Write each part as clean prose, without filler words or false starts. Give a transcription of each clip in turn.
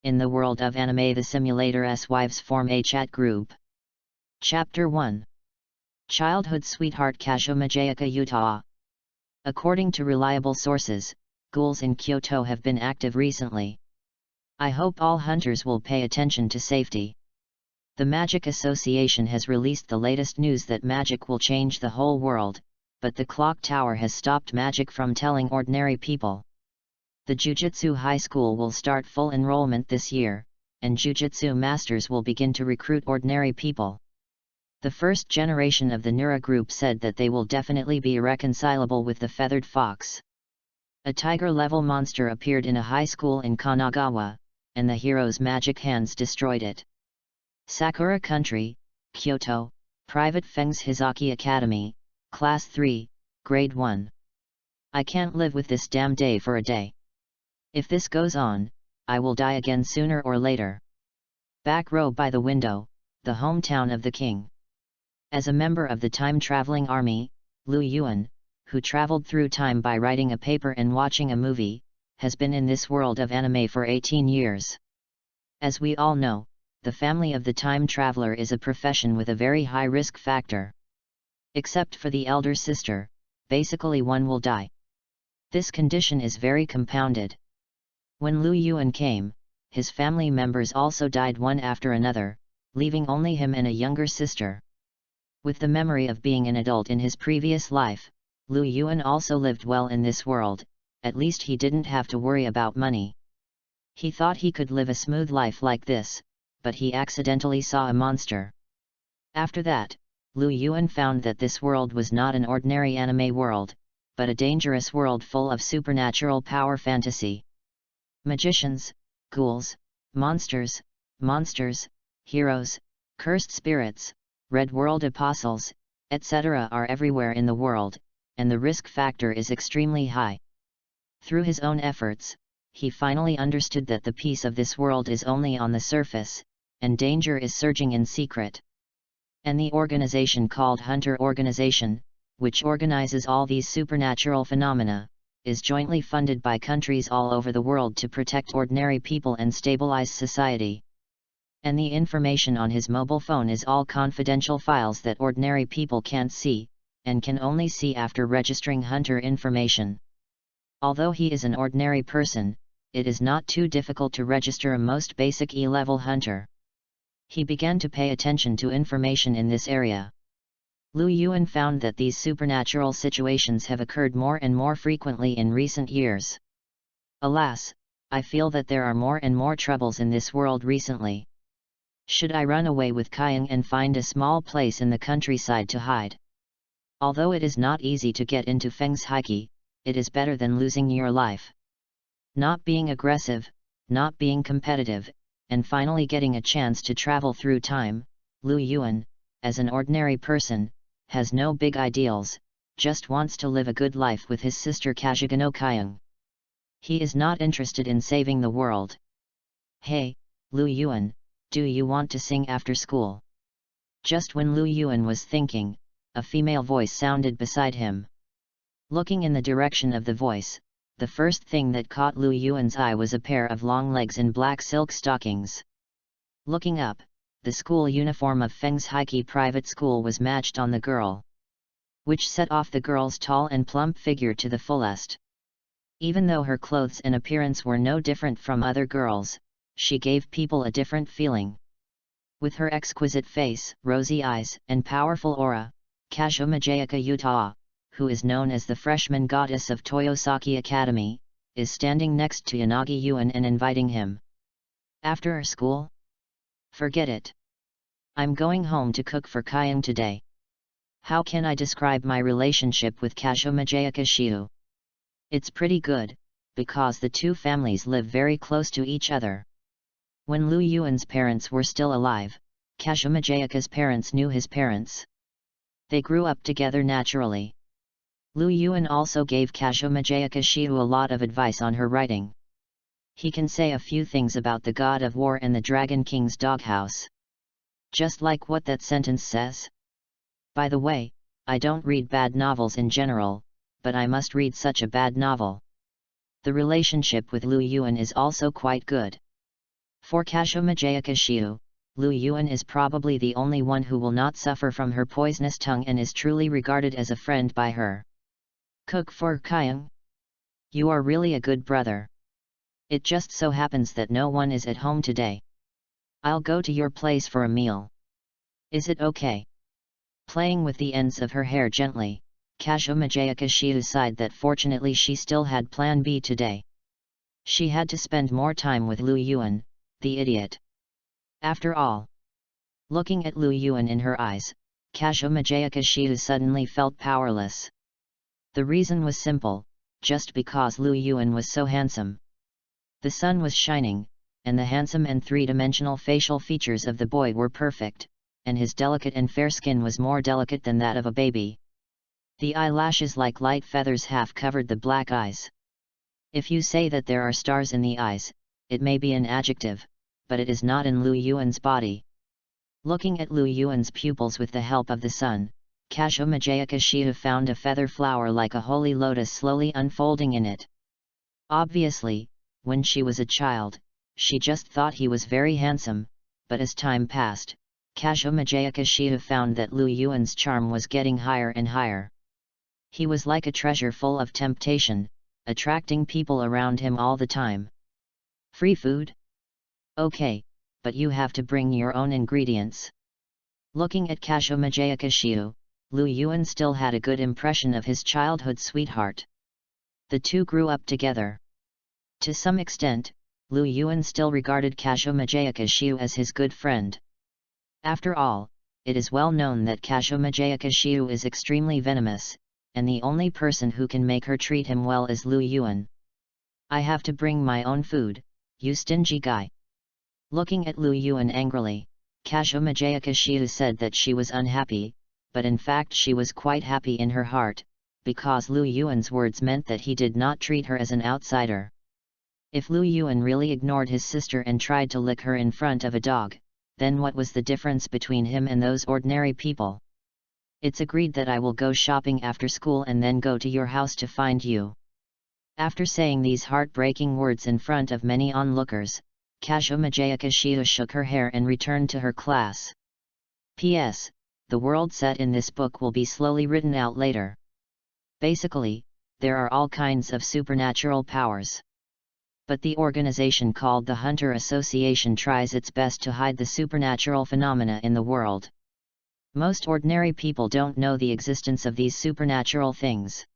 In the world of anime, the simulator's wives form a chat group. Chapter 1. Childhood Sweetheart Kajiganosaura, Utah. According to reliable sources, ghouls in Kyoto have been active recently. I hope all hunters will pay attention to safety. The Magic Association has released the latest news that magic will change the whole world, but the clock tower has stopped magic from telling ordinary people. The Jujutsu High School will start full enrollment this year, and Jujutsu masters will begin to recruit ordinary people. The first generation of the Nero group said that they will definitely be irreconcilable with the feathered fox. A tiger-level monster appeared in a high school in Kanagawa, and the hero's magic hands destroyed it. Sakura Country, Kyoto, Private Feng's Hizaki Academy, Class 3, Grade 1. I can't live with this damn day for a day. If this goes on, I will die again sooner or later. Back row by the window, the hometown of the king. As a member of the time-traveling army, Liu Yuan, who traveled through time by writing a paper and watching a movie, has been in this world of anime for 18 years. As we all know, the family of the time traveler is a profession with a very high risk factor. Except for the elder sister, basically one will die. This condition is very compounded. When Liu Yuan came, his family members also died one after another, leaving only him and a younger sister. With the memory of being an adult in his previous life, Liu Yuan also lived well in this world. At least he didn't have to worry about money. He thought he could live a smooth life like this, but he accidentally saw a monster. After that, Liu Yuan found that this world was not an ordinary anime world, but a dangerous world full of supernatural power fantasy. Magicians, ghouls, monsters, heroes, cursed spirits, red world apostles, etc. are everywhere in the world, and the risk factor is extremely high. Through his own efforts, he finally understood that the peace of this world is only on the surface, and danger is surging in secret. And the organization called Hunter Organization, which organizes all these supernatural phenomena, is jointly funded by countries all over the world to protect ordinary people and stabilize society. And the information on his mobile phone is all confidential files that ordinary people can't see, and can only see after registering Hunter information. Although he is an ordinary person, it is not too difficult to register a most basic E-level hunter. He began to pay attention to information in this area. Liu Yuan found that these supernatural situations have occurred more and more frequently in recent years. Alas, I feel that there are more and more troubles in this world recently. Should I run away with Kayang and find a small place in the countryside to hide? Although it is not easy to get into Feng's Hiki, it is better than losing your life. Not being aggressive, not being competitive, and finally getting a chance to travel through time, Liu Yuan, as an ordinary person, has no big ideals, just wants to live a good life with his sister Kajiganosaura. He is not interested in saving the world. Hey, Liu Yuan, do you want to sing after school? Just when Liu Yuan was thinking, a female voice sounded beside him. Looking in the direction of the voice, the first thing that caught Liu Yuan's eye was a pair of long legs in black silk stockings. Looking up, the school uniform of Feng's Hiki private school was matched on the girl, which set off the girl's tall and plump figure to the fullest. Even though her clothes and appearance were no different from other girls, she gave people a different feeling. With her exquisite face, rosy eyes, and powerful aura, Kajiganosaura Utah, who is known as the freshman goddess of Toyosaki Academy, is standing next to Yanagi Yuan and inviting him. After school? Forget it. I'm going home to cook for Kayang today. How can I describe my relationship with Kajiganosaura? It's pretty good, because the two families live very close to each other. When Liu Yuan's parents were still alive, Kajiganosaura's parents knew his parents. They grew up together naturally. Liu Yuan also gave Kajiganosaura a lot of advice on her writing. He can say a few things about the God of War and the Dragon King's doghouse. Just like what that sentence says. By the way, I don't read bad novels in general, but I must read such a bad novel. The relationship with Liu Yuan is also quite good. For Kajiganosaura, Lu Yuan is probably the only one who will not suffer from her poisonous tongue and is truly regarded as a friend by her. Cook for Kayang? You are really a good brother. It just so happens that no one is at home today. I'll go to your place for a meal. Is it okay? Playing with the ends of her hair gently, Kajiganosaura sighed that fortunately she still had plan B today. She had to spend more time with Lu Yuan, the idiot. After all. Looking at Lu Yuan in her eyes, Kajiganosaura suddenly felt powerless. The reason was simple, just because Lu Yuan was so handsome. The sun was shining, and the handsome and three-dimensional facial features of the boy were perfect, and his delicate and fair skin was more delicate than that of a baby. The eyelashes like light feathers half covered the black eyes. If you say that there are stars in the eyes, it may be an adjective, but it is not in Lu Yuan's body. Looking at Lu Yuan's pupils with the help of the sun, Kajiganosaura found a feather flower like a holy lotus slowly unfolding in it. Obviously, when she was a child, she just thought he was very handsome, but as time passed, Kajiganosaura found that Lu Yuan's charm was getting higher and higher. He was like a treasure full of temptation, attracting people around him all the time. Free food? Okay, but you have to bring your own ingredients. Looking at Kajiganosaura, Lu Yuan still had a good impression of his childhood sweetheart. The two grew up together. To some extent, Lu Yuan still regarded Kajiganosaura as his good friend. After all, it is well known that Kajiganosaura is extremely venomous, and the only person who can make her treat him well is Lu Yuan. I have to bring my own food, you stingy guy. Looking at Lu Yuan angrily, Kajiganosaura said that she was unhappy, but in fact she was quite happy in her heart, because Lu Yuan's words meant that he did not treat her as an outsider. If Lu Yuan really ignored his sister and tried to lick her in front of a dog, then what was the difference between him and those ordinary people? It's agreed that I will go shopping after school and then go to your house to find you. After saying these heartbreaking words in front of many onlookers, Kajiganosaura shook her hair and returned to her class. P.S. The world set in this book will be slowly written out later. Basically, there are all kinds of supernatural powers. But the organization called the Hunter Association tries its best to hide the supernatural phenomena in the world. Most ordinary people don't know the existence of these supernatural things.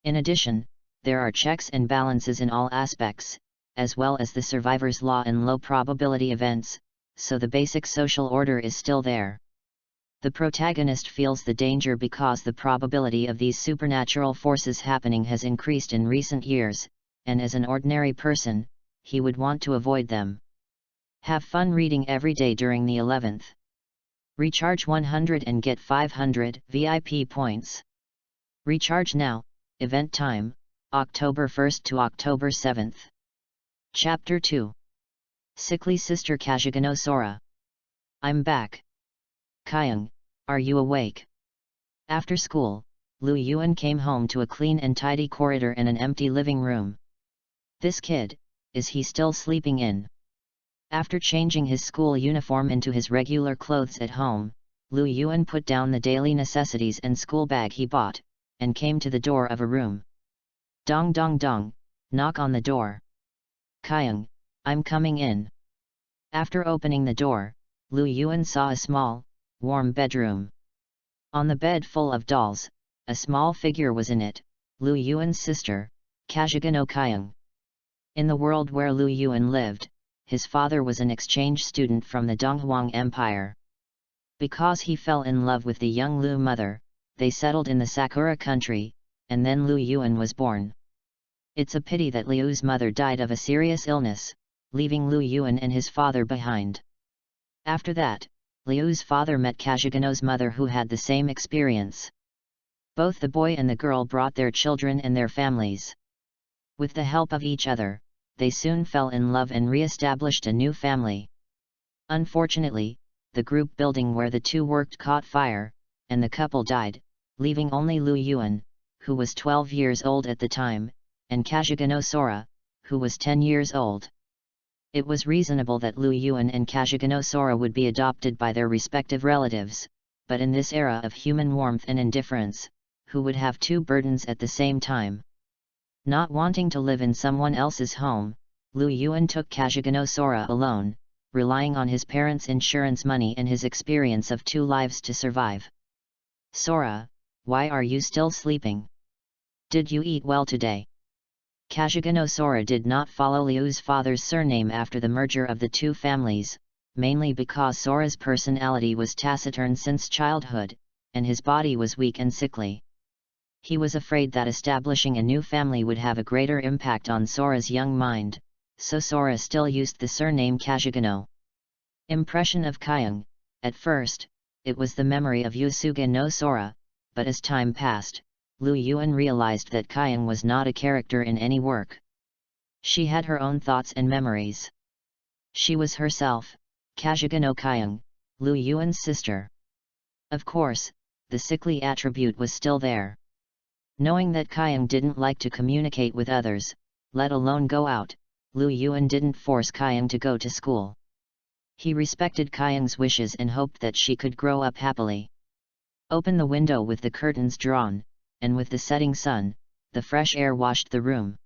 In addition, there are checks and balances in all aspects, as well as the survivor's law and low probability events, so the basic social order is still there. The protagonist feels the danger because the probability of these supernatural forces happening has increased in recent years, and as an ordinary person, he would want to avoid them. Have fun reading every day during the 11th. Recharge 100 and get 500 VIP points. Recharge now, event time, October 1st to October 7th. Chapter 2. Sickly Sister Kajiganosaura. I'm back. Kayang, are you awake? After school, Lu Yuan came home to a clean and tidy corridor and an empty living room. This kid, is he still sleeping in? After changing his school uniform into his regular clothes at home, Lu Yuan put down the daily necessities and school bag he bought, and came to the door of a room. Dong dong dong, knock on the door. Kayang, I'm coming in. After opening the door, Lu Yuan saw a small, warm bedroom. On the bed full of dolls, a small figure was in it, Lu Yuan's sister, Kajiganosaura. In the world where Lu Yuan lived, his father was an exchange student from the Donghuang Empire. Because he fell in love with the young Lu mother, they settled in the Sakura country, and then Lu Yuan was born. It's a pity that Liu's mother died of a serious illness, leaving Lu Yuan and his father behind. After that, Liu's father met Kajigano's mother who had the same experience. Both the boy and the girl brought their children and their families. With the help of each other, they soon fell in love and re-established a new family. Unfortunately, the group building where the two worked caught fire, and the couple died, leaving only Lu Yuan, who was 12 years old at the time, and Kajiganosaura, who was 10 years old. It was reasonable that Lu Yuan and Kajiganosaura would be adopted by their respective relatives, but in this era of human warmth and indifference, who would have two burdens at the same time? Not wanting to live in someone else's home, Lu Yuan took Kajiganosaura alone, relying on his parents' insurance money and his experience of 2 lives to survive. "Sora, why are you still sleeping? Did you eat well today?" Kajiganosaura did not follow Liu's father's surname after the merger of the two families, mainly because Sora's personality was taciturn since childhood, and his body was weak and sickly. He was afraid that establishing a new family would have a greater impact on Sora's young mind, so Sora still used the surname Kajigano. Impression of Kyung: at first, it was the memory of Yusuga no Sora, but as time passed, Lu Yuan realized that Kyung was not a character in any work. She had her own thoughts and memories. She was herself, Kajigano Kyung, Lu Yuan's sister. Of course, the sickly attribute was still there. Knowing that Kyung didn't like to communicate with others, let alone go out, Lu Yuan didn't force Kyung to go to school. He respected Kyung's wishes and hoped that she could grow up happily. Open the window with the curtains drawn, and with the setting sun, the fresh air washed the room.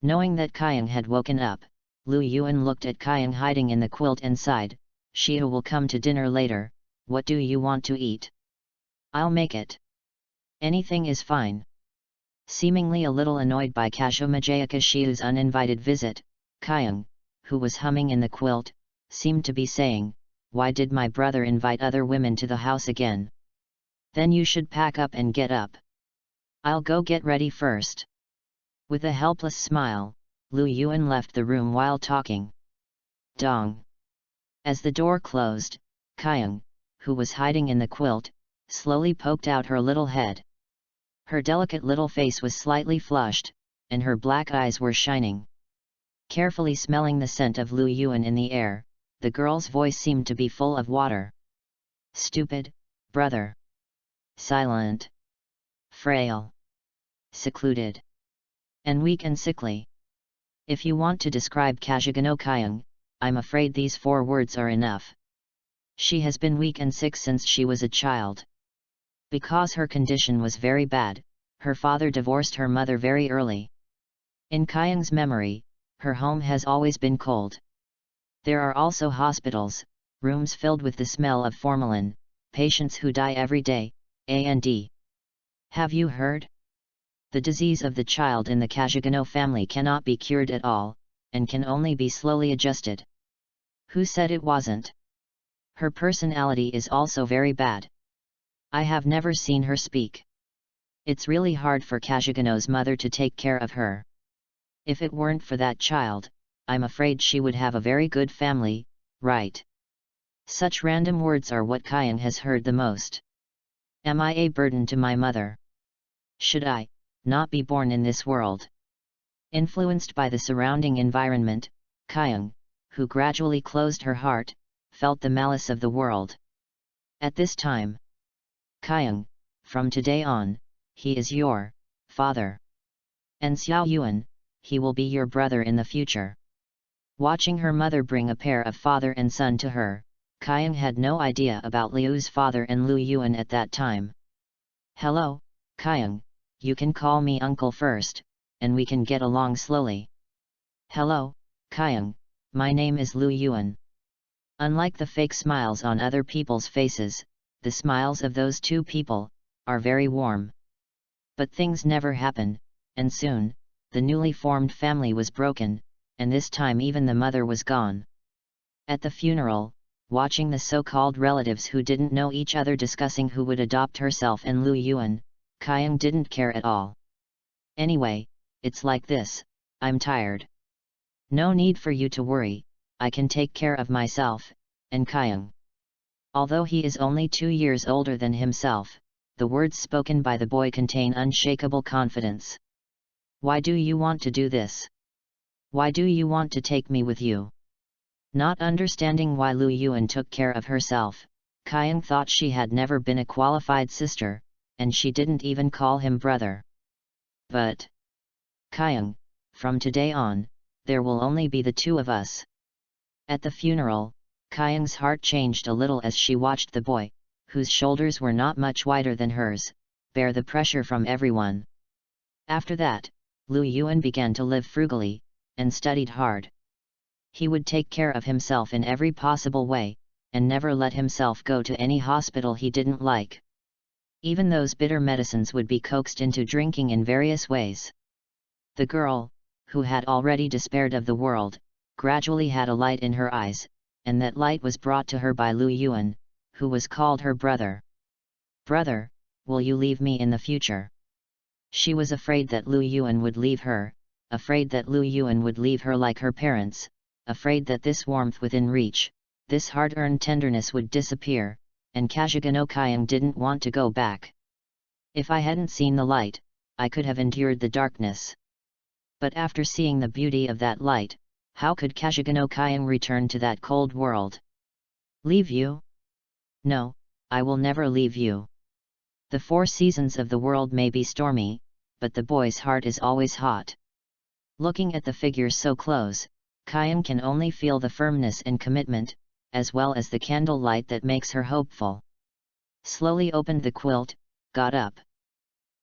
Knowing that Kyung had woken up, Lu Yuan looked at Kyung hiding in the quilt and sighed, "Shia will come to dinner later, what do you want to eat?" "I'll make it. Anything is fine." Seemingly a little annoyed by Kajomajayaka Shiu's uninvited visit, Kyung, who was humming in the quilt, seemed to be saying, "Why did my brother invite other women to the house again? Then you should pack up and get up. I'll go get ready first." With a helpless smile, Lu Yuan left the room while talking. Dong. As the door closed, Kyung, who was hiding in the quilt, slowly poked out her little head. Her delicate little face was slightly flushed, and her black eyes were shining. Carefully smelling the scent of Lu Yuan in the air, the girl's voice seemed to be full of water. "Stupid, brother. Silent. Frail. Secluded. And weak and sickly. If you want to describe Kajigano Kyung, I'm afraid these 4 words are enough. She has been weak and sick since she was a child. Because her condition was very bad, her father divorced her mother very early. In Kyung's memory, her home has always been cold. There are also hospitals, rooms filled with the smell of formalin, patients who die every day, and have you heard? The disease of the child in the Kajigano family cannot be cured at all, and can only be slowly adjusted. Who said it wasn't? Her personality is also very bad. I have never seen her speak. It's really hard for Kajigano's mother to take care of her. If it weren't for that child, I'm afraid she would have a very good family, right?" Such random words are what Kyung has heard the most. Am I a burden to my mother? Should I not be born in this world? Influenced by the surrounding environment, Kyung, who gradually closed her heart, felt the malice of the world. At this time, Kyung, from today on, he is your father. And Xiao Yuan, he will be your brother in the future. Watching her mother bring a pair of father and son to her, Kyung had no idea about Liu's father and Lu Yuan at that time. "Hello, Kyung, you can call me uncle first, and we can get along slowly." "Hello, Kyung, my name is Lu Yuan." Unlike the fake smiles on other people's faces, the smiles of those two people are very warm. But things never happen, and soon, the newly formed family was broken, and this time even the mother was gone. At the funeral, watching the so-called relatives who didn't know each other discussing who would adopt herself and Lu Yuan, Kyung didn't care at all. "Anyway, it's like this, I'm tired. No need for you to worry, I can take care of myself," and Kyung. Although he is only 2 years older than himself, the words spoken by the boy contain unshakable confidence. "Why do you want to do this? Why do you want to take me with you?" Not understanding why Lu Yuan took care of herself, Kyung thought she had never been a qualified sister, and she didn't even call him brother. But Kyung, from today on, there will only be the 2 of us, At the funeral, Kyung's heart changed a little as she watched the boy, whose shoulders were not much wider than hers, bear the pressure from everyone. After that, Lu Yuan began to live frugally, and studied hard. He would take care of himself in every possible way, and never let himself go to any hospital he didn't like. Even those bitter medicines would be coaxed into drinking in various ways. The girl, who had already despaired of the world, gradually had a light in her eyes, and that light was brought to her by Lu Yuan, who was called her brother. "Brother, will you leave me in the future?" She was afraid that Lu Yuan would leave her, afraid that Lu Yuan would leave her like her parents, afraid that this warmth within reach, this hard-earned tenderness would disappear, and Kajiganosaura didn't want to go back. "If I hadn't seen the light, I could have endured the darkness. But after seeing the beauty of that light, how could Kajiganosaura return to that cold world?" "Leave you? No, I will never leave you. The 4 seasons of the world may be stormy, but the boy's heart is always hot." Looking at the figures so close, Kyung can only feel the firmness and commitment, as well as the candle light that makes her hopeful. Slowly opened the quilt, got up,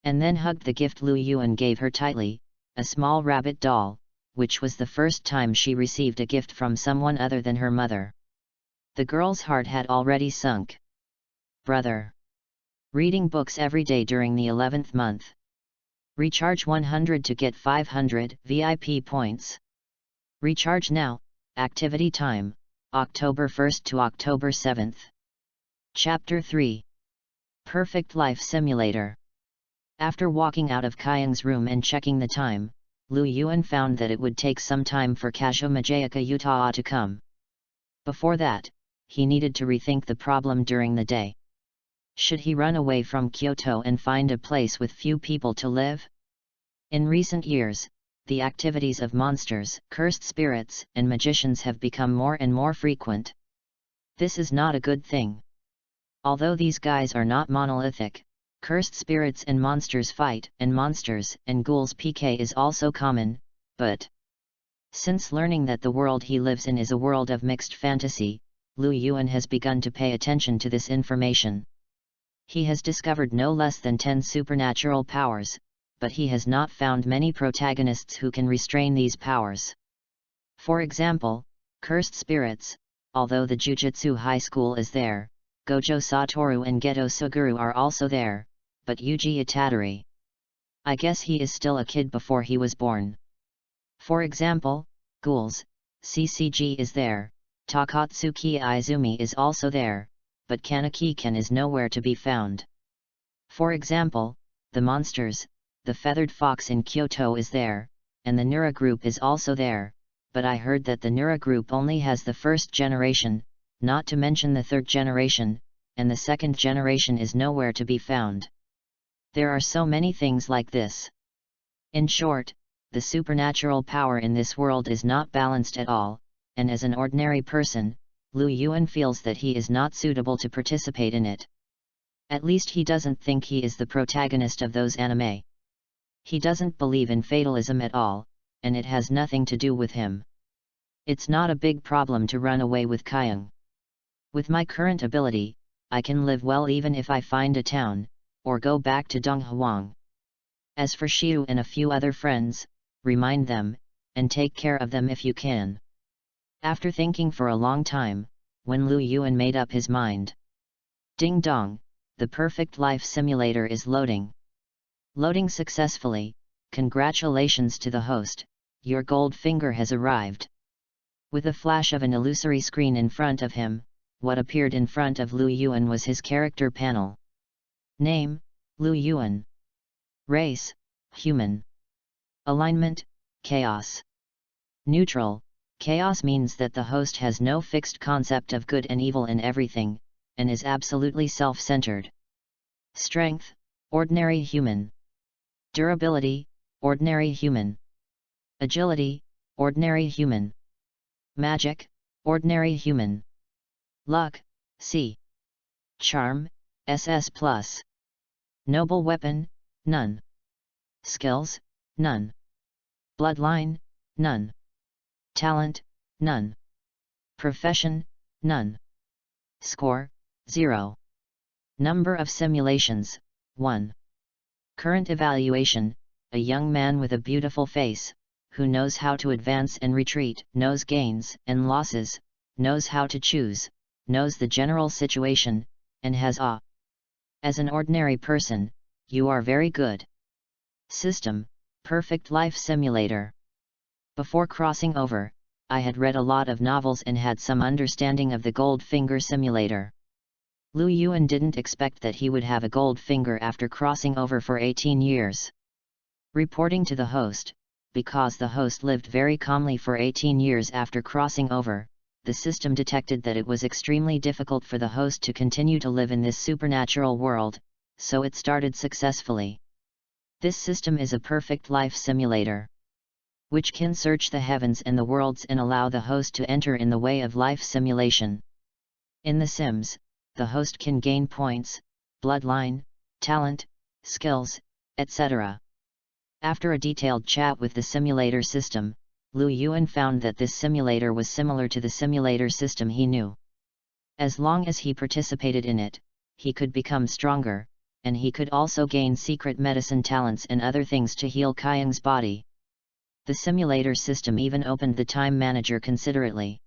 and then hugged the gift Lu Yuan gave her tightly, a small rabbit doll, which was the first time she received a gift from someone other than her mother. The girl's heart had already sunk. "Brother. Reading books every day during the 11th month. Recharge 100 to get 500 VIP points. Recharge now, activity time, October 1st to October 7th. Chapter 3. Perfect Life Simulator. After walking out of Kyung's room and checking the time, Lu Yuan found that it would take some time for Kajiganosaura to come. Before that, he needed to rethink the problem during the day. Should he run away from Kyoto and find a place with few people to live? In recent years, the activities of monsters, cursed spirits, and magicians have become more and more frequent. This is not a good thing. Although these guys are not monolithic, cursed spirits and monsters fight, and monsters and ghouls PK is also common, but since learning that the world he lives in is a world of mixed fantasy, Lu Yuan has begun to pay attention to this information. He has discovered no less than 10 supernatural powers, but he has not found many protagonists who can restrain these powers. For example, cursed spirits, although the Jujutsu High School is there, Gojo Satoru and Geto Suguru are also there, but Yuji Itadori, I guess he is still a kid before he was born. For example, ghouls, CCG is there, Takatsuki Izumi is also there, but Kaneki-ken is nowhere to be found. For example, the monsters, the feathered fox in Kyoto is there, and the Nero group is also there, but I heard that the Nero group only has the 1st generation, not to mention the 3rd generation, and the 2nd generation is nowhere to be found. There are so many things like this. In short, the supernatural power in this world is not balanced at all, and as an ordinary person, Lu Yuan feels that he is not suitable to participate in it. At least he doesn't think he is the protagonist of those anime. He doesn't believe in fatalism at all, and it has nothing to do with him. It's not a big problem to run away with Kyung. With my current ability, I can live well even if I find a town, or go back to Donghuang. As for Xiu and a few other friends, remind them, and take care of them if you can. After thinking for a long time, when Lu Yuan made up his mind. Ding dong, the perfect life simulator is loading. Loading successfully, congratulations to the host, your gold finger has arrived. With a flash of an illusory screen in front of him, what appeared in front of Lu Yuan was his character panel. Name, Lu Yuan. Race, human. Alignment, chaos. Neutral, chaos means that the host has no fixed concept of good and evil in everything, and is absolutely self-centered. Strength, ordinary human. Durability, ordinary human. Agility, ordinary human. Magic, ordinary human. Luck, C. Charm, SS+. Noble weapon, none. Skills, none. Bloodline, none. Talent, none. Profession, none. Score, 0. Number of simulations, 1. Current evaluation, a young man with a beautiful face, who knows how to advance and retreat, knows gains and losses, knows how to choose, knows the general situation, and has awe. As an ordinary person, you are very good. System, Perfect Life Simulator. Before crossing over, I had read a lot of novels and had some understanding of the gold finger simulator. Lu Yuan didn't expect that he would have a gold finger after crossing over for 18 years. Reporting to the host, because the host lived very calmly for 18 years after crossing over, the system detected that it was extremely difficult for the host to continue to live in this supernatural world, so it started successfully. This system is a perfect life simulator, which can search the heavens and the worlds and allow the host to enter in the way of life simulation. In The Sims, the host can gain points, bloodline, talent, skills, etc. After a detailed chat with the simulator system, Lu Yuan found that this simulator was similar to the simulator system he knew. As long as he participated in it, he could become stronger, and he could also gain secret medicine talents and other things to heal Kayang's body. The simulator system even opened the time manager considerately.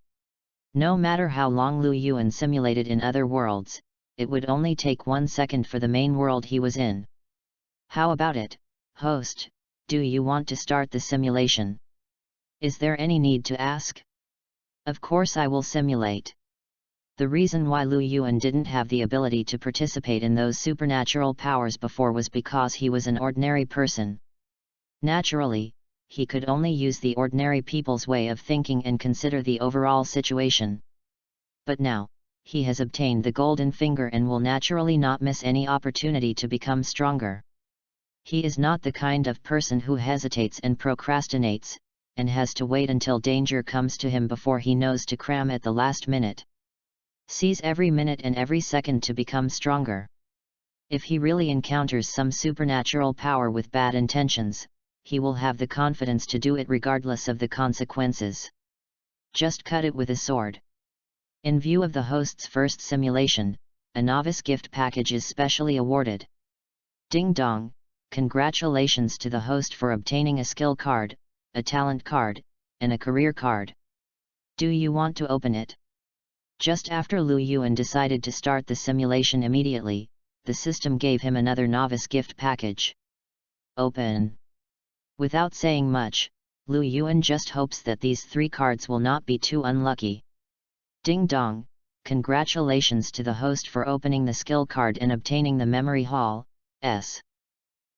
No matter how long Lu Yuan simulated in other worlds, it would only take 1 second for the main world he was in. How about it, host? Do you want to start the simulation? Is there any need to ask? Of course I will simulate. The reason why Lu Yuan didn't have the ability to participate in those supernatural powers before was because he was an ordinary person. Naturally, he could only use the ordinary people's way of thinking and consider the overall situation. But now, he has obtained the golden finger and will naturally not miss any opportunity to become stronger. He is not the kind of person who hesitates and procrastinates, and has to wait until danger comes to him before he knows to cram at the last minute. Seize every minute and every second to become stronger. If he really encounters some supernatural power with bad intentions, he will have the confidence to do it regardless of the consequences. Just cut it with a sword. In view of the host's first simulation, a novice gift package is specially awarded. Ding dong! Congratulations to the host for obtaining a skill card, a talent card, and a career card. Do you want to open it? Just after Lu Yuan decided to start the simulation immediately, the system gave him another novice gift package. Open. Without saying much, Lu Yuan just hopes that these 3 cards will not be too unlucky. Ding dong! Congratulations to the host for opening the skill card and obtaining the Memory Hall, S.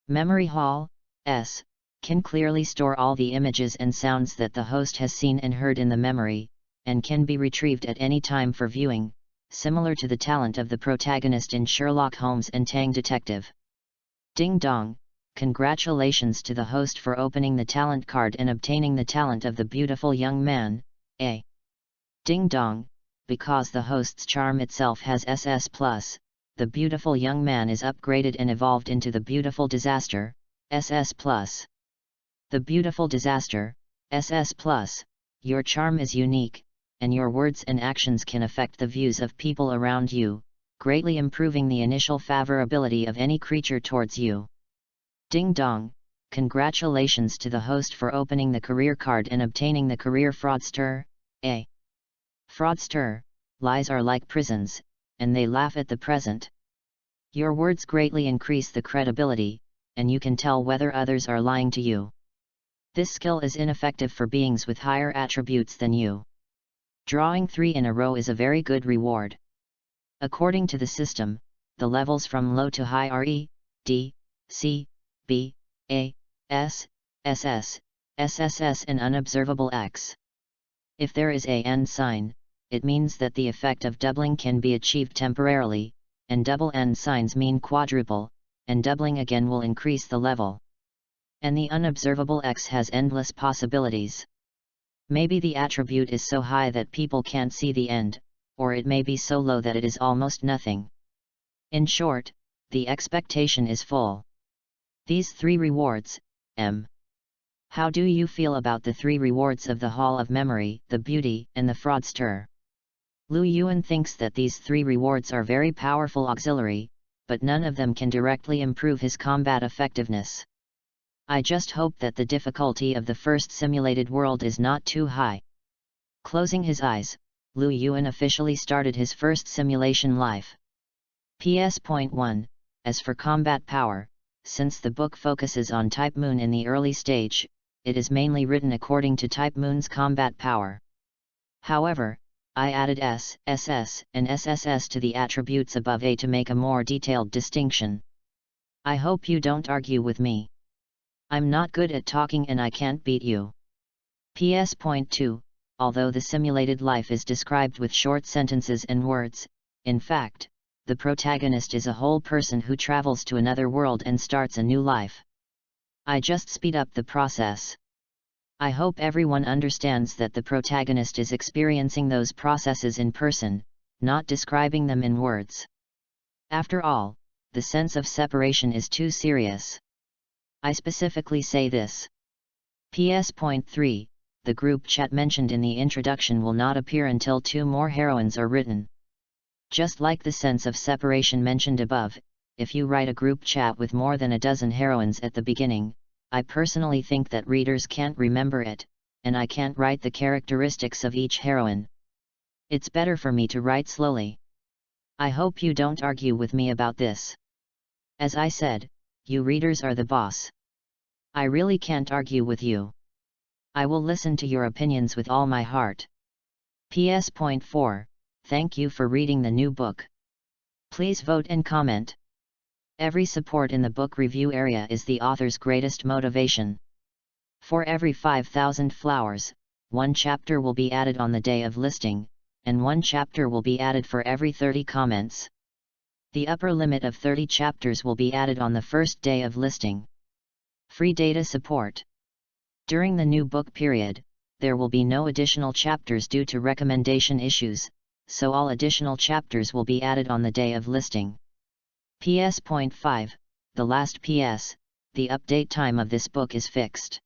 Memory Hall, S, can clearly store all the images and sounds that the host has seen and heard in the memory, and can be retrieved at any time for viewing, similar to the talent of the protagonist in Sherlock Holmes and Tang Detective. Ding dong! Congratulations to the host for opening the talent card and obtaining the talent of the beautiful young man, A. Ding dong! Because the host's charm itself has SS+, the beautiful young man is upgraded and evolved into the beautiful disaster, SS+. The beautiful disaster, SS+, your charm is unique, and your words and actions can affect the views of people around you, greatly improving the initial favorability of any creature towards you. Ding dong! Congratulations to the host for opening the career card and obtaining the career fraudster, A. Fraudster, lies are like prisons, and they laugh at the present. Your words greatly increase the credibility, and you can tell whether others are lying to you. This skill is ineffective for beings with higher attributes than you. Drawing 3 in a row is a very good reward. According to the system, the levels from low to high are E, D, C, B, A, S, SS, SSS and unobservable X. If there is a N sign, it means that the effect of doubling can be achieved temporarily, and double N signs mean quadruple, and doubling again will increase the level. And the unobservable X has endless possibilities. Maybe the attribute is so high that people can't see the end, or it may be so low that it is almost nothing. In short, the expectation is full. These 3 rewards, M. How do you feel about the 3 rewards of the Hall of Memory, the Beauty, and the Fraudster? Lu Yuan thinks that these 3 rewards are very powerful auxiliary, but none of them can directly improve his combat effectiveness. I just hope that the difficulty of the first simulated world is not too high. Closing his eyes, Lu Yuan officially started his first simulation life. PS.1, as for combat power, since the book focuses on Type Moon in the early stage, it is mainly written according to Type Moon's combat power. However, I added S, SS, and SSS to the attributes above A to make a more detailed distinction. I hope you don't argue with me. I'm not good at talking and I can't beat you. PS.2, although the simulated life is described with short sentences and words, in fact, the protagonist is a whole person who travels to another world and starts a new life. I just speed up the process. I hope everyone understands that the protagonist is experiencing those processes in person, not describing them in words. After all, the sense of separation is too serious. I specifically say this. PS.3, the group chat mentioned in the introduction will not appear until 2 more heroines are written. Just like the sense of separation mentioned above, if you write a group chat with more than a dozen heroines at the beginning, I personally think that readers can't remember it, and I can't write the characteristics of each heroine. It's better for me to write slowly. I hope you don't argue with me about this. As I said, you readers are the boss. I really can't argue with you. I will listen to your opinions with all my heart. PS.4, thank you for reading the new book. Please vote and comment. Every support in the book review area is the author's greatest motivation. For every 5,000 flowers, 1 chapter will be added on the day of listing, and 1 chapter will be added for every 30 comments. The upper limit of 30 chapters will be added on the first day of listing. Free data support. During the new book period, there will be no additional chapters due to recommendation issues, so all additional chapters will be added on the day of listing. PS.5, the last PS, the update time of this book is fixed.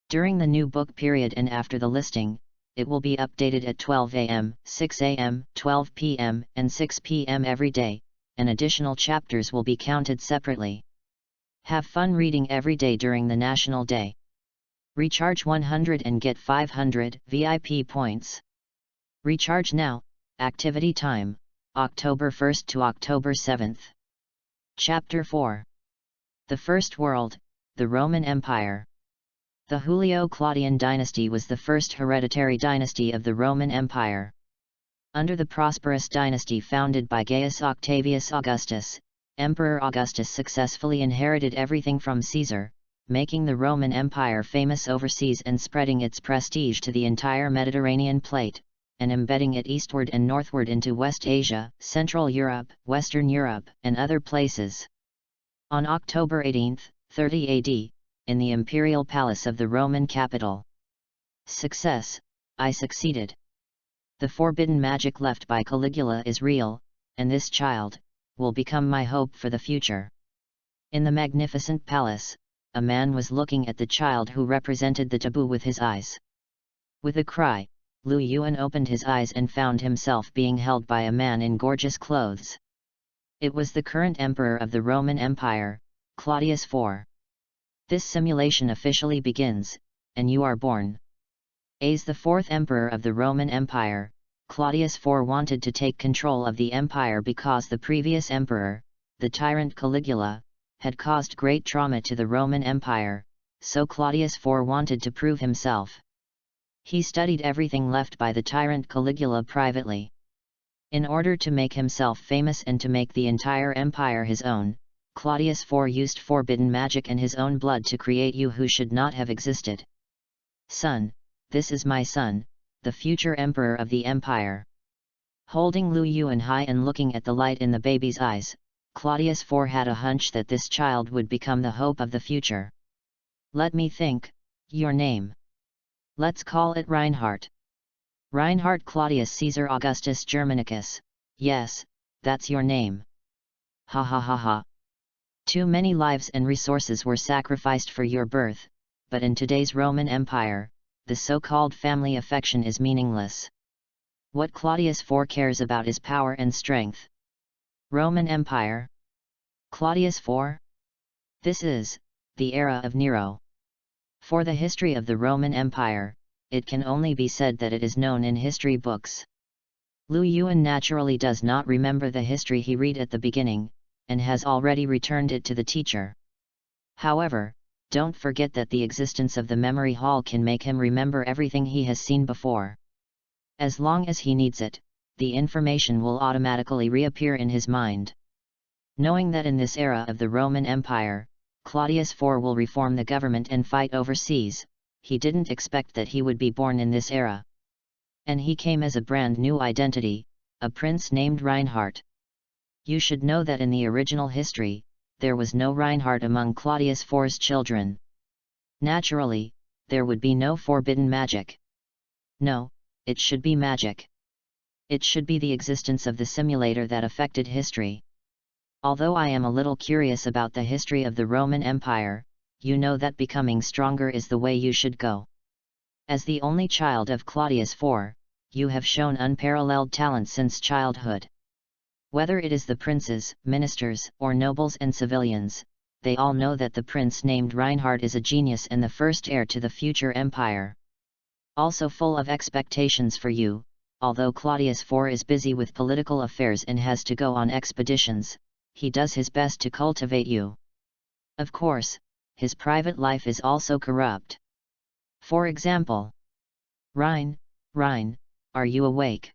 During the new book period and after the listing, it will be updated at 12 AM, 6 AM, 12 PM, and 6 PM every day, and additional chapters will be counted separately. Have fun reading every day during the National Day. Recharge 100 and get 500 VIP points. Recharge now. Activity time, October 1st to October 7th. Chapter 4. The First World, the Roman Empire. The Julio-Claudian dynasty was the first hereditary dynasty of the Roman Empire. Under the prosperous dynasty founded by Gaius Octavius Augustus, Emperor Augustus successfully inherited everything from Caesar, making the Roman Empire famous overseas and spreading its prestige to the entire Mediterranean plate, and embedding it eastward and northward into West Asia, Central Europe, Western Europe, and other places. On October 18, 30 AD, in the imperial palace of the Roman capital. Success, I succeeded. The forbidden magic left by Caligula is real, and this child will become my hope for the future. In the magnificent palace, a man was looking at the child who represented the taboo with his eyes. With a cry, Lu Yuan opened his eyes and found himself being held by a man in gorgeous clothes. It was the current emperor of the Roman Empire, Claudius IV. This simulation officially begins, and you are born. As the fourth emperor of the Roman Empire, Claudius IV wanted to take control of the empire because the previous emperor, the tyrant Caligula, had caused great trauma to the Roman Empire, so Claudius IV wanted to prove himself. He studied everything left by the tyrant Caligula privately. In order to make himself famous and to make the entire empire his own, Claudius IV used forbidden magic and his own blood to create you who should not have existed. Son, this is my son, the future emperor of the empire. Holding Lu Yuan high and looking at the light in the baby's eyes, Claudius IV had a hunch that this child would become the hope of the future. Let me think, your name. Let's call it Reinhardt. Reinhardt Claudius Caesar Augustus Germanicus, yes, that's your name. Ha ha ha ha. Too many lives and resources were sacrificed for your birth, but in today's Roman Empire, the so-called family affection is meaningless. What Claudius IV cares about is power and strength. Roman Empire. Claudius IV? This is the era of Nero. For the history of the Roman Empire, it can only be said that it is known in history books. Lu Yuan naturally does not remember the history he read at the beginning, and has already returned it to the teacher. However, don't forget that the existence of the memory hall can make him remember everything he has seen before. As long as he needs it, the information will automatically reappear in his mind. Knowing that in this era of the Roman Empire, Claudius IV will reform the government and fight overseas, he didn't expect that he would be born in this era. And he came as a brand new identity, a prince named Reinhardt. You should know that in the original history, there was no Reinhardt among Claudius IV's children. Naturally, there would be no forbidden magic. No, it should be magic. It should be the existence of the simulator that affected history. Although I am a little curious about the history of the Roman Empire, you know that becoming stronger is the way you should go. As the only child of Claudius IV, you have shown unparalleled talent since childhood. Whether it is the princes, ministers, or nobles and civilians, they all know that the prince named Reinhardt is a genius and the first heir to the future empire. Also full of expectations for you, although Claudius IV is busy with political affairs and has to go on expeditions, he does his best to cultivate you. Of course, his private life is also corrupt. For example, Rein, are you awake?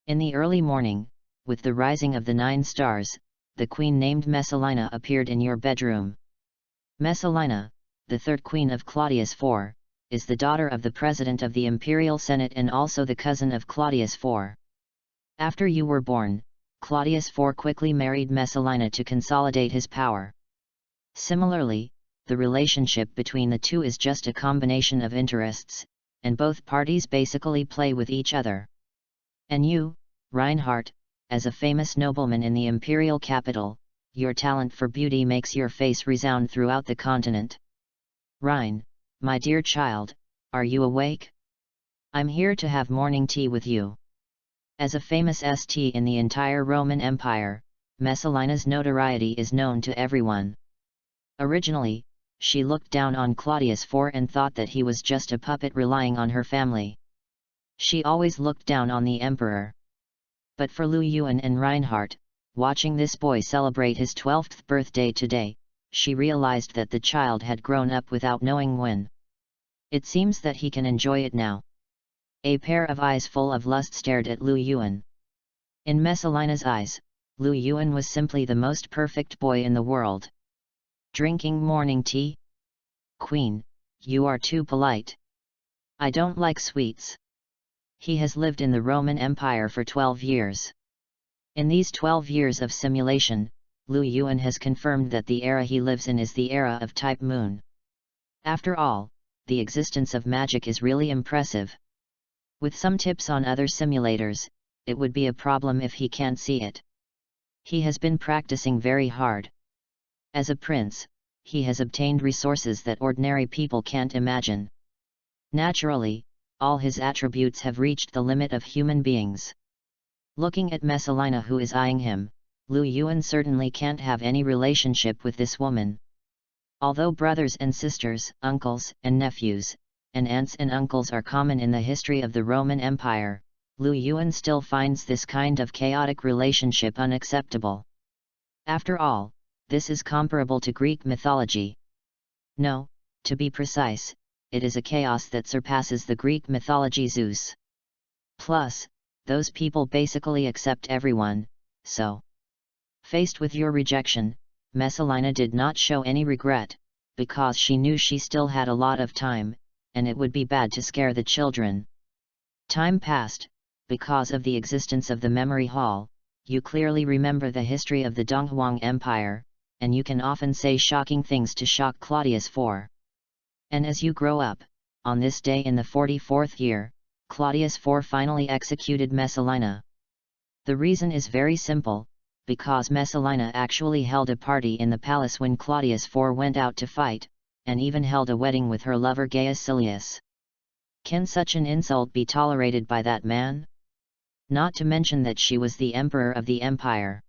In the early morning, with the rising of the 9 stars, the queen named Messalina appeared in your bedroom. Messalina, the third queen of Claudius IV, is the daughter of the president of the Imperial Senate and also the cousin of Claudius IV. After you were born, Claudius IV quickly married Messalina to consolidate his power. Similarly, the relationship between the two is just a combination of interests, and both parties basically play with each other. And you, Reinhardt, as a famous nobleman in the imperial capital, your talent for beauty makes your face resound throughout the continent. Rein, my dear child, are you awake? I'm here to have morning tea with you. As a famous St in the entire Roman Empire, Messalina's notoriety is known to everyone. Originally, she looked down on Claudius IV and thought that he was just a puppet relying on her family. She always looked down on the emperor. But for Lu Yuan and Reinhardt, watching this boy celebrate his 12th birthday today, she realized that the child had grown up without knowing when. It seems that he can enjoy it now. A pair of eyes full of lust stared at Lu Yuan. In Messalina's eyes, Lu Yuan was simply the most perfect boy in the world. Drinking morning tea? Queen, you are too polite. I don't like sweets. He has lived in the Roman Empire for 12 years. In these 12 years of simulation, Lu Yuan has confirmed that the era he lives in is the era of Type Moon. After all, the existence of magic is really impressive. With some tips on other simulators, it would be a problem if he can't see it. He has been practicing very hard. As a prince, he has obtained resources that ordinary people can't imagine. Naturally, all his attributes have reached the limit of human beings. Looking at Messalina who is eyeing him, Lu Yuan certainly can't have any relationship with this woman. Although brothers and sisters, uncles and nephews, and aunts and uncles are common in the history of the Roman Empire, Lu Yuan still finds this kind of chaotic relationship unacceptable. After all, this is comparable to Greek mythology. No, to be precise, it is a chaos that surpasses the Greek mythology Zeus. Plus, those people basically accept everyone, so. Faced with your rejection, Messalina did not show any regret, because she knew she still had a lot of time, and it would be bad to scare the children. Time passed. Because of the existence of the memory hall, you clearly remember the history of the Donghuang Empire, and you can often say shocking things to shock Claudius IV. And as you grow up, on this day in the 44th year, Claudius IV finally executed Messalina. The reason is very simple, because Messalina actually held a party in the palace when Claudius IV went out to fight, and even held a wedding with her lover Gaius Silius. Can such an insult be tolerated by that man? not to mention that she was the emperor of the empire.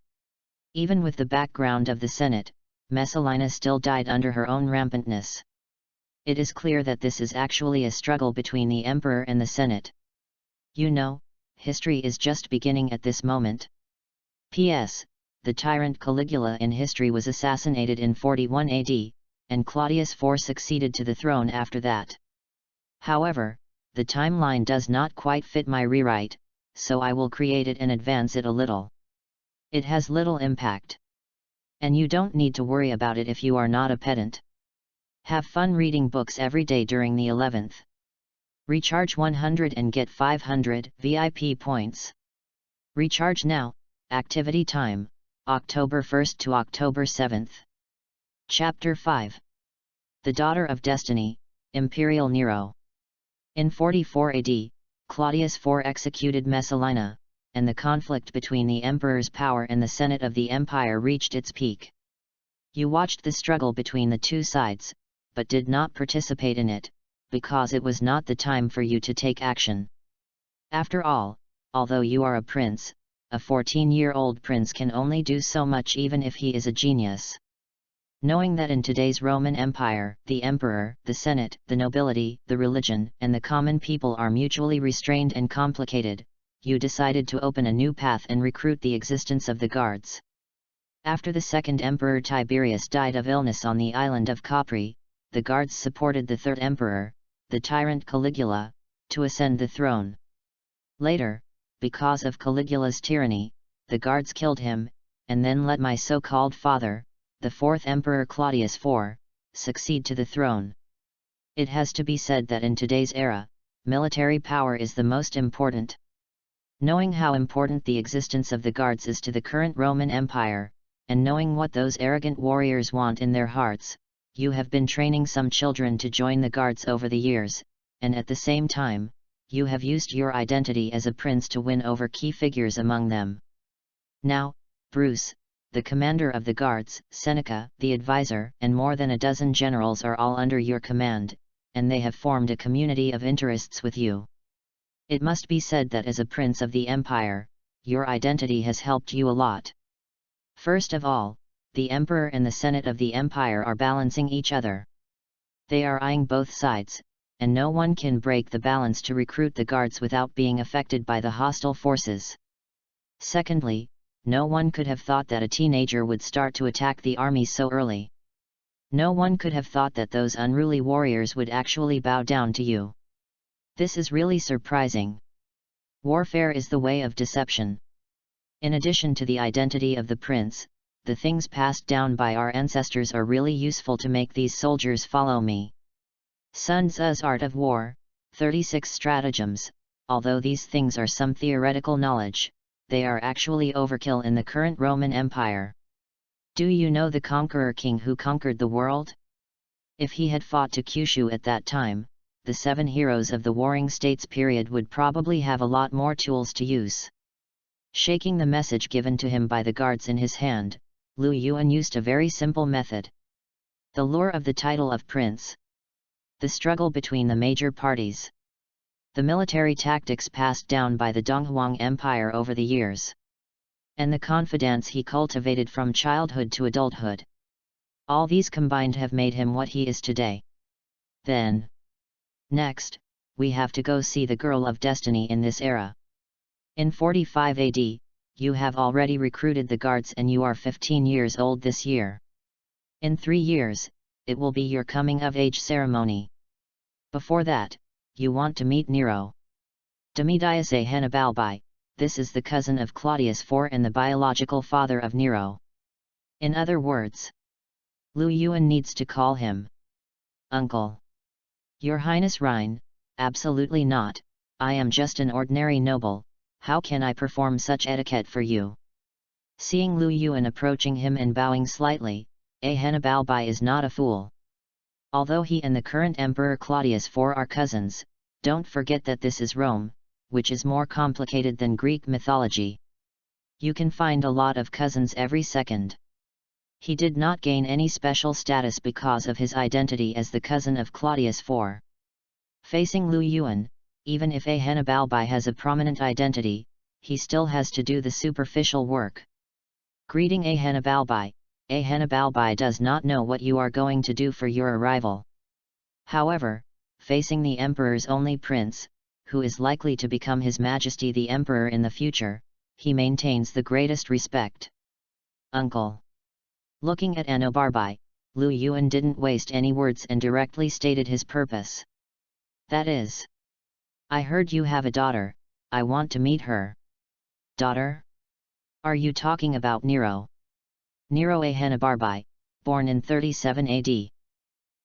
Even with the background of the Senate, Messalina still died under her own rampantness. It is clear that this is actually a struggle between the emperor and the Senate. You know, history is just beginning at this moment. P.S. The tyrant Caligula in history was assassinated in 41 AD, and Claudius IV succeeded to the throne after that. However, the timeline does not quite fit my rewrite, so I will create it and advance it a little. It has little impact. And you don't need to worry about it if you are not a pedant. Have fun reading books every day during the 11th. Recharge 100 and get 500 VIP points. Recharge now. Activity time, October 1st to October 7th. Chapter 5. The Daughter of Destiny, Imperial Nero. In 44 AD, Claudius IV executed Messalina, and the conflict between the emperor's power and the Senate of the empire reached its peak. You watched the struggle between the two sides, but did not participate in it, because it was not the time for you to take action. After all, although you are a prince, a 14-year-old prince can only do so much even if he is a genius. Knowing that in today's Roman Empire, the emperor, the Senate, the nobility, the religion, and the common people are mutually restrained and complicated, you decided to open a new path and recruit the existence of the guards. After the second emperor Tiberius died of illness on the island of Capri, the guards supported the third emperor, the tyrant Caligula, to ascend the throne. Later, because of Caligula's tyranny, the guards killed him, and then let my so-called father, the fourth emperor Claudius IV, succeed to the throne. It has to be said that in today's era, military power is the most important. Knowing how important the existence of the guards is to the current Roman Empire, and knowing what those arrogant warriors want in their hearts, you have been training some children to join the guards over the years, and at the same time, you have used your identity as a prince to win over key figures among them. Now, Bruce, the commander of the guards, Seneca, the advisor, and more than a dozen generals are all under your command, and they have formed a community of interests with you. It must be said that as a prince of the empire, your identity has helped you a lot. First of all, the emperor and the Senate of the empire are balancing each other. They are eyeing both sides, and no one can break the balance to recruit the guards without being affected by the hostile forces. Secondly, no one could have thought that a teenager would start to attack the army so early. No one could have thought that those unruly warriors would actually bow down to you. This is really surprising. Warfare is the way of deception. In addition to the identity of the prince, the things passed down by our ancestors are really useful to make these soldiers follow me. Sun Tzu's Art of War, 36 Stratagems. Although these things are some theoretical knowledge, they are actually overkill in the current Roman Empire. Do you know the conqueror king who conquered the world? If he had fought to Kyushu at that time, the 7 heroes of the Warring States period would probably have a lot more tools to use. Shaking the message given to him by the guards in his hand, Lu Yuan used a very simple method. The lure of the title of prince. The struggle between the major parties. The military tactics passed down by the Donghuang Empire over the years. And the confidence he cultivated from childhood to adulthood. All these combined have made him what he is today. Then, next, we have to go see the girl of destiny in this era. In 45 AD, you have already recruited the guards and you are 15 years old this year. In 3 years, it will be your coming-of-age ceremony. Before that, you want to meet Nero. Demidius Hannibalbi, this is the cousin of Claudius IV and the biological father of Nero. In other words, Lu Yuan needs to call him Uncle. Your Highness Rhine, absolutely not, I am just an ordinary noble. How can I perform such etiquette for you? Seeing Lu Yuan approaching him and bowing slightly, Hannibalbi is not a fool. Although he and the current Emperor Claudius IV are cousins, don't forget that this is Rome, which is more complicated than Greek mythology. You can find a lot of cousins every second. He did not gain any special status because of his identity as the cousin of Claudius IV. Facing Lu Yuan, even if Hannibalbi has a prominent identity, he still has to do the superficial work. Greeting Ahanabalbai. Ahanabalbai does not know what you are going to do for your arrival. However, facing the Emperor's only prince, who is likely to become His Majesty the Emperor in the future, he maintains the greatest respect. Uncle. Looking at Anobarbai, Lu Yuan didn't waste any words and directly stated his purpose. That is, I heard you have a daughter, I want to meet her. Daughter? Are you talking about Nero? Nero Ahanabarbai, born in 37 AD.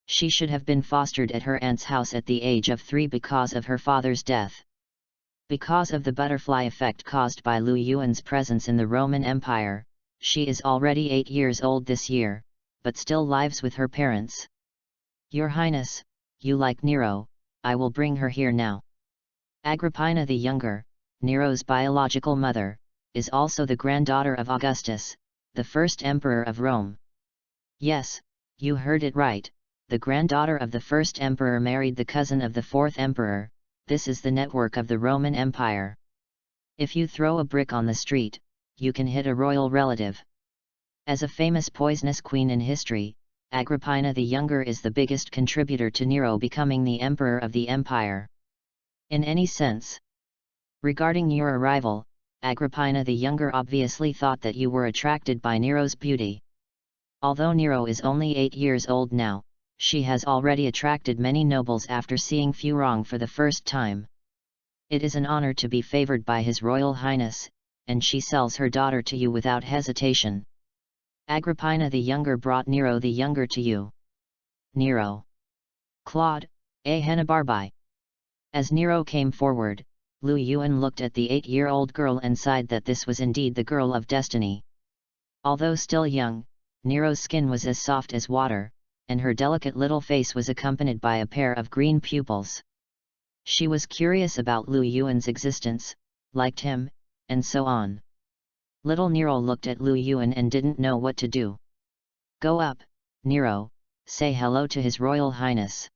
She should have been fostered at her aunt's house at the age of 3 because of her father's death. Because of the butterfly effect caused by Lu Yuan's presence in the Roman Empire, she is already 8 years old this year, but still lives with her parents. Your Highness, you like Nero, I will bring her here now. Agrippina the Younger, Nero's biological mother, is also the granddaughter of Augustus, the first emperor of Rome. Yes, you heard it right, the granddaughter of the first emperor married the cousin of the fourth emperor. This is the network of the Roman Empire. If you throw a brick on the street, you can hit a royal relative. As a famous poisonous queen in history, Agrippina the Younger is the biggest contributor to Nero becoming the emperor of the empire. In any sense. Regarding your arrival, Agrippina the Younger obviously thought that you were attracted by Nero's beauty. Although Nero is only 8 years old now, she has already attracted many nobles after seeing Furong for the first time. It is an honor to be favored by His Royal Highness, and she sells her daughter to you without hesitation. Agrippina the Younger brought Nero the Younger to you. Nero. Claude, Ahanabarbai. As Nero came forward, Lu Yuan looked at the 8-year-old girl and sighed that this was indeed the girl of destiny. Although still young, Nero's skin was as soft as water, and her delicate little face was accompanied by a pair of green pupils. She was curious about Lu Yuan's existence, liked him, and so on. Little Nero looked at Lu Yuan and didn't know what to do. Go up, Nero, say hello to His Royal Highness.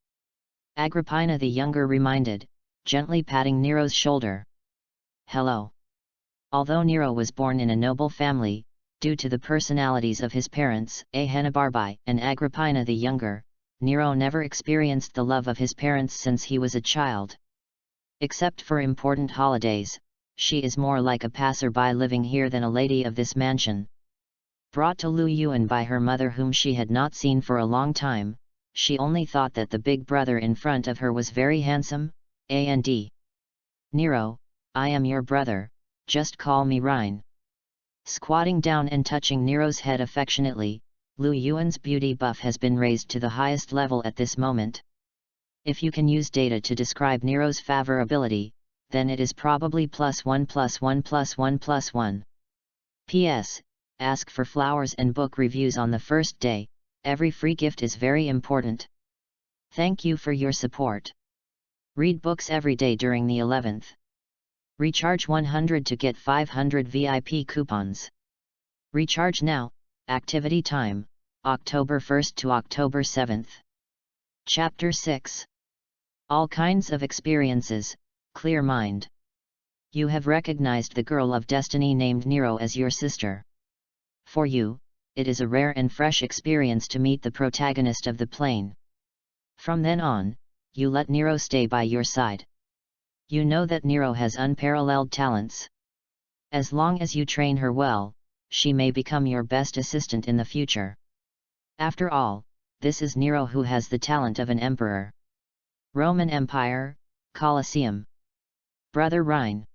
Agrippina the Younger reminded, gently patting Nero's shoulder. Hello. Although Nero was born in a noble family, due to the personalities of his parents, Ahanabarbai and Agrippina the Younger, Nero never experienced the love of his parents since he was a child. Except for important holidays, she is more like a passerby living here than a lady of this mansion. Brought to Lu Yuan by her mother whom she had not seen for a long time, she only thought that the big brother in front of her was very handsome, and Nero, I am your brother, just call me Rein. Squatting down and touching Nero's head affectionately, Lu Yuan's beauty buff has been raised to the highest level at this moment. If you can use data to describe Nero's favorability, then it is probably +1+1+1+1. P.S. Ask for flowers and book reviews on the first day, every free gift is very important. Thank you for your support. Read books every day during the 11th. Recharge 100 to get 500 VIP coupons. Recharge now, activity time, October 1st to October 7th. Chapter 6. All kinds of experiences, clear mind. You have recognized the girl of destiny named Nero as your sister. For you, it is a rare and fresh experience to meet the protagonist of the plane. From then on, you let Nero stay by your side. You know that Nero has unparalleled talents. As long as you train her well, she may become your best assistant in the future. After all, this is Nero who has the talent of an emperor. Roman Empire, Colosseum. Brother Rein.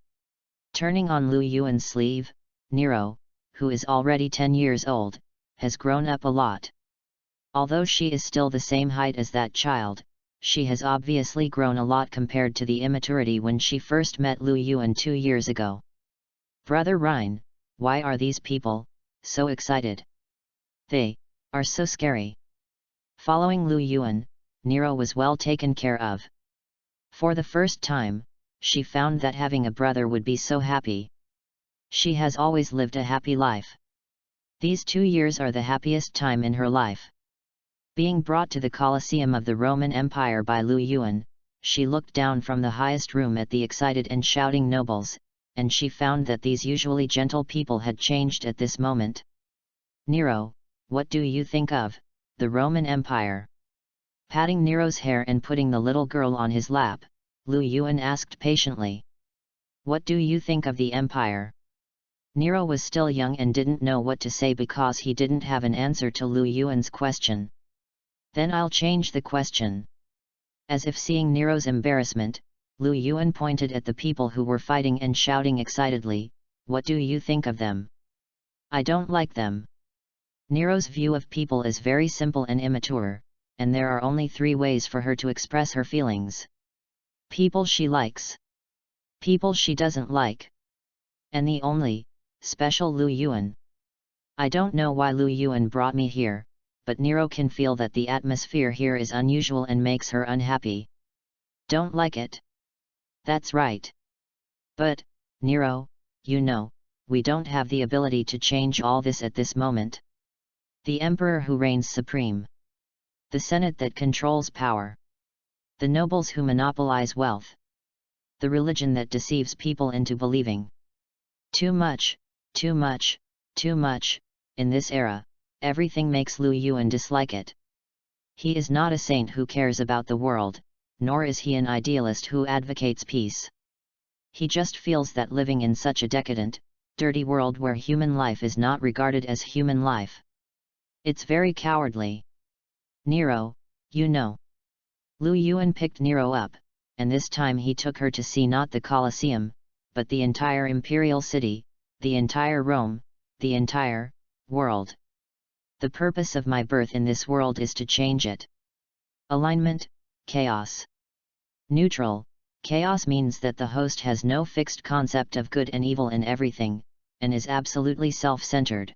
Turning on Lu Yuan's sleeve, Nero, who is already 10 years old, has grown up a lot. Although she is still the same height as that child, she has obviously grown a lot compared to the immaturity when she first met Lu Yuan 2 years ago. Brother Rein, why are these people so excited? They are so scary. Following Lu Yuan, Nero was well taken care of. For the first time, she found that having a brother would be so happy. She has always lived a happy life. These 2 years are the happiest time in her life. Being brought to the Colosseum of the Roman Empire by Lu Yuan, she looked down from the highest room at the excited and shouting nobles, and she found that these usually gentle people had changed at this moment. "Nero, what do you think of the Roman Empire?" Patting Nero's hair and putting the little girl on his lap, Lu Yuan asked patiently. "What do you think of the empire?" Nero was still young and didn't know what to say because he didn't have an answer to Lu Yuan's question. "Then I'll change the question." As if seeing Nero's embarrassment, Lu Yuan pointed at the people who were fighting and shouting excitedly, "What do you think of them?" "I don't like them." Nero's view of people is very simple and immature, and there are only 3 ways for her to express her feelings. People she likes, people she doesn't like, and the only special Lu Yuan. I don't know why Lu Yuan brought me here, but Nero can feel that the atmosphere here is unusual and makes her unhappy. Don't like it? That's right. But, Nero, you know, we don't have the ability to change all this at this moment. The emperor who reigns supreme. The Senate that controls power. The nobles who monopolize wealth. The religion that deceives people into believing. Too much, too much, too much, in this era, everything makes Lu Yuan dislike it. He is not a saint who cares about the world, nor is he an idealist who advocates peace. He just feels that living in such a decadent, dirty world where human life is not regarded as human life. It's very cowardly. Nero, you know. Lu Yuan picked Nero up, and this time he took her to see not the Colosseum, but the entire imperial city, the entire Rome, the entire world. The purpose of my birth in this world is to change it. Alignment, chaos. Neutral, chaos means that the host has no fixed concept of good and evil in everything, and is absolutely self-centered.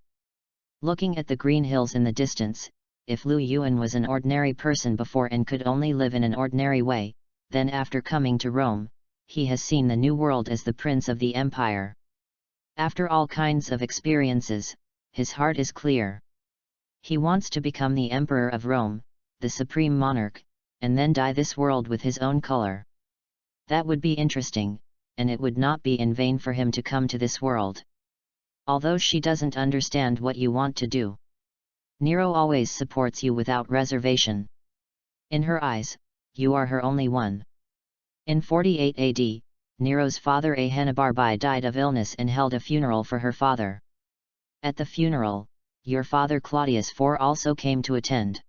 Looking at the green hills in the distance, if Lu Yuan was an ordinary person before and could only live in an ordinary way, then after coming to Rome, he has seen the new world as the prince of the empire. After all kinds of experiences, his heart is clear. He wants to become the emperor of Rome, the supreme monarch, and then dye this world with his own color. That would be interesting, and it would not be in vain for him to come to this world. Although she doesn't understand what you want to do, Nero always supports you without reservation. In her eyes, you are her only one. In 48 AD, Nero's father Ahenobarbie died of illness and held a funeral for her father. At the funeral, your father Claudius IV also came to attend.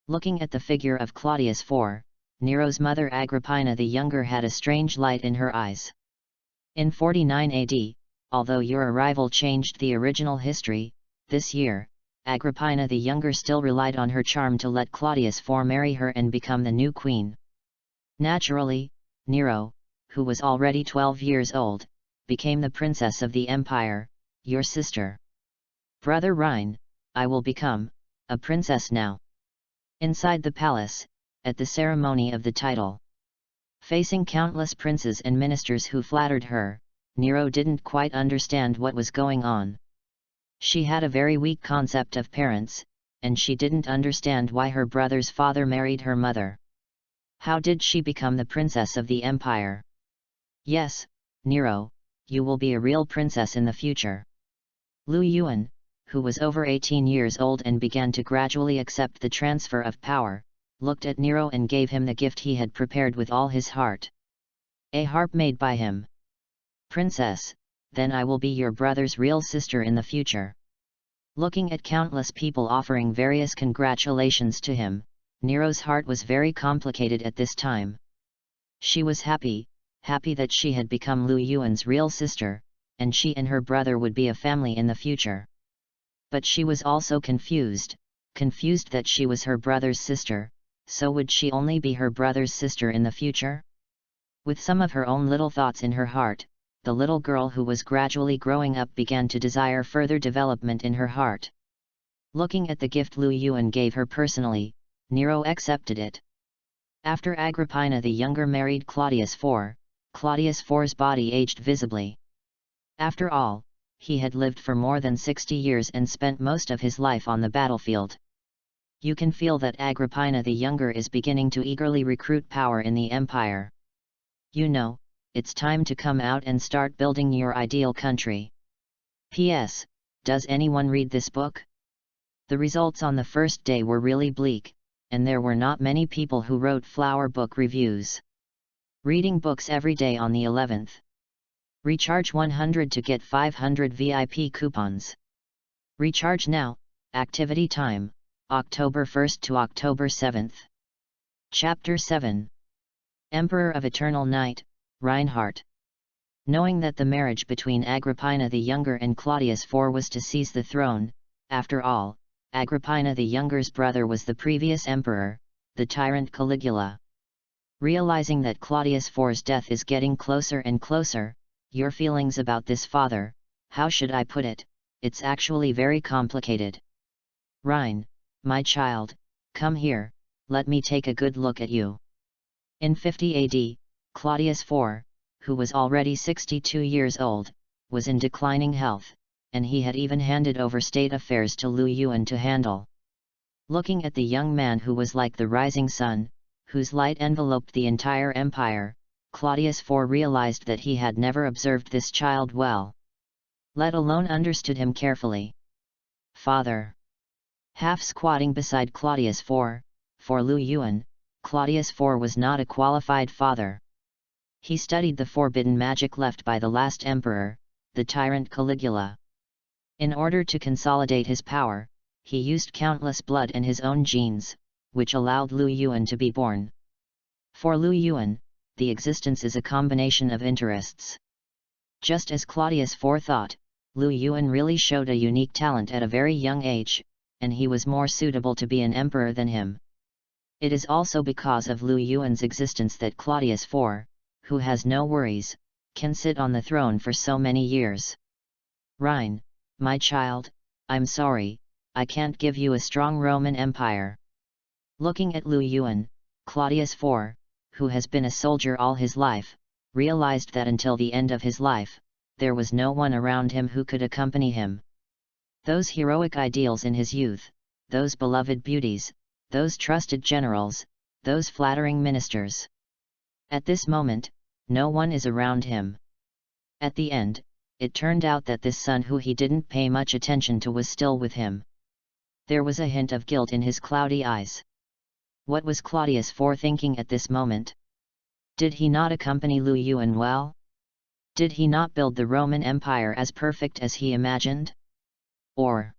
Looking at the figure of Claudius IV, Nero's mother Agrippina the Younger had a strange light in her eyes. In 49 AD, although your arrival changed the original history, this year, Agrippina the Younger still relied on her charm to let Claudius IV marry her and become the new queen. Naturally, Nero, who was already 12 years old, became the princess of the empire, your sister. Brother Rhine, I will become a princess now. Inside the palace, at the ceremony of the title, facing countless princes and ministers who flattered her, Nero didn't quite understand what was going on. She had a very weak concept of parents, and she didn't understand why her brother's father married her mother. How did she become the princess of the empire? Yes, Nero, you will be a real princess in the future. Lu Yuan, who was over 18 years old and began to gradually accept the transfer of power, looked at Nero and gave him the gift he had prepared with all his heart. A harp made by him. Princess, then I will be your brother's real sister in the future. Looking at countless people offering various congratulations to him, Nero's heart was very complicated at this time. She was happy that she had become Lu Yuan's real sister, and she and her brother would be a family in the future. But she was also confused that she was her brother's sister, so would she only be her brother's sister in the future? With some of her own little thoughts in her heart, the little girl who was gradually growing up began to desire further development in her heart. Looking at the gift Lu Yuan gave her personally, Nero accepted it. After Agrippina the Younger married Claudius IV, Claudius IV's body aged visibly. After all, he had lived for more than 60 years and spent most of his life on the battlefield. You can feel that Agrippina the Younger is beginning to eagerly recruit power in the empire. You know, it's time to come out and start building your ideal country. P.S. Does anyone read this book? The results on the first day were really bleak, and there were not many people who wrote flower book reviews. Reading books every day on the 11th. Recharge 100 to get 500 VIP coupons. Recharge now. Activity time, October 1st to October 7th. Chapter 7. Emperor of Eternal Night, Reinhardt. Knowing that the marriage between Agrippina the Younger and Claudius IV was to seize the throne, after all, Agrippina the Younger's brother was the previous emperor, the tyrant Caligula. Realizing that Claudius IV's death is getting closer and closer, your feelings about this father, how should I put it, it's actually very complicated. Rein, my child, come here, let me take a good look at you. In 50 AD, Claudius IV, who was already 62 years old, was in declining health, and he had even handed over state affairs to Liu Yuan to handle. Looking at the young man who was like the rising sun, whose light enveloped the entire empire, Claudius IV realized that he had never observed this child well, let alone understood him carefully. Father. Half squatting beside Claudius IV, for Liu Yuan, Claudius IV was not a qualified father. He studied the forbidden magic left by the last emperor, the tyrant Caligula. In order to consolidate his power, he used countless blood and his own genes, which allowed Liu Yuan to be born. For Liu Yuan, the existence is a combination of interests. Just as Claudius IV thought, Liu Yuan really showed a unique talent at a very young age, and he was more suitable to be an emperor than him. It is also because of Liu Yuan's existence that Claudius IV, who has no worries, can sit on the throne for so many years. Rein, my child, I'm sorry, I can't give you a strong Roman Empire. Looking at Liu Yuan, Claudius IV, who has been a soldier all his life, realized that until the end of his life, there was no one around him who could accompany him. Those heroic ideals in his youth, those beloved beauties, those trusted generals, those flattering ministers. At this moment, no one is around him. At the end, it turned out that this son who he didn't pay much attention to was still with him. There was a hint of guilt in his cloudy eyes. What was Claudius IV thinking at this moment? Did he not accompany Liu Yuan well? Did he not build the Roman Empire as perfect as he imagined? Or,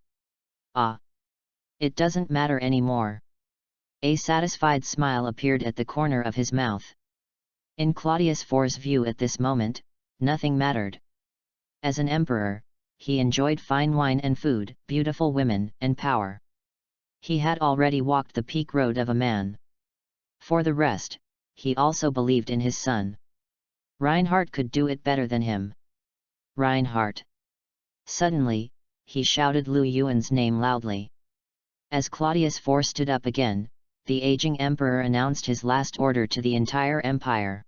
it doesn't matter anymore. A satisfied smile appeared at the corner of his mouth. In Claudius IV's view at this moment, nothing mattered. As an emperor, he enjoyed fine wine and food, beautiful women, and power. He had already walked the peak road of a man. For the rest, he also believed in his son. Reinhardt could do it better than him. Reinhardt. Suddenly, he shouted Liu Yuan's name loudly. As Claudius IV stood up again, the aging emperor announced his last order to the entire empire.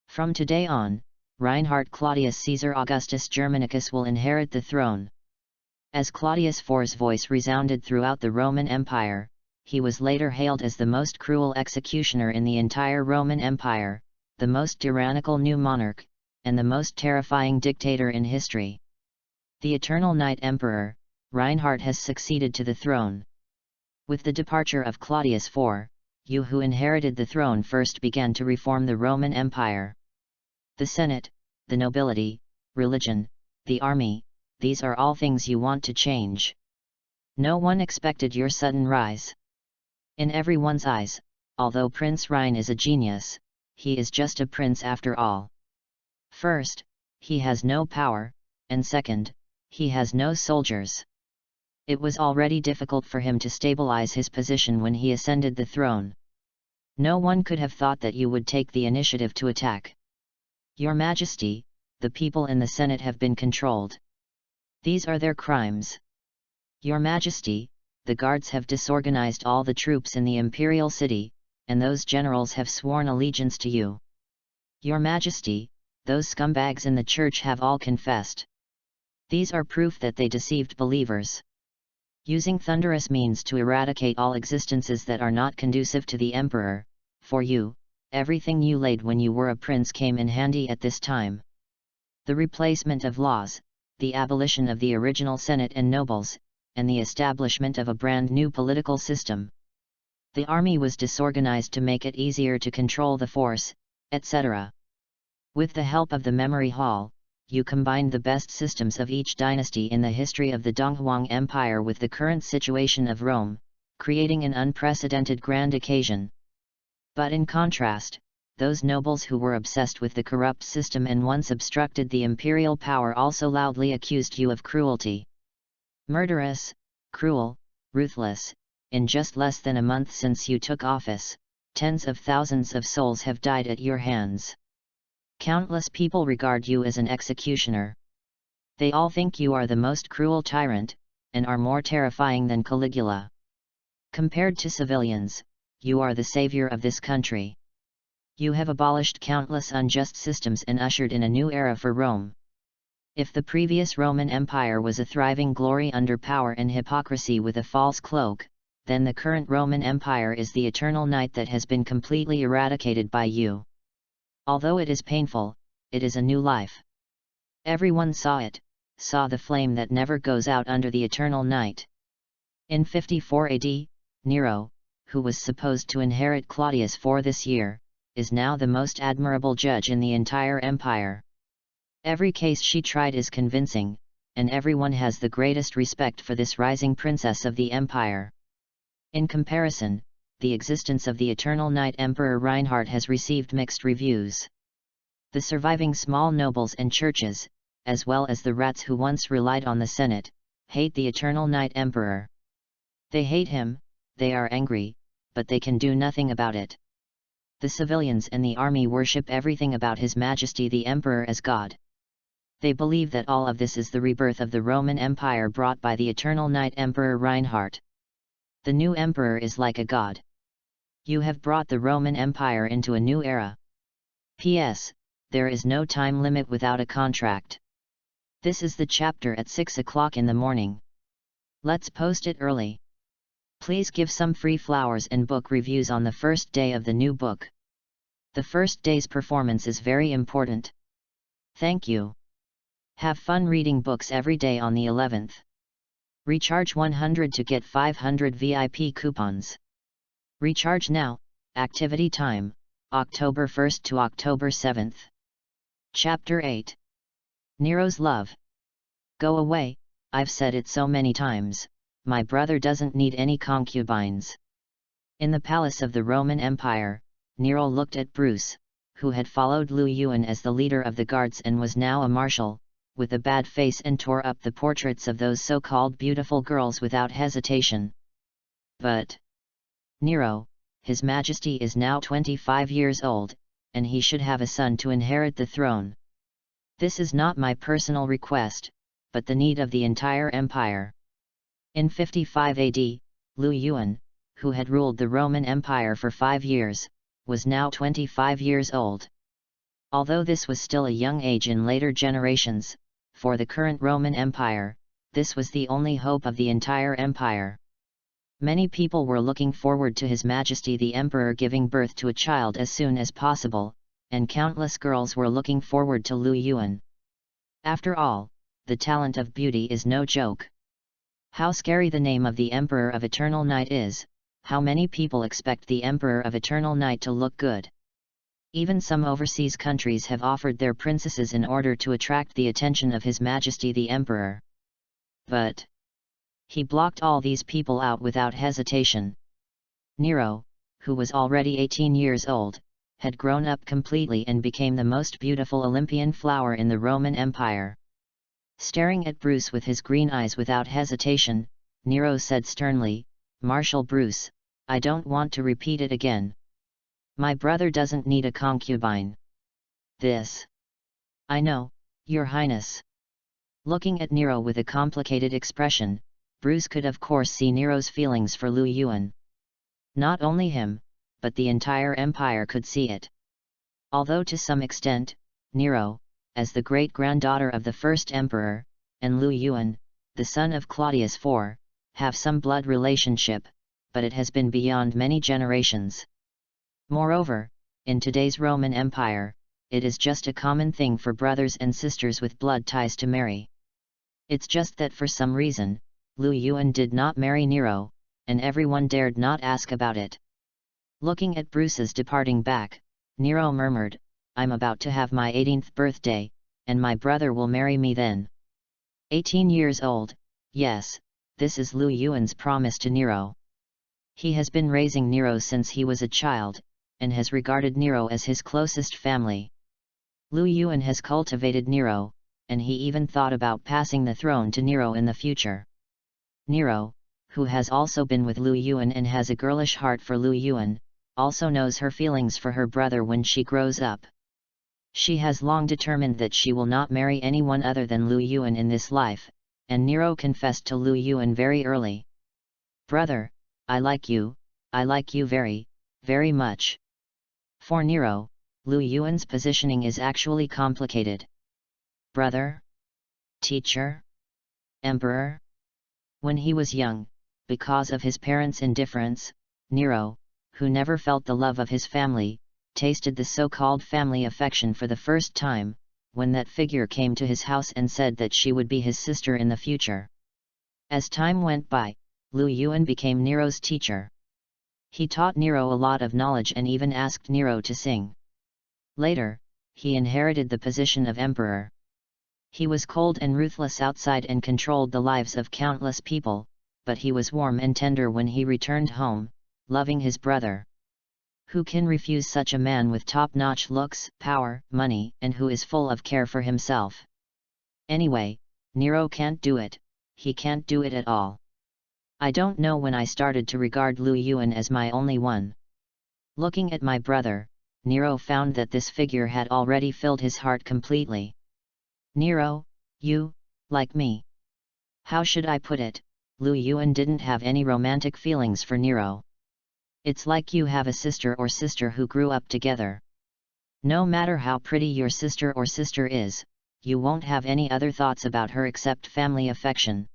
From today on, Reinhardt Claudius Caesar Augustus Germanicus will inherit the throne. As Claudius IV's voice resounded throughout the Roman Empire, he was later hailed as the most cruel executioner in the entire Roman Empire, the most tyrannical new monarch, and the most terrifying dictator in history. The Eternal Night Emperor, Reinhardt has succeeded to the throne. With the departure of Claudius IV, you who inherited the throne first began to reform the Roman Empire. The Senate, the nobility, religion, the army, these are all things you want to change. No one expected your sudden rise. In everyone's eyes, although Prince Rein is a genius, he is just a prince after all. First, he has no power, and second, he has no soldiers. It was already difficult for him to stabilize his position when he ascended the throne. No one could have thought that you would take the initiative to attack. Your Majesty, the people in the Senate have been controlled. These are their crimes. Your Majesty, the guards have disorganized all the troops in the imperial city, and those generals have sworn allegiance to you. Your Majesty, those scumbags in the church have all confessed. These are proof that they deceived believers. Using thunderous means to eradicate all existences that are not conducive to the emperor, for you, everything you laid when you were a prince came in handy at this time. The replacement of laws, the abolition of the original Senate and nobles, and the establishment of a brand new political system. The army was disorganized to make it easier to control the force, etc. With the help of the memory hall, you combined the best systems of each dynasty in the history of the Donghuang Empire with the current situation of Rome, creating an unprecedented grand occasion. But in contrast, those nobles who were obsessed with the corrupt system and once obstructed the imperial power also loudly accused you of cruelty. Murderous, cruel, ruthless, in just less than a month since you took office, tens of thousands of souls have died at your hands. Countless people regard you as an executioner. They all think you are the most cruel tyrant, and are more terrifying than Caligula. Compared to civilians, you are the savior of this country. You have abolished countless unjust systems and ushered in a new era for Rome. If the previous Roman Empire was a thriving glory under power and hypocrisy with a false cloak, then the current Roman Empire is the eternal night that has been completely eradicated by you. Although it is painful, it is a new life. Everyone saw it, saw the flame that never goes out under the eternal night. In 54 AD, Nero, who was supposed to inherit Claudius for this year, is now the most admirable judge in the entire empire. Every case she tried is convincing, and everyone has the greatest respect for this rising princess of the empire. In comparison, the existence of the Eternal Night Emperor Reinhardt has received mixed reviews. The surviving small nobles and churches, as well as the rats who once relied on the Senate, hate the Eternal Night Emperor. They hate him, they are angry, but they can do nothing about it. The civilians and the army worship everything about His Majesty the Emperor as God. They believe that all of this is the rebirth of the Roman Empire brought by the Eternal Night Emperor Reinhardt. The new emperor is like a god. You have brought the Roman Empire into a new era. P.S. There is no time limit without a contract. This is the chapter at 6 o'clock in the morning. Let's post it early. Please give some free flowers and book reviews on the first day of the new book. The first day's performance is very important. Thank you. Have fun reading books every day on the 11th. Recharge 100 to get 500 VIP coupons. Recharge now. Activity time, October 1st to October 7th. Chapter 8. Nero's Love. Go away, I've said it so many times. My brother doesn't need any concubines. In the palace of the Roman Empire, Nero looked at Bruce, who had followed Lu Yuan as the leader of the guards and was now a marshal, with a bad face and tore up the portraits of those so-called beautiful girls without hesitation. But Nero, His Majesty is now 25 years old, and he should have a son to inherit the throne. This is not my personal request, but the need of the entire empire. In 55 AD, Lu Yuan, who had ruled the Roman Empire for 5 years, was now 25 years old. Although this was still a young age in later generations, for the current Roman Empire, this was the only hope of the entire empire. Many people were looking forward to His Majesty the Emperor giving birth to a child as soon as possible, and countless girls were looking forward to Lu Yuan. After all, the talent of beauty is no joke. How scary the name of the Emperor of Eternal Night is, how many people expect the Emperor of Eternal Night to look good. Even some overseas countries have offered their princesses in order to attract the attention of His Majesty the Emperor. But he blocked all these people out without hesitation. Nero, who was already 18 years old, had grown up completely and became the most beautiful Olympian flower in the Roman Empire. Staring at Bruce with his green eyes without hesitation, Nero said sternly, "Marshal Bruce, I don't want to repeat it again. My brother doesn't need a concubine. This. I know, Your Highness." Looking at Nero with a complicated expression, Bruce could of course see Nero's feelings for Lu Yuan. Not only him, but the entire empire could see it. Although to some extent, Nero, as the great-granddaughter of the first emperor, and Lu Yuan, the son of Claudius IV, have some blood relationship, but it has been beyond many generations. Moreover, in today's Roman Empire, it is just a common thing for brothers and sisters with blood ties to marry. It's just that for some reason, Lu Yuan did not marry Nero, and everyone dared not ask about it. Looking at Bruce's departing back, Nero murmured, "I'm about to have my 18th birthday, and my brother will marry me then." 18 years old, yes, this is Lu Yuan's promise to Nero. He has been raising Nero since he was a child, and has regarded Nero as his closest family. Lu Yuan has cultivated Nero, and he even thought about passing the throne to Nero in the future. Nero, who has also been with Lu Yuan and has a girlish heart for Lu Yuan, also knows her feelings for her brother when she grows up. She has long determined that she will not marry anyone other than Lu Yuan in this life, and Nero confessed to Lu Yuan very early. "Brother, I like you very, very much." For Nero, Lu Yuan's positioning is actually complicated. Brother? Teacher? Emperor? When he was young, because of his parents' indifference, Nero, who never felt the love of his family, tasted the so-called family affection for the first time, when that figure came to his house and said that she would be his sister in the future. As time went by, Lu Yuan became Nero's teacher. He taught Nero a lot of knowledge and even asked Nero to sing. Later, he inherited the position of emperor. He was cold and ruthless outside and controlled the lives of countless people, but he was warm and tender when he returned home, loving his brother. Who can refuse such a man with top-notch looks, power, money, and who is full of care for himself? Anyway, Nero can't do it, he can't do it at all. I don't know when I started to regard Lu Yuan as my only one. Looking at my brother, Nero found that this figure had already filled his heart completely. Nero, you, like me. How should I put it? Lu Yuan didn't have any romantic feelings for Nero. It's like you have a sister who grew up together. No matter how pretty your sister is, you won't have any other thoughts about her except family affection.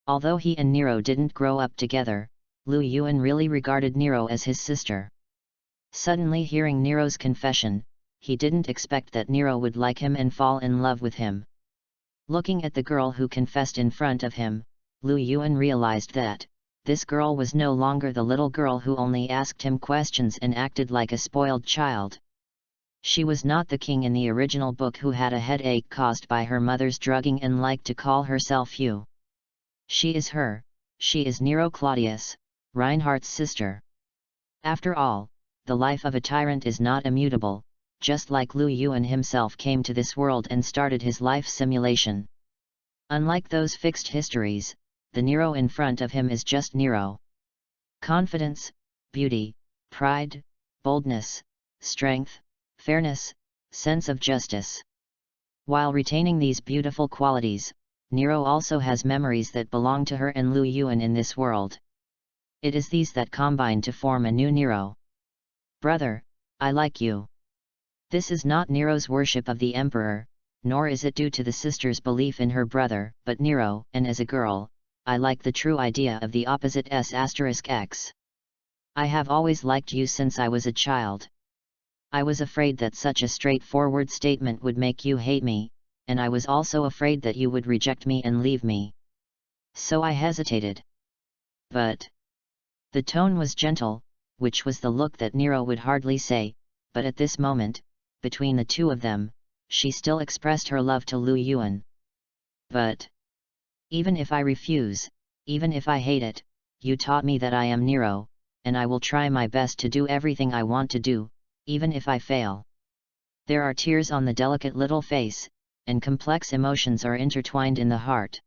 Although he and Nero didn't grow up together, Lu Yuan really regarded Nero as his sister. Suddenly hearing Nero's confession, he didn't expect that Nero would like him and fall in love with him. Looking at the girl who confessed in front of him, Lu Yuan realized that this girl was no longer the little girl who only asked him questions and acted like a spoiled child. She was not the king in the original book who had a headache caused by her mother's drugging and liked to call herself you. She is Nero Claudius, Reinhardt's sister. After all, the life of a tyrant is not immutable, just like Lu Yuan himself came to this world and started his life simulation. Unlike those fixed histories, the Nero in front of him is just Nero. Confidence, beauty, pride, boldness, strength, fairness, sense of justice. While retaining these beautiful qualities, Nero also has memories that belong to her and Lu Yuan in this world. It is these that combine to form a new Nero. Brother, I like you. This is not Nero's worship of the emperor, nor is it due to the sister's belief in her brother, but Nero, and as a girl, I like the true idea of the opposite s*x. I have always liked you since I was a child. I was afraid that such a straightforward statement would make you hate me, and I was also afraid that you would reject me and leave me. So I hesitated. But the tone was gentle, which was the look that Nero would hardly say, but at this moment, between the two of them, she still expressed her love to Lu Yuan. But even if I refuse, even if I hate it, you taught me that I am Nero, and I will try my best to do everything I want to do, even if I fail. There are tears on the delicate little face, and complex emotions are intertwined in the heart.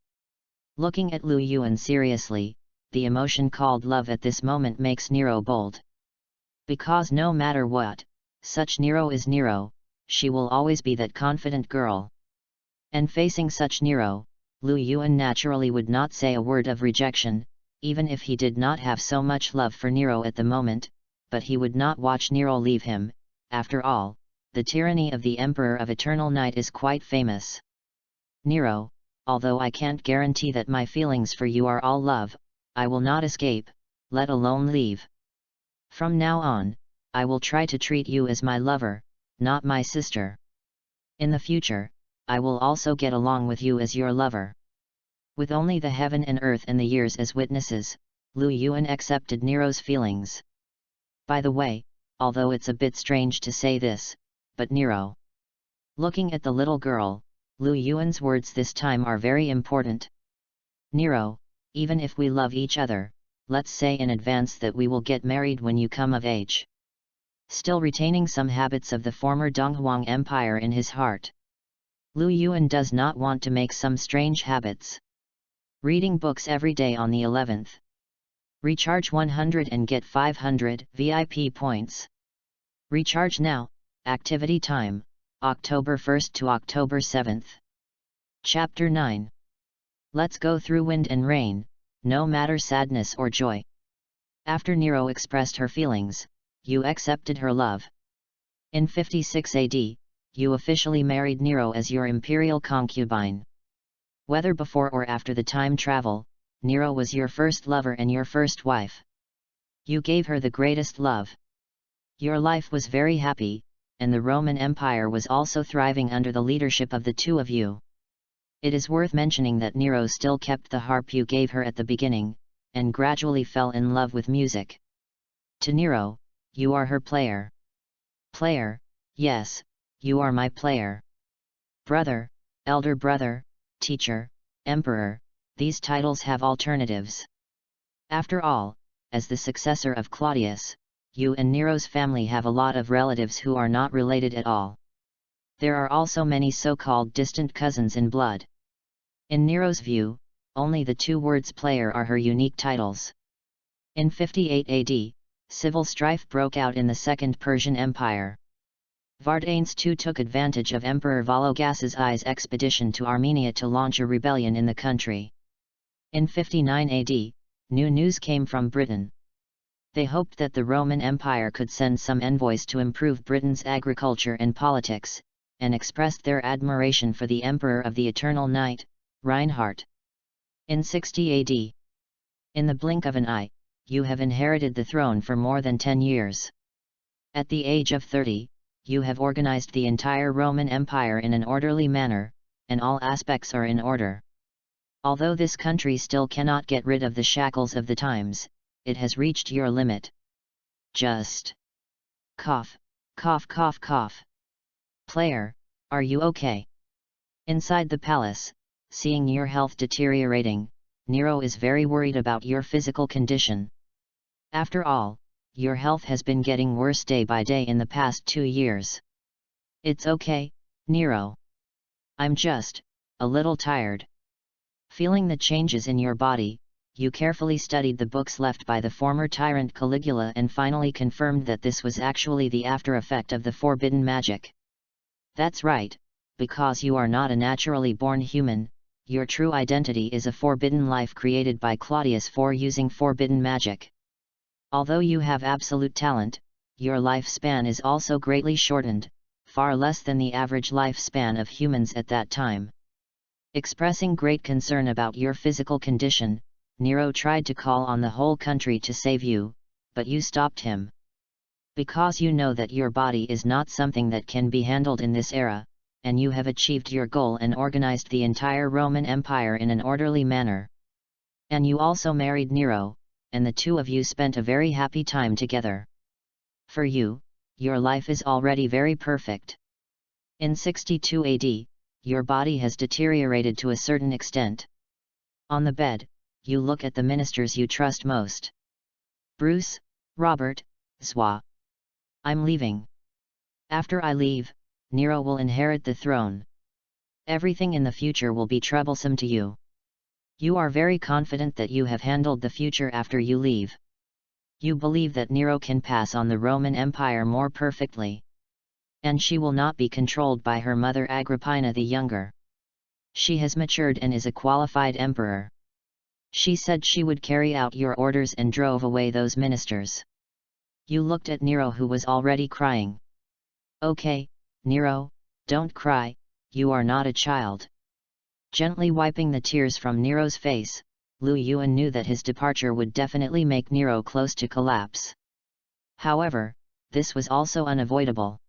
Looking at Lu Yuan seriously, the emotion called love at this moment makes Nero bold. Because no matter what, such Nero is Nero, she will always be that confident girl. And facing such Nero, Lu Yuan naturally would not say a word of rejection, even if he did not have so much love for Nero at the moment, but he would not watch Nero leave him. After all, the tyranny of the Emperor of Eternal Night is quite famous. Nero, although I can't guarantee that my feelings for you are all love, I will not escape, let alone leave. From now on, I will try to treat you as my lover, not my sister. In the future, I will also get along with you as your lover. With only the heaven and earth and the years as witnesses, Lu Yuan accepted Nero's feelings. By the way, although it's a bit strange to say this, but Nero. Looking at the little girl, Lu Yuan's words this time are very important. Nero, even if we love each other, let's say in advance that we will get married when you come of age. Still retaining some habits of the former Donghuang Empire in his heart. Lu Yuan does not want to make some strange habits. Reading books every day on the 11th. Recharge 100 and get 500 VIP points. Recharge now. Activity time, October 1st to October 7th. Chapter 9. Let's go through wind and rain, no matter sadness or joy. After Nero expressed her feelings, you accepted her love. In 56 AD, you officially married Nero as your imperial concubine. Whether before or after the time travel, Nero was your first lover and your first wife. You gave her the greatest love. Your life was very happy, and the Roman Empire was also thriving under the leadership of the two of you. It is worth mentioning that Nero still kept the harp you gave her at the beginning, and gradually fell in love with music. To Nero, you are her player. Player, yes, you are my player. Brother, elder brother, teacher, emperor, these titles have alternatives. After all, as the successor of Claudius, you and Nero's family have a lot of relatives who are not related at all. There are also many so-called distant cousins in blood. In Nero's view, only the two words player are her unique titles. In 58 AD, civil strife broke out in the Second Persian Empire. Vardanes II took advantage of Emperor Vologases I's expedition to Armenia to launch a rebellion in the country. In 59 AD, new news came from Britain. They hoped that the Roman Empire could send some envoys to improve Britain's agriculture and politics, and expressed their admiration for the Emperor of the Eternal Night, Reinhardt. In 60 AD, in the blink of an eye, you have inherited the throne for more than 10 years. At the age of 30, you have organized the entire Roman Empire in an orderly manner, and all aspects are in order. Although this country still cannot get rid of the shackles of the times, it has reached your limit. Just cough, cough, cough, cough. Player, are you okay? Inside the palace, seeing your health deteriorating, Nero is very worried about your physical condition. After all, your health has been getting worse day by day in the past 2 years. It's okay, Nero. I'm just a little tired. Feeling the changes in your body, you carefully studied the books left by the former tyrant Caligula and finally confirmed that this was actually the after effect of the forbidden magic. That's right, because you are not a naturally born human, your true identity is a forbidden life created by Claudius for using forbidden magic. Although you have absolute talent, your lifespan is also greatly shortened, far less than the average lifespan of humans at that time. Expressing great concern about your physical condition, Nero tried to call on the whole country to save you, but you stopped him. Because you know that your body is not something that can be handled in this era, and you have achieved your goal and organized the entire Roman Empire in an orderly manner. And you also married Nero, and the two of you spent a very happy time together. For you, your life is already very perfect. In 62 AD, your body has deteriorated to a certain extent. On the bed, you look at the ministers you trust most. Bruce, Robert, Zwa. I'm leaving. After I leave, Nero will inherit the throne. Everything in the future will be troublesome to you. You are very confident that you have handled the future after you leave. You believe that Nero can pass on the Roman Empire more perfectly. And she will not be controlled by her mother Agrippina the Younger. She has matured and is a qualified emperor. She said she would carry out your orders and drove away those ministers. You looked at Nero, who was already crying. Okay, Nero, don't cry, you are not a child. Gently wiping the tears from Nero's face, Lu Yuan knew that his departure would definitely make Nero close to collapse. However, this was also unavoidable.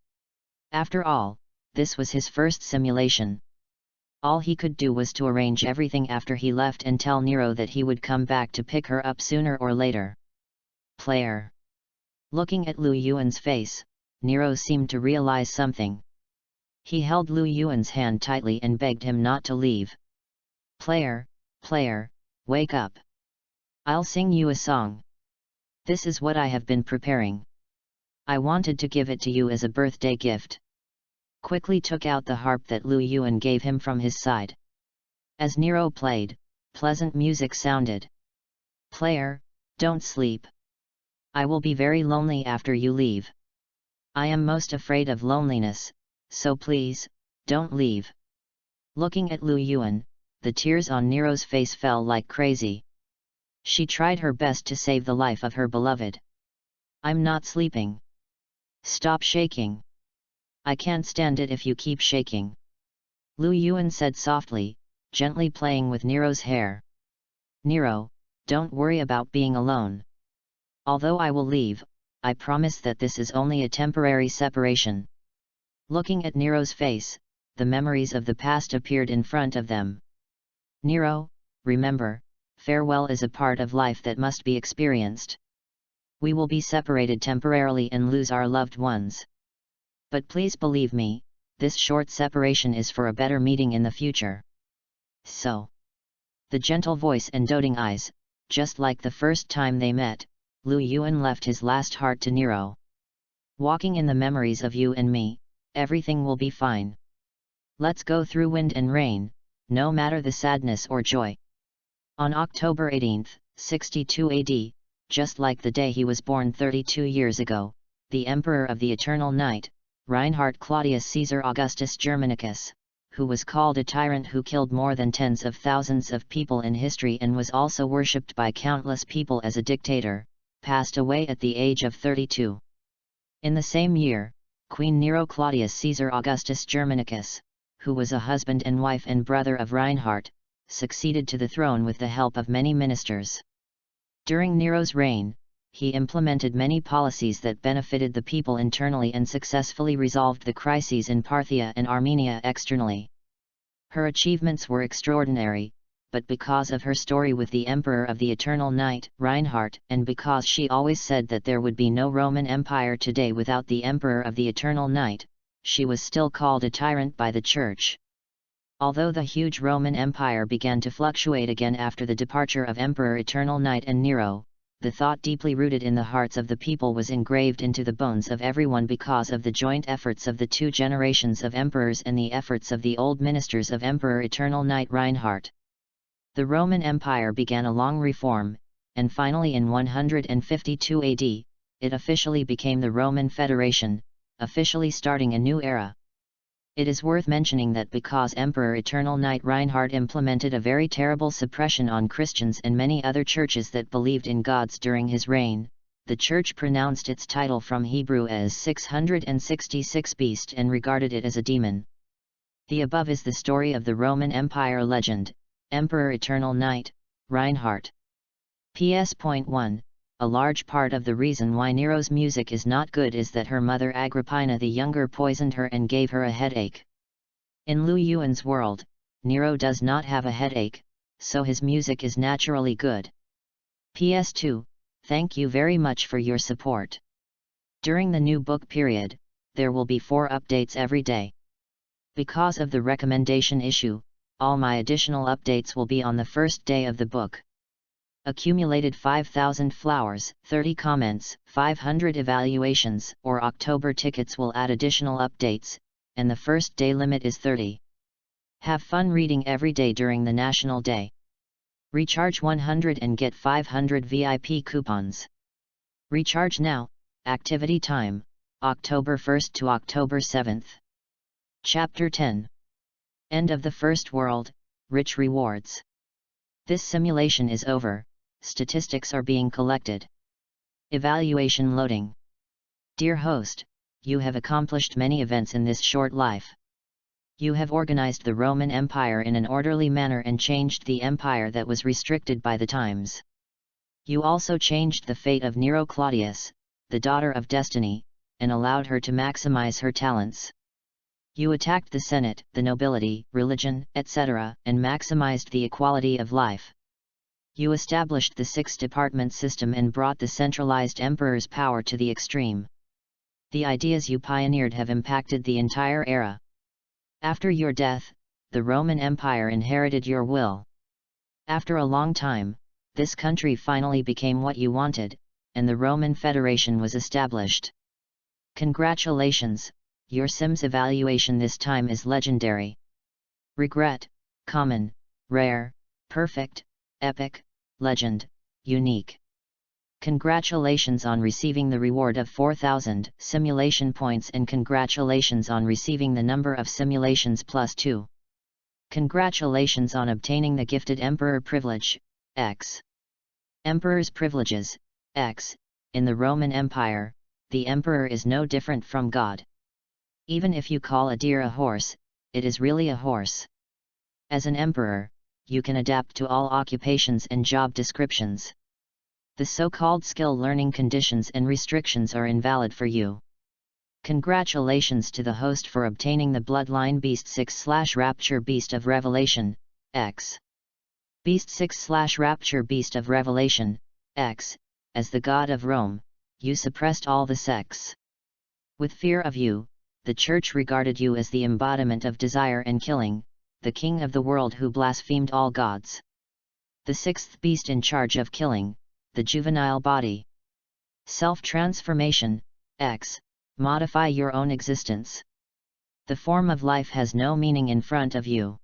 After all, this was his first simulation. All he could do was to arrange everything after he left and tell Nero that he would come back to pick her up sooner or later. Player. Looking at Lu Yuan's face, Nero seemed to realize something. He held Lu Yuan's hand tightly and begged him not to leave. Player, wake up. I'll sing you a song. This is what I have been preparing. I wanted to give it to you as a birthday gift. Quickly took out the harp that Lu Yuan gave him from his side. As Nero played, pleasant music sounded. Player, don't sleep. I will be very lonely after you leave. I am most afraid of loneliness, so please, don't leave. Looking at Lu Yuan, the tears on Nero's face fell like crazy. She tried her best to save the life of her beloved. I'm not sleeping. Stop shaking. I can't stand it if you keep shaking. Lu Yuan said softly, gently playing with Nero's hair. Nero, don't worry about being alone. Although I will leave, I promise that this is only a temporary separation. Looking at Nero's face, the memories of the past appeared in front of them. Nero, remember, farewell is a part of life that must be experienced. We will be separated temporarily and lose our loved ones. But please believe me, this short separation is for a better meeting in the future. So. The gentle voice and doting eyes, just like the first time they met, Lu Yuan left his last heart to Nero. Walking in the memories of you and me, everything will be fine. Let's go through wind and rain, no matter the sadness or joy. On October 18, 62 AD, just like the day he was born 32 years ago, the Emperor of the Eternal Night, Reinhardt Claudius Caesar Augustus Germanicus, who was called a tyrant who killed more than tens of thousands of people in history and was also worshipped by countless people as a dictator, passed away at the age of 32. In the same year, Queen Nero Claudius Caesar Augustus Germanicus, who was a husband and wife and brother of Reinhardt, succeeded to the throne with the help of many ministers. During Nero's reign, he implemented many policies that benefited the people internally and successfully resolved the crises in Parthia and Armenia externally. Her achievements were extraordinary, but because of her story with the Emperor of the Eternal Night, Reinhardt, and because she always said that there would be no Roman Empire today without the Emperor of the Eternal Night, she was still called a tyrant by the Church. Although the huge Roman Empire began to fluctuate again after the departure of Emperor Eternal Night and Nero, the thought deeply rooted in the hearts of the people was engraved into the bones of everyone because of the joint efforts of the two generations of emperors and the efforts of the old ministers of Emperor Eternal Night Reinhardt. The Roman Empire began a long reform, and finally in 152 AD, it officially became the Roman Federation, officially starting a new era. It is worth mentioning that because Emperor Eternal Night Reinhardt implemented a very terrible suppression on Christians and many other churches that believed in gods during his reign, the church pronounced its title from Hebrew as 666 beast and regarded it as a demon. The above is the story of the Roman Empire legend, Emperor Eternal Night, Reinhardt. PS.1 A large part of the reason why Nero's music is not good is that her mother Agrippina the Younger poisoned her and gave her a headache. In Lu Yuan's world, Nero does not have a headache, so his music is naturally good. PS2 Thank you very much for your support. During the new book period, there will be 4 updates every day. Because of the recommendation issue, all my additional updates will be on the first day of the book. Accumulated 5,000 flowers, 30 comments, 500 evaluations, or October tickets will add additional updates, and the first day limit is 30. Have fun reading every day during the National Day. Recharge 100 and get 500 VIP coupons. Recharge now, activity time, October 1st to October 7th. Chapter 10. End of the First World, Rich Rewards. This simulation is over, statistics are being collected. Evaluation loading. Dear host, you have accomplished many events in this short life. You have organized the Roman Empire in an orderly manner and changed the empire that was restricted by the times. You also changed the fate of Nero Claudius, the daughter of destiny, and allowed her to maximize her talents. You attacked the Senate, the nobility, religion, etc., and maximized the equality of life. You established the six-department system and brought the centralized emperor's power to the extreme. The ideas you pioneered have impacted the entire era. After your death, the Roman Empire inherited your will. After a long time, this country finally became what you wanted, and the Roman Federation was established. Congratulations, your Sims evaluation this time is legendary. Regret, common, rare, perfect, epic, legend, unique. Congratulations on receiving the reward of 4,000 simulation points and congratulations on receiving the number of simulations +2. Congratulations on obtaining the gifted Emperor privilege, X. Emperor's privileges, X. In the Roman Empire, the Emperor is no different from God. Even if you call a deer a horse, it is really a horse. As an Emperor, you can adapt to all occupations and job descriptions. The so-called skill learning conditions and restrictions are invalid for you. Congratulations to the host for obtaining the Bloodline Beast 6/Rapture Beast of Revelation, X. Beast 6/Rapture Beast of Revelation, X. As the god of Rome, you suppressed all the sects. With fear of you, the Church regarded you as the embodiment of desire and killing, the king of the world who blasphemed all gods. The sixth beast in charge of killing, the juvenile body. Self-transformation, X. Modify your own existence. The form of life has no meaning in front of you.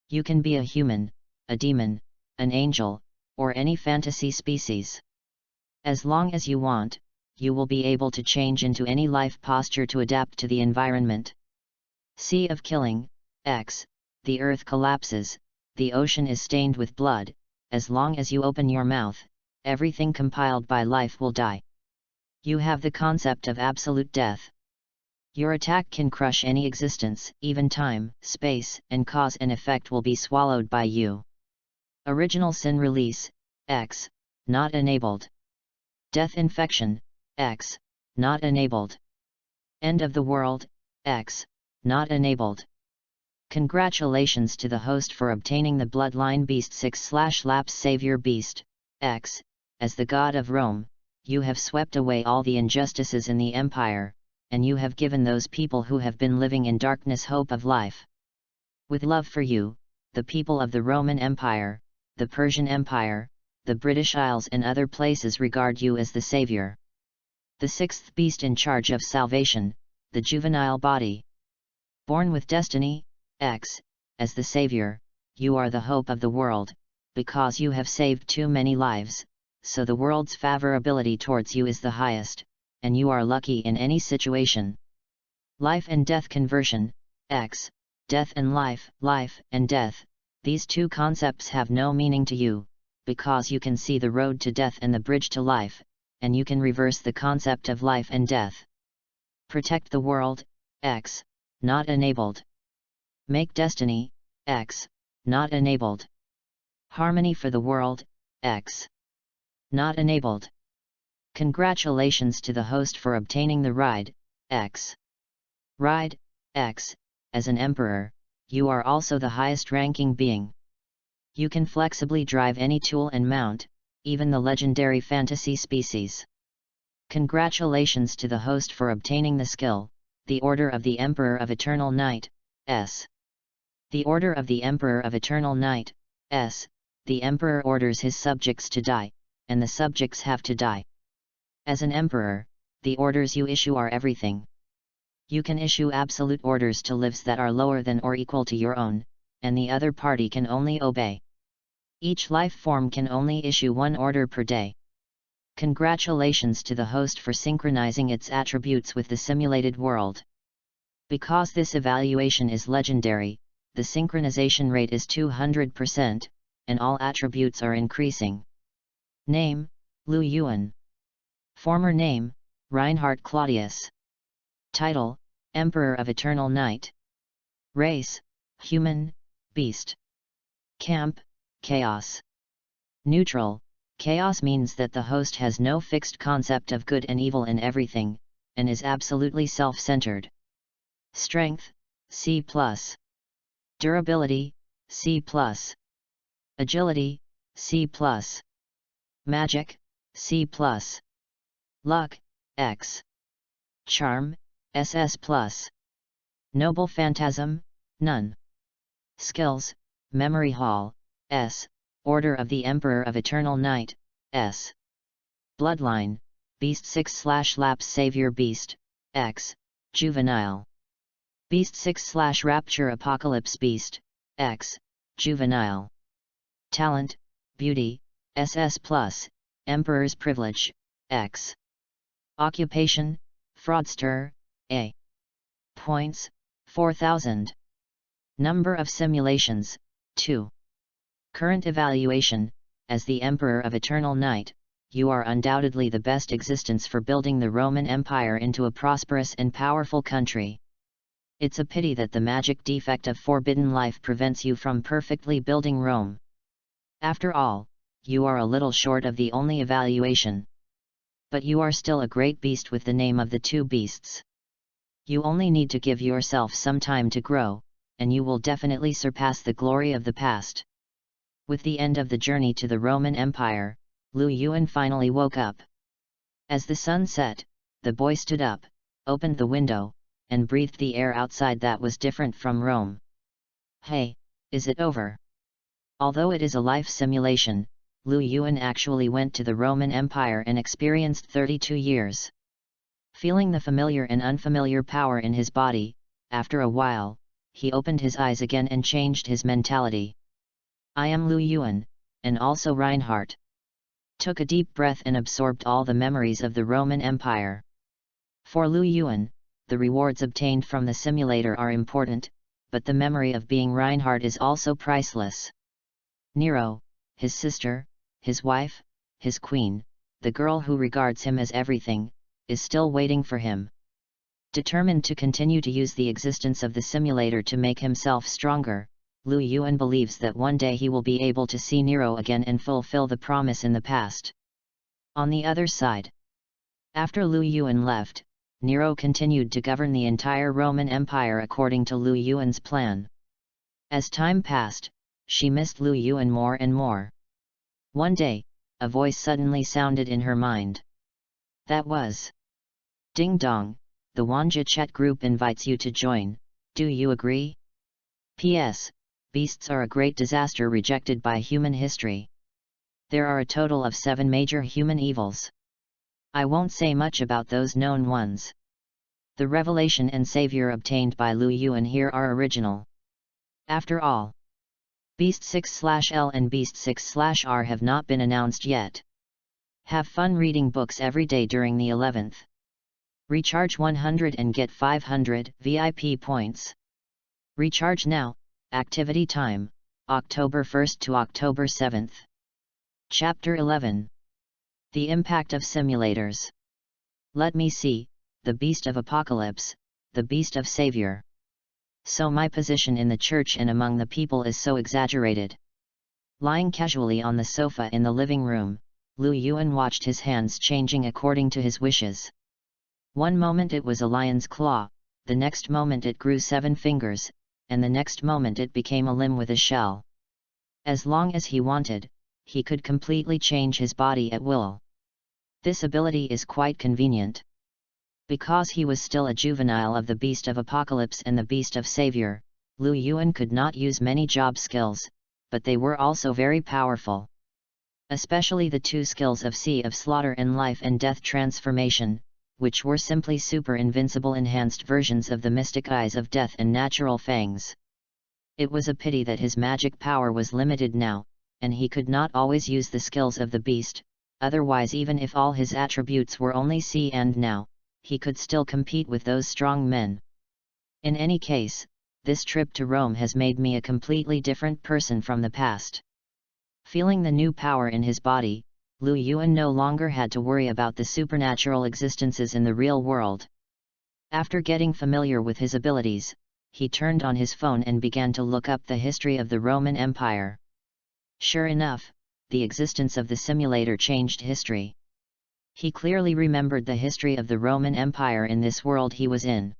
You can be a human, a demon, an angel, or any fantasy species. As long as you want, you will be able to change into any life posture to adapt to the environment. Sea of Killing, X. The earth collapses, the ocean is stained with blood, as long as you open your mouth, everything compiled by life will die. You have the concept of absolute death. Your attack can crush any existence, even time, space, and cause and effect will be swallowed by you. Original Sin Release, X. Not enabled. Death Infection, X. Not enabled. End of the World, X. Not enabled. Congratulations to the host for obtaining the Bloodline Beast 6/Lapse Savior Beast, X. As the god of Rome, you have swept away all the injustices in the empire, and you have given those people who have been living in darkness hope of life. With love for you, the people of the Roman Empire, the Persian Empire, the British Isles and other places regard you as the savior. The sixth beast in charge of salvation, the juvenile body. Born with destiny, X. As the savior, you are the hope of the world, because you have saved too many lives, so the world's favorability towards you is the highest, and you are lucky in any situation. Life and death conversion, X. Death and life, life and death, these two concepts have no meaning to you, because you can see the road to death and the bridge to life, and you can reverse the concept of life and death. Protect the world, X. Not enabled. Make destiny, X. Not enabled. Harmony for the world, X. Not enabled. Congratulations to the host for obtaining the Ride, X. Ride, X. As an emperor, you are also the highest ranking being. You can flexibly drive any tool and mount, even the legendary fantasy species. Congratulations to the host for obtaining the skill, the Order of the Emperor of Eternal Night, S. The Order of the Emperor of Eternal Night, S. The Emperor orders his subjects to die, and the subjects have to die. As an emperor, the orders you issue are everything. You can issue absolute orders to lives that are lower than or equal to your own, and the other party can only obey. Each life form can only issue one order per day. Congratulations to the host for synchronizing its attributes with the simulated world. Because this evaluation is legendary, the synchronization rate is 200%, and all attributes are increasing. Name, Lu Yuan. Former name, Reinhardt Claudius. Title, Emperor of Eternal Night. Race, Human, Beast. Camp, Chaos. Neutral, Chaos means that the host has no fixed concept of good and evil in everything, and is absolutely self-centered. Strength, C+. Durability, C+. Agility, C+. Magic, C+. Luck, X. Charm, SS+. Noble Phantasm, none. Skills, Memory Hall, S. Order of the Emperor of Eternal Night, S. Bloodline, Beast 6/Lapse Savior Beast, X. Juvenile. Beast 6/Rapture Apocalypse Beast, X. Juvenile. Talent, Beauty, SS+, Emperor's Privilege, X. Occupation, Fraudster, A. Points, 4000. Number of simulations, 2. Current evaluation, as the Emperor of Eternal Night, you are undoubtedly the best existence for building the Roman Empire into a prosperous and powerful country. It's a pity that the magic defect of forbidden life prevents you from perfectly building Rome. After all, you are a little short of the only evaluation. But you are still a great beast with the name of the two beasts. You only need to give yourself some time to grow, and you will definitely surpass the glory of the past. With the end of the journey to the Roman Empire, Lu Yuan finally woke up. As the sun set, the boy stood up, opened the window, and breathed the air outside that was different from Rome. Hey, is it over? Although it is a life simulation, Lu Yuan actually went to the Roman Empire and experienced 32 years. Feeling the familiar and unfamiliar power in his body, after a while, he opened his eyes again and changed his mentality. I am Lu Yuan, and also Reinhardt. Took a deep breath and absorbed all the memories of the Roman Empire. For Lu Yuan, the rewards obtained from the simulator are important, but the memory of being Reinhardt is also priceless. Nero, his sister, his wife, his queen, the girl who regards him as everything, is still waiting for him. Determined to continue to use the existence of the simulator to make himself stronger, Lu Yuan believes that one day he will be able to see Nero again and fulfill the promise in the past. On the other side, after Lu Yuan left, Nero continued to govern the entire Roman Empire according to Lu Yuan's plan. As time passed, she missed Lu Yuan more and more. One day, a voice suddenly sounded in her mind. That was, "Ding dong, the Wanja chat group invites you to join, do you agree? P.S. Beasts are a great disaster rejected by human history. There are a total of 7 major human evils. I won't say much about those known ones. The revelation and savior obtained by Lu Yuan here are original. After all, Beast 6/L and Beast 6/R have not been announced yet. Have fun reading books every day during the 11th. Recharge 100 and get 500 VIP points. Recharge now, activity time, October 1st to October 7th. Chapter 11. The Impact of Simulators. Let me see, the Beast of Apocalypse, the Beast of Savior. So my position in the church and among the people is so exaggerated. Lying casually on the sofa in the living room, Lu Yuan watched his hands changing according to his wishes. One moment it was a lion's claw, the next moment it grew 7 fingers, and the next moment it became a limb with a shell. As long as he wanted, he could completely change his body at will. This ability is quite convenient. Because he was still a juvenile of the Beast of Apocalypse and the Beast of Savior, Lu Yuan could not use many job skills, but they were also very powerful. Especially the 2 skills of Sea of Slaughter and Life and Death Transformation, which were simply super invincible enhanced versions of the mystic eyes of death and natural fangs. It was a pity that his magic power was limited now, and he could not always use the skills of the beast, otherwise even if all his attributes were only sea and now, he could still compete with those strong men. In any case, this trip to Rome has made me a completely different person from the past. Feeling the new power in his body, Lu Yuan no longer had to worry about the supernatural existences in the real world. After getting familiar with his abilities, he turned on his phone and began to look up the history of the Roman Empire. Sure enough, the existence of the simulator changed history. He clearly remembered the history of the Roman Empire in this world he was in.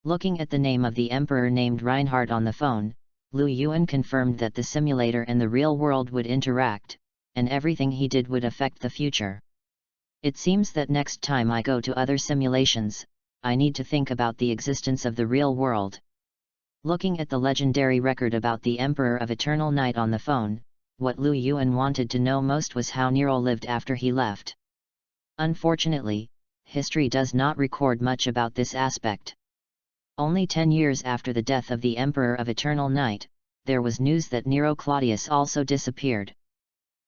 Looking at the name of the emperor named Reinhardt on the phone, Lu Yuan confirmed that the simulator and the real world would interact, and everything he did would affect the future. It seems that next time I go to other simulations, I need to think about the existence of the real world. Looking at the legendary record about the Emperor of Eternal Night on the phone, what Lu Yuan wanted to know most was how Nero lived after he left. Unfortunately, history does not record much about this aspect. Only 10 years after the death of the Emperor of Eternal Night, there was news that Nero Claudius also disappeared.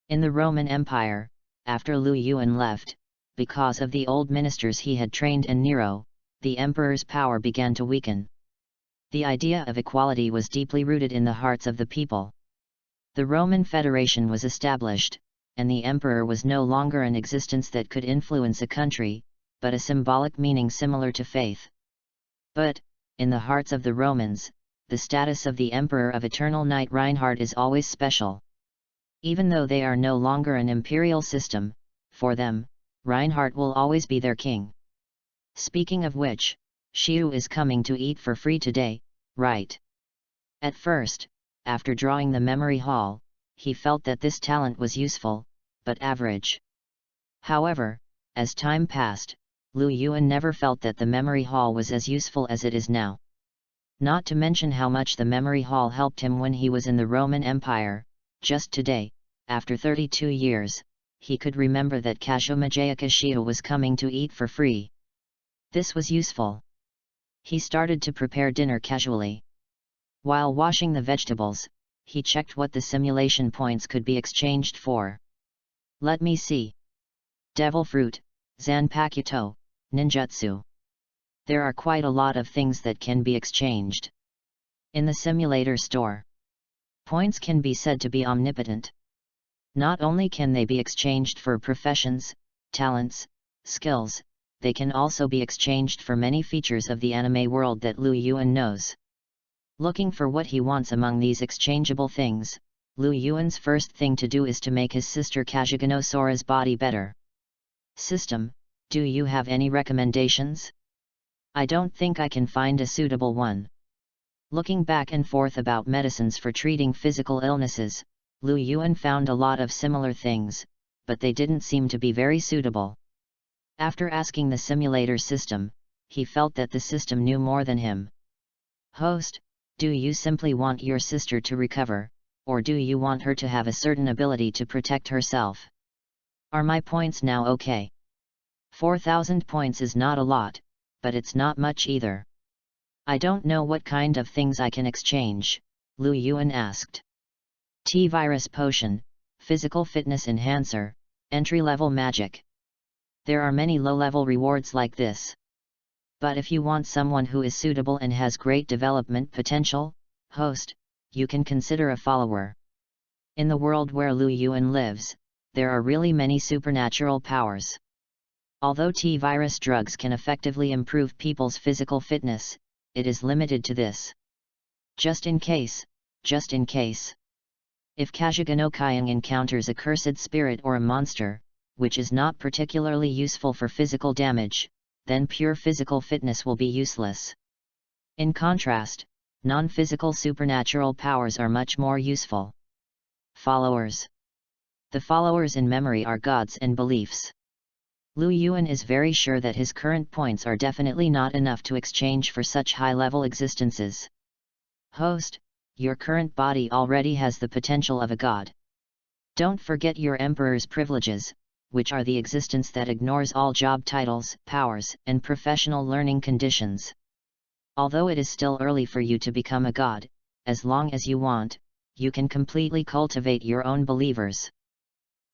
In the Roman Empire, after Lu Yuan left, because of the old ministers he had trained and Nero, the emperor's power began to weaken. The idea of equality was deeply rooted in the hearts of the people. The Roman Federation was established, and the emperor was no longer an existence that could influence a country, but a symbolic meaning similar to faith. But, in the hearts of the Romans, the status of the Emperor of Eternal Night Reinhardt is always special. Even though they are no longer an imperial system, for them, Reinhardt will always be their king. Speaking of which, Xiu is coming to eat for free today, right? At first, after drawing the memory hall, he felt that this talent was useful, but average. However, as time passed, Lu Yuan never felt that the memory hall was as useful as it is now. Not to mention how much the memory hall helped him when he was in the Roman Empire. Just today, after 32 years, he could remember that Kajiganosaura Xiu was coming to eat for free. This was useful. He started to prepare dinner casually. While washing the vegetables, he checked what the simulation points could be exchanged for. Let me see. Devil fruit, Zanpakuto, ninjutsu. There are quite a lot of things that can be exchanged. In the simulator store, points can be said to be omnipotent. Not only can they be exchanged for professions, talents, skills, they can also be exchanged for many features of the anime world that Lu Yuan knows. Looking for what he wants among these exchangeable things, Lu Yuan's first thing to do is to make his sister Kajiganosaura's body better. System, do you have any recommendations? I don't think I can find a suitable one. Looking back and forth about medicines for treating physical illnesses, Lu Yuan found a lot of similar things, but they didn't seem to be very suitable. After asking the simulator system, he felt that the system knew more than him. Host, do you simply want your sister to recover, or do you want her to have a certain ability to protect herself? Are my points now okay? 4,000 points is not a lot, but it's not much either. I don't know what kind of things I can exchange, Lu Yuan asked. T-virus potion, physical fitness enhancer, entry-level magic. There are many low-level rewards like this. But if you want someone who is suitable and has great development potential, host, you can consider a follower. In the world where Lu Yuan lives, there are really many supernatural powers. Although T-virus drugs can effectively improve people's physical fitness, it is limited to this. Just in case. If Kajiganosaura encounters a cursed spirit or a monster, which is not particularly useful for physical damage, then pure physical fitness will be useless. In contrast, non-physical supernatural powers are much more useful. Followers. The followers in memory are gods and beliefs. Lu Yuan is very sure that his current points are definitely not enough to exchange for such high-level existences. Host, your current body already has the potential of a god. Don't forget your emperor's privileges, which are the existence that ignores all job titles, powers, and professional learning conditions. Although it is still early for you to become a god, as long as you want, you can completely cultivate your own believers.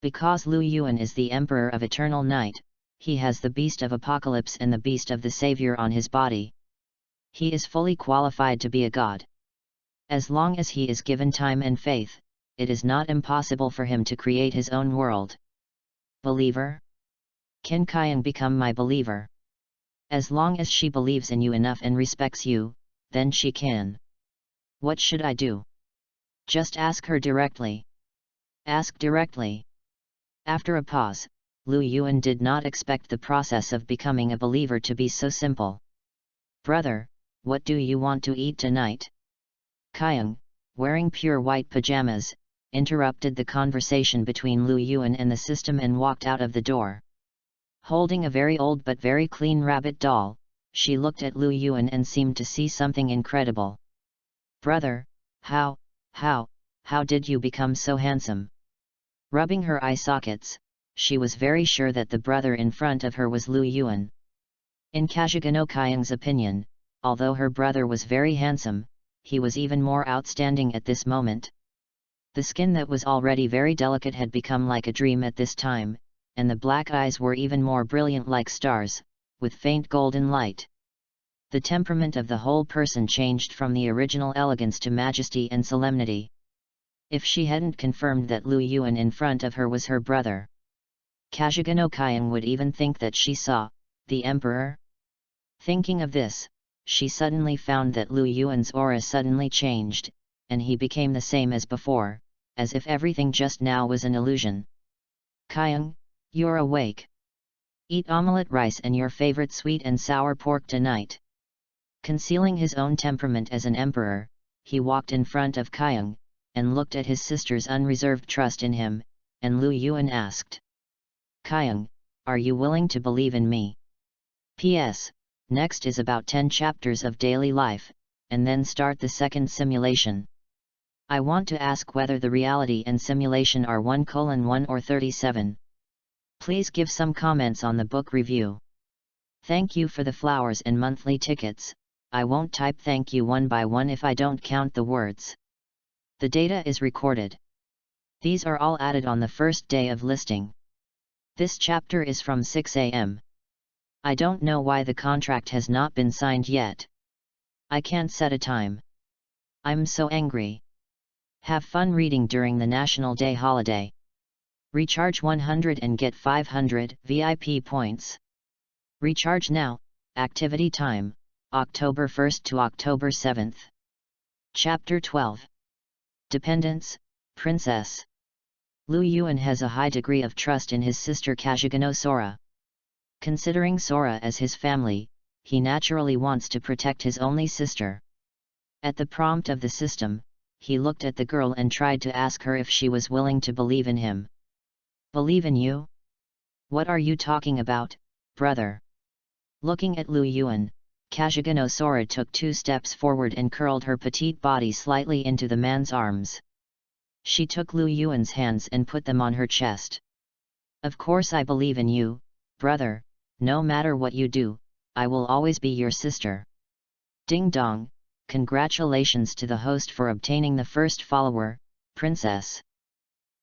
Because Lu Yuan is the Emperor of Eternal Night, he has the Beast of Apocalypse and the Beast of the Savior on his body. He is fully qualified to be a god. As long as he is given time and faith, it is not impossible for him to create his own world. Believer? Can Kajang become my believer? As long as she believes in you enough and respects you, then she can. What should I do? Just ask her directly. Ask directly. After a pause, Lu Yuan did not expect the process of becoming a believer to be so simple. "Brother, what do you want to eat tonight?" Kajang, wearing pure white pajamas, interrupted the conversation between Lu Yuan and the system and walked out of the door. Holding a very old but very clean rabbit doll, she looked at Lu Yuan and seemed to see something incredible. "Brother, how did you become so handsome?" Rubbing her eye sockets, she was very sure that the brother in front of her was Lu Yuan. In Kajiganosaura's opinion, although her brother was very handsome, he was even more outstanding at this moment. The skin that was already very delicate had become like a dream at this time, and the black eyes were even more brilliant like stars, with faint golden light. The temperament of the whole person changed from the original elegance to majesty and solemnity. If she hadn't confirmed that Lu Yuan in front of her was her brother, Kajiganosaura would even think that she saw the emperor. Thinking of this, she suddenly found that Lu Yuan's aura suddenly changed, and he became the same as before, as if everything just now was an illusion. "Kajang, you're awake. Eat omelette rice and your favorite sweet and sour pork tonight." Concealing his own temperament as an emperor, he walked in front of Kajang, and looked at his sister's unreserved trust in him, and Lu Yuan asked, "Kajang, are you willing to believe in me? P.S. Next is about 10 chapters of daily life, and then start the second simulation. I want to ask whether the reality and simulation are 1:1 or 37. Please give some comments on the book review. Thank you for the flowers and monthly tickets. I won't type thank you one by one if I don't count the words. The data is recorded. These are all added on the first day of listing. This chapter is from 6 a.m. I don't know why the contract has not been signed yet. I can't set a time. I'm so angry. Have fun reading during the National Day holiday. Recharge 100 and get 500 VIP points. Recharge now. Activity time, October 1st to October 7th. Chapter 12. Dependence, Princess. Lu Yuan has a high degree of trust in his sister Kajiganosaura. Considering Sora as his family, he naturally wants to protect his only sister. At the prompt of the system, he looked at the girl and tried to ask her if she was willing to believe in him. "Believe in you? What are you talking about, brother?" Looking at Lu Yuan, Kajiganosaura took 2 steps forward and curled her petite body slightly into the man's arms. She took Lu Yuan's hands and put them on her chest. "Of course I believe in you, brother. No matter what you do, I will always be your sister." Ding dong, congratulations to the host for obtaining the first follower, Princess.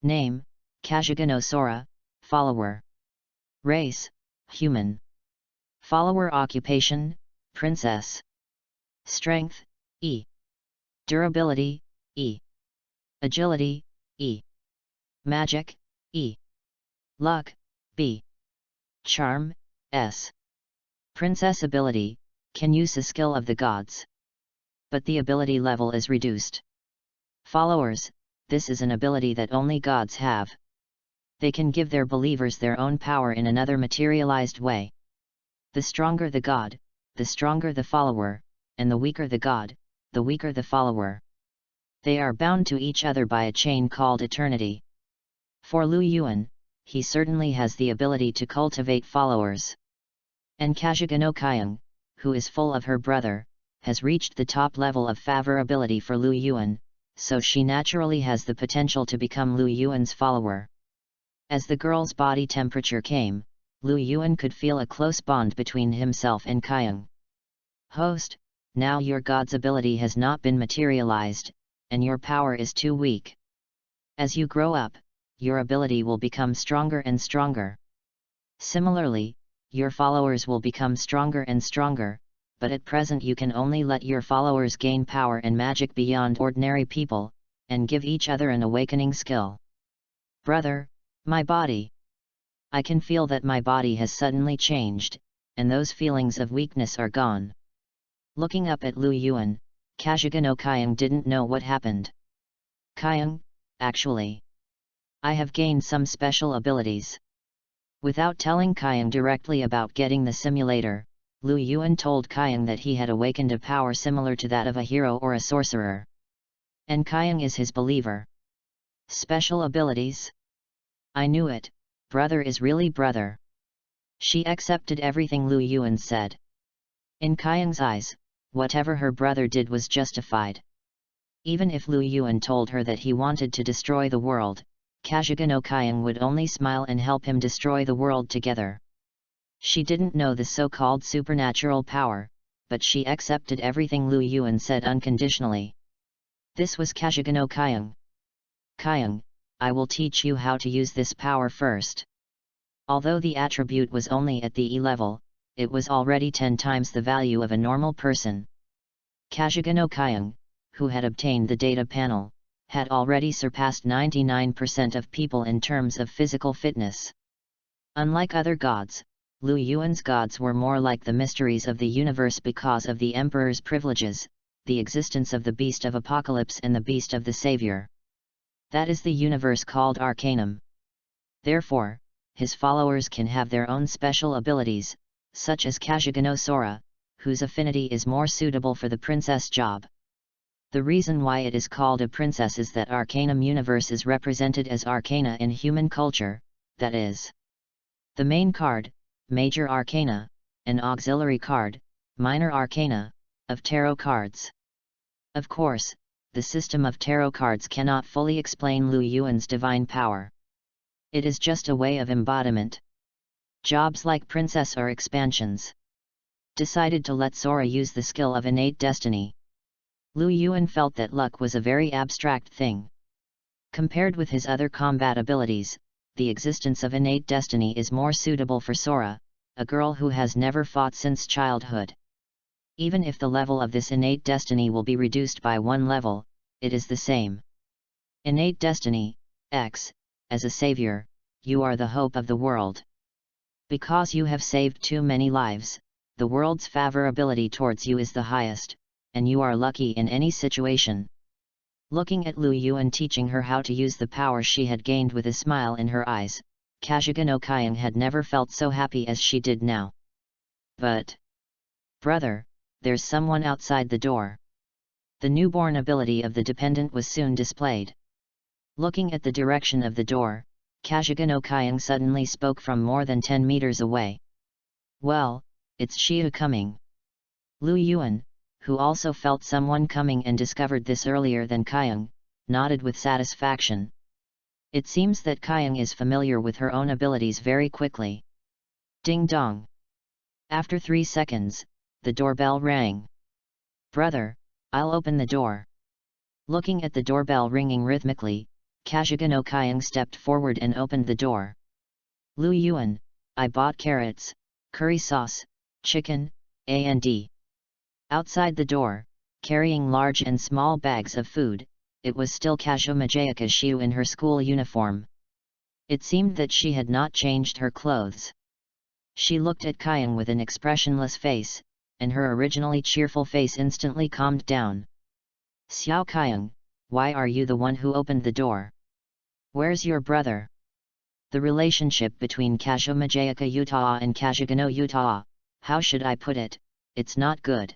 Name, Kajiganosaura, follower. Race, human. Follower occupation, Princess. Strength, E. Durability, E. Agility, E. Magic, E. Luck, B. Charm, S. Princess ability, can use a skill of the gods. But the ability level is reduced. Followers, this is an ability that only gods have. They can give their believers their own power in another materialized way. The stronger the god, the stronger the follower, and the weaker the god, the weaker the follower. They are bound to each other by a chain called eternity. For Lu Yuan, he certainly has the ability to cultivate followers. And Kajiganosaura, who is full of her brother, has reached the top level of favorability for Lu Yuan, so she naturally has the potential to become Lu Yuan's follower. As the girl's body temperature came, Lu Yuan could feel a close bond between himself and Kajang. Host, now your god's ability has not been materialized, and your power is too weak. As you grow up, your ability will become stronger and stronger. Similarly, your followers will become stronger and stronger, but at present you can only let your followers gain power and magic beyond ordinary people, and give each other an awakening skill. Brother, my body. I can feel that my body has suddenly changed, and those feelings of weakness are gone. Looking up at Lu Yuan, Kajiganosaura didn't know what happened. Kajang, actually, I have gained some special abilities. Without telling Kyung directly about getting the simulator, Lu Yuan told Kyung that he had awakened a power similar to that of a hero or a sorcerer. And Kyung is his believer. Special abilities? I knew it, brother is really brother. She accepted everything Lu Yuan said. In Kyung's eyes, whatever her brother did was justified. Even if Lu Yuan told her that he wanted to destroy the world, Kajigano Kyung would only smile and help him destroy the world together. She didn't know the so-called supernatural power, but she accepted everything Lu Yuan said unconditionally. This was Kajigano Kyung. Kyung, I will teach you how to use this power first. Although the attribute was only at the E level, it was already 10 times the value of a normal person. Kajigano Kyung, who had obtained the data panel, had already surpassed 99% of people in terms of physical fitness. Unlike other gods, Lu Yuan's gods were more like the mysteries of the universe because of the emperor's privileges, the existence of the beast of apocalypse and the beast of the savior. That is the universe called Arcanum. Therefore, his followers can have their own special abilities, such as Kajiganosaura, whose affinity is more suitable for the princess job. The reason why it is called a princess is that Arcanum universe is represented as arcana in human culture, that is, the main card, major arcana, and auxiliary card, minor arcana, of tarot cards. Of course, the system of tarot cards cannot fully explain Lu Yuan's divine power. It is just a way of embodiment. Jobs like princess are expansions. Decided to let Sora use the skill of innate destiny. Lu Yuan felt that luck was a very abstract thing. Compared with his other combat abilities, the existence of innate destiny is more suitable for Sora, a girl who has never fought since childhood. Even if the level of this innate destiny will be reduced by 1 level, it is the same. Innate destiny, X, as a savior, you are the hope of the world. Because you have saved too many lives, the world's favorability towards you is the highest, and you are lucky in any situation. Looking at Lu Yuan teaching her how to use the power she had gained with a smile in her eyes, Kajigano Kyung had never felt so happy as she did now. But, brother, there's someone outside the door. The newborn ability of the dependent was soon displayed. Looking at the direction of the door, Kajigano Kyung suddenly spoke from more than 10 meters away. Well, it's Shia coming. Lu Yuan, who also felt someone coming and discovered this earlier than Kyung, nodded with satisfaction. It seems that Kyung is familiar with her own abilities very quickly. Ding dong. After 3 seconds, the doorbell rang. Brother, I'll open the door. Looking at the doorbell ringing rhythmically, Kajigano Kyung stepped forward and opened the door. Lu Yuan, I bought carrots, curry sauce, chicken, and. Outside the door, carrying large and small bags of food, it was still Kajomajayaka Shiu in her school uniform. It seemed that she had not changed her clothes. She looked at Kyung with an expressionless face, and her originally cheerful face instantly calmed down. Xiao Kyung, why are you the one who opened the door? Where's your brother? The relationship between Kajomajayaka Utah and Kajigano Utah, how should I put it, it's not good.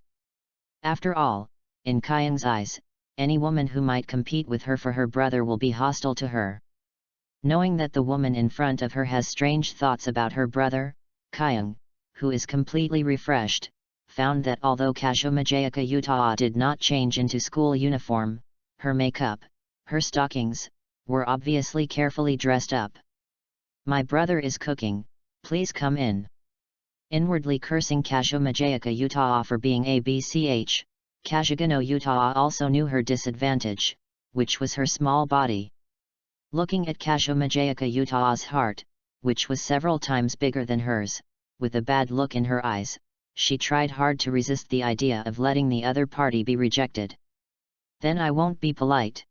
After all, in Kyung's eyes, any woman who might compete with her for her brother will be hostile to her. Knowing that the woman in front of her has strange thoughts about her brother, Kyung, who is completely refreshed, found that although Kajomajayaka Utah did not change into school uniform, her makeup, her stockings, were obviously carefully dressed up. My brother is cooking, please come in. Inwardly cursing Kajomajayaka Utah for being ABCH, Kajigano Utah also knew her disadvantage, which was her small body. Looking at Kajomajayaka Utah's heart, which was several times bigger than hers, with a bad look in her eyes, she tried hard to resist the idea of letting the other party be rejected. Then I won't be polite.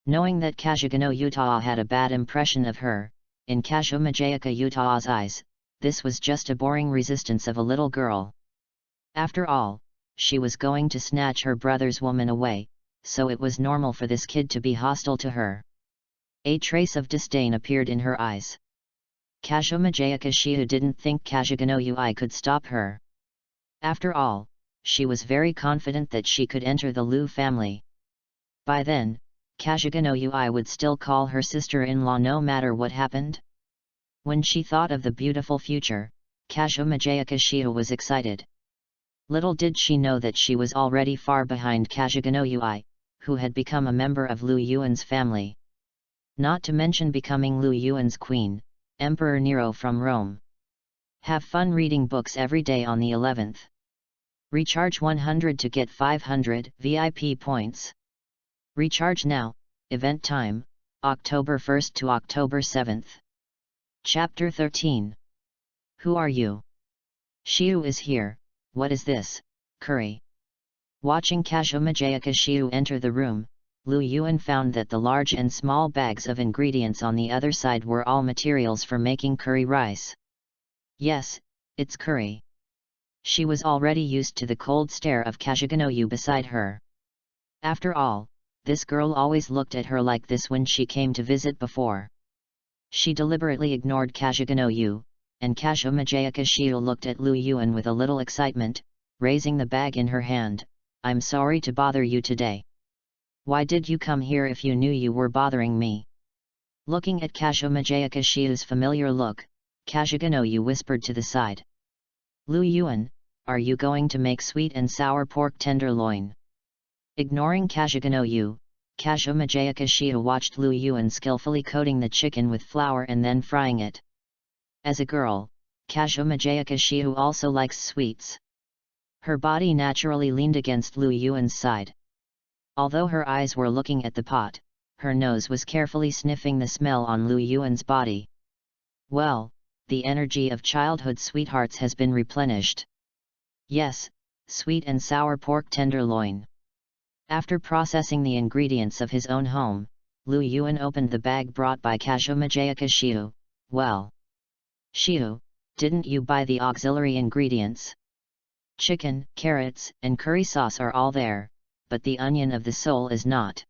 Knowing that Kajigano Utah had a bad impression of her, in Kajomajayaka Utah's eyes, this was just a boring resistance of a little girl. After all, she was going to snatch her brother's woman away, so it was normal for this kid to be hostile to her. A trace of disdain appeared in her eyes. Kajiganosaura didn't think Kajiganosaura could stop her. After all, she was very confident that she could enter the Lu family. By then, Kajiganosaura would still call her sister-in-law no matter what happened. When she thought of the beautiful future, Kajiganosaura was excited. Little did she know that she was already far behind Kajiganosaura, who had become a member of Lu Yuan's family. Not to mention becoming Lu Yuan's queen, Emperor Nero from Rome. Have fun reading books every day on the 11th. Recharge 100 to get 500 VIP points. Recharge now. Event time, October 1st to October 7th. Chapter 13. Who are you? Shiu is here. What is this? Curry. Watching Kajiganosaura enter the room, Lu Yuan found that the large and small bags of ingredients on the other side were all materials for making curry rice. Yes, it's curry. She was already used to the cold stare of Kajiganosaura beside her. After all, this girl always looked at her like this when she came to visit before. She deliberately ignored Kajiganosaura, and Kajiganosaura looked at Lu Yuan with a little excitement, raising the bag in her hand. I'm sorry to bother you today. Why did you come here if you knew you were bothering me? Looking at Kajiganosaura's familiar look, Kajiganosaura whispered to the side. Lu Yuan, are you going to make sweet and sour pork tenderloin? Ignoring Kajiganosaura, Kajiganosaura watched Lu Yuan skillfully coating the chicken with flour and then frying it. As a girl, Kajiganosaura also likes sweets. Her body naturally leaned against Lu Yuan's side. Although her eyes were looking at the pot, her nose was carefully sniffing the smell on Lu Yuan's body. Well, the energy of childhood sweethearts has been replenished. Yes, sweet and sour pork tenderloin. After processing the ingredients of his own home, Lu Yuan opened the bag brought by Kajiganosaura. Well. Shiu, didn't you buy the auxiliary ingredients? Chicken, carrots, and curry sauce are all there, but the onion of the soul is not.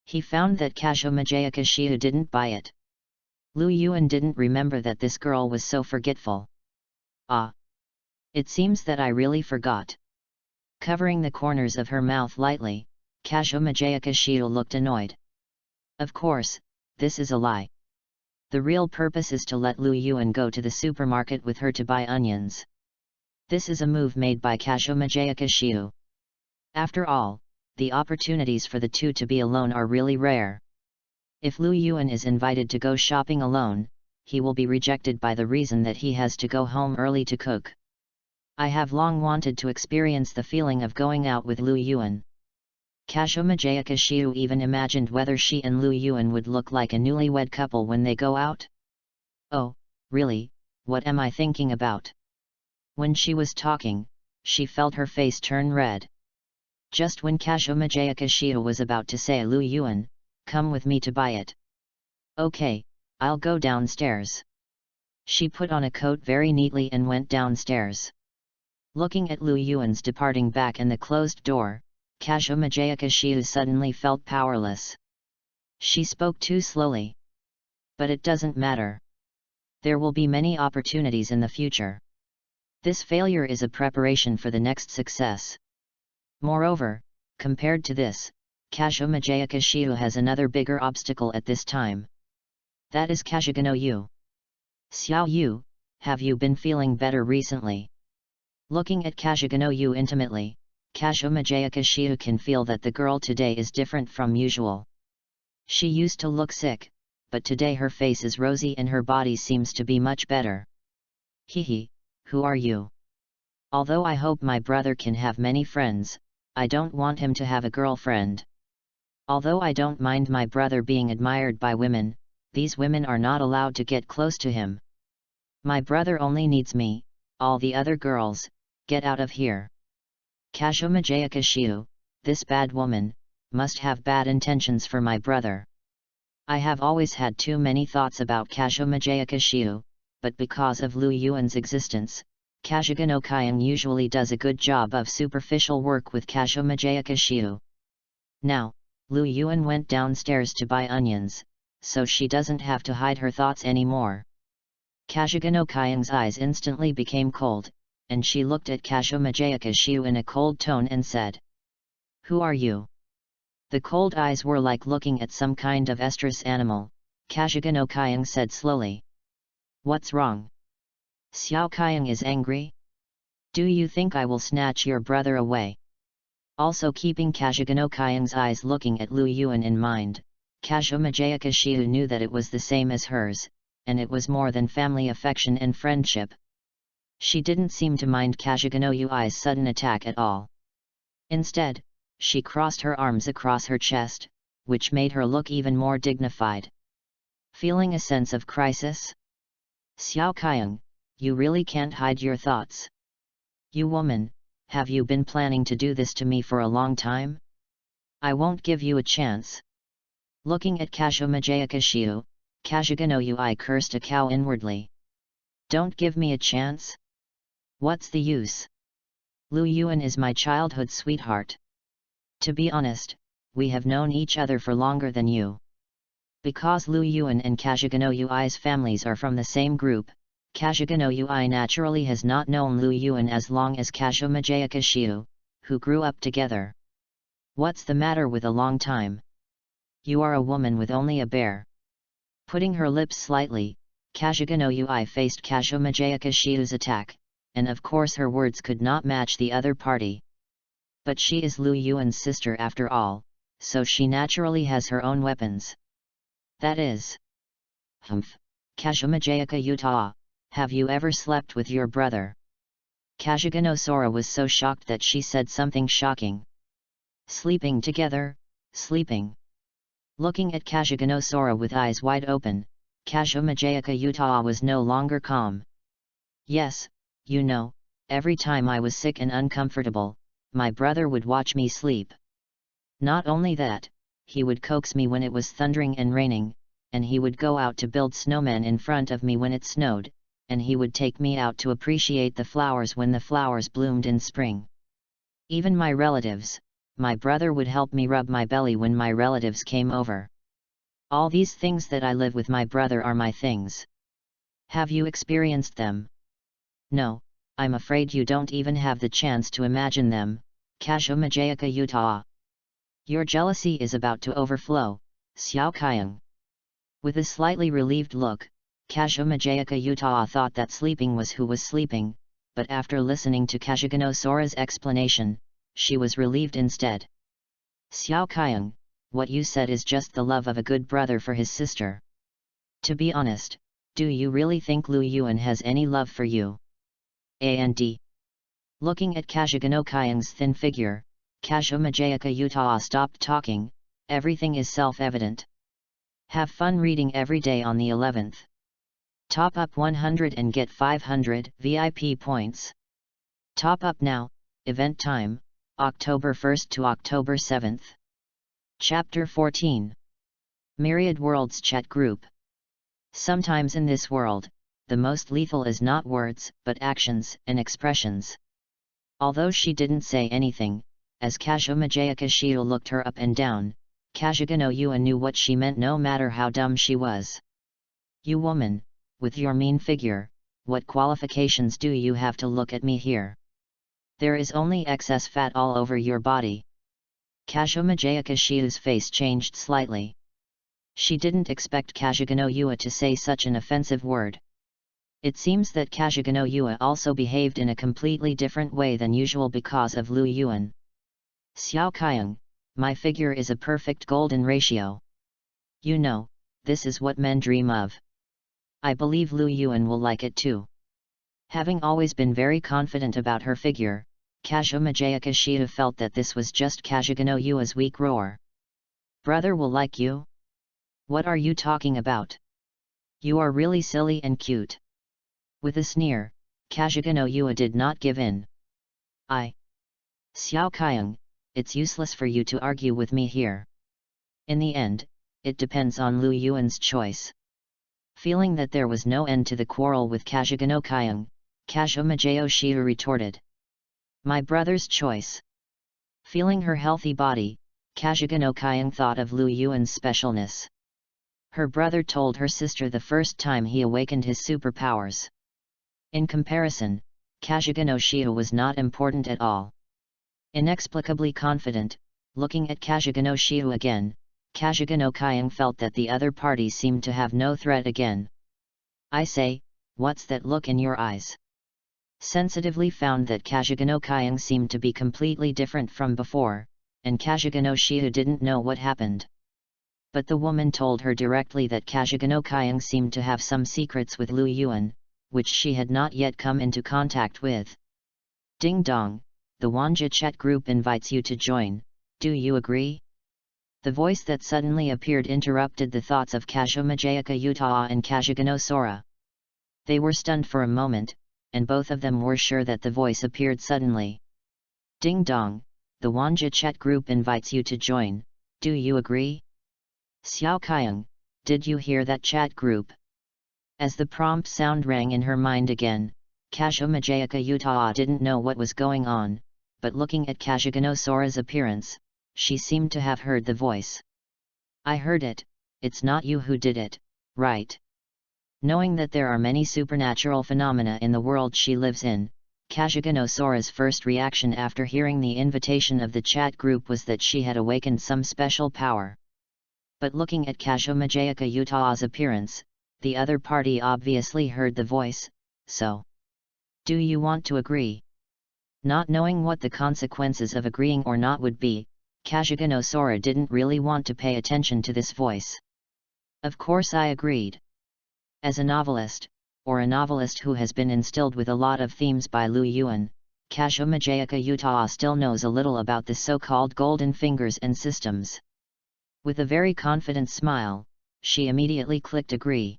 He found that Kajiganosaura didn't buy it. Lu Yuan didn't remember that this girl was so forgetful. Ah! It seems that I really forgot. Covering the corners of her mouth lightly, Kajiganosaura looked annoyed. Of course, this is a lie. The real purpose is to let Lu Yuan go to the supermarket with her to buy onions. This is a move made by Kajiganosaura. After all, the opportunities for the two to be alone are really rare. If Lu Yuan is invited to go shopping alone, he will be rejected by the reason that he has to go home early to cook. I have long wanted to experience the feeling of going out with Lu Yuan. Kajiganosaura even imagined whether she and Lu Yuan would look like a newlywed couple when they go out. Oh, really, what am I thinking about? When she was talking, she felt her face turn red. Just when Kajiganosaura was about to say Lu Yuan, come with me to buy it. Okay, I'll go downstairs. She put on a coat very neatly and went downstairs. Looking at Lu Yuan's departing back and the closed door, Kajiganosaura suddenly felt powerless. She spoke too slowly. But it doesn't matter. There will be many opportunities in the future. This failure is a preparation for the next success. Moreover, compared to this, Kajiganosaura has another bigger obstacle at this time. That is Kajiganosaura. Xiao Yu, have you been feeling better recently? Looking at Kajiganosaura intimately, Kajiganosaura can feel that the girl today is different from usual. She used to look sick, but today her face is rosy and her body seems to be much better. Hehe, who are you? Although I hope my brother can have many friends, I don't want him to have a girlfriend. Although I don't mind my brother being admired by women, these women are not allowed to get close to him. My brother only needs me, all the other girls, get out of here. Kajiganosaura, this bad woman, must have bad intentions for my brother. I have always had too many thoughts about Kajiganosaura, but because of Lu Yuan's existence, Kajiganosaura usually does a good job of superficial work with Kajiganosaura. Now, Lu Yuan went downstairs to buy onions, so she doesn't have to hide her thoughts anymore. Kajiganosaura's eyes instantly became cold, and she looked at Kajiganosaura in a cold tone and said, "Who are you?" The cold eyes were like looking at some kind of estrus animal. Kajiganosaura said slowly. "What's wrong? Xiao Qiang is angry? Do you think I will snatch your brother away?" Also keeping Kajiganosaura's eyes looking at Lu Yuan in mind, Kajiganosaura knew that it was the same as hers, and it was more than family affection and friendship. She didn't seem to mind Kajiganosaura's sudden attack at all. Instead, she crossed her arms across her chest, which made her look even more dignified. Feeling a sense of crisis? "Xiao Qiang, you really can't hide your thoughts. You woman, have you been planning to do this to me for a long time? I won't give you a chance." Looking at Kajiganosaura, Kajiganosaura cursed a cow inwardly. "Don't give me a chance? What's the use? Lu Yuan is my childhood sweetheart. To be honest, we have known each other for longer than you." Because Lu Yuan and Kajiganosaura's families are from the same group, Kajiganosaura naturally has not known Lu Yuan as long as Kajiganosaura, who grew up together. "What's the matter with a long time? You are a woman with only a bear." Putting her lips slightly, Kajiganosaura faced Kajiganosaura's attack, and of course her words could not match the other party. But she is Lu Yuan's sister after all, so she naturally has her own weapons. That is. "Humph, Kajiganosaura, have you ever slept with your brother?" Kajiganosaura was so shocked that she said something shocking. "Sleeping together, sleeping?" Looking at Kajiganosaura with eyes wide open, Kajiganosaura was no longer calm. "Yes, you know, every time I was sick and uncomfortable, my brother would watch me sleep. Not only that, he would coax me when it was thundering and raining, and he would go out to build snowmen in front of me when it snowed, and he would take me out to appreciate the flowers when the flowers bloomed in spring. Even my relatives, my brother would help me rub my belly when my relatives came over. All these things that I live with my brother are my things. Have you experienced them? No, I'm afraid you don't even have the chance to imagine them, Kajiganosaura. Your jealousy is about to overflow, Xiao Qiang." With a slightly relieved look, Kajiganosaura thought that sleeping was who was sleeping, but after listening to Kajiganosaura's explanation, she was relieved instead. "Xiao Qiang, what you said is just the love of a good brother for his sister. To be honest, do you really think Lu Yuan has any love for you?" And looking at Kajiganosaura's thin figure, Kajiganosaura stopped talking. Everything is self-evident. Have fun reading every day on the 11th. Top up 100 and get 500 VIP points. Top up now. Event time, October 1st to October 7th. Chapter 14. Myriad Worlds Chat Group. Sometimes in this world, the most lethal is not words, but actions and expressions. Although she didn't say anything, as Kajiganosaura looked her up and down, Kajiganosaura knew what she meant no matter how dumb she was. "You woman, with your mean figure, what qualifications do you have to look at me here? There is only excess fat all over your body." Kajiganosaura's face changed slightly. She didn't expect Kajiganosaura to say such an offensive word. It seems that Kajiganosaura also behaved in a completely different way than usual because of Lu Yuan. "Xiao Qiang, my figure is a perfect golden ratio. You know, this is what men dream of. I believe Lu Yuan will like it too." Having always been very confident about her figure, Kajiganosaura felt that this was just Kajiganosaura's weak roar. "Brother will like you? What are you talking about? You are really silly and cute." With a sneer, Kajiganosaura did not give in. "Xiao Qiang, it's useless for you to argue with me here. In the end, it depends on Lu Yuan's choice." Feeling that there was no end to the quarrel with Kajiganosaura, Kajiganosaura retorted. "My brother's choice." Feeling her healthy body, Kajiganosaura thought of Lu Yuan's specialness. Her brother told her sister the first time he awakened his superpowers. In comparison, Kajiganosaura was not important at all. Inexplicably confident, looking at Kajiganosaura again, Kajiganosaura felt that the other party seemed to have no threat again. "I say, what's that look in your eyes?" Sensitively found that Kajiganosaura seemed to be completely different from before, and Kajiganosaura didn't know what happened. But the woman told her directly that Kajiganosaura seemed to have some secrets with Lu Yuan, which she had not yet come into contact with. "Ding dong, the Wanja chat group invites you to join, do you agree?" The voice that suddenly appeared interrupted the thoughts of Kajiganosaura and Kajiganosaura. They were stunned for a moment, and both of them were sure that the voice appeared suddenly. "Ding dong, the Wanja chat group invites you to join, do you agree?" "Xiao Qiang, did you hear that chat group?" As the prompt sound rang in her mind again, Kajiganosaura didn't know what was going on, but looking at Kajiganosaura's appearance, she seemed to have heard the voice. "I heard it, it's not you who did it, right?" Knowing that there are many supernatural phenomena in the world she lives in, Kajiganosaura's first reaction after hearing the invitation of the chat group was that she had awakened some special power. But looking at Kajiganosaura's appearance, the other party obviously heard the voice, so. "Do you want to agree?" Not knowing what the consequences of agreeing or not would be, Kajiganosaura didn't really want to pay attention to this voice. "Of course I agreed." As a novelist, or a novelist who has been instilled with a lot of themes by Lu Yuan, Kajiganosaura still knows a little about the so-called golden fingers and systems. With a very confident smile, she immediately clicked agree.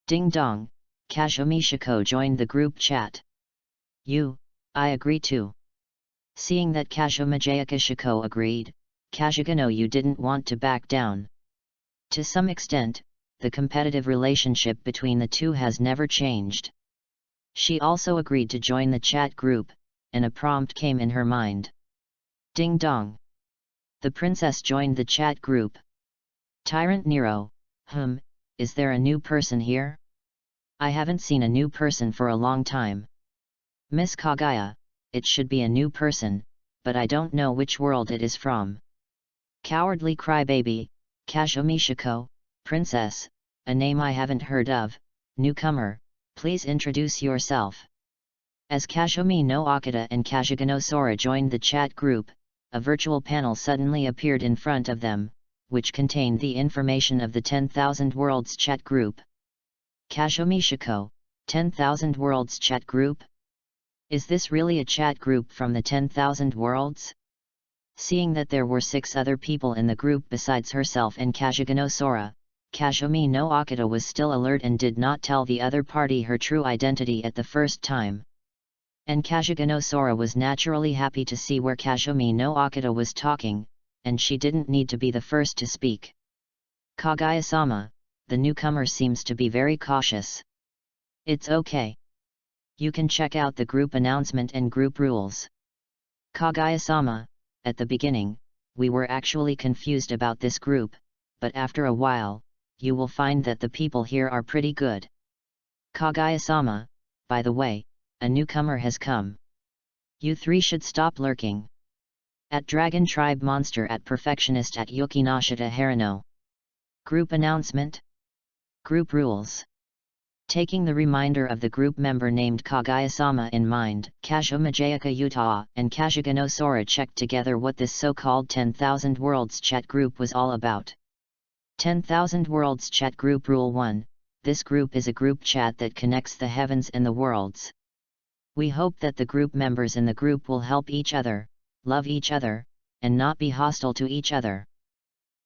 "Ding dong, Kajiganosaura joined the group chat." I agree too." Seeing that Kajiganosaura agreed, Kajiganosaura didn't want to back down. To some extent, the competitive relationship between the two has never changed. She also agreed to join the chat group, and a prompt came in her mind. "Ding dong." The princess joined the chat group. "Tyrant Nero, is there a new person here? I haven't seen a new person for a long time." "Miss Kagaya, it should be a new person, but I don't know which world it is from." "Cowardly crybaby, Kajiganosaura, princess, a name I haven't heard of, newcomer, please introduce yourself." As Kajiganosaura and Kajiganosaura joined the chat group, a virtual panel suddenly appeared in front of them, which contained the information of the 10,000 Worlds chat group. "Kajiganosaura, 10,000 Worlds chat group? Is this really a chat group from the 10,000 Worlds?" Seeing that there were 6 other people in the group besides herself and Kajiganosaura, Kajiganosaura was still alert and did not tell the other party her true identity at the first time. And Kajiganosaura was naturally happy to see where Kajiganosaura was talking, and she didn't need to be the first to speak. "Kagaya-sama, the newcomer seems to be very cautious." "It's okay. You can check out the group announcement and group rules." "Kagaya-sama, at the beginning, we were actually confused about this group, but after a while, you will find that the people here are pretty good." "Kagaya-sama, by the way, a newcomer has come. You 3 should stop lurking. At Dragon Tribe Monster at Perfectionist at Yukinashita Harano." Group announcement. Group rules. Taking the reminder of the group member named Kagaya-sama in mind, Kajiganosaura and Kajiganosaura checked together what this so-called 10,000 Worlds chat group was all about. 10,000 Worlds chat group Rule 1, this group is a group chat that connects the heavens and the worlds. We hope that the group members in the group will help each other, love each other, and not be hostile to each other.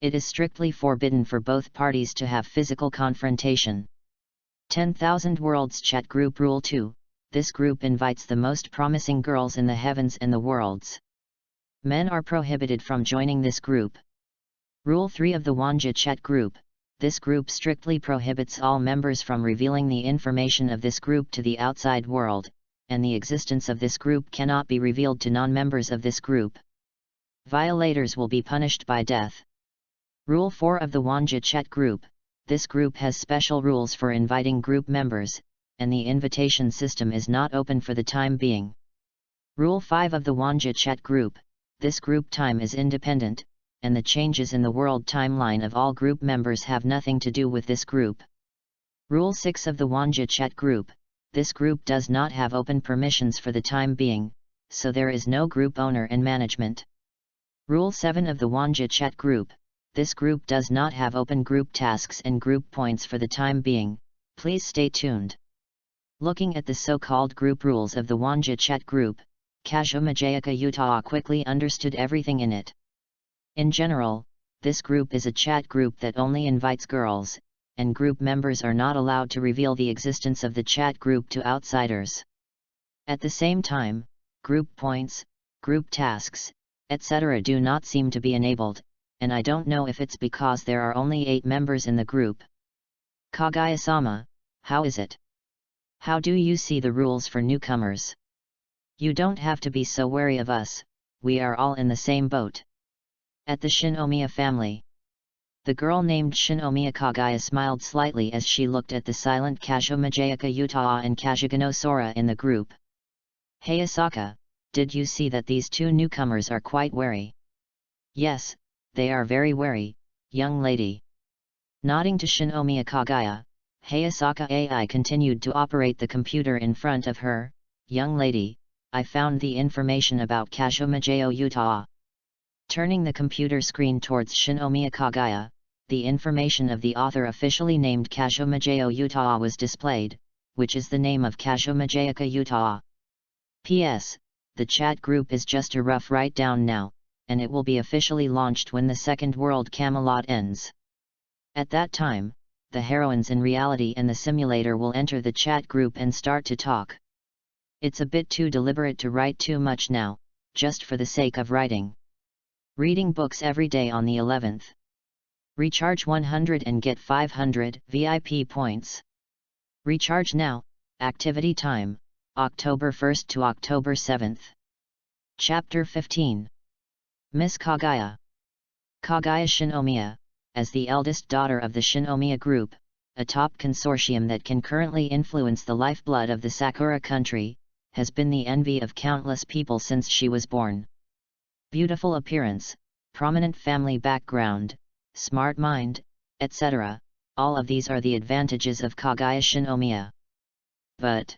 It is strictly forbidden for both parties to have physical confrontation. 10,000 Worlds chat group Rule 2, this group invites the most promising girls in the heavens and the worlds. Men are prohibited from joining this group. Rule 3 of the Wanja chat group, this group strictly prohibits all members from revealing the information of this group to the outside world, and the existence of this group cannot be revealed to non-members of this group. Violators will be punished by death. Rule 4 of the Wanja chat group, this group has special rules for inviting group members, and the invitation system is not open for the time being. Rule 5 of the Wanja chat group, this group time is independent, and the changes in the world timeline of all group members have nothing to do with this group. Rule 6 of the Wanja chat group, this group does not have open permissions for the time being, so there is no group owner and management. Rule 7 of the Wanja chat group, this group does not have open group tasks and group points for the time being, please stay tuned. Looking at the so-called group rules of the Wanja chat group, Kajiganosaura quickly understood everything in it. In general, this group is a chat group that only invites girls, and group members are not allowed to reveal the existence of the chat group to outsiders. At the same time, group points, group tasks, etc. do not seem to be enabled, and I don't know if it's because there are only 8 members in the group. Kagaya-sama, how is it? How do you see the rules for newcomers? You don't have to be so wary of us, we are all in the same boat. At the Shinomiya family. The girl named Shinomiya Kagaya smiled slightly as she looked at the silent Kajiganosaura and Kajiganosaura in the group. Hey Asaka, did you see that these 2 newcomers are quite wary? Yes, they are very wary, young lady. Nodding to Shinomiya Kagaya, Hayasaka AI continued to operate the computer in front of her. Young lady, I found the information about Kajiganosaura. Turning the computer screen towards Shinomiya Kagaya, the information of the author officially named Kajiganosaura was displayed, which is the name of Kajiganosaura. P.S. The chat group is just a rough write-down now, and it will be officially launched when the Second World Camelot ends. At that time, the heroines in reality and the simulator will enter the chat group and start to talk. It's a bit too deliberate to write too much now, just for the sake of writing. Reading books every day on the 11th. Recharge 100 and get 500 VIP points. Recharge now, activity time, October 1st to October 7th. Chapter 15. Miss Kagaya. Kagaya Shinomiya, as the eldest daughter of the Shinomiya Group, a top consortium that can currently influence the lifeblood of the Sakura country, has been the envy of countless people since she was born. Beautiful appearance, prominent family background, smart mind, etc., all of these are the advantages of Kagaya Shinomiya. But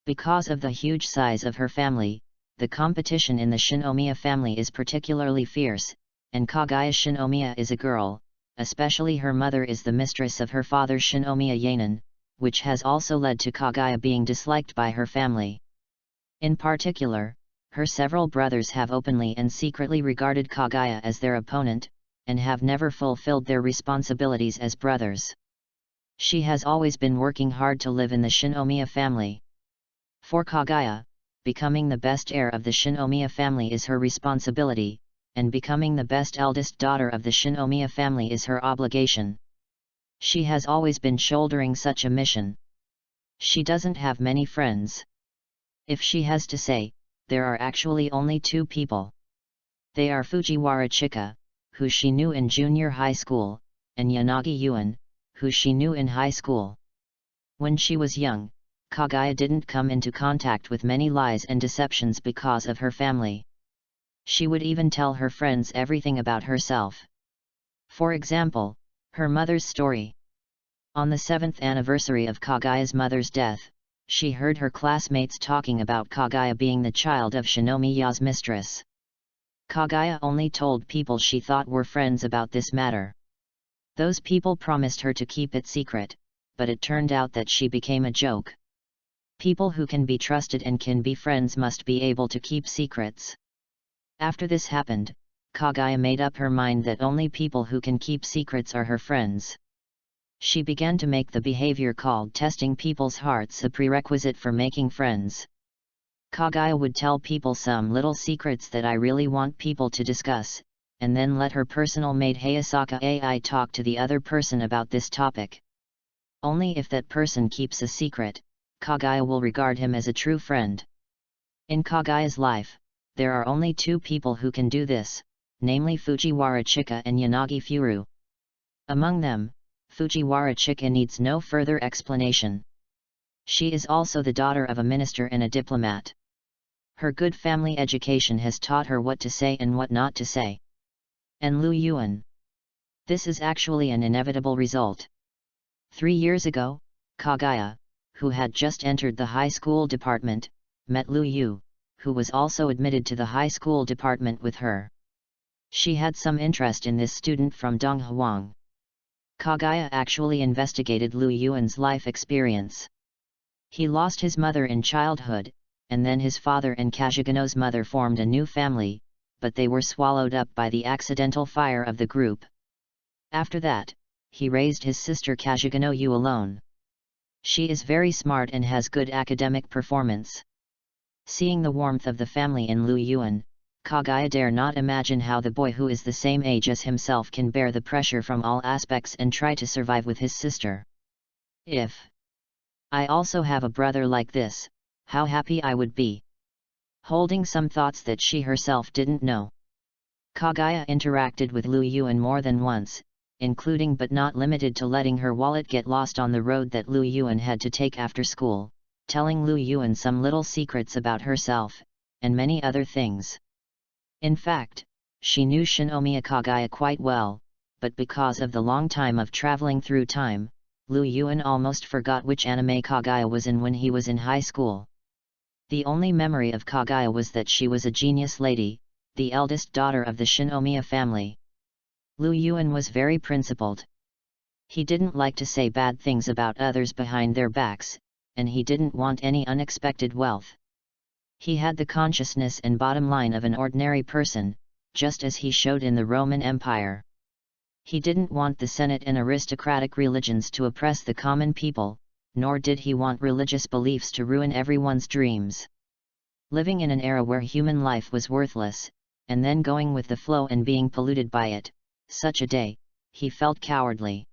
because of the huge size of her family, the competition in the Shinomiya family is particularly fierce, and Kagaya Shinomiya is a girl, especially her mother is the mistress of her father Shinomiya Yanin, which has also led to Kagaya being disliked by her family. In particular, her several brothers have openly and secretly regarded Kagaya as their opponent, and have never fulfilled their responsibilities as brothers. She has always been working hard to live in the Shinomiya family. For Kagaya, becoming the best heir of the Shinomiya family is her responsibility, and becoming the best eldest daughter of the Shinomiya family is her obligation. She has always been shouldering such a mission. She doesn't have many friends. If she has to say, there are actually only 2 people. They are Fujiwara Chika, who she knew in junior high school, and Yanagi Yuan, who she knew in high school. When she was young, Kagaya didn't come into contact with many lies and deceptions because of her family. She would even tell her friends everything about herself. For example, her mother's story. On the 7th anniversary of Kagaya's mother's death, she heard her classmates talking about Kagaya being the child of Shinomiya's mistress. Kagaya only told people she thought were friends about this matter. Those people promised her to keep it secret, but it turned out that she became a joke. People who can be trusted and can be friends must be able to keep secrets. After this happened, Kagaya made up her mind that only people who can keep secrets are her friends. She began to make the behavior called testing people's hearts a prerequisite for making friends. Kagaya would tell people some little secrets that I really want people to discuss, and then let her personal maid Hayasaka AI talk to the other person about this topic. Only if that person keeps a secret, Kagaya will regard him as a true friend. In Kagaya's life, there are only 2 people who can do this, namely Fujiwara Chika and Yanagi Furu. Among them, Fujiwara Chika needs no further explanation. She is also the daughter of a minister and a diplomat. Her good family education has taught her what to say and what not to say. And Lu Yuan. This is actually an inevitable result. 3 years ago, Kagaya, who had just entered the high school department, met Lu Yu, who was also admitted to the high school department with her. She had some interest in this student from Donghuang. Kagaya actually investigated Lu Yuan's life experience. He lost his mother in childhood, and then his father and Kajigano's mother formed a new family, but they were swallowed up by the accidental fire of the group. After that, he raised his sister Kajigano Yu alone. She is very smart and has good academic performance. Seeing the warmth of the family in Lu Yuan, Kagaya dare not imagine how the boy who is the same age as himself can bear the pressure from all aspects and try to survive with his sister. If I also have a brother like this, how happy I would be. Holding some thoughts that she herself didn't know. Kagaya interacted with Lu Yuan more than once, including but not limited to letting her wallet get lost on the road that Lu Yuan had to take after school, telling Lu Yuan some little secrets about herself, and many other things. In fact, she knew Shinomiya Kagaya quite well, but because of the long time of traveling through time, Lu Yuan almost forgot which anime Kagaya was in when he was in high school. The only memory of Kagaya was that she was a genius lady, the eldest daughter of the Shinomiya family. Lu Yuan was very principled. He didn't like to say bad things about others behind their backs, and he didn't want any unexpected wealth. He had the consciousness and bottom line of an ordinary person, just as he showed in the Roman Empire. He didn't want the Senate and aristocratic religions to oppress the common people, nor did he want religious beliefs to ruin everyone's dreams. Living in an era where human life was worthless, and then going with the flow and being polluted by it, such a day, he felt cowardly.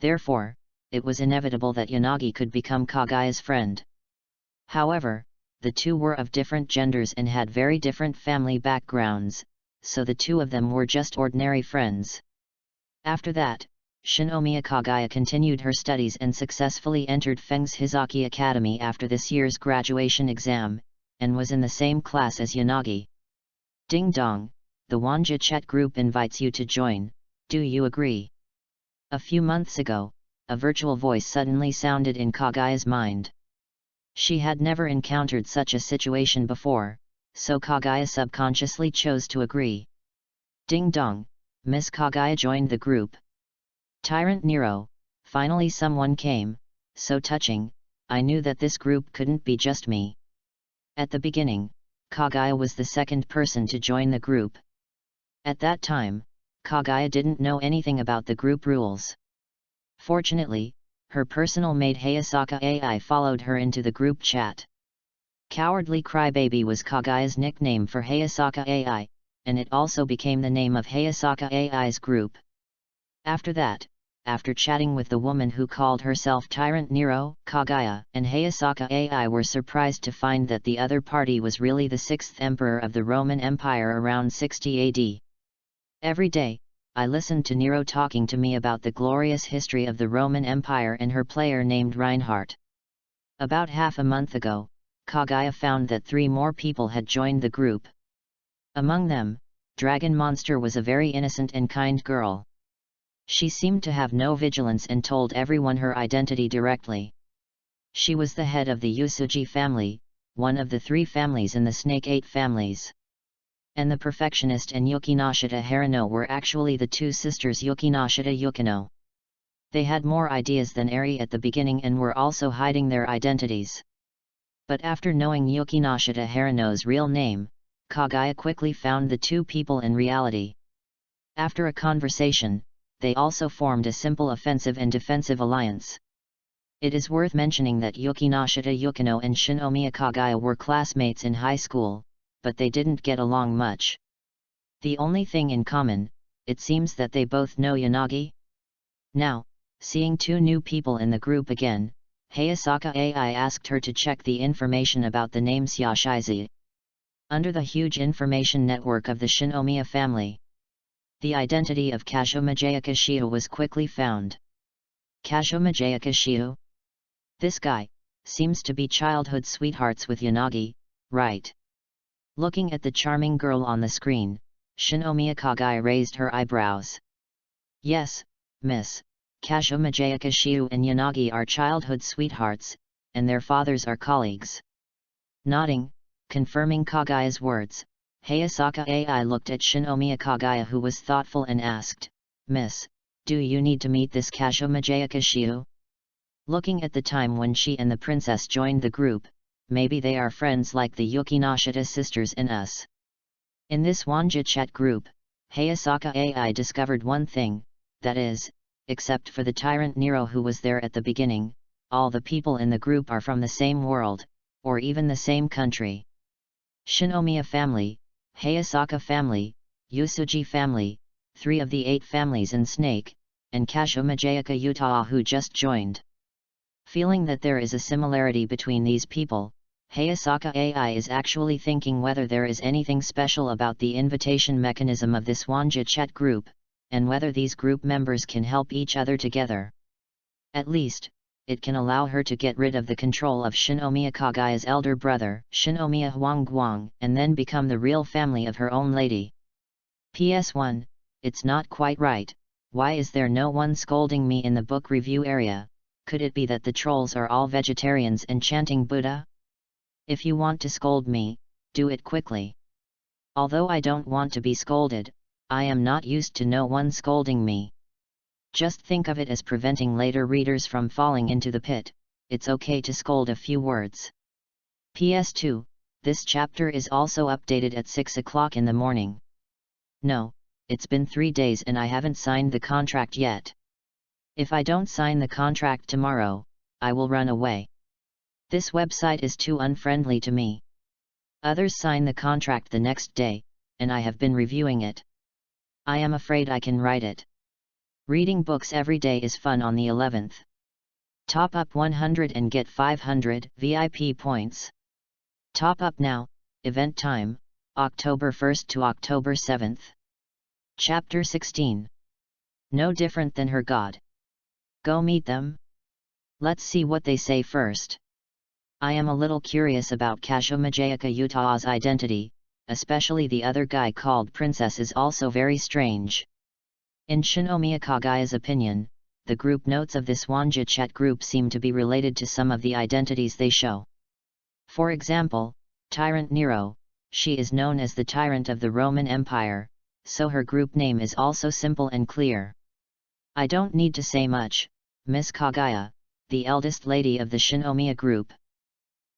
Therefore, it was inevitable that Yanagi could become Kagaya's friend. However, the two were of different genders and had very different family backgrounds, so the two of them were just ordinary friends. After that, Shinomiya Kagaya continued her studies and successfully entered Feng's Hizaki Academy after this year's graduation exam, and was in the same class as Yanagi. Ding dong, the Wanja chat group invites you to join, do you agree? A few months ago, a virtual voice suddenly sounded in Kagaya's mind. She had never encountered such a situation before, so Kagaya subconsciously chose to agree. Ding dong, Miss Kagaya joined the group. Tyrant Nero, finally someone came, so touching, I knew that this group couldn't be just me. At the beginning, Kagaya was the second person to join the group. At that time, Kagaya didn't know anything about the group rules. Fortunately, her personal maid Hayasaka AI followed her into the group chat. Cowardly Crybaby was Kagaya's nickname for Hayasaka AI, and it also became the name of Hayasaka AI's group. After that, after chatting with the woman who called herself Tyrant Nero, Kagaya and Hayasaka AI were surprised to find that the other party was really the sixth emperor of the Roman Empire around 60 AD. Every day, I listened to Nero talking to me about the glorious history of the Roman Empire and her player named Reinhardt. About half a month ago, Kagaya found that 3 more people had joined the group. Among them, Dragon Monster was a very innocent and kind girl. She seemed to have no vigilance and told everyone her identity directly. She was the head of the Usugi family, one of the 3 families in the Snake 8 families. And the Perfectionist and Yukinashita Harino were actually the 2 sisters Yukinashita Yukino. They had more ideas than Eri at the beginning and were also hiding their identities. But after knowing Yukinashita Harino's real name, Kagaya quickly found the 2 people in reality. After a conversation, they also formed a simple offensive and defensive alliance. It is worth mentioning that Yukinashita Yukino and Shinomiya Kagaya were classmates in high school, but they didn't get along much. The only thing in common, it seems that they both know Yanagi. Now, seeing 2 new people in the group again, Hayasaka AI asked her to check the information about the name Yashizi. Under the huge information network of the Shinomiya family, the identity of Kazumajaya Shio was quickly found. Kajiganosaura? This guy seems to be childhood sweethearts with Yanagi, right? Looking at the charming girl on the screen, Shinomiya Kagaya raised her eyebrows. Yes, miss, Kajiganosaura and Yanagi are childhood sweethearts, and their fathers are colleagues. Nodding, confirming Kagaya's words, Hayasaka AI looked at Shinomiya Kagaya, who was thoughtful, and asked, Miss, do you need to meet this Kajiganosaura? Looking at the time when she and the princess joined the group, maybe they are friends like the Yukinashita sisters and us. In this Wanja chat group, Hayasaka AI discovered one thing, that is, except for the tyrant Nero who was there at the beginning, all the people in the group are from the same world, or even the same country. Shinomiya family, Hayasaka family, Yusuji family, 3 of the 8 families in Snake, and Kajiganosaura who just joined. Feeling that there is a similarity between these people, Hayasaka AI is actually thinking whether there is anything special about the invitation mechanism of this Wanja chat group, and whether these group members can help each other together. At least, it can allow her to get rid of the control of Shinomiya Kagaya's elder brother, Shinomiya Huangguang, and then become the real family of her own lady. PS1, it's not quite right. Why is there no one scolding me in the book review area? Could it be that the trolls are all vegetarians and chanting Buddha? If you want to scold me, do it quickly. Although I don't want to be scolded, I am not used to no one scolding me. Just think of it as preventing later readers from falling into the pit. It's okay to scold a few words. PS2, this chapter is also updated at 6 o'clock in the morning. No, it's been 3 days and I haven't signed the contract yet. If I don't sign the contract tomorrow, I will run away. This website is too unfriendly to me. Others sign the contract the next day, and I have been reviewing it. I am afraid I can write it. Reading books every day is fun on the 11th. Top up 100 and get 500 VIP points. Top up now, event time, October 1st to October 7th. Chapter 16. No different than her god. Go meet them? Let's see what they say first. I am a little curious about Kajiganosaura's identity, especially the other guy called Princess is also very strange. In Shinomiya Kagaya's opinion, the group notes of this Wanja chat group seem to be related to some of the identities they show. For example, Tyrant Nero, she is known as the tyrant of the Roman Empire, so her group name is also simple and clear. I don't need to say much, Miss Kagaya, the eldest lady of the Shinomiya group.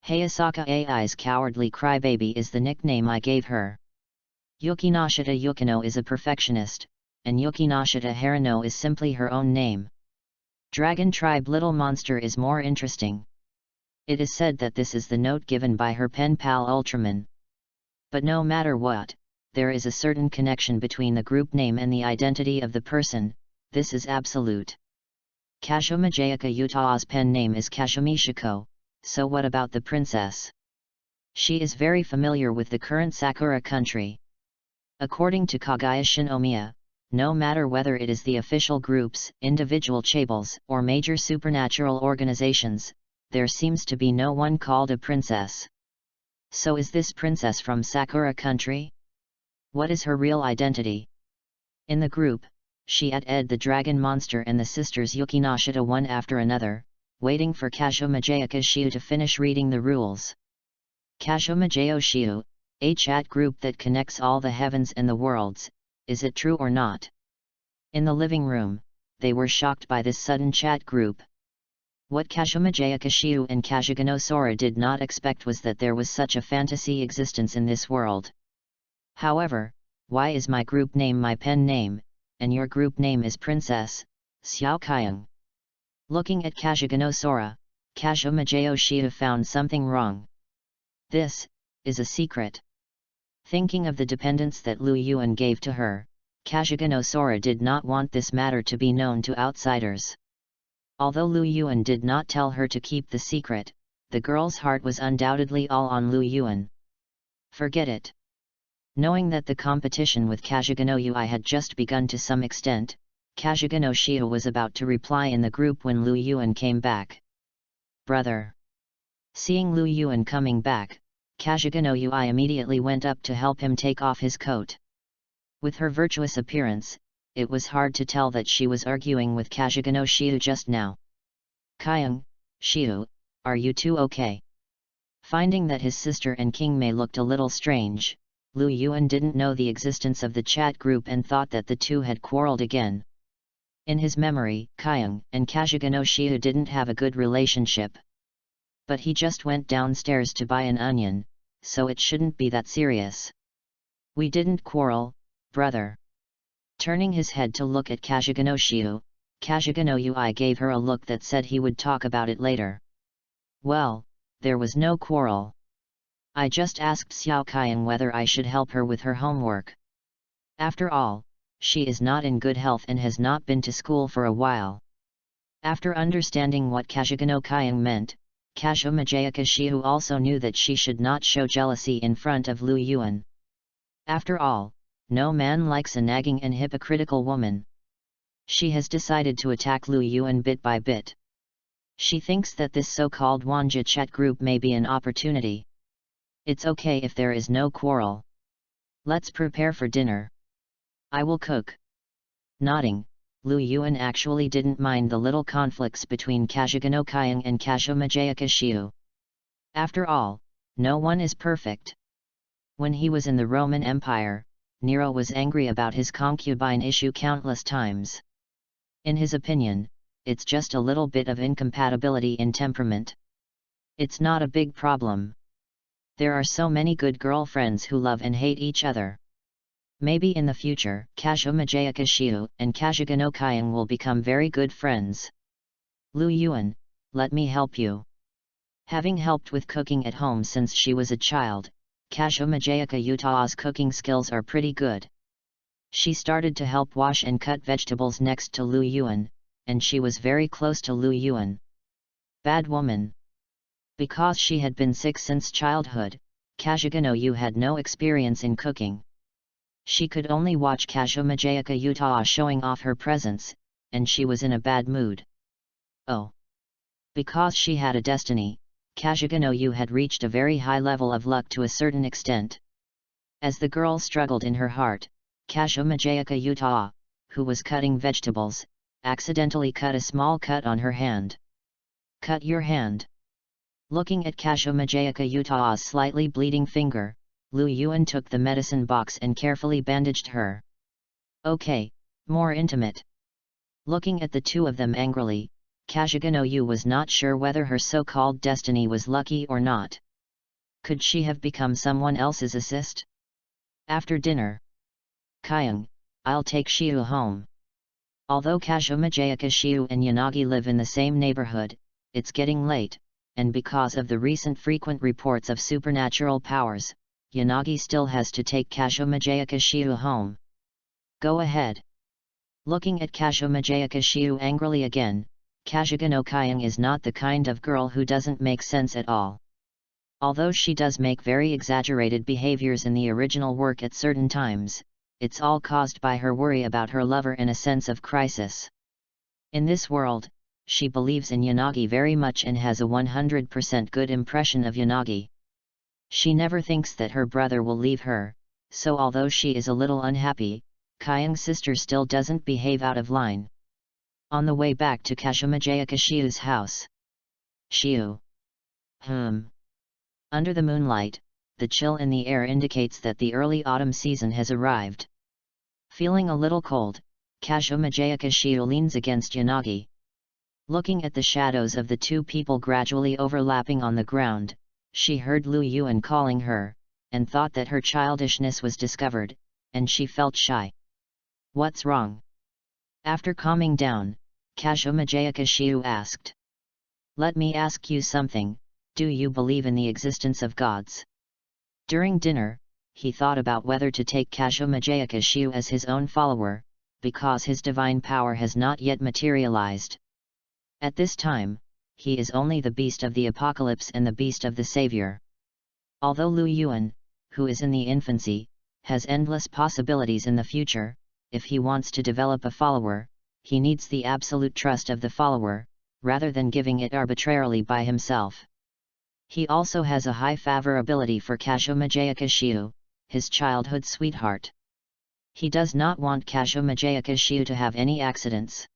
Hayasaka AI's cowardly crybaby is the nickname I gave her. Yukinashita Yukino is a perfectionist, and Yukinashita Harino is simply her own name. Dragon Tribe Little Monster is more interesting. It is said that this is the note given by her pen pal Ultraman. But no matter what, there is a certain connection between the group name and the identity of the person, this is absolute. Kajiganosaura's pen name is Kazumishiko, so what about the princess? She is very familiar with the current Sakura country. According to Kagaya Shinomiya, no matter whether it is the official groups, individual chaebol, or major supernatural organizations, there seems to be no one called a princess. So is this princess from Sakura country? What is her real identity? In the group, she ed the dragon monster and the sisters Yukinashita one after another, waiting for Kajiganosaura to finish reading the rules. Kajiganosaura, a chat group that connects all the heavens and the worlds, is it true or not? In the living room, they were shocked by this sudden chat group. What Kajiganosaura and Kajiganosaura did not expect was that there was such a fantasy existence in this world. However, why is my group name my pen name, and your group name is Princess, Xiao Kaiyang? Looking at Kajiganosaura, Kajiganosaura found something wrong. This is a secret. Thinking of the dependence that Lu Yuan gave to her, Kajiganosaura did not want this matter to be known to outsiders. Although Lu Yuan did not tell her to keep the secret, the girl's heart was undoubtedly all on Lu Yuan. Forget it. Knowing that the competition with Kajiganosaura had just begun to some extent, Kajiganosaura was about to reply in the group when Lu Yuan came back. "Brother." Seeing Lu Yuan coming back, Kajiganosaura immediately went up to help him take off his coat. With her virtuous appearance, it was hard to tell that she was arguing with Kajiganosaura just now. "Kyung, Shiu, are you two okay?" Finding that his sister and King Mei looked a little strange, Lu Yuan didn't know the existence of the chat group and thought that the two had quarreled again. In his memory, Kyung and Kajiganosaura didn't have a good relationship. But he just went downstairs to buy an onion, so it shouldn't be that serious. "We didn't quarrel, brother." Turning his head to look at Kajiganosaura, Kajiganosaura gave her a look that said he would talk about it later. "Well, there was no quarrel. I just asked Xiao Kyung whether I should help her with her homework. After all, she is not in good health and has not been to school for a while." After understanding what Kajiganosaura meant, Kajiganosaura also knew that she should not show jealousy in front of Lu Yuan. After all, no man likes a nagging and hypocritical woman. She has decided to attack Lu Yuan bit by bit. She thinks that this so-called Wanja chat group may be an opportunity. "It's okay if there is no quarrel. Let's prepare for dinner. I will cook." Nodding, Lu Yuan actually didn't mind the little conflicts between Kajiganosaura and Kajiganosaura. After all, no one is perfect. When he was in the Roman Empire, Nero was angry about his concubine issue countless times. In his opinion, it's just a little bit of incompatibility in temperament. It's not a big problem. There are so many good girlfriends who love and hate each other. Maybe in the future, Kajiganosaura and Kajiganosaura will become very good friends. "Lu Yuan, let me help you." Having helped with cooking at home since she was a child, Kajiganosaura's cooking skills are pretty good. She started to help wash and cut vegetables next to Lu Yuan, and she was very close to Lu Yuan. Bad woman. Because she had been sick since childhood, Kajiganosaura had no experience in cooking. She could only watch Kajiganosaura showing off her presence, and she was in a bad mood. Oh! Because she had a destiny, Kajiganosaura had reached a very high level of luck to a certain extent. As the girl struggled in her heart, Kajiganosaura, who was cutting vegetables, accidentally cut a small cut on her hand. "Cut your hand." Looking at Kajiganosaura's slightly bleeding finger, Lu Yuan took the medicine box and carefully bandaged her. "Okay, more intimate." Looking at the two of them angrily, Kajiganosaura was not sure whether her so-called destiny was lucky or not. Could she have become someone else's assist? After dinner. "Kyung, I'll take Shiu home." Although Kajiganosaura and Yanagi live in the same neighborhood, it's getting late, and because of the recent frequent reports of supernatural powers, Yanagi still has to take Kajiganosaura home. "Go ahead." Looking at Kajiganosaura angrily again, Kajiganosaura is not the kind of girl who doesn't make sense at all. Although she does make very exaggerated behaviors in the original work at certain times, it's all caused by her worry about her lover and a sense of crisis. In this world, she believes in Yanagi very much and has a 100% good impression of Yanagi. She never thinks that her brother will leave her, so although she is a little unhappy, Kyung's sister still doesn't behave out of line. On the way back to Kajiganosaura's house. "Shiu." Under the moonlight, the chill in the air indicates that the early autumn season has arrived. Feeling a little cold, Kajiganosaura leans against Yanagi. Looking at the shadows of the two people gradually overlapping on the ground, she heard Lu Yuan calling her, and thought that her childishness was discovered, and she felt shy. "What's wrong?" After calming down, Kajiganosaura asked. "Let me ask you something, do you believe in the existence of gods?" During dinner, he thought about whether to take Kajiganosaura as his own follower, because his divine power has not yet materialized. At this time, he is only the beast of the apocalypse and the beast of the savior. Although Lu Yuan, who is in the infancy, has endless possibilities in the future, if he wants to develop a follower, he needs the absolute trust of the follower, rather than giving it arbitrarily by himself. He also has a high favorability for Kajiganosaura, his childhood sweetheart. He does not want Kajiganosaura to have any accidents.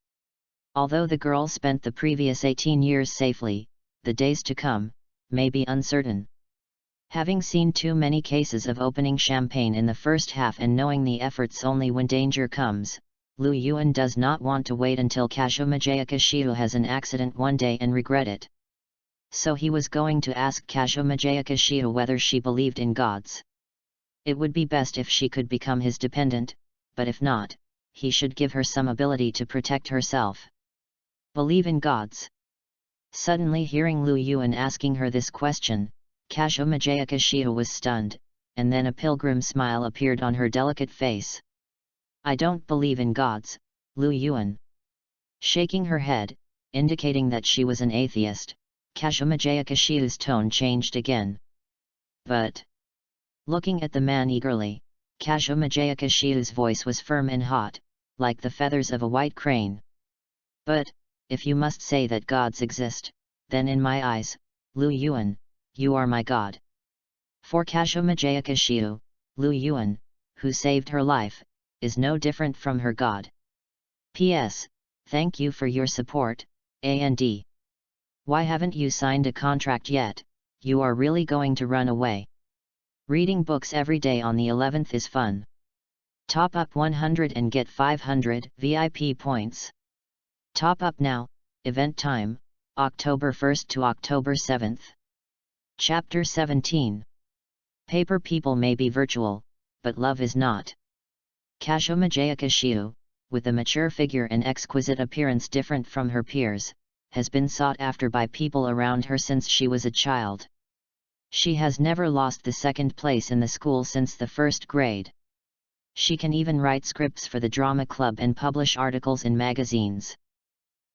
Although the girl spent the previous 18 years safely, the days to come may be uncertain. Having seen too many cases of opening champagne in the first half and knowing the efforts only when danger comes, Lu Yuan does not want to wait until Kajiganosaura has an accident one day and regret it. So he was going to ask Kajiganosaura whether she believed in gods. It would be best if she could become his dependent, but if not, he should give her some ability to protect herself. Believe in gods. Suddenly hearing Lu Yuan asking her this question, Kajiganosaura was stunned, and then a pilgrim smile appeared on her delicate face. I don't believe in gods, Lu Yuan. Shaking her head, indicating that she was an atheist, Kajiganosaura's tone changed again. But, looking at the man eagerly, Kajiganosaura's voice was firm and hot, like the feathers of a white crane. But, if you must say that gods exist, then in my eyes, Lu Yuan, you are my god. For Kajiganosaura, Lu Yuan, who saved her life, is no different from her god. P.S. Thank you for your support, A&D. Why haven't you signed a contract yet? You are really going to run away. Reading books every day on the 11th is fun. Top up 100 and get 500 VIP points. Top up now, event time, October 1st to October 7th. Chapter 17. Paper people may be virtual, but love is not. Kajiganosaura, with a mature figure and exquisite appearance different from her peers, has been sought after by people around her since she was a child. She has never lost the second place in the school since the first grade. She can even write scripts for the drama club and publish articles in magazines.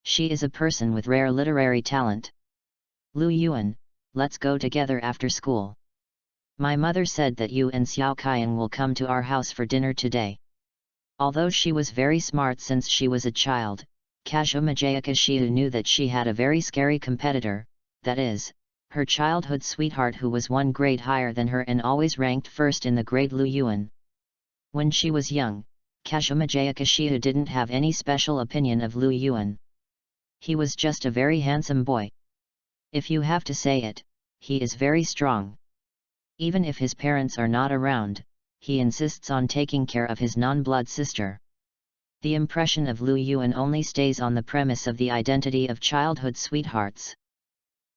She is a person with rare literary talent. Lu Yuan, let's go together after school. My mother said that you and Xiao Qian will come to our house for dinner today. Although she was very smart since she was a child, Kajiganosaura knew that she had a very scary competitor, that is, her childhood sweetheart who was one grade higher than her and always ranked first in the grade, Lu Yuan. When she was young, Kajiganosaura didn't have any special opinion of Lu Yuan. He was just a very handsome boy. If you have to say it, he is very strong. Even if his parents are not around, he insists on taking care of his non-blood sister. The impression of Lu Yuan only stays on the premise of the identity of childhood sweethearts.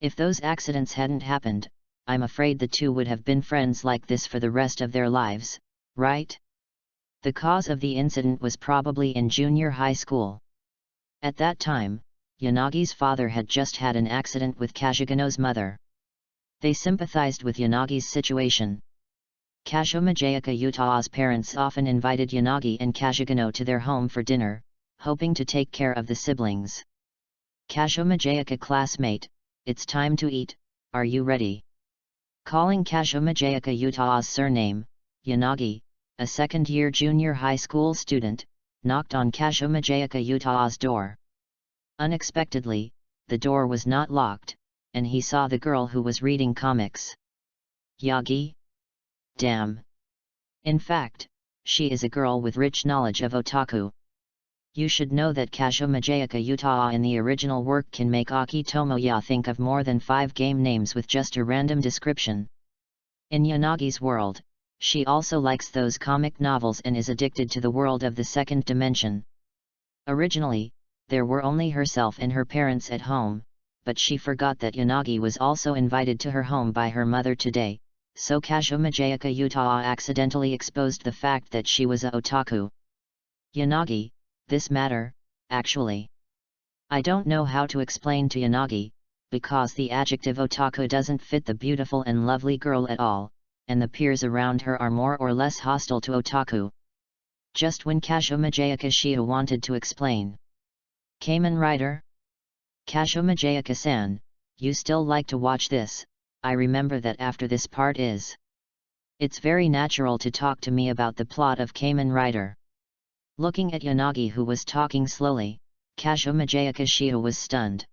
If those accidents hadn't happened, I'm afraid the two would have been friends like this for the rest of their lives, right? The cause of the incident was probably in junior high school. At that time, Yanagi's father had just had an accident with Kajigano's mother. They sympathized with Yanagi's situation. Kajiganosaura's parents often invited Yanagi and Kajigano to their home for dinner, hoping to take care of the siblings. Kajiganosaura classmate, it's time to eat, are you ready? Calling Kajiganosaura's surname, Yanagi, a second-year junior high school student, knocked on Kajiganosaura's door. Unexpectedly, the door was not locked, and he saw the girl who was reading comics. Yagi? Damn. In fact, she is a girl with rich knowledge of otaku. You should know that Kajiganosaura in the original work can make Aki Tomoya think of more than 5 game names with just a random description. In Yanagi's world, she also likes those comic novels and is addicted to the world of the second dimension. Originally, there were only herself and her parents at home, but she forgot that Yanagi was also invited to her home by her mother today, so Kajiganosaura accidentally exposed the fact that she was a otaku. Yanagi, this matter, actually. I don't know how to explain to Yanagi, because the adjective otaku doesn't fit the beautiful and lovely girl at all, and the peers around her are more or less hostile to otaku. Just when Kajiganosaura wanted to explain. Kamen Writer? Kajiganosaura-san, you still like to watch this, I remember that after this part is. It's very natural to talk to me about the plot of Kamen Writer. Looking at Yanagi who was talking slowly. Kajiganosaura was stunned.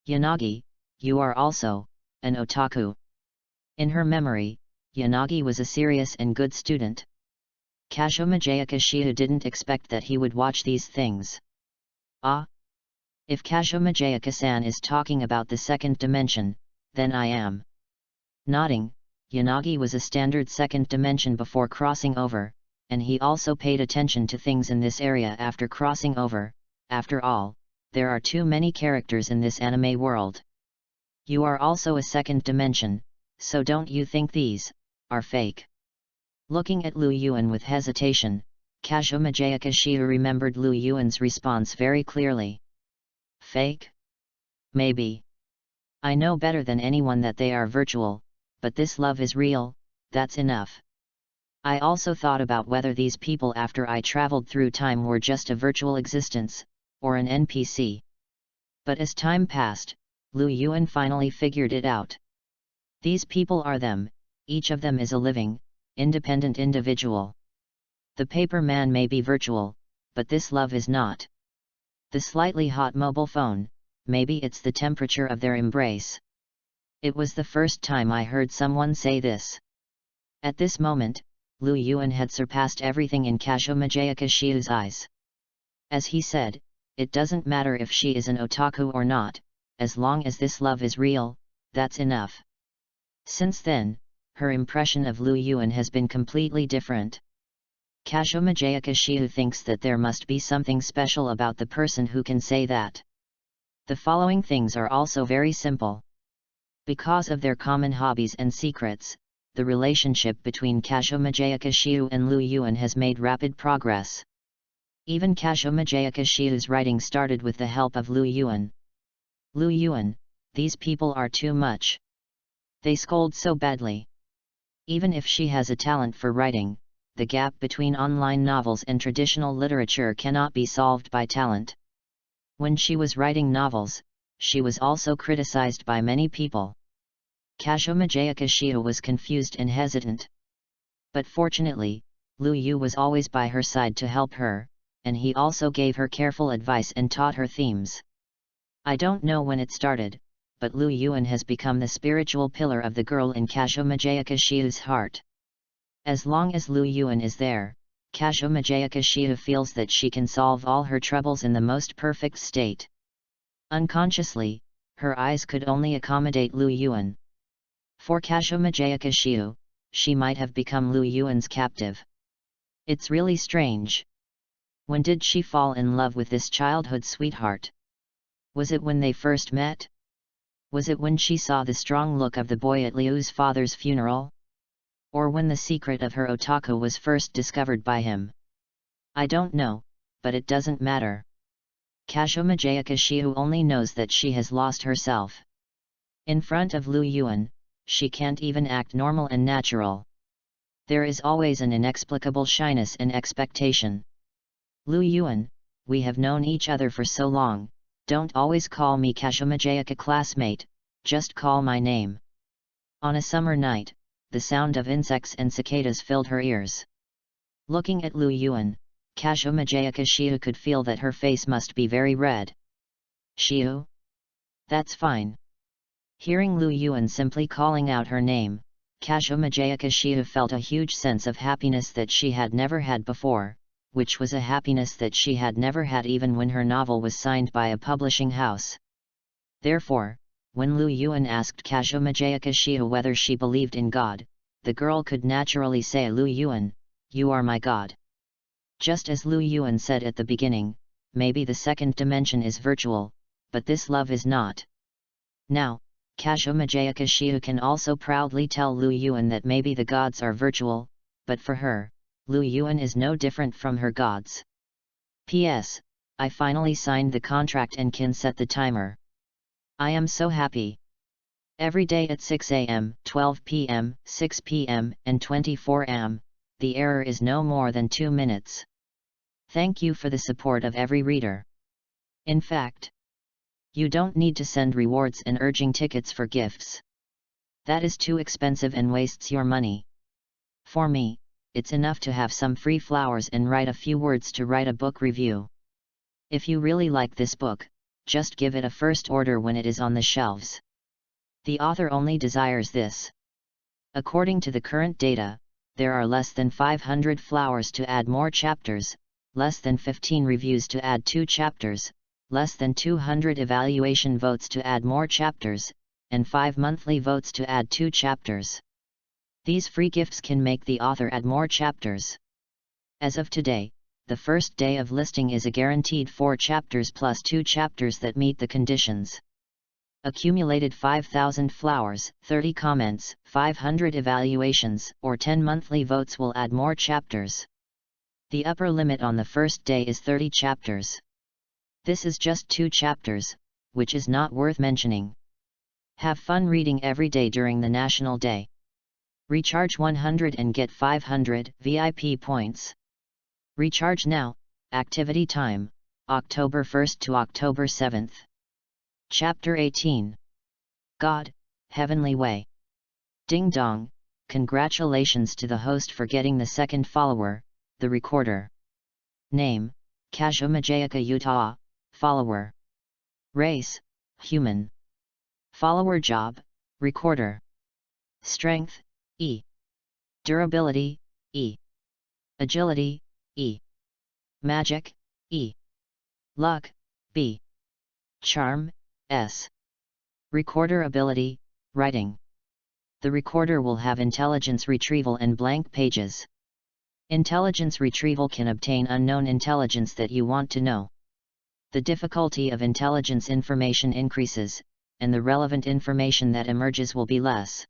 Yanagi, you are also an otaku. In her memory, Yanagi was a serious and good student. Kajiganosaura didn't expect that he would watch these things. Ah! If Kajiganosaura-san is talking about the second dimension, then I am. Nodding, Yanagi was a standard second dimension before crossing over, and he also paid attention to things in this area after crossing over. After all, there are too many characters in this anime world. You are also a second dimension, so don't you think these are fake? Looking at Lu Yuan with hesitation, Kajiganosaura remembered Lu Yuan's response very clearly. Fake? Maybe. I know better than anyone that they are virtual, but this love is real, that's enough. I also thought about whether these people after I traveled through time were just a virtual existence, or an NPC. But as time passed, Lu Yuan finally figured it out. These people are them, each of them is a living, independent individual. The paper man may be virtual, but this love is not. The slightly hot mobile phone, maybe it's the temperature of their embrace. It was the first time I heard someone say this. At this moment, Lu Yuan had surpassed everything in Kajiganosaura's eyes. As he said, it doesn't matter if she is an otaku or not, as long as this love is real, that's enough. Since then, her impression of Lu Yuan has been completely different. Kajiganosaura thinks that there must be something special about the person who can say that. The following things are also very simple. Because of their common hobbies and secrets, the relationship between Kajiganosaura and Lu Yuan has made rapid progress. Even Kajiganosaura's writing started with the help of Lu Yuan. Lu Yuan, these people are too much. They scold so badly. Even if she has a talent for writing, the gap between online novels and traditional literature cannot be solved by talent. When she was writing novels, she was also criticized by many people. Kajiganosaura was confused and hesitant. But fortunately, Lu Yu was always by her side to help her, and he also gave her careful advice and taught her themes. I don't know when it started, but Lu Yuan has become the spiritual pillar of the girl in Kajiganosaura's heart. As long as Lu Yuan is there, Kajiganosaura feels that she can solve all her troubles in the most perfect state. Unconsciously, her eyes could only accommodate Lu Yuan. For Kajiganosaura, she might have become Lu Yuan's captive. It's really strange. When did she fall in love with this childhood sweetheart? Was it when they first met? Was it when she saw the strong look of the boy at Liu's father's funeral? Or when the secret of her otaku was first discovered by him? I don't know, but it doesn't matter. Kajiganosaura only knows that she has lost herself. In front of Lu Yuan, she can't even act normal and natural. There is always an inexplicable shyness and expectation. Lu Yuan, we have known each other for so long, don't always call me Kajiganosaura classmate, just call my name. On a summer night, the sound of insects and cicadas filled her ears. Looking at Lu Yuan, Kajiganosaura could feel that her face must be very red. Shiu? That's fine. Hearing Lu Yuan simply calling out her name, Kajiganosaura felt a huge sense of happiness that she had never had before, which was a happiness that she had never had even when her novel was signed by a publishing house. Therefore, when Lu Yuan asked Kajiganosaura whether she believed in God, the girl could naturally say, Lu Yuan, you are my God. Just as Lu Yuan said at the beginning, maybe the second dimension is virtual, but this love is not. Now, Kajiganosaura can also proudly tell Lu Yuan that maybe the gods are virtual, but for her, Lu Yuan is no different from her gods. P.S. I finally signed the contract and can set the timer. I am so happy. Every day at 6 a.m., 12 p.m., 6 p.m., and 24 am, the error is no more than 2 minutes. Thank you for the support of every reader. In fact, you don't need to send rewards and urging tickets for gifts. That is too expensive and wastes your money. For me, it's enough to have some free flowers and write a few words to write a book review. If you really like this book, just give it a first order when it is on the shelves. The author only desires this. According to the current data, there are less than 500 flowers to add more chapters, less than 15 reviews to add 2 chapters, less than 200 evaluation votes to add more chapters, and 5 monthly votes to add 2 chapters. These free gifts can make the author add more chapters. As of today, the first day of listing is a guaranteed 4 chapters plus 2 chapters that meet the conditions. Accumulated 5,000 flowers, 30 comments, 500 evaluations, or 10 monthly votes will add more chapters. The upper limit on the first day is 30 chapters. This is just 2 chapters, which is not worth mentioning. Have fun reading every day during the National Day. Recharge 100 and get 500 VIP points. Recharge now. Activity time, October 1st to October 7th. Chapter 18. God, Heavenly Way. Ding dong, congratulations to the host for getting the second follower, the recorder. Name, Kajiganosaura, follower. Race, human. Follower job, recorder. Strength, E. Durability, E. Agility, E. Magic, E. Luck, B. Charm, S. Recorder ability, writing. The recorder will have intelligence retrieval and blank pages. Intelligence retrieval can obtain unknown intelligence that you want to know. The difficulty of intelligence information increases, and the relevant information that emerges will be less.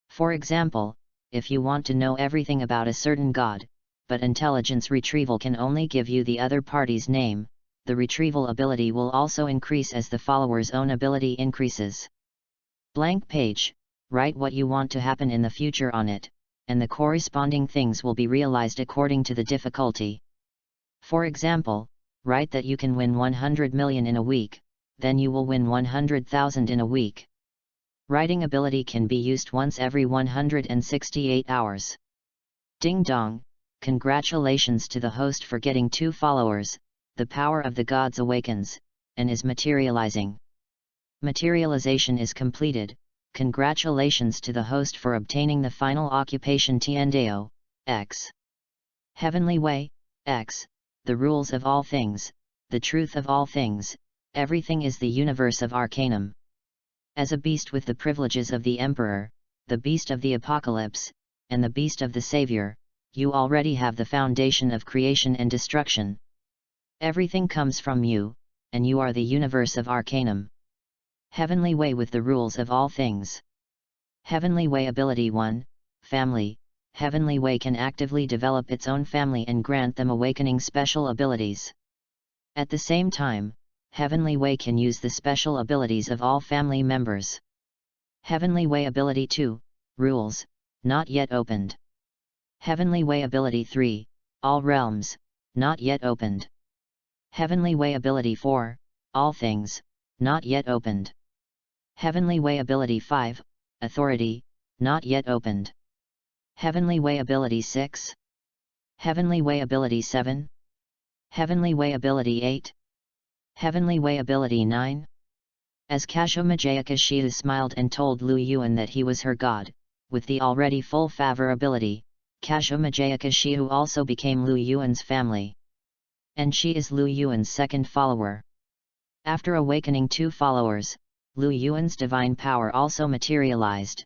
For example, if you want to know everything about a certain god, but intelligence retrieval can only give you the other party's name, the retrieval ability will also increase as the follower's own ability increases. Blank page, write what you want to happen in the future on it, and the corresponding things will be realized according to the difficulty. For example, write that you can win 100 million in a week, then you will win 100,000 in a week. Writing ability can be used once every 168 hours. Ding dong, congratulations to the host for getting 2 followers, the power of the gods awakens, and is materializing. Materialization is completed. Congratulations to the host for obtaining the final occupation Tiendeo, X. Heavenly Way, X, the rules of all things, the truth of all things, everything is the universe of Arcanum. As a beast with the privileges of the Emperor, the beast of the Apocalypse, and the beast of the Savior, you already have the foundation of creation and destruction. Everything comes from you, and you are the universe of Arcanum. Heavenly Way with the rules of all things. Heavenly Way Ability 1, Family. Heavenly Way can actively develop its own family and grant them awakening special abilities. At the same time, Heavenly Way can use the special abilities of all family members. Heavenly Way Ability 2, Rules, not yet opened. Heavenly Way Ability 3, All Realms, not yet opened. Heavenly Way Ability 4, All Things, not yet opened. Heavenly Way Ability 5, Authority, not yet opened. Heavenly Way Ability 6. Heavenly Way Ability 7. Heavenly Way Ability 8. Heavenly Way Ability 9. As Kajiganosaura smiled and told Lu Yuan that he was her god, with the already full favor ability, Kajiganosaura also became Lu Yuan's family. And she is Lu Yuan's second follower. After awakening 2 followers, Lu Yuan's divine power also materialized.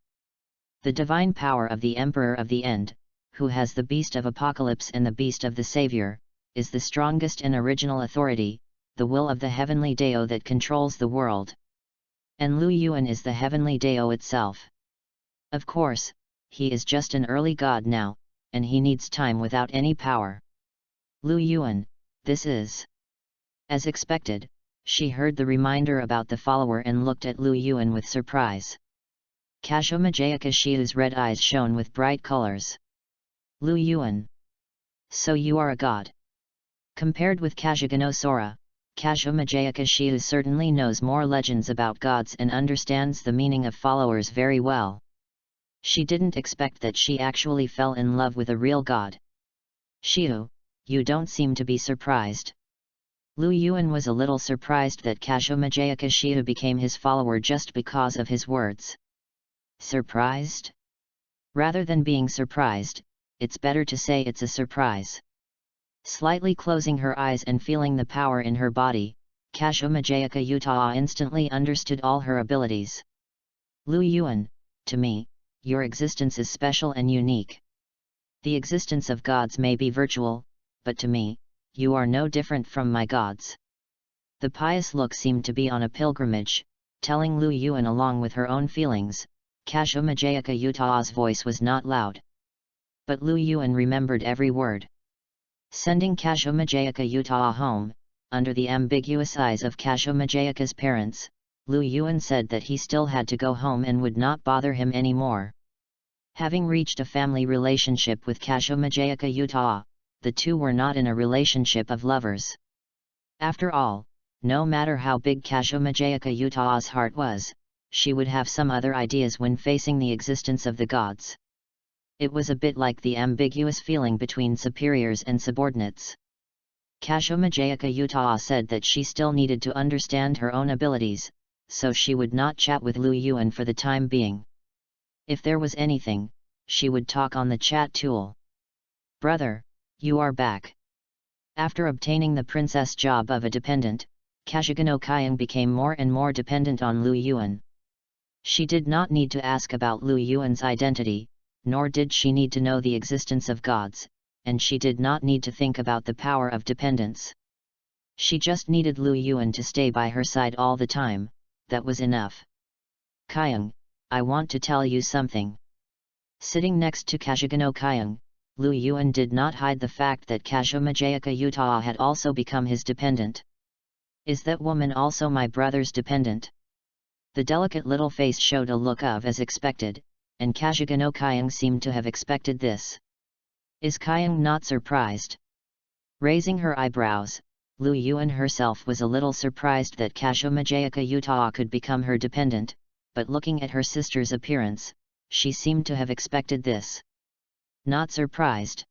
The divine power of the Emperor of the End, who has the Beast of Apocalypse and the Beast of the Savior, is the strongest and original authority, the will of the Heavenly Deo that controls the world. And Lu Yuan is the Heavenly Deo itself. Of course, he is just an early god now, and he needs time without any power. Lu Yuan, this is. As expected, she heard the reminder about the follower and looked at Lu Yuan with surprise. Kajiganosaura's red eyes shone with bright colors. Lu Yuan. So you are a god. Compared with Kajiganosaura, Kajiganosaura certainly knows more legends about gods and understands the meaning of followers very well. She didn't expect that she actually fell in love with a real god. Shiu, you don't seem to be surprised. Lu Yuan was a little surprised that Kajiganosaura became his follower just because of his words. Surprised? Rather than being surprised, it's better to say it's a surprise. Slightly closing her eyes and feeling the power in her body, Kajiganosaura instantly understood all her abilities. Lu Yuan, to me, your existence is special and unique. The existence of gods may be virtual, but to me, you are no different from my gods. The pious look seemed to be on a pilgrimage, telling Lu Yuan along with her own feelings. Kajiganosaura's voice was not loud. But Lu Yuan remembered every word. Sending Kajiganosaura home, under the ambiguous eyes of Kajiganosaura's parents, Lu Yuan said that he still had to go home and would not bother him anymore. Having reached a family relationship with Kajiganosaura, the two were not in a relationship of lovers. After all, no matter how big Kajiganosaura's heart was, she would have some other ideas when facing the existence of the gods. It was a bit like the ambiguous feeling between superiors and subordinates. Kajiganosaura said that she still needed to understand her own abilities, so she would not chat with Lu Yuan for the time being. If there was anything, she would talk on the chat tool. Brother, you are back. After obtaining the princess job of a dependent, Kajiganosaura became more and more dependent on Lu Yuan. She did not need to ask about Lu Yuan's identity, nor did she need to know the existence of gods, and she did not need to think about the power of dependence. She just needed Lu Yuan to stay by her side all the time, that was enough. Kyung, I want to tell you something. Sitting next to Kajiganosaura, Lu Yuan did not hide the fact that Kajiganosaura had also become his dependent. Is that woman also my brother's dependent? The delicate little face showed a look of as expected, and Kajiganosaura seemed to have expected this. Is Kyung not surprised? Raising her eyebrows, Lu Yuan herself was a little surprised that Kajiganosaura could become her dependent, but looking at her sister's appearance, she seemed to have expected this. Not surprised.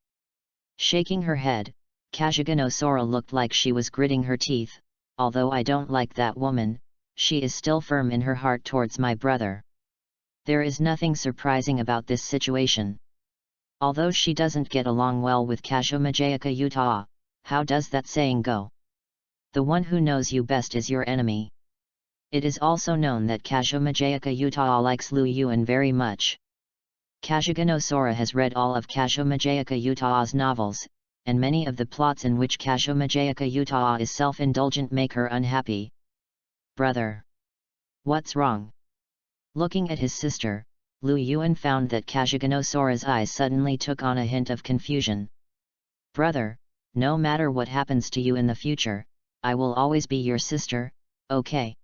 Shaking her head, Kajiganosaura looked like she was gritting her teeth. Although I don't like that woman, she is still firm in her heart towards my brother. There is nothing surprising about this situation. Although she doesn't get along well with Kajiganosaura, how does that saying go? The one who knows you best is your enemy. It is also known that Kajiganosaura likes Lu Yuan very much. Kajiganosaura has read all of Kajiganosaura's novels, and many of the plots in which Kajiganosaura is self-indulgent make her unhappy. Brother. What's wrong? Looking at his sister, Lu Yuan found that Kajiganosaura's eyes suddenly took on a hint of confusion. Brother, no matter what happens to you in the future, I will always be your sister, okay?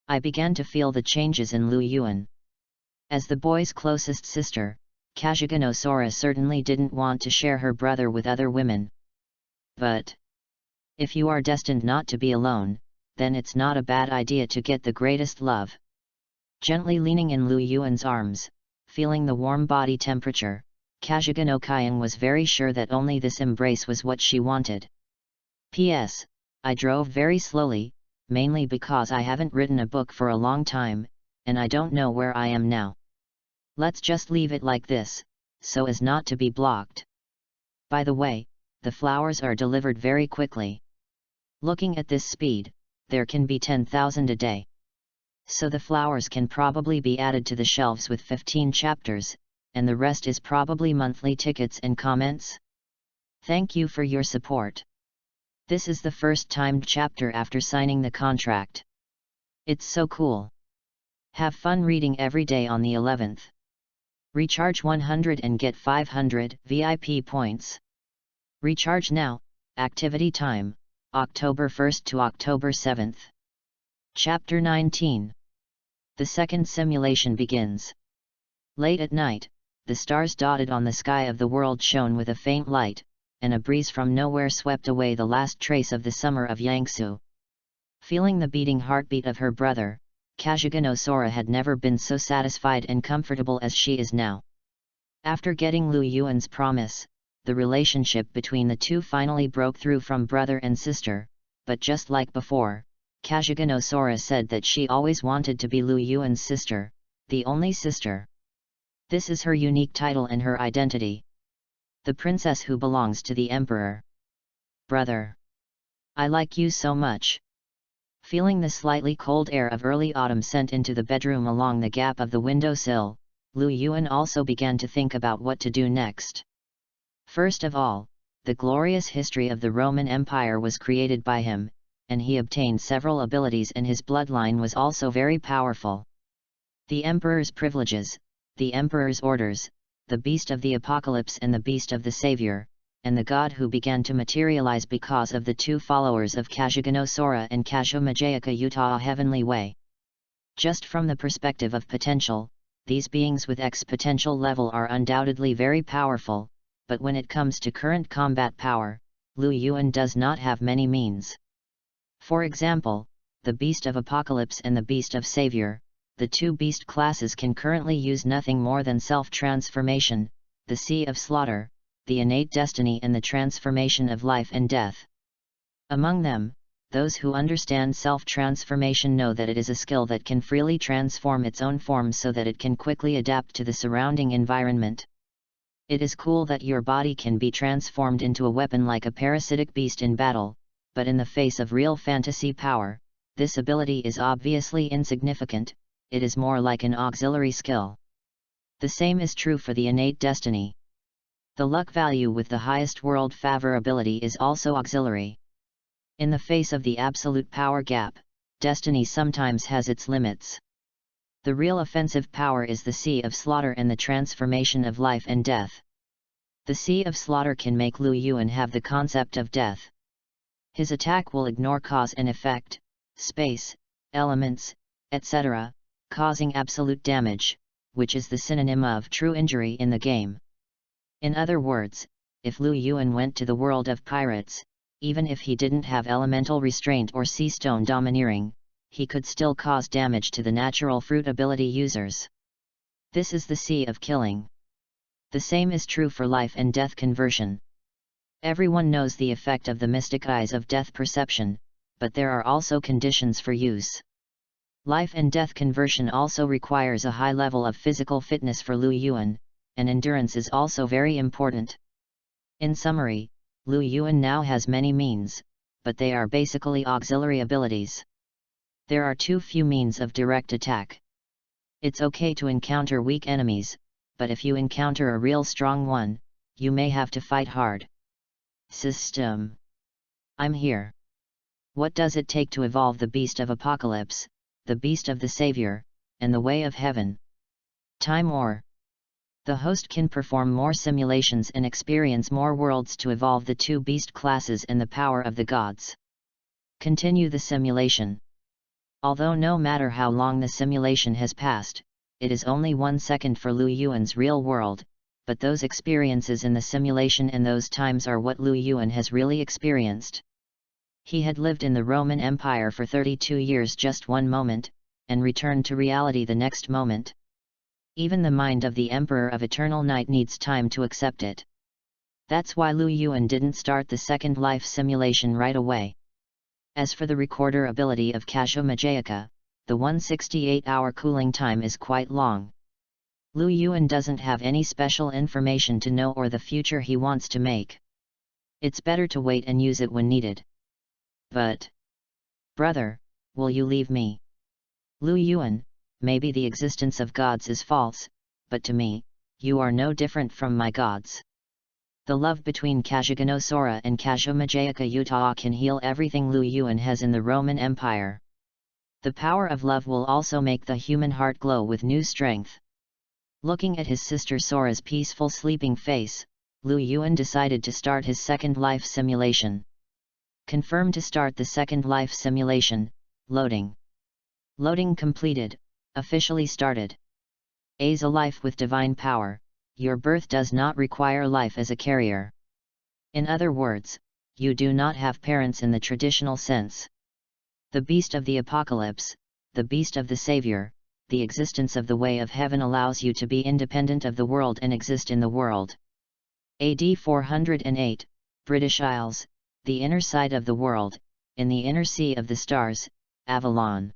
I began to feel the changes in Lu Yuan. As the boy's closest sister, Kajiganosaura certainly didn't want to share her brother with other women. But if you are destined not to be alone, then it's not a bad idea to get the greatest love. Gently leaning in Lu Yuan's arms, feeling the warm body temperature, Kajiganosaura was very sure that only this embrace was what she wanted. P.S. I drove very slowly, mainly because I haven't written a book for a long time, and I don't know where I am now. Let's just leave it like this, so as not to be blocked. By the way, the flowers are delivered very quickly. Looking at this speed, there can be 10,000 a day. So the flowers can probably be added to the shelves with 15 chapters, and the rest is probably monthly tickets and comments. Thank you for your support. This is the first timed chapter after signing the contract. It's so cool. Have fun reading every day on the 11th. Recharge 100 and get 500 VIP points. Recharge now, activity time, October 1st to October 7th. Chapter 19. The second simulation begins. Late at night, the stars dotted on the sky of the world shone with a faint light, and a breeze from nowhere swept away the last trace of the summer of Yangtze. Feeling the beating heartbeat of her brother, Kajiganosaura had never been so satisfied and comfortable as she is now. After getting Lu Yuan's promise, the relationship between the two finally broke through from brother and sister, but just like before, Kajiganosaura said that she always wanted to be Lu Yuan's sister, the only sister. This is her unique title and her identity. The princess who belongs to the emperor. Brother. I like you so much. Feeling the slightly cold air of early autumn sent into the bedroom along the gap of the windowsill, Lu Yuan also began to think about what to do next. First of all, the glorious history of the Roman Empire was created by him, and he obtained several abilities, and his bloodline was also very powerful. The emperor's privileges, the emperor's orders, the beast of the apocalypse and the beast of the savior, and the god who began to materialize because of the two followers of Kajiganosaura and Kajomajayaka heavenly way. Just from the perspective of potential, these beings with X potential level are undoubtedly very powerful, but when it comes to current combat power, Lu Yuan does not have many means. For example, the beast of apocalypse and the beast of savior, the two beast classes can currently use nothing more than self-transformation, the sea of slaughter, the innate destiny and the transformation of life and death. Among them, those who understand self-transformation know that it is a skill that can freely transform its own form so that it can quickly adapt to the surrounding environment. It is cool that your body can be transformed into a weapon like a parasitic beast in battle, but in the face of real fantasy power, this ability is obviously insignificant, it is more like an auxiliary skill. The same is true for the innate destiny. The luck value with the highest world favor ability is also auxiliary. In the face of the absolute power gap, destiny sometimes has its limits. The real offensive power is the sea of slaughter and the transformation of life and death. The sea of slaughter can make Lu Yuan have the concept of death. His attack will ignore cause and effect, space, elements, etc., causing absolute damage, which is the synonym of true injury in the game. In other words, if Lu Yuan went to the world of pirates, even if he didn't have elemental restraint or sea stone domineering, he could still cause damage to the natural fruit ability users. This is the sea of killing. The same is true for life and death conversion. Everyone knows the effect of the mystic eyes of death perception, but there are also conditions for use. Life and death conversion also requires a high level of physical fitness for Lu Yuan, and endurance is also very important. In summary, Lu Yuan now has many means, but they are basically auxiliary abilities. There are too few means of direct attack. It's okay to encounter weak enemies, but if you encounter a real strong one, you may have to fight hard. System. I'm here. What does it take to evolve the beast of apocalypse, the beast of the savior, and the way of heaven? Time or the host can perform more simulations and experience more worlds to evolve the two beast classes and the power of the gods. Continue the simulation. Although no matter how long the simulation has passed, it is only 1 second for Lu Yuan's real world, but those experiences in the simulation and those times are what Lu Yuan has really experienced. He had lived in the Roman Empire for 32 years just one moment, and returned to reality the next moment. Even the mind of the Emperor of Eternal Night needs time to accept it. That's why Lu Yuan didn't start the second life simulation right away. As for the recorder ability of Kajomajayaka, the 168-hour cooling time is quite long. Lu Yuan doesn't have any special information to know or the future he wants to make. It's better to wait and use it when needed. But, brother, will you leave me? Lu Yuan, maybe the existence of gods is false, but to me, you are no different from my gods. The love between Kajiganosaura and Kajomajayaka can heal everything Lu Yuan has in the Roman Empire. The power of love will also make the human heart glow with new strength. Looking at his sister Sora's peaceful sleeping face, Lu Yuan decided to start his second life simulation. Confirm to start the second life simulation. Loading. Loading completed. Officially started. As a life with divine power, your birth does not require life as a carrier. In other words, you do not have parents in the traditional sense. The beast of the apocalypse, the beast of the savior, the existence of the way of heaven allows you to be independent of the world and exist in the world. AD 408, British Isles, the inner side of the world, in the inner sea of the stars, Avalon.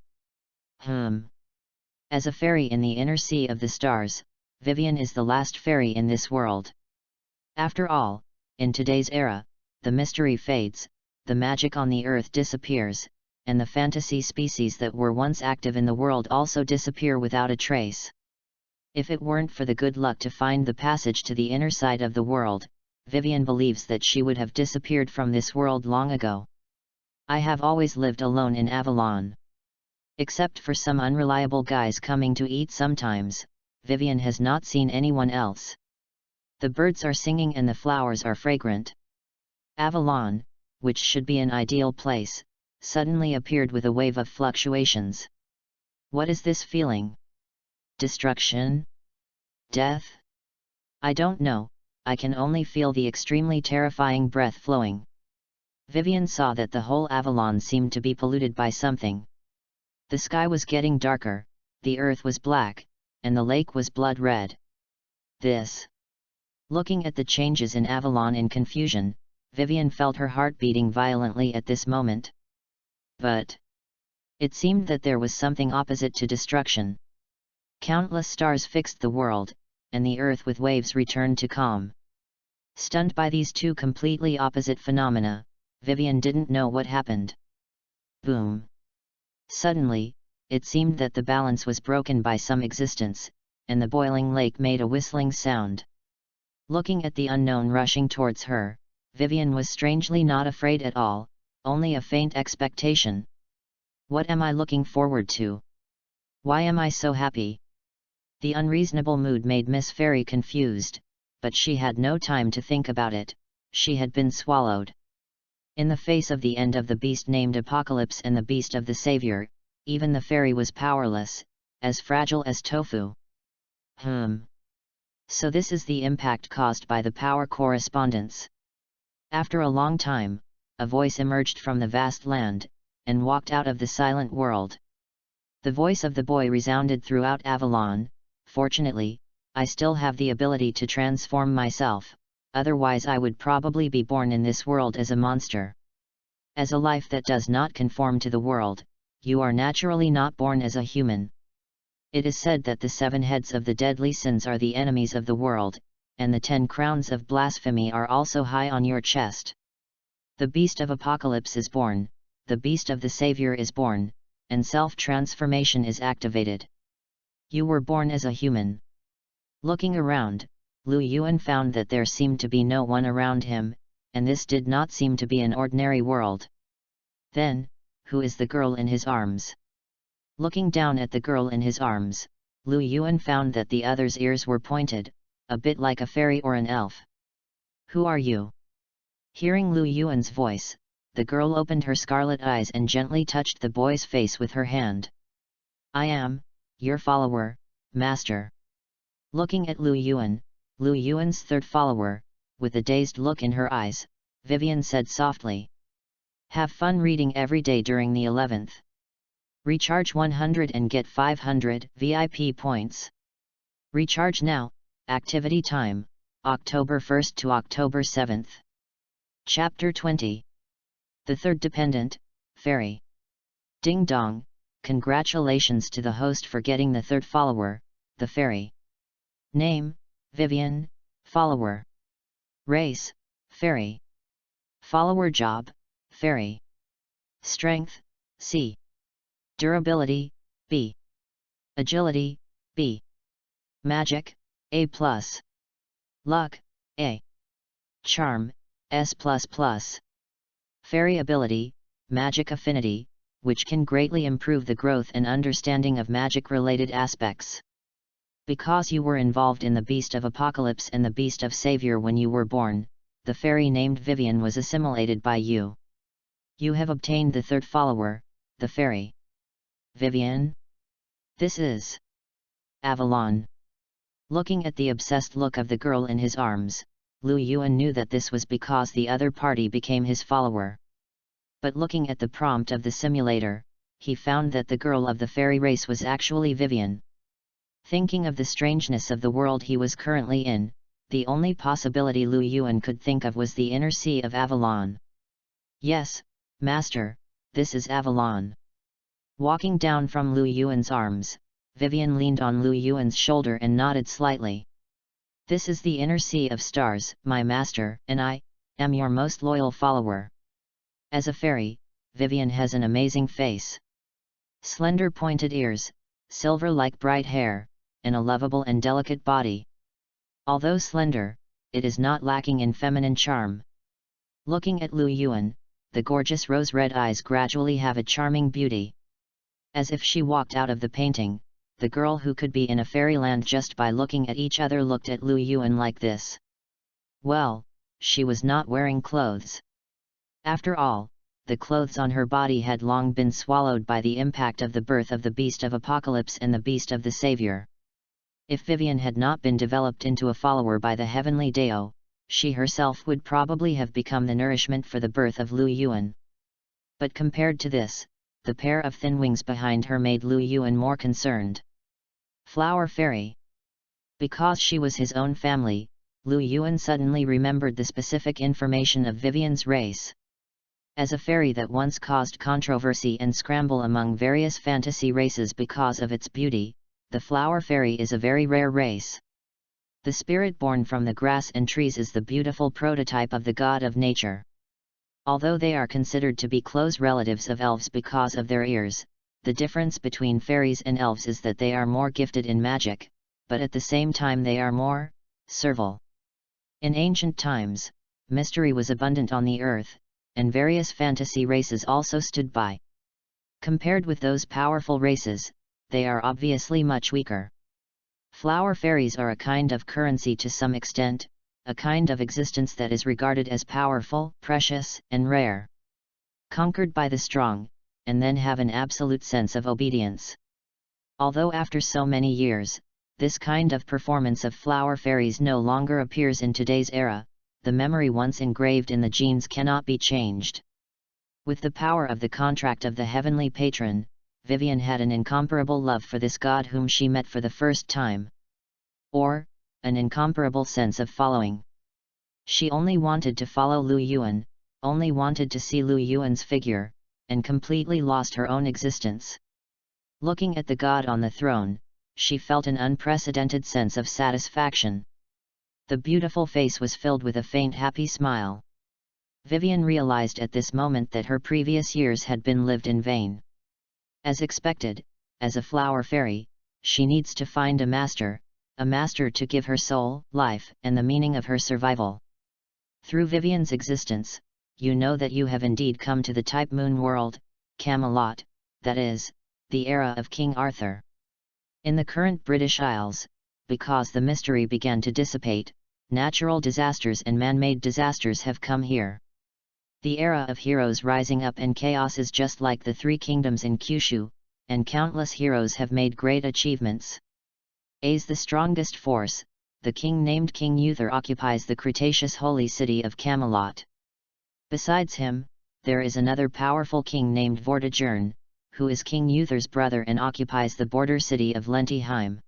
As a fairy in the inner sea of the stars, Vivien is the last fairy in this world. After all, in today's era, the mystery fades, the magic on the earth disappears, and the fantasy species that were once active in the world also disappear without a trace. If it weren't for the good luck to find the passage to the inner side of the world, Vivien believes that she would have disappeared from this world long ago. I have always lived alone in Avalon. Except for some unreliable guys coming to eat sometimes, Vivien has not seen anyone else. The birds are singing and the flowers are fragrant. Avalon, which should be an ideal place, suddenly appeared with a wave of fluctuations. What is this feeling? Destruction? Death? I don't know, I can only feel the extremely terrifying breath flowing. Vivien saw that the whole Avalon seemed to be polluted by something. The sky was getting darker, the earth was black, and the lake was blood red. This. Looking at the changes in Avalon in confusion, Vivien felt her heart beating violently at this moment. But it seemed that there was something opposite to destruction. Countless stars fixed the world, and the earth with waves returned to calm. Stunned by these two completely opposite phenomena, Vivien didn't know what happened. Boom! Suddenly, it seemed that the balance was broken by some existence, and the boiling lake made a whistling sound. Looking at the unknown rushing towards her, Vivien was strangely not afraid at all, only a faint expectation. What am I looking forward to? Why am I so happy? The unreasonable mood made Miss Fairy confused, but she had no time to think about it, she had been swallowed. In the face of the end of the beast named Apocalypse and the beast of the Savior, even the fairy was powerless, as fragile as tofu. So this is the impact caused by the power correspondence. After a long time, a voice emerged from the vast land, and walked out of the silent world. The voice of the boy resounded throughout Avalon. Fortunately, I still have the ability to transform myself, otherwise I would probably be born in this world as a monster. As a life that does not conform to the world, you are naturally not born as a human. It is said that the 7 heads of the deadly sins are the enemies of the world, and the 10 crowns of blasphemy are also high on your chest. The beast of Apocalypse is born, the beast of the Savior is born, and self-transformation is activated. You were born as a human. Looking around, Lu Yuan found that there seemed to be no one around him, and this did not seem to be an ordinary world. Then, who is the girl in his arms? Looking down at the girl in his arms, Lu Yuan found that the other's ears were pointed, a bit like a fairy or an elf. Who are you? Hearing Lu Yuan's voice, the girl opened her scarlet eyes and gently touched the boy's face with her hand. I am your follower, master. Looking at Lu Yuan's third follower, with a dazed look in her eyes, Vivien said softly. Have fun reading every day during the 11th. Recharge 100 and get 500 VIP points. Recharge now, activity time, October 1st to October 7th. Chapter 20. The Third Dependent, Fairy. Ding dong, congratulations to the host for getting the third follower, the fairy. Name, Vivien, follower. Race, fairy. Follower job, fairy. Strength, C. Durability, B. Agility, B. Magic, A+. Luck, A. Charm, S++. Fairy ability, magic affinity, which can greatly improve the growth and understanding of magic-related aspects. Because you were involved in the Beast of Apocalypse and the Beast of Savior when you were born, the fairy named Vivien was assimilated by you. You have obtained the third follower, the fairy. Vivien? This is Avalon. Looking at the obsessed look of the girl in his arms, Lu Yuan knew that this was because the other party became his follower. But looking at the prompt of the simulator, he found that the girl of the fairy race was actually Vivien. Thinking of the strangeness of the world he was currently in, the only possibility Lu Yuan could think of was the inner sea of Avalon. Yes, master, this is Avalon. Walking down from Lu Yuan's arms, Vivien leaned on Lu Yuan's shoulder and nodded slightly. This is the inner sea of stars, my master, and I am your most loyal follower. As a fairy, Vivien has an amazing face. Slender pointed ears, silver-like bright hair, and a lovable and delicate body. Although slender, it is not lacking in feminine charm. Looking at Lu Yuan, the gorgeous rose-red eyes gradually have a charming beauty. As if she walked out of the painting, the girl who could be in a fairyland just by looking at each other looked at Lu Yuan like this. Well, she was not wearing clothes. After all, the clothes on her body had long been swallowed by the impact of the birth of the Beast of Apocalypse and the Beast of the Savior. If Vivien had not been developed into a follower by the heavenly Deo, she herself would probably have become the nourishment for the birth of Lu Yuan. But compared to this, the pair of thin wings behind her made Lu Yuan more concerned. Flower Fairy. Because she was his own family, Lu Yuan suddenly remembered the specific information of Vivien's race. As a fairy that once caused controversy and scramble among various fantasy races because of its beauty, the Flower Fairy is a very rare race. The spirit born from the grass and trees is the beautiful prototype of the god of nature. Although they are considered to be close relatives of elves because of their ears, the difference between fairies and elves is that they are more gifted in magic, but at the same time they are more servile. In ancient times, mystery was abundant on the earth, and various fantasy races also stood by. Compared with those powerful races, they are obviously much weaker. Flower fairies are a kind of currency to some extent, a kind of existence that is regarded as powerful, precious, and rare. Conquered by the strong, and then have an absolute sense of obedience. Although after so many years, this kind of performance of flower fairies no longer appears in today's era, the memory once engraved in the genes cannot be changed. With the power of the contract of the heavenly patron, Vivien had an incomparable love for this god whom she met for the first time. Or, an incomparable sense of following. She only wanted to follow Lu Yuan, only wanted to see Lu Yuan's figure, and completely lost her own existence. Looking at the god on the throne, she felt an unprecedented sense of satisfaction. The beautiful face was filled with a faint happy smile. Vivien realized at this moment that her previous years had been lived in vain. As expected, as a flower fairy, she needs to find a master to give her soul, life, and the meaning of her survival. Through Vivien's existence, you know that you have indeed come to the type moon world, Camelot, that is, the era of King Arthur. In the current British Isles, because the mystery began to dissipate, natural disasters and man-made disasters have come here. The era of heroes rising up and chaos is just like the Three Kingdoms in Kyushu, and countless heroes have made great achievements. As the strongest force, the king named King Uther occupies the Cretaceous holy city of Camelot. Besides him, there is another powerful king named Vortigern, who is King Uther's brother and occupies the border city of Lentheim.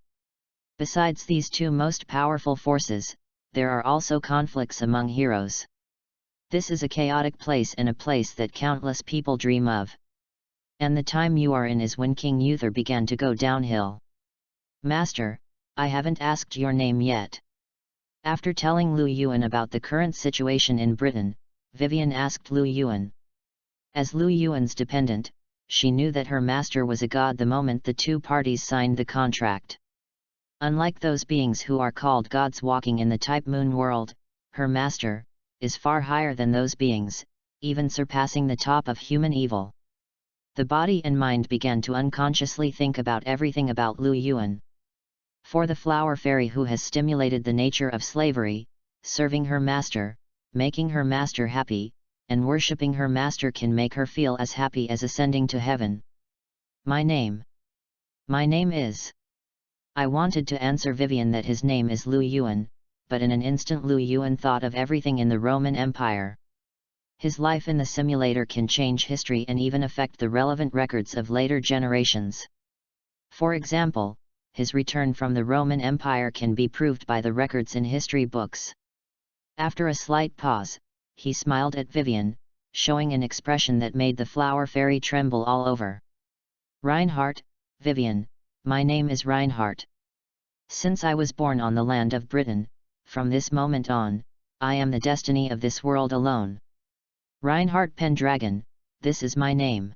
Besides these two most powerful forces, there are also conflicts among heroes. This is a chaotic place and a place that countless people dream of. And the time you are in is when King Uther began to go downhill. Master, I haven't asked your name yet. After telling Lu Yuan about the current situation in Britain, Vivien asked Lu Yuan. As Lu Yuan's dependent, she knew that her master was a god the moment the two parties signed the contract. Unlike those beings who are called gods walking in the type moon world, her master is far higher than those beings, even surpassing the top of human evil. The body and mind began to unconsciously think about everything about Lu Yuan. For the flower fairy who has stimulated the nature of slavery, serving her master, making her master happy, and worshipping her master can make her feel as happy as ascending to heaven. My name is... I wanted to answer Vivien that his name is Lu Yuan, but in an instant Lu Yuan thought of everything in the Roman Empire. His life in the simulator can change history and even affect the relevant records of later generations. For example, his return from the Roman Empire can be proved by the records in history books. After a slight pause, he smiled at Vivien, showing an expression that made the flower fairy tremble all over. "Reinhardt, Vivien, my name is Reinhardt. Since I was born on the land of Britain, from this moment on, I am the destiny of this world alone. Reinhardt Pendragon, this is my name."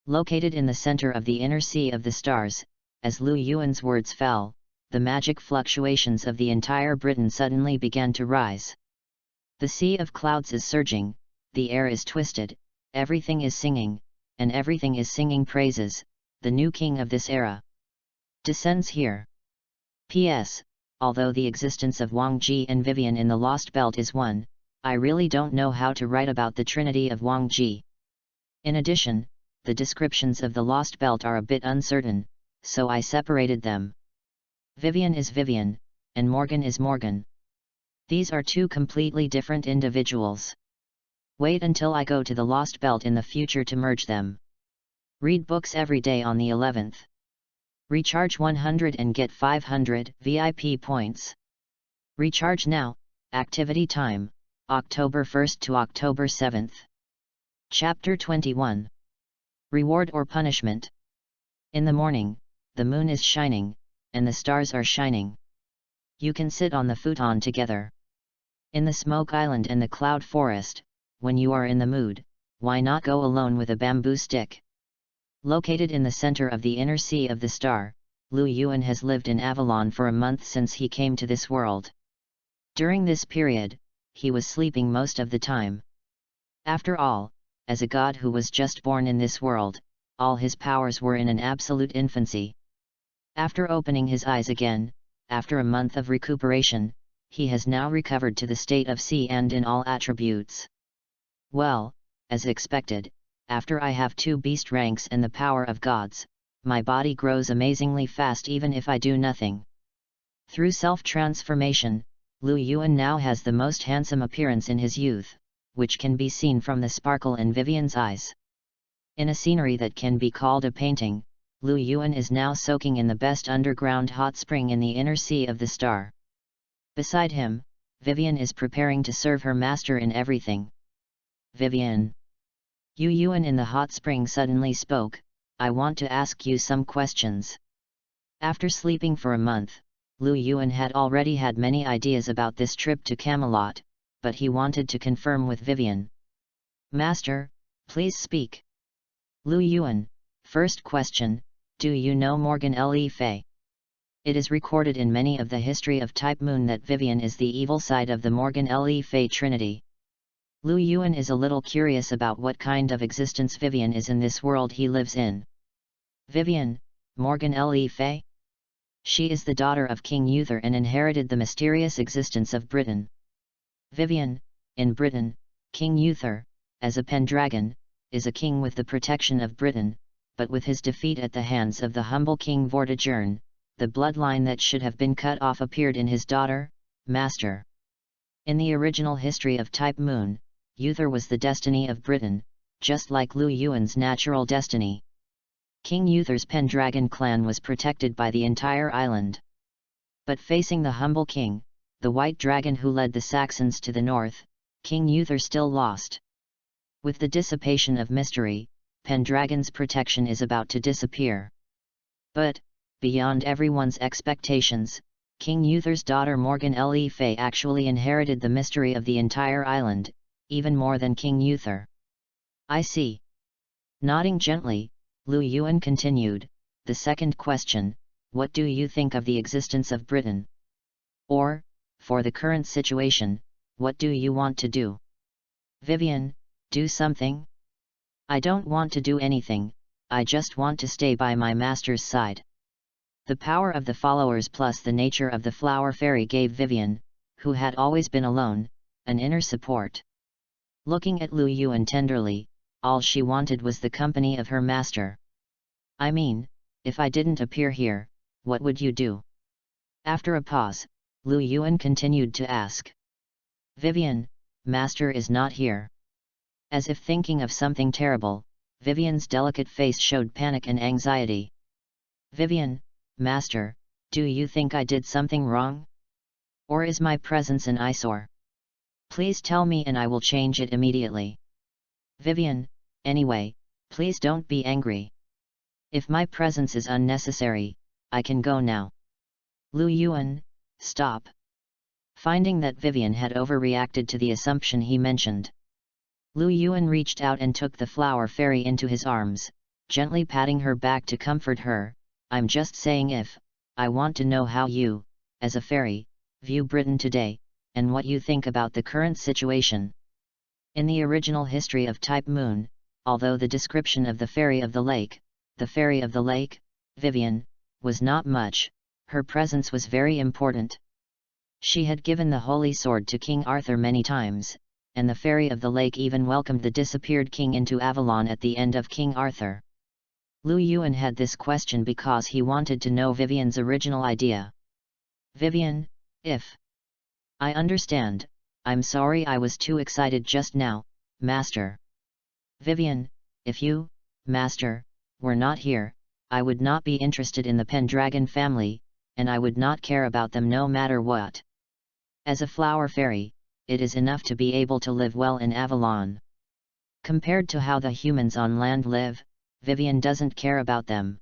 Located in the center of the inner sea of the stars, as Lu Yuan's words fell, the magic fluctuations of the entire Britain suddenly began to rise. The sea of clouds is surging, the air is twisted, everything is singing, and everything is singing praises. The new king of this era descends here. P.S. Although the existence of Wang Ji and Vivien in the Lost Belt is one, I really don't know how to write about the trinity of Wang Ji. In addition, the descriptions of the Lost Belt are a bit uncertain, so I separated them. Vivien is Vivien, and Morgan is Morgan. These are two completely different individuals. Wait until I go to the Lost Belt in the future to merge them. Read books every day on the 11th. Recharge 100 and get 500 VIP points. Recharge now. Activity time, October 1st to October 7th. Chapter 21. Reward or Punishment. In the morning, the moon is shining, and the stars are shining. You can sit on the futon together. In the smoke island and the cloud forest, when you are in the mood, why not go alone with a bamboo stick? Located in the center of the inner sea of the star, Lu Yuan has lived in Avalon for a month since he came to this world. During this period, he was sleeping most of the time. After all, as a god who was just born in this world, all his powers were in an absolute infancy. After opening his eyes again, after a month of recuperation, he has now recovered to the state of sea and in all attributes. Well, as expected, after I have 2 beast ranks and the power of gods, my body grows amazingly fast even if I do nothing. Through self-transformation, Lu Yuan now has the most handsome appearance in his youth, which can be seen from the sparkle in Vivien's eyes. In a scenery that can be called a painting, Lu Yuan is now soaking in the best underground hot spring in the inner sea of the star. Beside him, Vivien is preparing to serve her master in everything. "Vivien." Lu Yuan in the hot spring suddenly spoke, "I want to ask you some questions." After sleeping for a month, Lu Yuan had already had many ideas about this trip to Camelot, but he wanted to confirm with Vivien. "Master, please speak." Lu Yuan, first question, do you know Morgan Le Fay? It is recorded in many of the history of Type Moon that Vivien is the evil side of the Morgan Le Fay trinity. Lu Yuan is a little curious about what kind of existence Vivien is in this world he lives in. "Vivien, Morgan Le Fay? She is the daughter of King Uther and inherited the mysterious existence of Britain." Vivien, in Britain, King Uther, as a Pendragon, is a king with the protection of Britain, but with his defeat at the hands of the humble King Vortigern, the bloodline that should have been cut off appeared in his daughter, Master. In the original history of Type Moon, Uther was the destiny of Britain, just like Lu Yuan's natural destiny. King Uther's Pendragon clan was protected by the entire island. But facing the humble king, the white dragon who led the Saxons to the north, King Uther still lost. With the dissipation of mystery, Pendragon's protection is about to disappear. But, beyond everyone's expectations, King Uther's daughter Morgan Le Fay actually inherited the mystery of the entire island, even more than King Uther. "I see." Nodding gently, Lu Yuan continued, "The second question, what do you think of the existence of Britain? Or, for the current situation, what do you want to do?" "Vivien, do something?" "I don't want to do anything, I just want to stay by my master's side." The power of the followers plus the nature of the flower fairy gave Vivien, who had always been alone, an inner support. Looking at Lu Yuan tenderly, all she wanted was the company of her master. "I mean, if I didn't appear here, what would you do?" After a pause, Lu Yuan continued to ask. "Vivien, master is not here." As if thinking of something terrible, Vivien's delicate face showed panic and anxiety. "Vivien, master, do you think I did something wrong? Or is my presence an eyesore? Please tell me and I will change it immediately." Vivien, anyway, please don't be angry. If my presence is unnecessary, I can go now. Lu Yuan, stop. Finding that Vivien had overreacted to the assumption he mentioned, Lu Yuan reached out and took the flower fairy into his arms, gently patting her back to comfort her. I'm just saying, if I want to know how you, as a fairy, view Britain today, and what you think about the current situation. In the original history of Type Moon, although the description of the Fairy of the Lake, Vivien, was not much, her presence was very important. She had given the Holy Sword to King Arthur many times, and the Fairy of the Lake even welcomed the disappeared king into Avalon at the end of King Arthur. Lu Yuan had this question because he wanted to know Vivien's original idea. Vivien, if I understand, I'm sorry I was too excited just now, Master. Vivien, if you, Master, were not here, I would not be interested in the Pendragon family, and I would not care about them no matter what. As a flower fairy, it is enough to be able to live well in Avalon. Compared to how the humans on land live, Vivien doesn't care about them.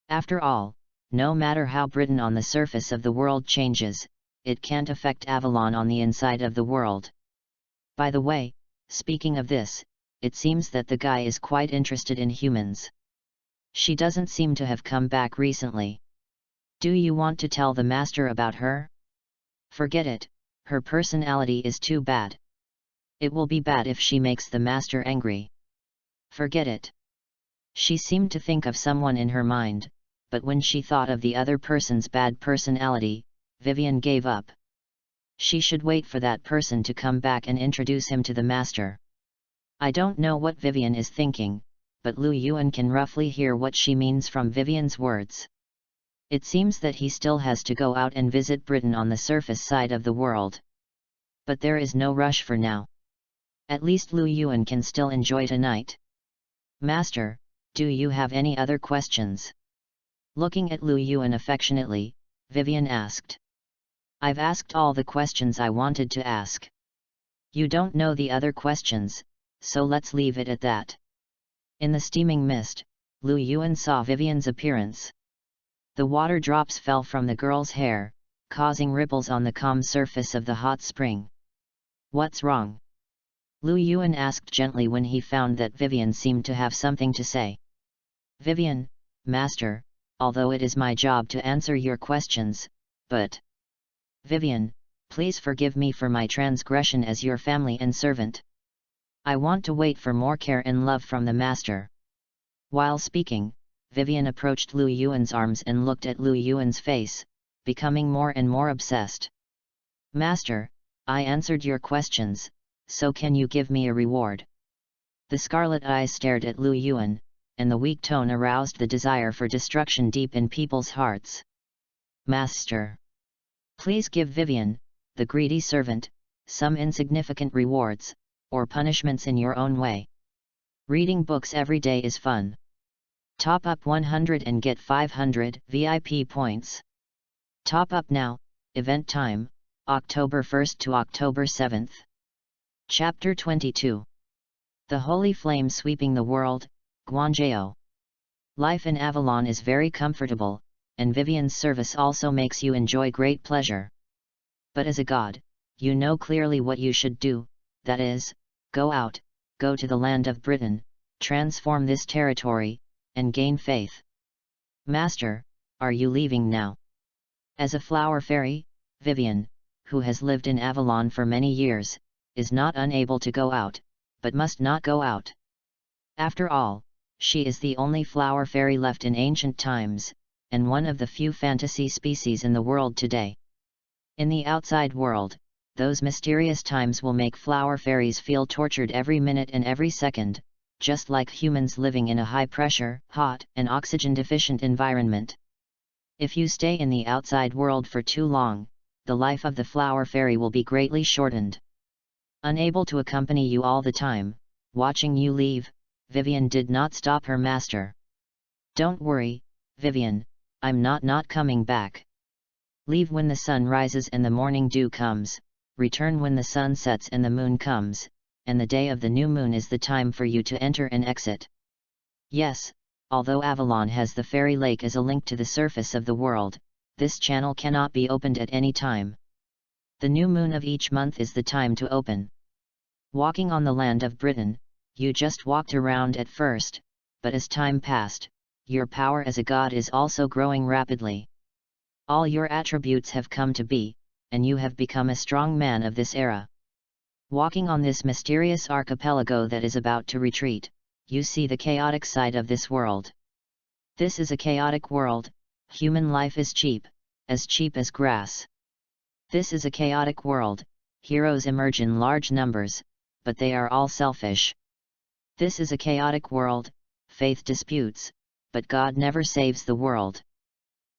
After all, no matter how Britain on the surface of the world changes, it can't affect Avalon on the inside of the world. By the way, speaking of this, it seems that the guy is quite interested in humans. She doesn't seem to have come back recently. Do you want to tell the Master about her? Forget it, her personality is too bad. It will be bad if she makes the Master angry. Forget it. She seemed to think of someone in her mind, but when she thought of the other person's bad personality, Vivien gave up. She should wait for that person to come back and introduce him to the Master. I don't know what Vivien is thinking, but Lu Yuan can roughly hear what she means from Vivien's words. It seems that he still has to go out and visit Britain on the surface side of the world. But there is no rush for now. At least Lu Yuan can still enjoy tonight. Master, do you have any other questions? Looking at Lu Yuan affectionately, Vivien asked. I've asked all the questions I wanted to ask. You don't know the other questions, so let's leave it at that. In the steaming mist, Lu Yuan saw Vivien's appearance. The water drops fell from the girl's hair, causing ripples on the calm surface of the hot spring. What's wrong? Lu Yuan asked gently when he found that Vivien seemed to have something to say. Vivien, Master, although it is my job to answer your questions, but... Vivien, please forgive me for my transgression as your family and servant. I want to wait for more care and love from the Master. While speaking, Vivien approached Lu Yuan's arms and looked at Lu Yuan's face, becoming more and more obsessed. Master, I answered your questions, so can you give me a reward? The scarlet eyes stared at Lu Yuan, and the weak tone aroused the desire for destruction deep in people's hearts. Master, please give Vivien, the greedy servant, some insignificant rewards, or punishments in your own way. Reading books every day is fun. Top up 100 and get 500 VIP points. Top up now, event time, October 1st to October 7th. Chapter 22. The Holy Flame Sweeping the World, Guanzhou. Life in Avalon is very comfortable, and Vivien's service also makes you enjoy great pleasure. But as a god, you know clearly what you should do, that is, go out, go to the land of Britain, transform this territory, and gain faith. Master, are you leaving now? As a flower fairy, Vivien, who has lived in Avalon for many years, is not unable to go out, but must not go out. After all, she is the only flower fairy left in ancient times, and one of the few fantasy species in the world today. In the outside world, those mysterious times will make flower fairies feel tortured every minute and every second, just like humans living in a high-pressure, hot, and oxygen-deficient environment. If you stay in the outside world for too long, the life of the flower fairy will be greatly shortened. Unable to accompany you all the time, watching you leave, Vivien did not stop her master. Don't worry, Vivien, I'm not coming back. Leave when the sun rises and the morning dew comes, return when the sun sets and the moon comes, and the day of the new moon is the time for you to enter and exit. Yes, although Avalon has the fairy lake as a link to the surface of the world, this channel cannot be opened at any time. The new moon of each month is the time to open. Walking on the land of Britain, you just walked around at first, but as time passed, your power as a god is also growing rapidly. All your attributes have come to be, and you have become a strong man of this era. Walking on this mysterious archipelago that is about to retreat, you see the chaotic side of this world. This is a chaotic world. Human life is cheap as grass. This is a chaotic world. Heroes emerge in large numbers, but they are all selfish. This is a chaotic world. Faith disputes, but God never saves the world.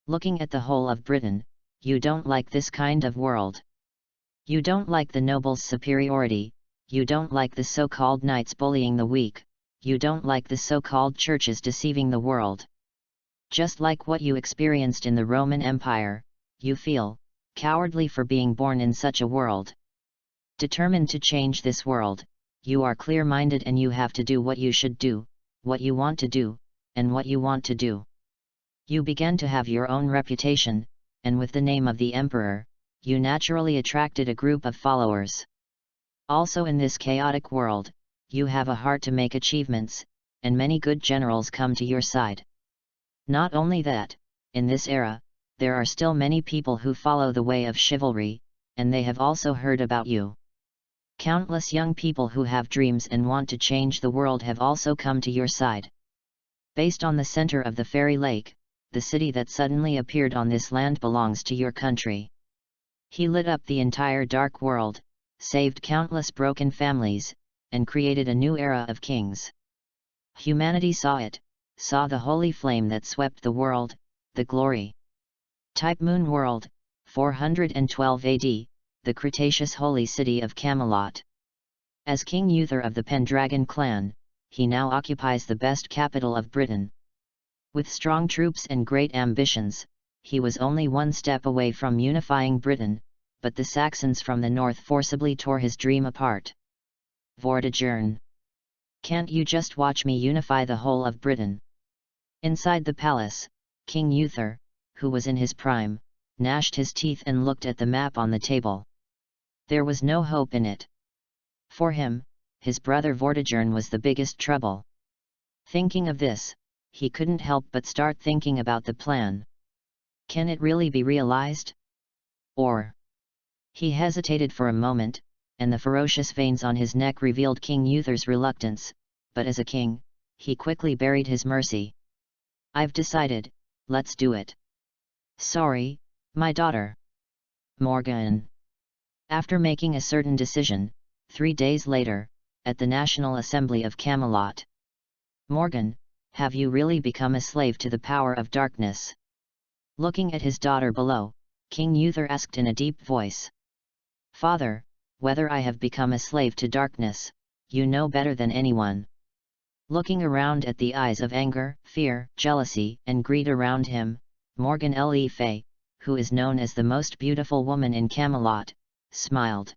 Looking at the whole of Britain, you don't like this kind of world. You don't like the nobles' superiority, you don't like the so-called knights bullying the weak, you don't like the so-called churches deceiving the world. Just like what you experienced in the Roman Empire, you feel cowardly for being born in such a world. Determined to change this world, you are clear-minded and you have to do what you should do, what you want to do, and what you want to do. You begin to have your own reputation, and with the name of the emperor, you naturally attracted a group of followers. Also in this chaotic world, you have a heart to make achievements, and many good generals come to your side. Not only that, in this era, there are still many people who follow the way of chivalry, and they have also heard about you. Countless young people who have dreams and want to change the world have also come to your side. Based on the center of the fairy lake, the city that suddenly appeared on this land belongs to your country. He lit up the entire dark world, saved countless broken families, and created a new era of kings. Humanity saw it, saw the holy flame that swept the world, the glory. Type Moon World, 412 AD, the Cretaceous holy city of Camelot. As King Uther of the Pendragon clan, he now occupies the best capital of Britain. With strong troops and great ambitions, he was only one step away from unifying Britain, but the Saxons from the north forcibly tore his dream apart. Vortigern. Can't you just watch me unify the whole of Britain? Inside the palace, King Uther, who was in his prime, gnashed his teeth and looked at the map on the table. There was no hope in it. For him, his brother Vortigern was the biggest trouble. Thinking of this, he couldn't help but start thinking about the plan. Can it really be realized? Or? He hesitated for a moment, and the ferocious veins on his neck revealed King Uther's reluctance, but as a king, he quickly buried his mercy. I've decided, let's do it. Sorry, my daughter. Morgan. After making a certain decision, 3 days later, at the National Assembly of Camelot. Morgan, have you really become a slave to the power of darkness? Looking at his daughter below, King Uther asked in a deep voice. Father, whether I have become a slave to darkness, you know better than anyone. Looking around at the eyes of anger, fear, jealousy, and greed around him, Morgan Le Fay, who is known as the most beautiful woman in Camelot, smiled.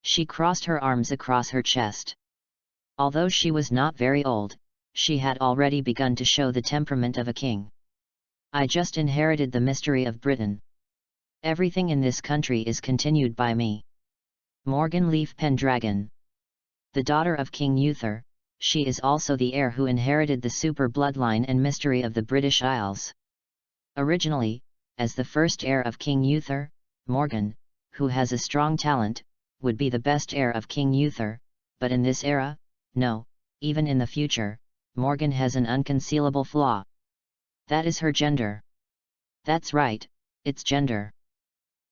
She crossed her arms across her chest. Although she was not very old, she had already begun to show the temperament of a king. I just inherited the mystery of Britain. Everything in this country is continued by me. Morgan Leaf Pendragon. The daughter of King Uther, she is also the heir who inherited the super bloodline and mystery of the British Isles. Originally, as the first heir of King Uther, Morgan, who has a strong talent, would be the best heir of King Uther, but in this era, no, even in the future, Morgan has an unconcealable flaw. That is her gender. That's right, it's gender.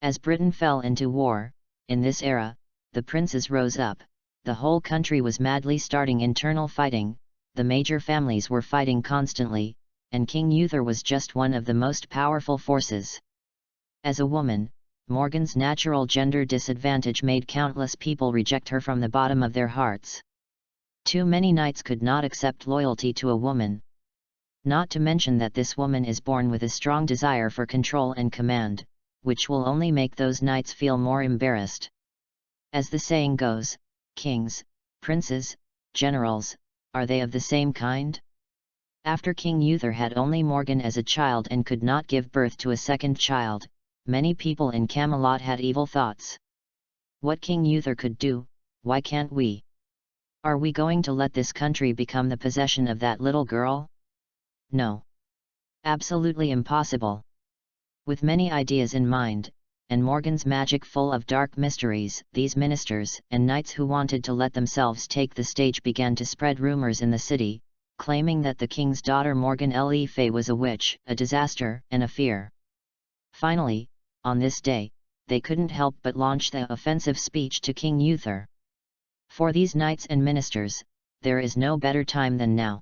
As Britain fell into war, in this era, the princes rose up, the whole country was madly starting internal fighting, the major families were fighting constantly, and King Uther was just one of the most powerful forces. As a woman, Morgan's natural gender disadvantage made countless people reject her from the bottom of their hearts. Too many knights could not accept loyalty to a woman. Not to mention that this woman is born with a strong desire for control and command, which will only make those knights feel more embarrassed. As the saying goes, kings, Princes, generals, are they of the same kind? After King Uther had only Morgan as a child and could not give birth to a second child, many people in Camelot had evil thoughts. What King Uther could do, why can't we? Are we going to let this country become the possession of that little girl? No. Absolutely impossible. With many ideas in mind, and Morgan's magic full of dark mysteries, these ministers and knights who wanted to let themselves take the stage began to spread rumors in the city, claiming that the king's daughter Morgan Le Fay was a witch, a disaster, and a fear. Finally, on this day, they couldn't help but launch the offensive speech to King Uther. For these knights and ministers, there is no better time than now.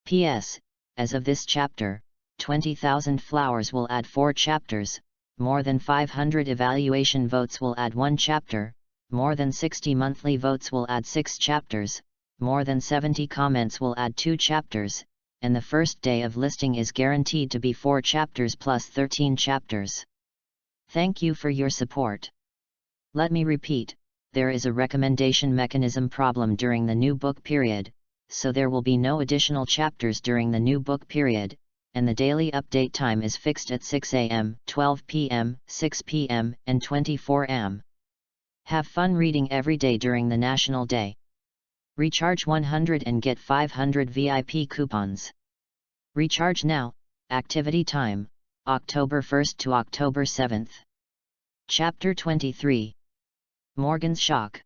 P.S. As of this chapter, 20,000 flowers will add 4 chapters, more than 500 evaluation votes will add 1 chapter, more than 60 monthly votes will add 6 chapters, more than 70 comments will add 2 chapters, and the first day of listing is guaranteed to be 4 chapters plus 13 chapters. Thank you for your support. Let me repeat, there is a recommendation mechanism problem during the new book period, so there will be no additional chapters during the new book period, and the daily update time is fixed at 6 a.m., 12 p.m., 6 p.m., and 24 am. Have fun reading every day during the National Day. Recharge 100 and get 500 VIP coupons. Recharge now, activity time, October 1st to October 7th. Chapter 23. Morgan's Shock.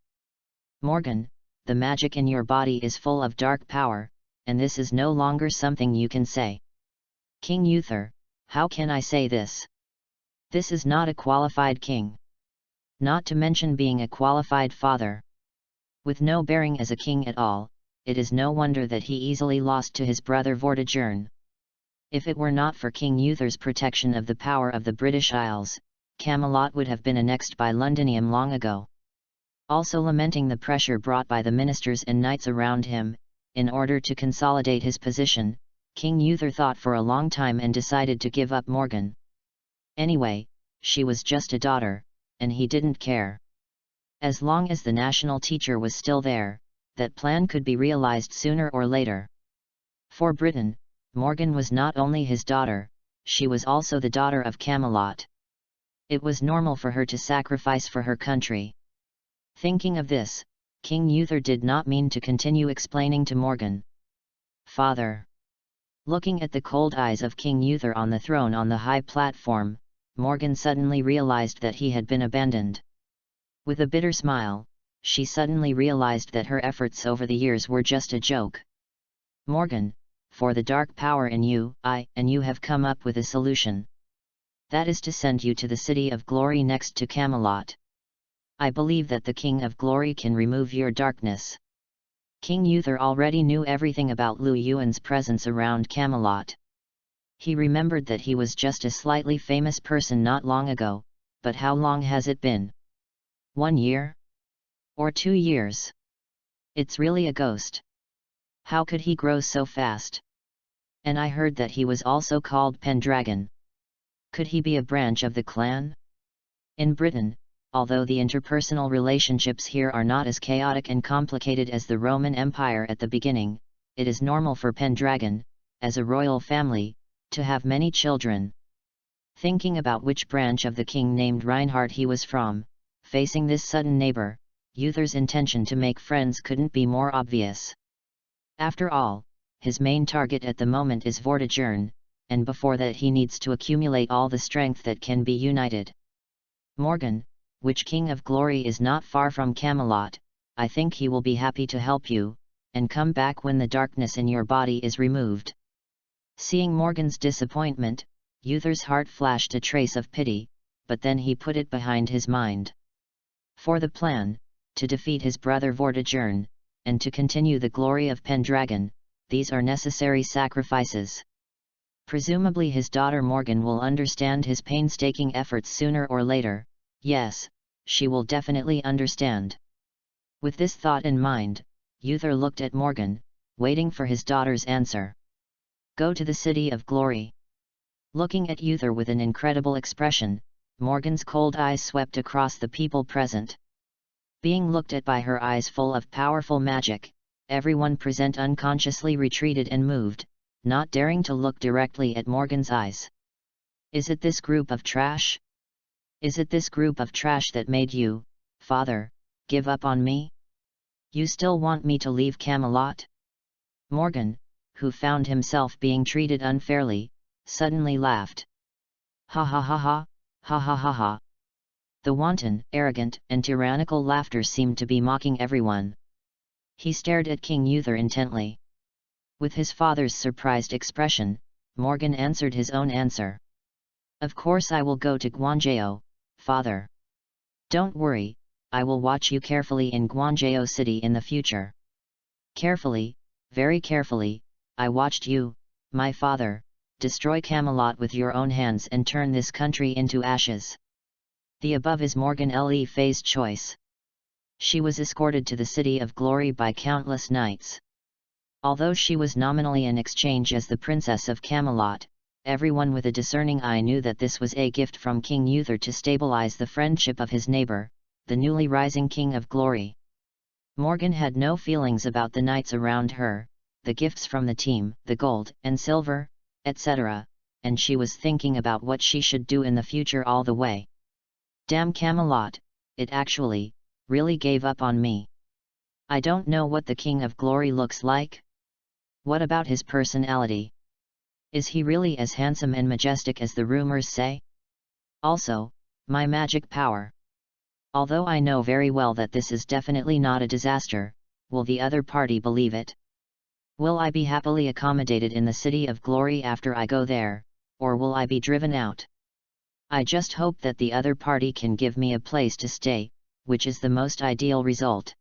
Morgan, the magic in your body is full of dark power, and this is no longer something you can say. King Uther, how can I say this? This is not a qualified king. Not to mention being a qualified father. With no bearing as a king at all, it is no wonder that he easily lost to his brother Vortigern. If it were not for King Uther's protection of the power of the British Isles, Camelot would have been annexed by Londinium long ago. Also lamenting the pressure brought by the ministers and knights around him, in order to consolidate his position, King Uther thought for a long time and decided to give up Morgan. Anyway, she was just a daughter, and he didn't care. As long as the national teacher was still there, that plan could be realized sooner or later. For Britain, Morgan was not only his daughter, she was also the daughter of Camelot. It was normal for her to sacrifice for her country. Thinking of this, King Uther did not mean to continue explaining to Morgan. Father. Looking at the cold eyes of King Uther on the throne on the high platform, Morgan suddenly realized that he had been abandoned. With a bitter smile, she suddenly realized that her efforts over the years were just a joke. Morgan, for the dark power in you, I and you have come up with a solution. That is to send you to the City of Glory next to Camelot. I believe that the King of Glory can remove your darkness. King Uther already knew everything about Lu Yuan's presence around Camelot. He remembered that he was just a slightly famous person not long ago, but how long has it been? 1 year? Or 2 years? It's really a ghost. How could he grow so fast? And I heard that he was also called Pendragon. Could he be a branch of the clan? In Britain, although the interpersonal relationships here are not as chaotic and complicated as the Roman Empire at the beginning, it is normal for Pendragon, as a royal family, to have many children. Thinking about which branch of the king named Reinhardt he was from, facing this sudden neighbor, Uther's intention to make friends couldn't be more obvious. After all, his main target at the moment is Vortigern, and before that he needs to accumulate all the strength that can be united. Morgan, which King of Glory is not far from Camelot, I think he will be happy to help you, and come back when the darkness in your body is removed. Seeing Morgan's disappointment, Uther's heart flashed a trace of pity, but then he put it behind his mind. For the plan, to defeat his brother Vortigern, and to continue the glory of Pendragon, these are necessary sacrifices. Presumably his daughter Morgan will understand his painstaking efforts sooner or later. Yes, she will definitely understand. With this thought in mind, Uther looked at Morgan, waiting for his daughter's answer. Go to the City of Glory. Looking at Uther with an incredible expression, Morgan's cold eyes swept across the people present. Being looked at by her eyes full of powerful magic, everyone present unconsciously retreated and moved, not daring to look directly at Morgan's eyes. Is it this group of trash? Is it this group of trash that made you, father, give up on me? You still want me to leave Camelot? Morgan, who found himself being treated unfairly, suddenly laughed. Ha ha ha ha, ha ha ha ha. The wanton, arrogant, and tyrannical laughter seemed to be mocking everyone. He stared at King Uther intently. With his father's surprised expression, Morgan answered his own answer. Of course I will go to Gwangjao, father. Don't worry, I will watch you carefully in Gwangjao City in the future. Carefully, very carefully, I watched you, my father, destroy Camelot with your own hands and turn this country into ashes. The above is Morgan Le Fay's choice. She was escorted to the City of Glory by countless knights. Although she was nominally in exchange as the Princess of Camelot, everyone with a discerning eye knew that this was a gift from King Uther to stabilize the friendship of his neighbor, the newly rising King of Glory. Morgan had no feelings about the knights around her, the gifts from the team, the gold and silver, etc., and she was thinking about what she should do in the future all the way. Damn Camelot, it actually, really gave up on me. I don't know what the King of Glory looks like. What about his personality? Is he really as handsome and majestic as the rumors say? Also, my magic power. Although I know very well that this is definitely not a disaster, will the other party believe it? Will I be happily accommodated in the City of Glory after I go there, or will I be driven out? I just hope that the other party can give me a place to stay, which is the most ideal result.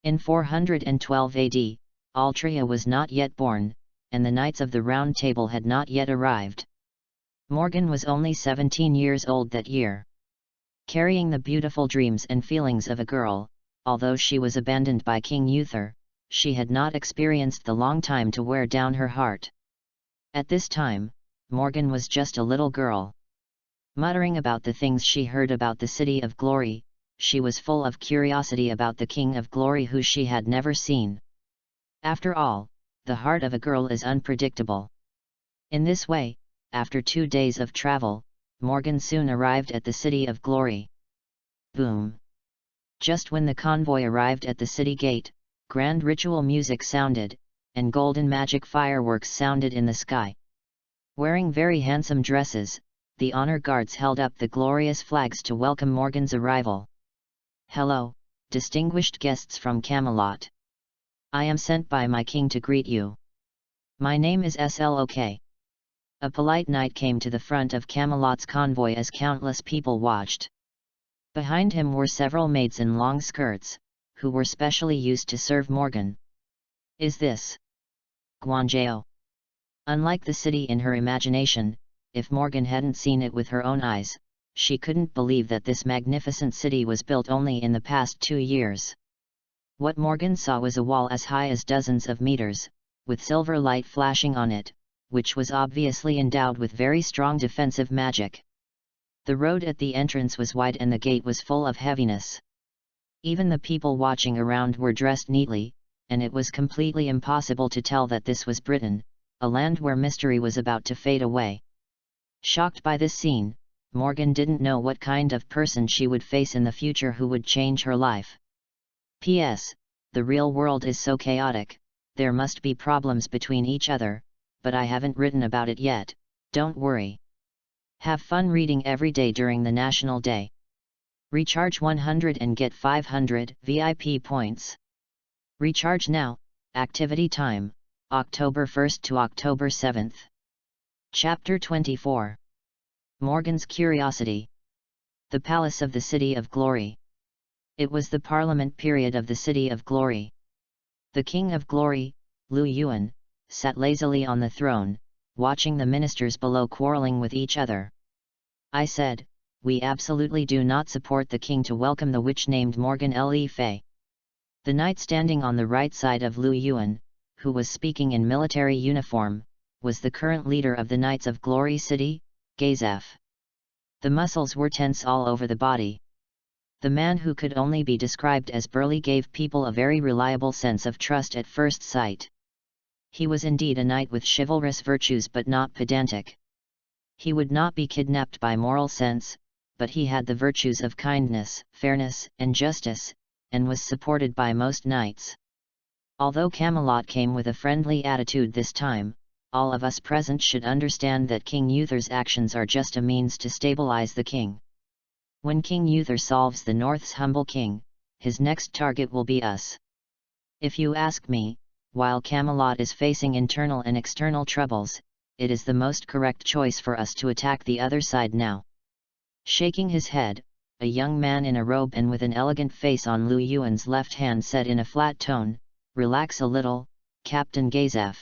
In 412 AD, Altria was not yet born, and the Knights of the Round Table had not yet arrived. Morgan was only 17 years old that year. Carrying the beautiful dreams and feelings of a girl, although she was abandoned by King Uther, she had not experienced the long time to wear down her heart. At this time, Morgan was just a little girl. Muttering about the things she heard about the City of Glory, she was full of curiosity about the King of Glory who she had never seen. After all, the heart of a girl is unpredictable. In this way, after 2 days of travel, Morgan soon arrived at the City of Glory. Boom! Just when the convoy arrived at the city gate, grand ritual music sounded, and golden magic fireworks sounded in the sky. Wearing very handsome dresses, the honor guards held up the glorious flags to welcome Morgan's arrival. Hello, distinguished guests from Camelot. I am sent by my king to greet you. My name is Slok. A polite knight came to the front of Camelot's convoy as countless people watched. Behind him were several maids in long skirts, who were specially used to serve Morgan. Is this Gwangjao? Unlike the city in her imagination, if Morgan hadn't seen it with her own eyes, she couldn't believe that this magnificent city was built only in the past 2 years. What Morgan saw was a wall as high as dozens of meters, with silver light flashing on it, which was obviously endowed with very strong defensive magic. The road at the entrance was wide and the gate was full of heaviness. Even the people watching around were dressed neatly, and it was completely impossible to tell that this was Britain, a land where mystery was about to fade away. Shocked by this scene, Morgan didn't know what kind of person she would face in the future who would change her life. P.S. The real world is so chaotic, there must be problems between each other, but I haven't written about it yet, don't worry. Have fun reading every day during the National Day. Recharge 100 and get 500 VIP points. Recharge now, activity time, October 1st to October 7th. Chapter 24. Morgan's Curiosity. The Palace of the City of Glory. It was the Parliament period of the City of Glory. The King of Glory, Lu Yuan, sat lazily on the throne, watching the ministers below quarreling with each other. I said, we absolutely do not support the king to welcome the witch named Morgan Le Fay. The knight standing on the right side of Lu Yuan, who was speaking in military uniform, was the current leader of the Knights of Glory City, Gazef. The muscles were tense all over the body. The man who could only be described as burly gave people a very reliable sense of trust at first sight. He was indeed a knight with chivalrous virtues but not pedantic. He would not be kidnapped by moral sense, but he had the virtues of kindness, fairness, and justice, and was supported by most knights. Although Camelot came with a friendly attitude this time, all of us present should understand that King Uther's actions are just a means to stabilize the king. When King Uther solves the North's humble king, his next target will be us. If you ask me, while Camelot is facing internal and external troubles, it is the most correct choice for us to attack the other side now. Shaking his head, a young man in a robe and with an elegant face on Lu Yuan's left hand said in a flat tone, "Relax a little, Captain Gazef.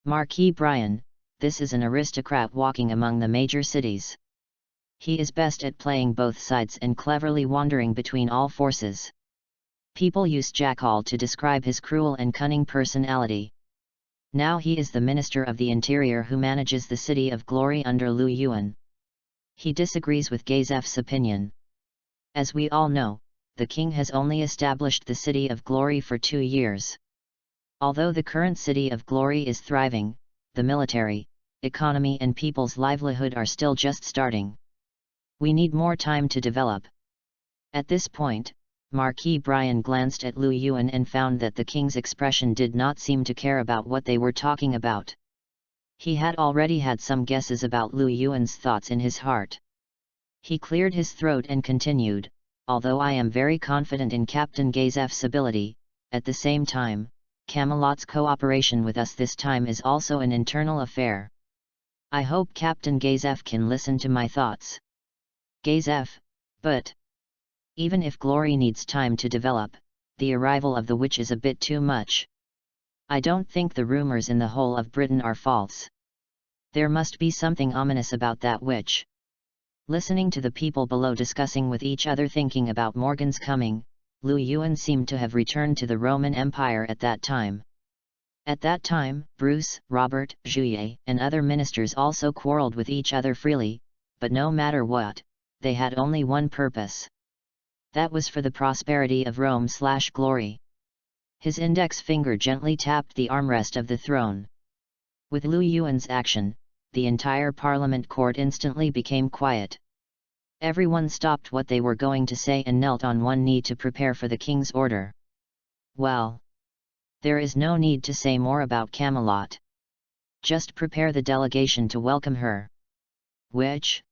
Marquis Brian, this is an aristocrat walking among the major cities. He is best at playing both sides and cleverly wandering between all forces. People use Jackal to describe his cruel and cunning personality. Now he is the Minister of the Interior who manages the City of Glory under Lu Yuan. He disagrees with Gazef's opinion. As we all know, the king has only established the City of Glory for 2 years. Although the current City of Glory is thriving, the military, economy and people's livelihood are still just starting. We need more time to develop." At this point, Marquis Brian glanced at Lu Yuan and found that the king's expression did not seem to care about what they were talking about. He had already had some guesses about Lu Yuan's thoughts in his heart. He cleared his throat and continued, "Although I am very confident in Captain Gazef's ability, at the same time, Camelot's cooperation with us this time is also an internal affair. I hope Captain Gazef can listen to my thoughts." Gazef, but even if Glory needs time to develop, the arrival of the witch is a bit too much. I don't think the rumors in the whole of Britain are false. There must be something ominous about that witch. Listening to the people below discussing with each other thinking about Morgan's coming, Lu Yuan seemed to have returned to the Roman Empire at that time. At that time, Bruce, Robert, Juillet, and other ministers also quarreled with each other freely, but no matter what, they had only one purpose. That was for the prosperity of Rome/Glory. His index finger gently tapped the armrest of the throne. With Lu Yuan's action, the entire Parliament court instantly became quiet. Everyone stopped what they were going to say and knelt on one knee to prepare for the king's order. Well, there is no need to say more about Camelot. Just prepare the delegation to welcome her. Witch?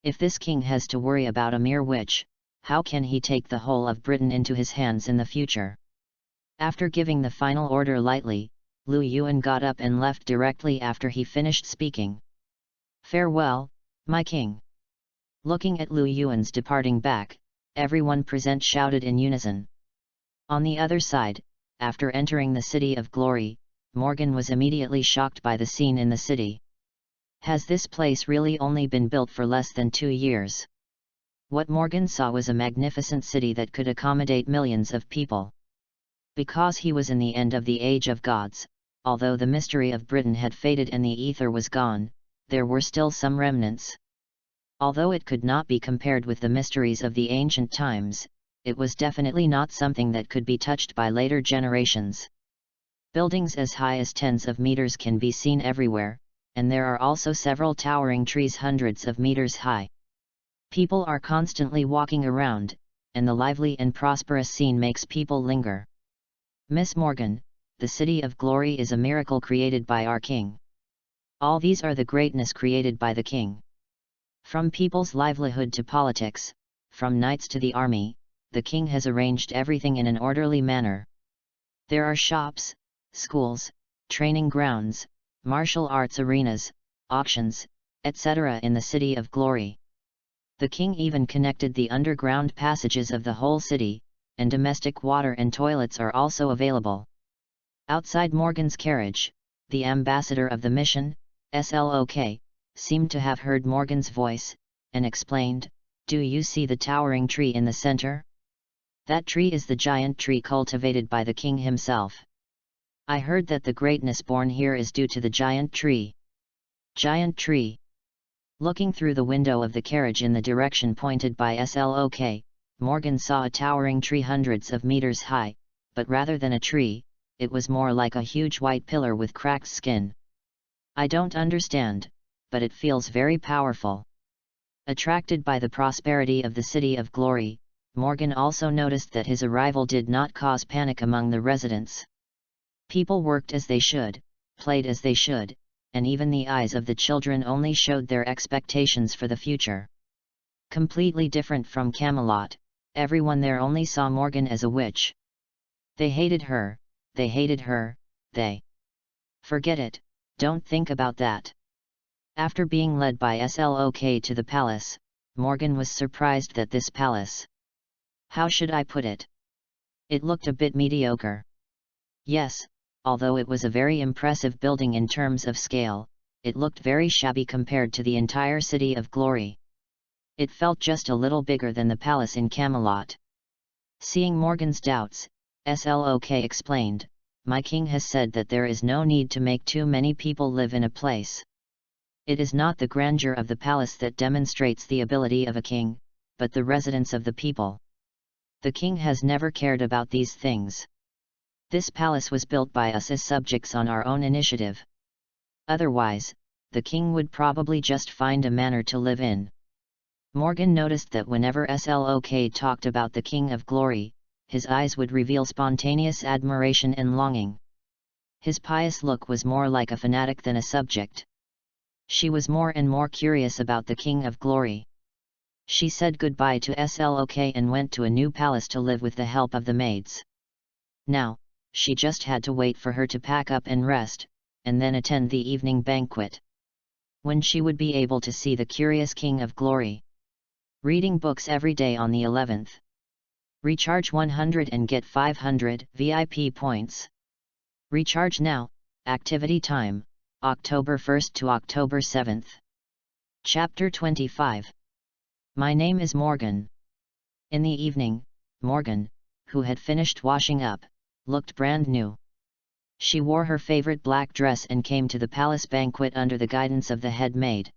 If this king has to worry about a mere witch, how can he take the whole of Britain into his hands in the future? After giving the final order lightly, Lu Yuan got up and left directly after he finished speaking. "Farewell, my king." Looking at Lu Yuan's departing back, everyone present shouted in unison. On the other side, after entering the City of Glory, Morgan was immediately shocked by the scene in the city. Has this place really only been built for less than 2 years? What Morgan saw was a magnificent city that could accommodate millions of people. Because he was in the end of the Age of Gods, although the mystery of Britain had faded and the ether was gone, there were still some remnants. Although it could not be compared with the mysteries of the ancient times, it was definitely not something that could be touched by later generations. Buildings as high as tens of meters can be seen everywhere, and there are also several towering trees hundreds of meters high. People are constantly walking around, and the lively and prosperous scene makes people linger. Miss Morgan, the City of Glory is a miracle created by our king. All these are the greatness created by the king. From people's livelihood to politics, from knights to the army, the king has arranged everything in an orderly manner. There are shops, schools, training grounds, martial arts arenas, auctions, etc. in the City of Glory. The king even connected the underground passages of the whole city, and domestic water and toilets are also available. Outside Morgan's carriage, the ambassador of the mission, Slok, seemed to have heard Morgan's voice, and explained, "Do you see the towering tree in the center? That tree is the giant tree cultivated by the king himself. I heard that the greatness born here is due to the giant tree." Giant tree. Looking through the window of the carriage in the direction pointed by Slok, Morgan saw a towering tree hundreds of meters high, but rather than a tree, it was more like a huge white pillar with cracked skin. I don't understand, but it feels very powerful. Attracted by the prosperity of the City of Glory, Morgan also noticed that his arrival did not cause panic among the residents. People worked as they should, played as they should, and even the eyes of the children only showed their expectations for the future. Completely different from Camelot, everyone there only saw Morgan as a witch. They hated her, they... Forget it, don't think about that. After being led by Slok to the palace, Morgan was surprised that this palace... How should I put it? It looked a bit mediocre. Yes, although it was a very impressive building in terms of scale, it looked very shabby compared to the entire City of Glory. It felt just a little bigger than the palace in Camelot. Seeing Morgan's doubts, Slok explained, "My king has said that there is no need to make too many people live in a place. It is not the grandeur of the palace that demonstrates the ability of a king, but the residence of the people. The king has never cared about these things. This palace was built by us as subjects on our own initiative. Otherwise, the king would probably just find a manor to live in." Morgan noticed that whenever Slok talked about the King of Glory, his eyes would reveal spontaneous admiration and longing. His pious look was more like a fanatic than a subject. She was more and more curious about the King of Glory. She said goodbye to Slok and went to a new palace to live with the help of the maids. Now, she just had to wait for her to pack up and rest, and then attend the evening banquet. When she would be able to see the curious King of Glory. Reading books every day on the 11th. Recharge 100 and get 500 VIP points. Recharge now, activity time, October 1st to October 7th. Chapter 25. My name is Morgan. In the evening, Morgan, who had finished washing up, looked brand new. She wore her favorite black dress and came to the palace banquet under the guidance of the head maid.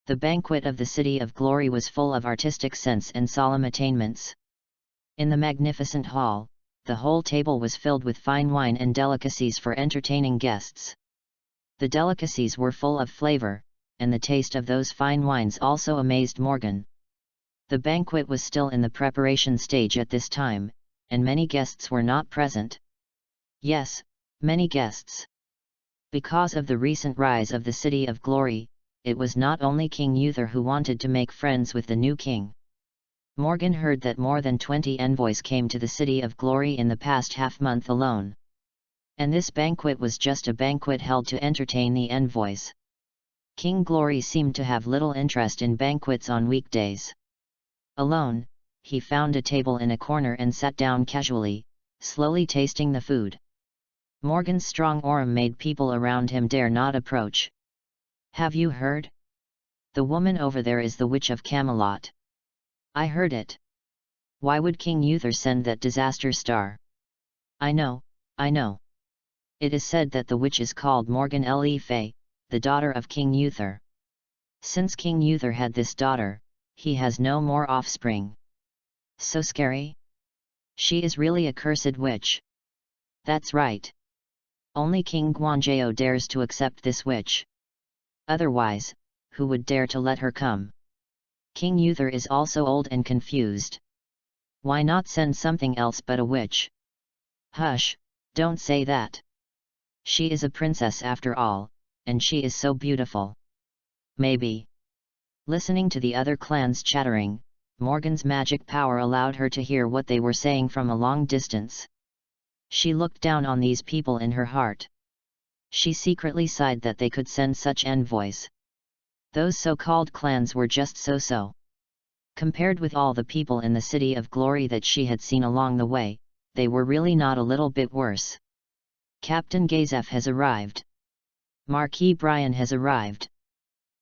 The banquet of the City of Glory was full of artistic sense and solemn attainments. In the magnificent hall, the whole table was filled with fine wine and delicacies for entertaining guests. The delicacies were full of flavor, and the taste of those fine wines also amazed Morgan. The banquet was still in the preparation stage at this time, and many guests were not present. Yes, many guests. Because of the recent rise of the City of Glory, it was not only King Uther who wanted to make friends with the new king. Morgan heard that more than 20 envoys came to the City of Glory in the past half-month alone. And this banquet was just a banquet held to entertain the envoys. King Glory seemed to have little interest in banquets on weekdays. Alone, he found a table in a corner and sat down casually, slowly tasting the food. Morgan's strong aura made people around him dare not approach. "Have you heard? The woman over there is the Witch of Camelot." "I heard it. Why would King Uther send that disaster star?" I know. It is said that the witch is called Morgan Le Fay, the daughter of King Uther. Since King Uther had this daughter, he has no more offspring. So scary? She is really a cursed witch." "That's right. Only King Gwyavir dares to accept this witch. Otherwise, who would dare to let her come? King Uther is also old and confused. Why not send something else but a witch?" "Hush, don't say that. She is a princess after all, and she is so beautiful. Maybe." Listening to the other clans chattering, Morgan's magic power allowed her to hear what they were saying from a long distance. She looked down on these people in her heart. She secretly sighed that they could send such envoys. Those so-called clans were just so-so. Compared with all the people in the City of Glory that she had seen along the way, they were really not a little bit worse. Captain Gazef has arrived. Marquis Brian has arrived.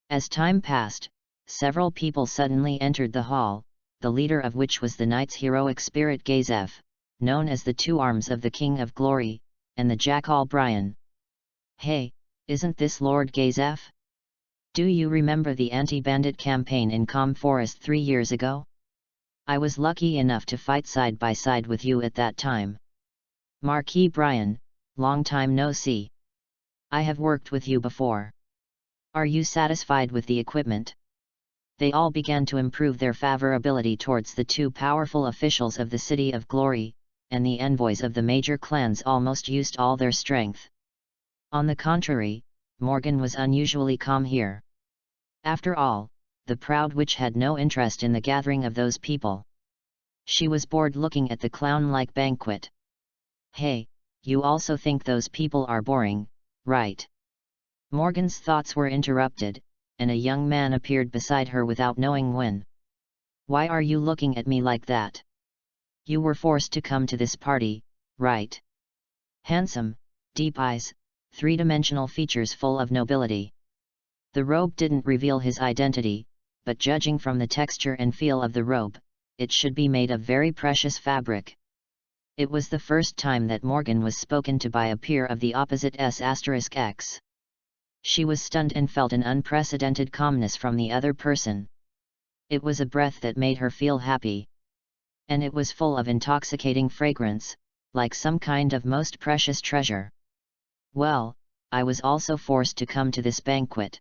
As time passed, several people suddenly entered the hall, the leader of which was the knight's heroic spirit Gazef, known as the two arms of the King of Glory, and the jackal Brian. "Hey, isn't this Lord Gazef? Do you remember the anti-bandit campaign in Calm Forest 3 years ago? I was lucky enough to fight side by side with you at that time. Marquis Brian, long time no see. I have worked with you before. Are you satisfied with the equipment? They all began to improve their favorability towards the two powerful officials of the City of Glory, and the envoys of the major clans almost used all their strength. On the contrary, Morgan was unusually calm here. After all, the proud witch had no interest in the gathering of those people. She was bored looking at the clown-like banquet. Hey, you also think those people are boring, right? Morgan's thoughts were interrupted, and a young man appeared beside her without knowing when. Why are you looking at me like that? You were forced to come to this party, right? Handsome, deep eyes, three-dimensional features full of nobility. The robe didn't reveal his identity, but judging from the texture and feel of the robe, it should be made of very precious fabric. It was the first time that Morgan was spoken to by a peer of the opposite S**X. She was stunned and felt an unprecedented calmness from the other person. It was a breath that made her feel happy. And it was full of intoxicating fragrance, like some kind of most precious treasure. Well, I was also forced to come to this banquet.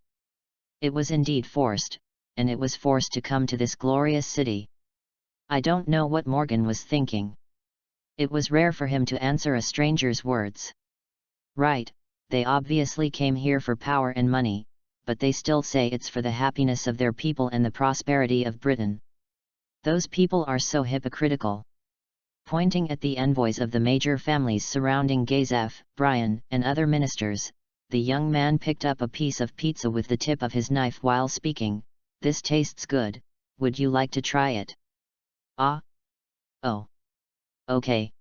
It was indeed forced, and it was forced to come to this glorious city. I don't know what Morgan was thinking. It was rare for him to answer a stranger's words. Right, they obviously came here for power and money, but they still say it's for the happiness of their people and the prosperity of Britain. Those people are so hypocritical. Pointing at the envoys of the major families surrounding Gwyavir, Brian, and other ministers, the young man picked up a piece of pizza with the tip of his knife while speaking. This tastes good, would you like to try it? Ah? Oh. Okay.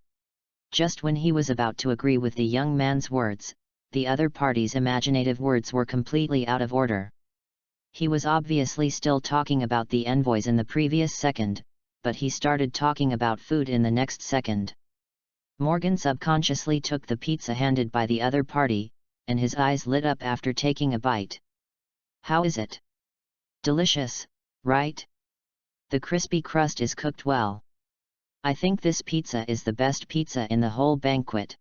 Just when he was about to agree with the young man's words, the other party's imaginative words were completely out of order. He was obviously still talking about the envoys in the previous second, but he started talking about food in the next second. Morgan subconsciously took the pizza handed by the other party, and his eyes lit up after taking a bite. How is it? Delicious, right? The crispy crust is cooked well. I think this pizza is the best pizza in the whole banquet.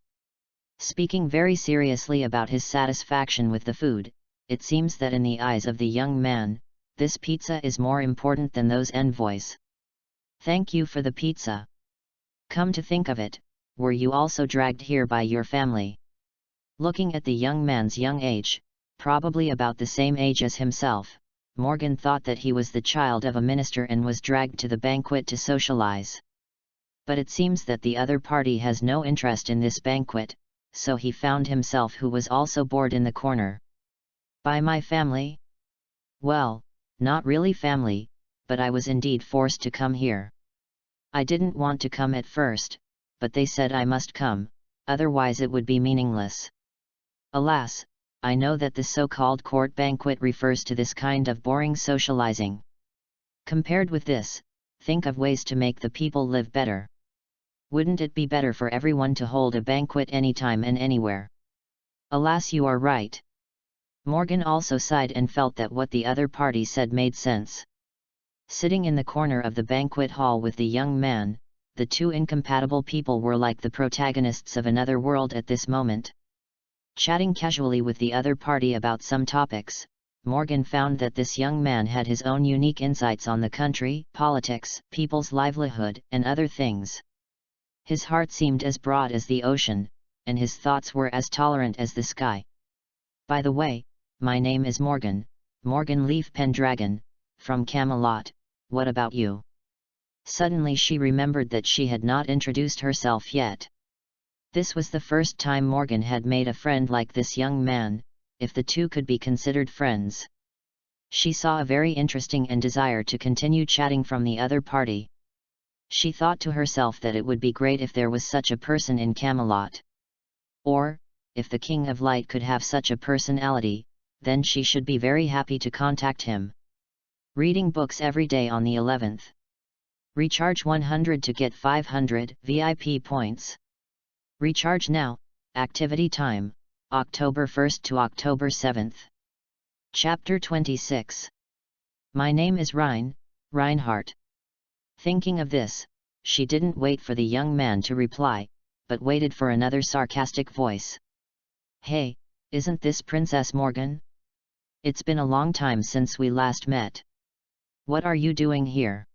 Speaking very seriously about his satisfaction with the food, it seems that in the eyes of the young man, this pizza is more important than those envoys. Thank you for the pizza. Come to think of it, were you also dragged here by your family? Looking at the young man's young age, probably about the same age as himself, Morgan thought that he was the child of a minister and was dragged to the banquet to socialize. But it seems that the other party has no interest in this banquet, so he found himself who was also bored in the corner. By my family? Well, not really family, but I was indeed forced to come here. I didn't want to come at first, but they said I must come, otherwise it would be meaningless. Alas, I know that the so-called court banquet refers to this kind of boring socializing. Compared with this, think of ways to make the people live better. Wouldn't it be better for everyone to hold a banquet anytime and anywhere? Alas, you are right. Morgan also sighed and felt that what the other party said made sense. Sitting in the corner of the banquet hall with the young man, the two incompatible people were like the protagonists of another world at this moment. Chatting casually with the other party about some topics, Morgan found that this young man had his own unique insights on the country, politics, people's livelihood, and other things. His heart seemed as broad as the ocean, and his thoughts were as tolerant as the sky. By the way, my name is Morgan, Morgan Leaf Pendragon, from Camelot. What about you? Suddenly she remembered that she had not introduced herself yet. This was the first time Morgan had made a friend like this young man, if the two could be considered friends. She saw a very interesting and desire to continue chatting from the other party. She thought to herself that it would be great if there was such a person in Camelot. Or, if the King of Light could have such a personality, then she should be very happy to contact him. Reading books every day on the 11th. Recharge 100 to get 500 VIP points. Recharge now, activity time, October 1st to October 7th. Chapter 26. My name is Reinhardt. Thinking of this, she didn't wait for the young man to reply, but waited for another sarcastic voice. "Hey, isn't this Princess Morgan? It's been a long time since we last met. What are you doing here?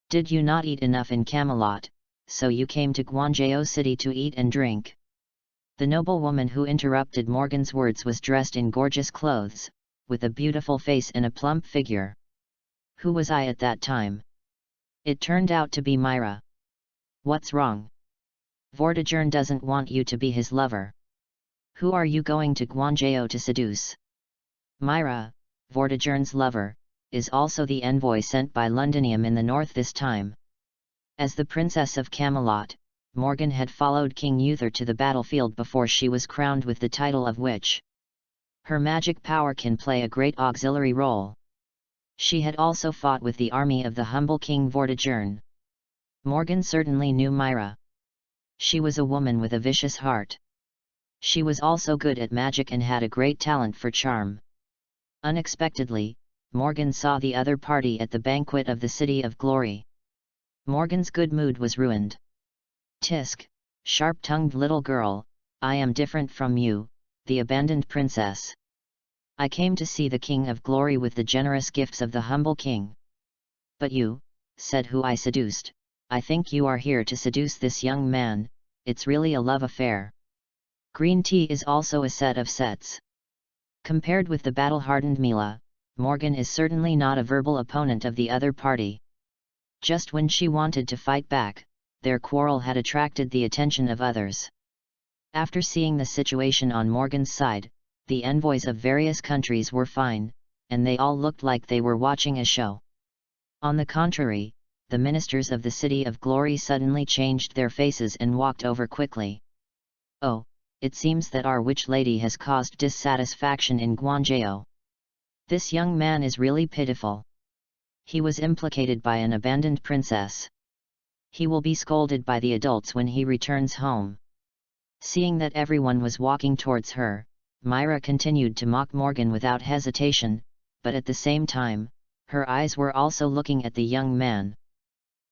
Did you not eat enough in Camelot, so you came to Gwyavir city to eat and drink?" The noblewoman who interrupted Morgan's words was dressed in gorgeous clothes, with a beautiful face and a plump figure. Who was I at that time? It turned out to be Myra. What's wrong? Vortigern doesn't want you to be his lover. Who are you going to Gwyavir to seduce? Myra, Vortigern's lover, is also the envoy sent by Londinium in the north this time. As the Princess of Camelot, Morgan had followed King Uther to the battlefield before she was crowned with the title of witch. Her magic power can play a great auxiliary role. She had also fought with the army of the humble King Vortigern. Morgan certainly knew Myra. She was a woman with a vicious heart. She was also good at magic and had a great talent for charm. Unexpectedly, Morgan saw the other party at the banquet of the City of Glory. Morgan's good mood was ruined. "Tisk, sharp-tongued little girl, I am different from you, the abandoned princess. I came to see the King of Glory with the generous gifts of the humble king. But you," said who I seduced, "I think you are here to seduce this young man, it's really a love affair." Green tea is also a set of sets. Compared with the battle-hardened Mila, Morgan is certainly not a verbal opponent of the other party. Just when she wanted to fight back, their quarrel had attracted the attention of others. After seeing the situation on Morgan's side, the envoys of various countries were fine, and they all looked like they were watching a show. On the contrary, the ministers of the City of Glory suddenly changed their faces and walked over quickly. "Oh, it seems that our witch lady has caused dissatisfaction in Gwyavir. This young man is really pitiful. He was implicated by an abandoned princess. He will be scolded by the adults when he returns home." Seeing that everyone was walking towards her, Myra continued to mock Morgan without hesitation, but at the same time, her eyes were also looking at the young man.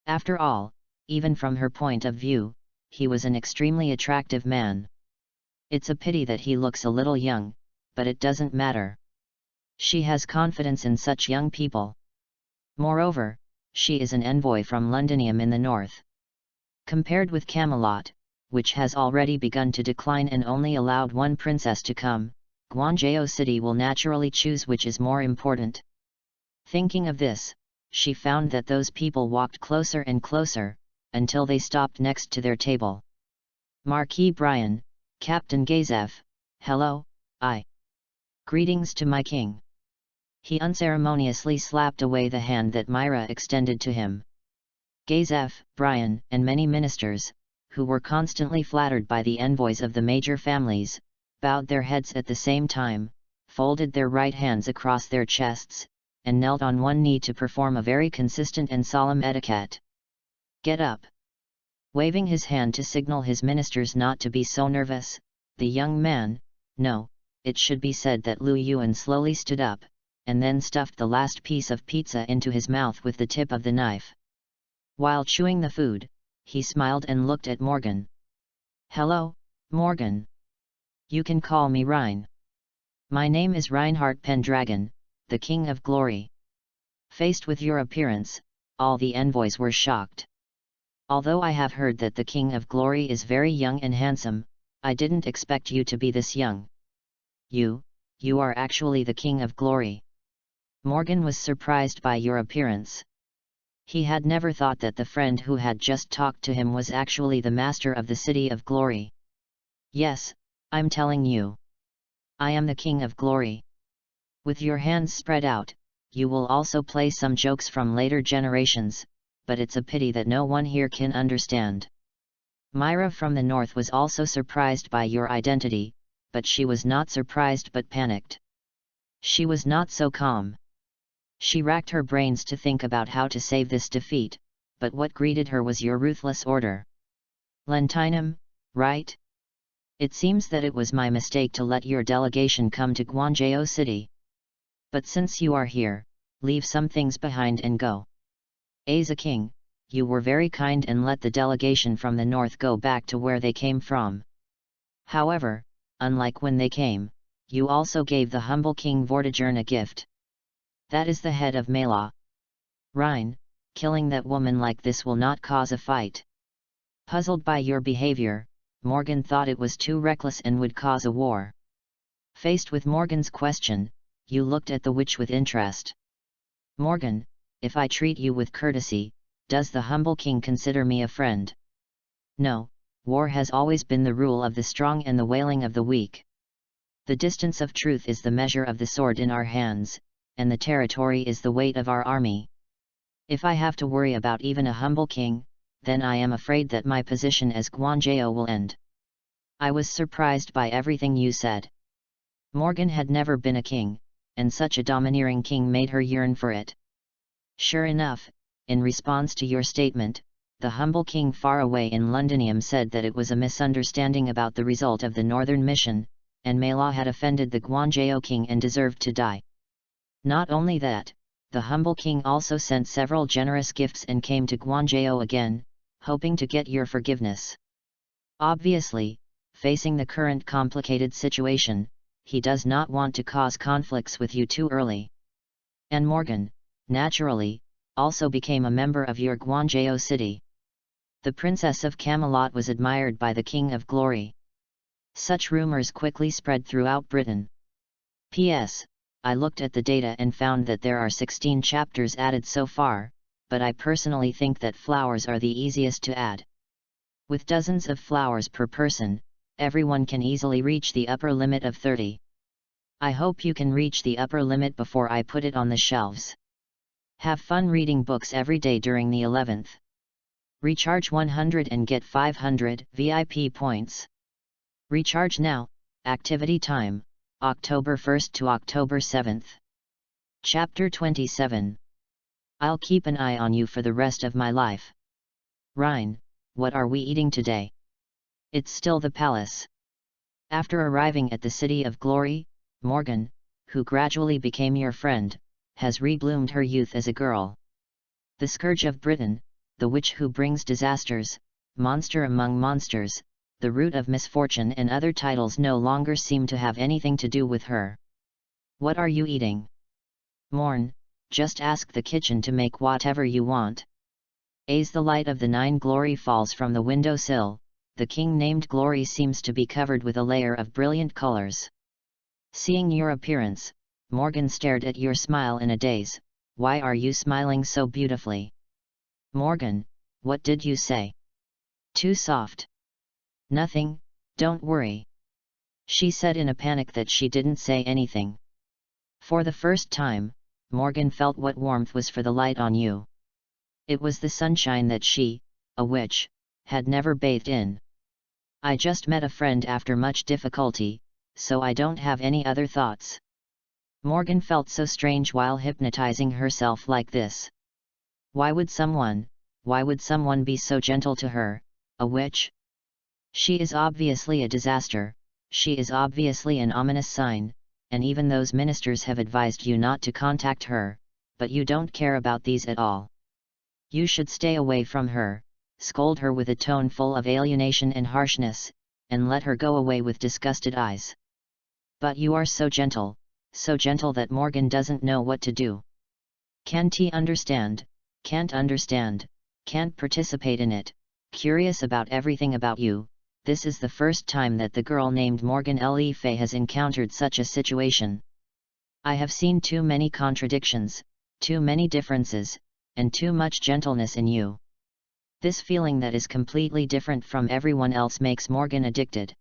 After all, even from her point of view, he was an extremely attractive man. It's a pity that he looks a little young, but it doesn't matter. She has confidence in such young people. Moreover, she is an envoy from Londinium in the north. Compared with Camelot, which has already begun to decline and only allowed one princess to come, Gwyavir city will naturally choose which is more important. Thinking of this, she found that those people walked closer and closer, until they stopped next to their table. "Marquis Brian, Captain Gazef, hello, greetings to my king." He unceremoniously slapped away the hand that Myra extended to him. Gazef, Brian, and many ministers, who were constantly flattered by the envoys of the major families, bowed their heads at the same time, folded their right hands across their chests, and knelt on one knee to perform a very consistent and solemn etiquette. "Get up!" Waving his hand to signal his ministers not to be so nervous, the young man, no, it should be said that Lu Yuan slowly stood up, and then stuffed the last piece of pizza into his mouth with the tip of the knife. While chewing the food, he smiled and looked at Morgan. "Hello, Morgan. You can call me Rein. My name is Reinhardt Pendragon, the King of Glory." Faced with your appearance, all the envoys were shocked. "Although I have heard that the King of Glory is very young and handsome, I didn't expect you to be this young. You are actually the King of Glory." Morgan was surprised by your appearance. He had never thought that the friend who had just talked to him was actually the master of the City of Glory. "Yes, I'm telling you. I am the King of Glory." With your hands spread out, you will also play some jokes from later generations, but it's a pity that no one here can understand. Myra from the north was also surprised by your identity, but she was not surprised but panicked. She was not so calm. She racked her brains to think about how to save this defeat, but what greeted her was your ruthless order. "Lentinum, right? It seems that it was my mistake to let your delegation come to Gwyavir city. But since you are here, leave some things behind and go. As a king, you were very kind and let the delegation from the north go back to where they came from. However, unlike when they came, you also gave the humble King Vortigern a gift. That is the head of Mela. Rein, killing that woman like this will not cause a fight. Puzzled by your behavior, Morgan thought it was too reckless and would cause a war. Faced with Morgan's question, you looked at the witch with interest. Morgan, if I treat you with courtesy, does the humble king consider me a friend? No, war has always been the rule of the strong and the wailing of the weak. The distance of truth is the measure of the sword in our hands, and the territory is the weight of our army. If I have to worry about even a humble king, then I am afraid that my position as Guanjao will end. I was surprised by everything you said. Morgan had never been a king, and such a domineering king made her yearn for it. Sure enough, in response to your statement, the humble king far away in Londinium said that it was a misunderstanding about the result of the northern mission, and Mela had offended the Guanjao king and deserved to die. Not only that, the humble king also sent several generous gifts and came to Guanjao again, hoping to get your forgiveness. Obviously, facing the current complicated situation, he does not want to cause conflicts with you too early. And Morgan, naturally, also became a member of your Guanjao city. The Princess of Camelot was admired by the King of Glory. Such rumors quickly spread throughout Britain. P.S. I looked at the data and found that there are 16 chapters added so far, but I personally think that flowers are the easiest to add. With dozens of flowers per person, everyone can easily reach the upper limit of 30. I hope you can reach the upper limit before I put it on the shelves. Have fun reading books every day during the 11th. Recharge 100 and get 500 VIP points. Recharge now, activity time, October 1st to October 7th. Chapter 27. I'll keep an eye on you for the rest of my life. Rein, what are we eating today? It's still the palace. After arriving at the City of Glory, Morgan, who gradually became your friend, has rebloomed her youth as a girl. The scourge of Britain, the witch who brings disasters, monster among monsters, the root of misfortune and other titles no longer seem to have anything to do with her. What are you eating? Morn, just ask the kitchen to make whatever you want. As the light of the 9 Glory falls from the window sill, the king named Glory seems to be covered with a layer of brilliant colors. Seeing your appearance, Morgan stared at your smile in a daze. Why are you smiling so beautifully? Morgan, what did you say? Too soft. Nothing, don't worry. She said in a panic that she didn't say anything. For the first time, Morgan felt what warmth was for the light on you. It was the sunshine that she, a witch, had never bathed in. I just met a friend after much difficulty, so I don't have any other thoughts. Morgan felt so strange while hypnotizing herself like this. Why would someone be so gentle to her, a witch? She is obviously a disaster, she is obviously an ominous sign, and even those ministers have advised you not to contact her, but you don't care about these at all. You should stay away from her, scold her with a tone full of alienation and harshness, and let her go away with disgusted eyes. But you are so gentle that Morgan doesn't know what to do. Can't he understand, can't participate in it, curious about everything about you. This is the first time that the girl named Morgan Le Fay has encountered such a situation. I have seen too many contradictions, too many differences, and too much gentleness in you. This feeling that is completely different from everyone else makes Morgan addicted.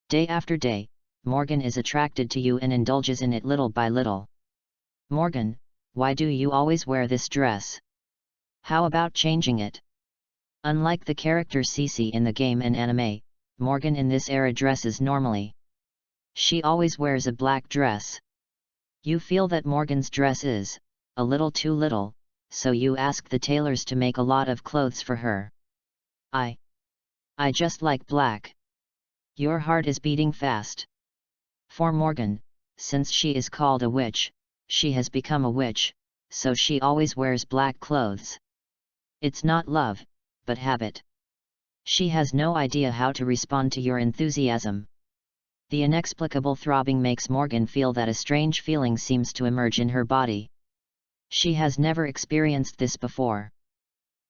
Day after day, Morgan is attracted to you and indulges in it little by little. Morgan, why do you always wear this dress? How about changing it? Unlike the character Cece in the game and anime, Morgan in this era dresses normally. She always wears a black dress. You feel that Morgan's dress is a little too little, so you ask the tailors to make a lot of clothes for her. I just like black. Your heart is beating fast. For Morgan, since she is called a witch, she has become a witch, so she always wears black clothes. It's not love, but habit. She has no idea how to respond to your enthusiasm. The inexplicable throbbing makes Morgan feel that a strange feeling seems to emerge in her body. She has never experienced this before.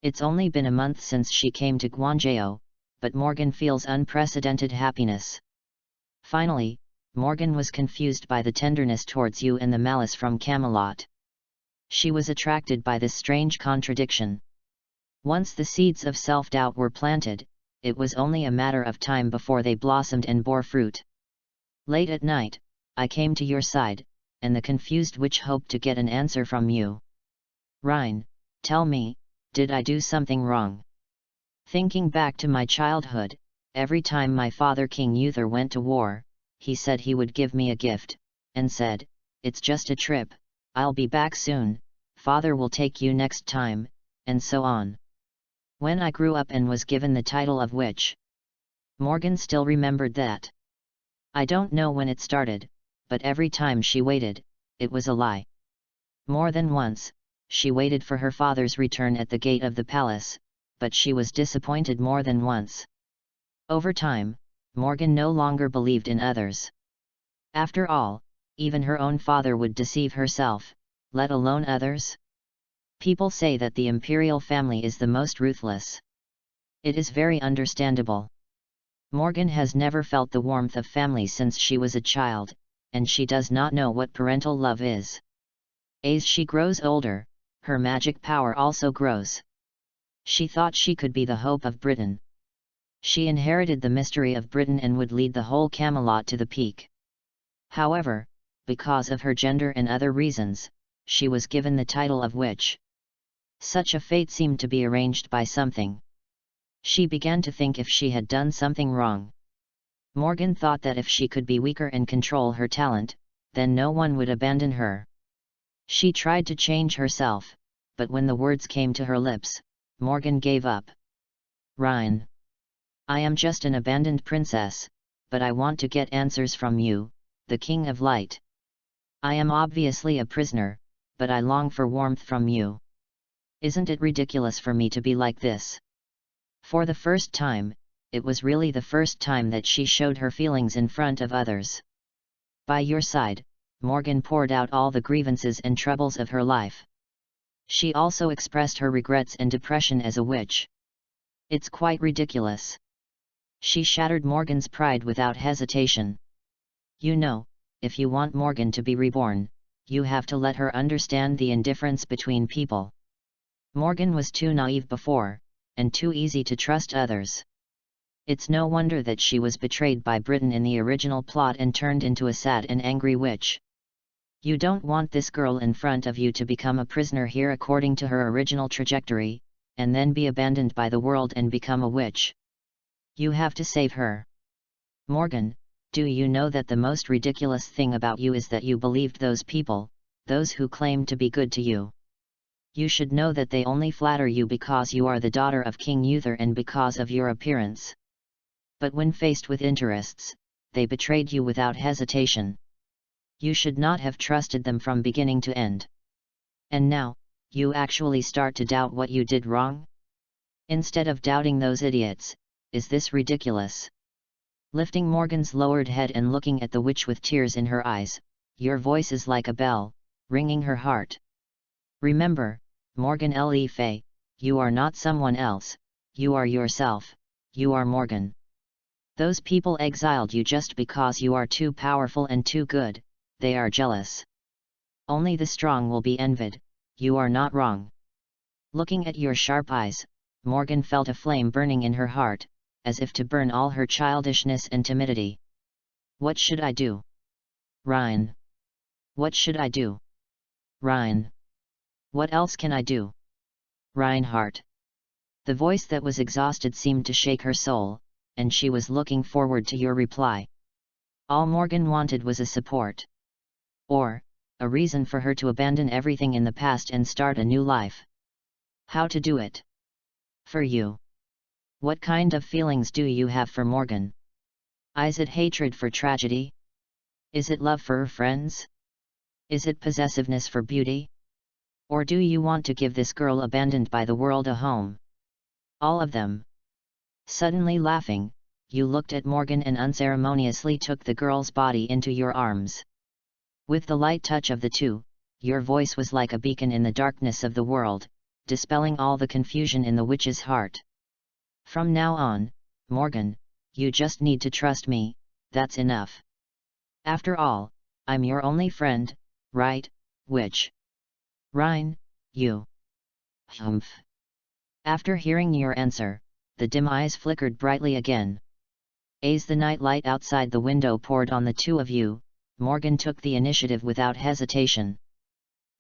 It's only been a month since she came to Guangzhou, but Morgan feels unprecedented happiness. Finally, Morgan was confused by the tenderness towards you and the malice from Camelot. She was attracted by this strange contradiction. Once the seeds of self-doubt were planted, it was only a matter of time before they blossomed and bore fruit. Late at night, I came to your side, and the confused witch hoped to get an answer from you. Rein, tell me, did I do something wrong? Thinking back to my childhood, every time my father King Uther went to war, he said he would give me a gift, and said, "It's just a trip, I'll be back soon, father will take you next time," and so on. When I grew up and was given the title of witch. Morgan still remembered that. I don't know when it started, but every time she waited, it was a lie. More than once, she waited for her father's return at the gate of the palace, but she was disappointed more than once. Over time, Morgan no longer believed in others. After all, even her own father would deceive herself, let alone others. People say that the imperial family is the most ruthless. It is very understandable. Morgan has never felt the warmth of family since she was a child, and she does not know what parental love is. As she grows older, her magic power also grows. She thought she could be the hope of Britain. She inherited the mystery of Britain and would lead the whole Camelot to the peak. However, because of her gender and other reasons, she was given the title of witch. Such a fate seemed to be arranged by something. She began to think if she had done something wrong. Morgan thought that if she could be weaker and control her talent, then no one would abandon her. She tried to change herself, but when the words came to her lips, Morgan gave up. Rein. I am just an abandoned princess, but I want to get answers from you, the King of Light. I am obviously a prisoner, but I long for warmth from you. Isn't it ridiculous for me to be like this? For the first time, it was really the first time that she showed her feelings in front of others. By your side, Morgan poured out all the grievances and troubles of her life. She also expressed her regrets and depression as a witch. It's quite ridiculous. She shattered Morgan's pride without hesitation. You know, if you want Morgan to be reborn, you have to let her understand the indifference between people. Morgan was too naive before, and too easy to trust others. It's no wonder that she was betrayed by Britain in the original plot and turned into a sad and angry witch. You don't want this girl in front of you to become a prisoner here according to her original trajectory, and then be abandoned by the world and become a witch. You have to save her. Morgan, do you know that the most ridiculous thing about you is that you believed those people, those who claimed to be good to you? You should know that they only flatter you because you are the daughter of King Uther and because of your appearance. But when faced with interests, they betrayed you without hesitation. You should not have trusted them from beginning to end. And now, you actually start to doubt what you did wrong? Instead of doubting those idiots, is this ridiculous? Lifting Morgan's lowered head and looking at the witch with tears in her eyes, your voice is like a bell, ringing her heart. Remember, Morgan Le Fay, you are not someone else, you are yourself, you are Morgan. Those people exiled you just because you are too powerful and too good, they are jealous. Only the strong will be envied, you are not wrong. Looking at your sharp eyes, Morgan felt a flame burning in her heart, as if to burn all her childishness and timidity. What should I do? Rein. What should I do? Rein. What else can I do? Reinhardt. The voice that was exhausted seemed to shake her soul, and she was looking forward to your reply. All Morgan wanted was a support. Or, a reason for her to abandon everything in the past and start a new life. How to do it? For you. What kind of feelings do you have for Morgan? Is it hatred for tragedy? Is it love for her friends? Is it possessiveness for beauty? Or do you want to give this girl abandoned by the world a home? All of them. Suddenly laughing, you looked at Morgan and unceremoniously took the girl's body into your arms. With the light touch of the two, your voice was like a beacon in the darkness of the world, dispelling all the confusion in the witch's heart. From now on, Morgan, you just need to trust me, that's enough. After all, I'm your only friend, right, witch? Rein, you. Humph. After hearing your answer, the dim eyes flickered brightly again. As the night light outside the window poured on the two of you, Morgan took the initiative without hesitation.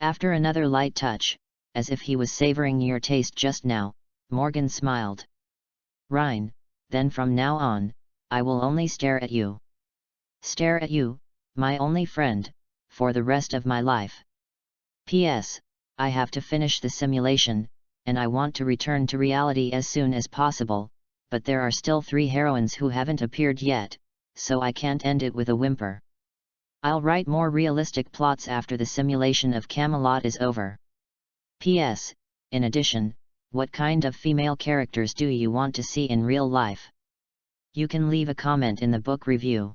After another light touch, as if he was savoring your taste just now, Morgan smiled. Rein, then from now on, I will only stare at you. Stare at you, my only friend, for the rest of my life. P.S. I have to finish the simulation, and I want to return to reality as soon as possible, but there are still 3 heroines who haven't appeared yet, so I can't end it with a whimper. I'll write more realistic plots after the simulation of Camelot is over. P.S. In addition, what kind of female characters do you want to see in real life? You can leave a comment in the book review.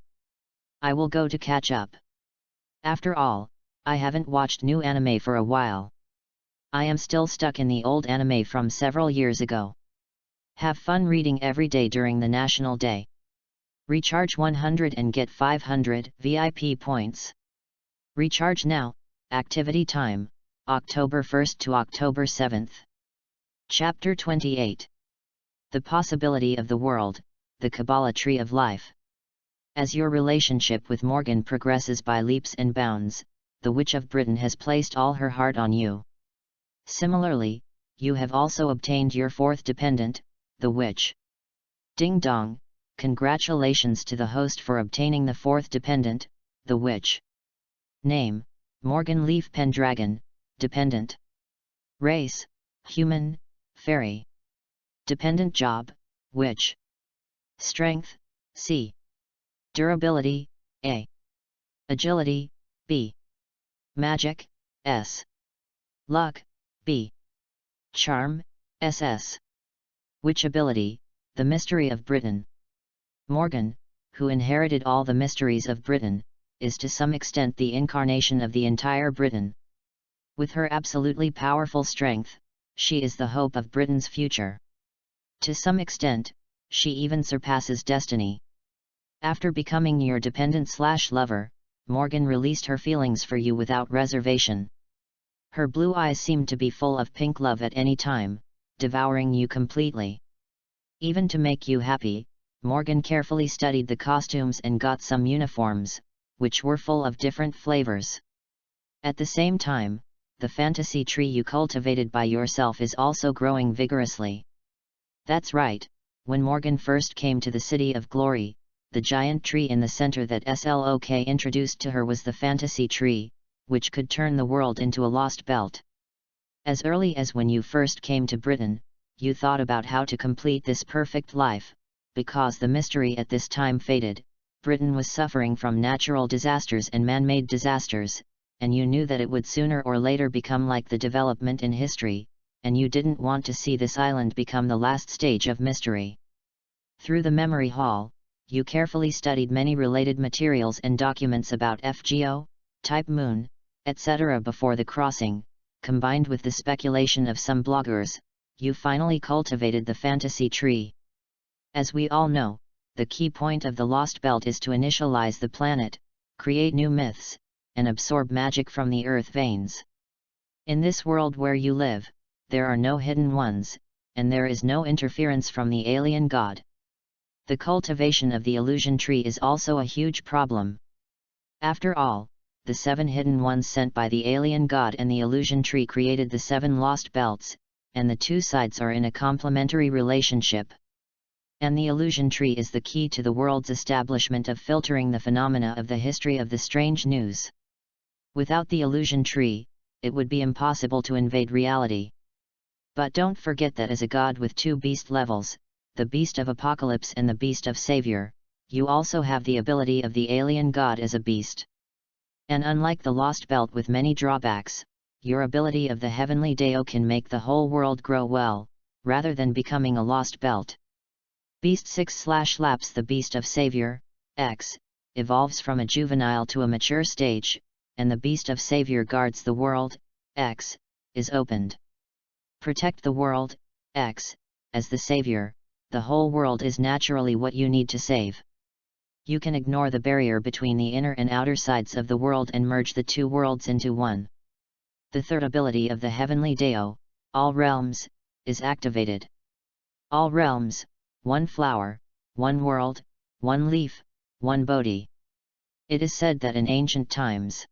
I will go to catch up. After all, I haven't watched new anime for a while. I am still stuck in the old anime from several years ago. Have fun reading every day during the National Day. Recharge 100 and get 500 VIP points. Recharge now, activity time, October 1st to October 7th. Chapter 28. The Possibility of the World, the Kabbalah Tree of Life. As your relationship with Morgan progresses by leaps and bounds, the Witch of Britain has placed all her heart on you. Similarly, you have also obtained your 4th dependent, the Witch. Ding dong, congratulations to the host for obtaining the 4th dependent, the Witch. Name, Morgan Leaf Pendragon, dependent. Race, human, fairy. Dependent job, Witch. Strength, C. Durability, A. Agility, B. Magic, S. Luck, B. Charm, SS. Witch ability, the mystery of Britain. Morgan, who inherited all the mysteries of Britain, is to some extent the incarnation of the entire Britain. With her absolutely powerful strength, she is the hope of Britain's future. To some extent, she even surpasses destiny. After becoming your dependent/lover, Morgan released her feelings for you without reservation. Her blue eyes seemed to be full of pink love at any time, devouring you completely. Even to make you happy, Morgan carefully studied the costumes and got some uniforms, which were full of different flavors. At the same time, the fantasy tree you cultivated by yourself is also growing vigorously. That's right, when Morgan first came to the City of Glory, the giant tree in the center that Slok introduced to her was the fantasy tree, which could turn the world into a lost belt. As early as when you first came to Britain, you thought about how to complete this perfect life, because the mystery at this time faded. Britain was suffering from natural disasters and man-made disasters, and you knew that it would sooner or later become like the development in history, and you didn't want to see this island become the last stage of mystery. Through the memory hall, you carefully studied many related materials and documents about FGO, Type Moon, etc. before the crossing, combined with the speculation of some bloggers, you finally cultivated the fantasy tree. As we all know, the key point of the Lost Belt is to initialize the planet, create new myths, and absorb magic from the earth veins. In this world where you live, there are no hidden ones, and there is no interference from the alien god. The cultivation of the illusion tree is also a huge problem. After all, the 7 hidden ones sent by the alien god and the illusion tree created the 7 lost belts, and the 2 sides are in a complementary relationship. And the illusion tree is the key to the world's establishment of filtering the phenomena of the history of the strange news. Without the illusion tree, it would be impossible to invade reality. But don't forget that as a god with 2 beast levels, the beast of apocalypse and the beast of savior, you also have the ability of the alien god as a beast. And unlike the Lost Belt with many drawbacks, your ability of the heavenly Deo can make the whole world grow well, rather than becoming a lost belt. Beast 6/Laps The Beast of Savior, X, evolves from a juvenile to a mature stage, and the Beast of Savior guards the world, X, is opened. Protect the world, X, as the Savior, the whole world is naturally what you need to save. You can ignore the barrier between the inner and outer sides of the world and merge the two worlds into one. The third ability of the heavenly Deo, All Realms, is activated. All realms, one flower, one world, one leaf, one Bodhi. It is said that in ancient times,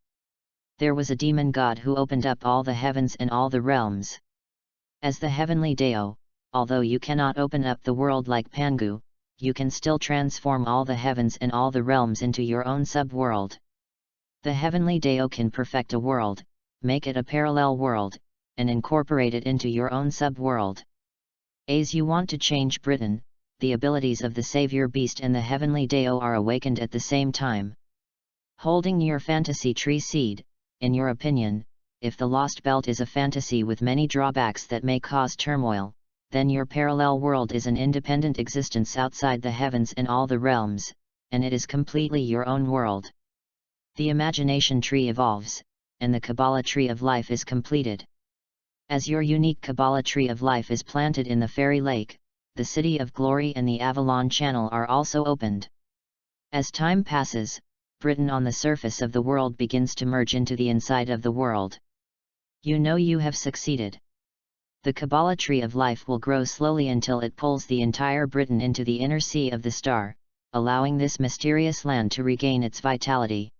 there was a demon god who opened up all the heavens and all the realms. As the heavenly Deo, although you cannot open up the world like Pangu, you can still transform all the heavens and all the realms into your own sub-world. The heavenly Deo can perfect a world, make it a parallel world, and incorporate it into your own sub-world. As you want to change Britain, the abilities of the Savior Beast and the heavenly Deo are awakened at the same time. Holding your fantasy tree seed, in your opinion, if the Lost Belt is a fantasy with many drawbacks that may cause turmoil, then your parallel world is an independent existence outside the heavens and all the realms, and it is completely your own world. The imagination tree evolves, and the Kabbalah tree of life is completed. As your unique Kabbalah tree of life is planted in the fairy lake, the City of Glory and the Avalon Channel are also opened. As time passes, Britain on the surface of the world begins to merge into the inside of the world. You know you have succeeded. The Kabbalah tree of life will grow slowly until it pulls the entire Britain into the inner sea of the star, allowing this mysterious land to regain its vitality.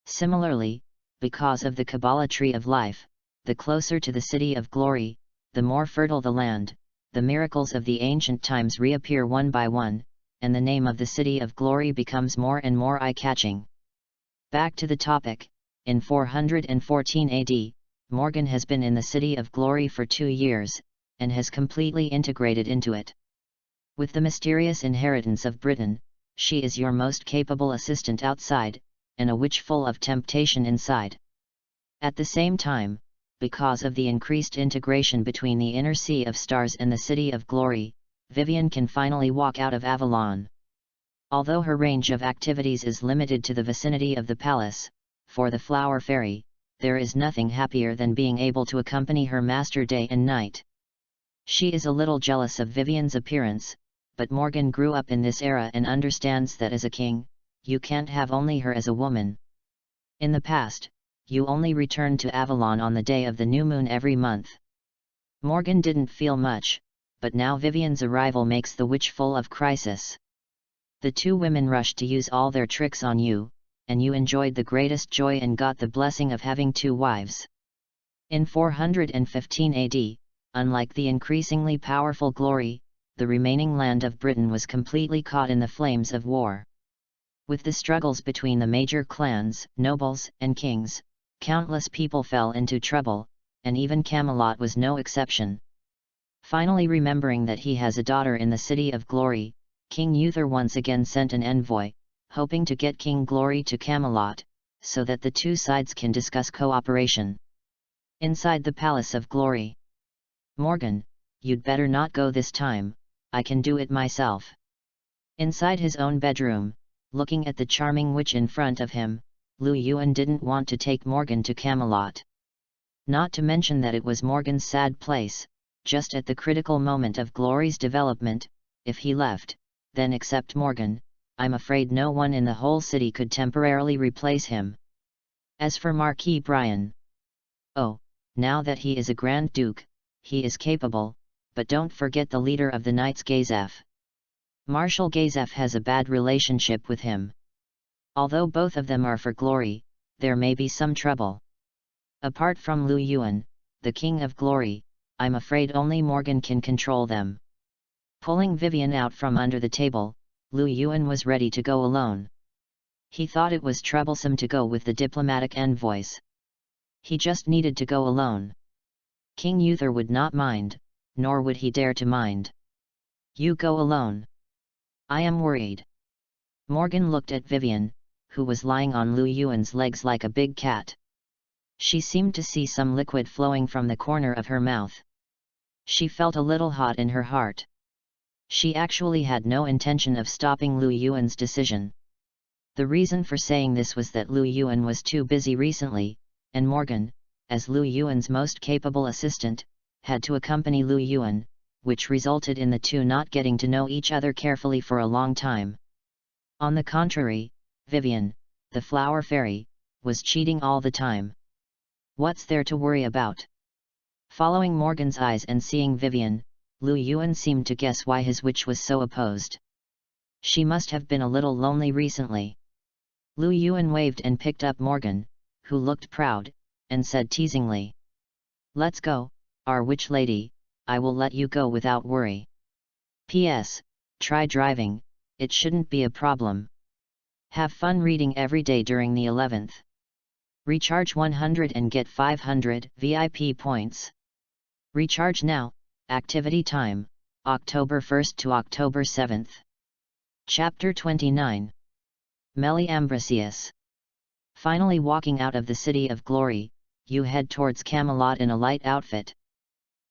Similarly, because of the Kabbalah tree of life, the closer to the City of Glory, the more fertile the land, the miracles of the ancient times reappear one by one, and the name of the City of Glory becomes more and more eye-catching. Back to the topic, in 414 AD, Morgan has been in the City of Glory for 2 years, and has completely integrated into it. With the mysterious inheritance of Britain, she is your most capable assistant outside, and a witch full of temptation inside. At the same time, because of the increased integration between the inner sea of stars and the City of Glory, Vivien can finally walk out of Avalon. Although her range of activities is limited to the vicinity of the palace, for the Flower Fairy, there is nothing happier than being able to accompany her master day and night. She is a little jealous of Vivien's appearance, but Morgan grew up in this era and understands that as a king, you can't have only her as a woman. In the past, you only returned to Avalon on the day of the new moon every month. Morgan didn't feel much, but now Vivien's arrival makes the witch full of crisis. The two women rushed to use all their tricks on you, and you enjoyed the greatest joy and got the blessing of having 2 wives. In 415 AD, unlike the increasingly powerful Glory, the remaining land of Britain was completely caught in the flames of war. With the struggles between the major clans, nobles, and kings, countless people fell into trouble, and even Camelot was no exception. Finally remembering that he has a daughter in the City of Glory, King Uther once again sent an envoy, hoping to get King Glory to Camelot, so that the two sides can discuss cooperation. Inside the Palace of Glory. Morgan, you'd better not go this time, I can do it myself. Inside his own bedroom, looking at the charming witch in front of him, Lu Yuan didn't want to take Morgan to Camelot. Not to mention that it was Morgan's sad place, just at the critical moment of Glory's development. If he left, then except Morgan, I'm afraid no one in the whole city could temporarily replace him. As for Marquis Brian, oh, now that he is a Grand Duke, he is capable, but don't forget the leader of the Knights Gazef. Marshal Gazef has a bad relationship with him. Although both of them are for Glory, there may be some trouble. Apart from Lu Yuan, the King of Glory, I'm afraid only Morgan can control them. Pulling Vivien out from under the table, Lu Yuan was ready to go alone. He thought it was troublesome to go with the diplomatic envoys. He just needed to go alone. King Uther would not mind, nor would he dare to mind. You go alone. I am worried. Morgan looked at Vivien, who was lying on Lu Yuan's legs like a big cat. She seemed to see some liquid flowing from the corner of her mouth. She felt a little hot in her heart. She actually had no intention of stopping Lu Yuan's decision. The reason for saying this was that Lu Yuan was too busy recently, and Morgan, as Lu Yuan's most capable assistant, had to accompany Lu Yuan, which resulted in the two not getting to know each other carefully for a long time. On the contrary, Vivien, the flower fairy, was cheating all the time. What's there to worry about? Following Morgan's eyes and seeing Vivien, Lu Yuan seemed to guess why his witch was so opposed. She must have been a little lonely recently. Lu Yuan waved and picked up Morgan, who looked proud, and said teasingly, "Let's go, our witch lady, I will let you go without worry. P.S. Try driving, it shouldn't be a problem. Have fun reading every day during the 11th. Recharge 100 and get 500 VIP points. Recharge now, activity time, October 1st to October 7th. Chapter 29. Melly Ambrosius. Finally walking out of the City of Glory, you head towards Camelot in a light outfit.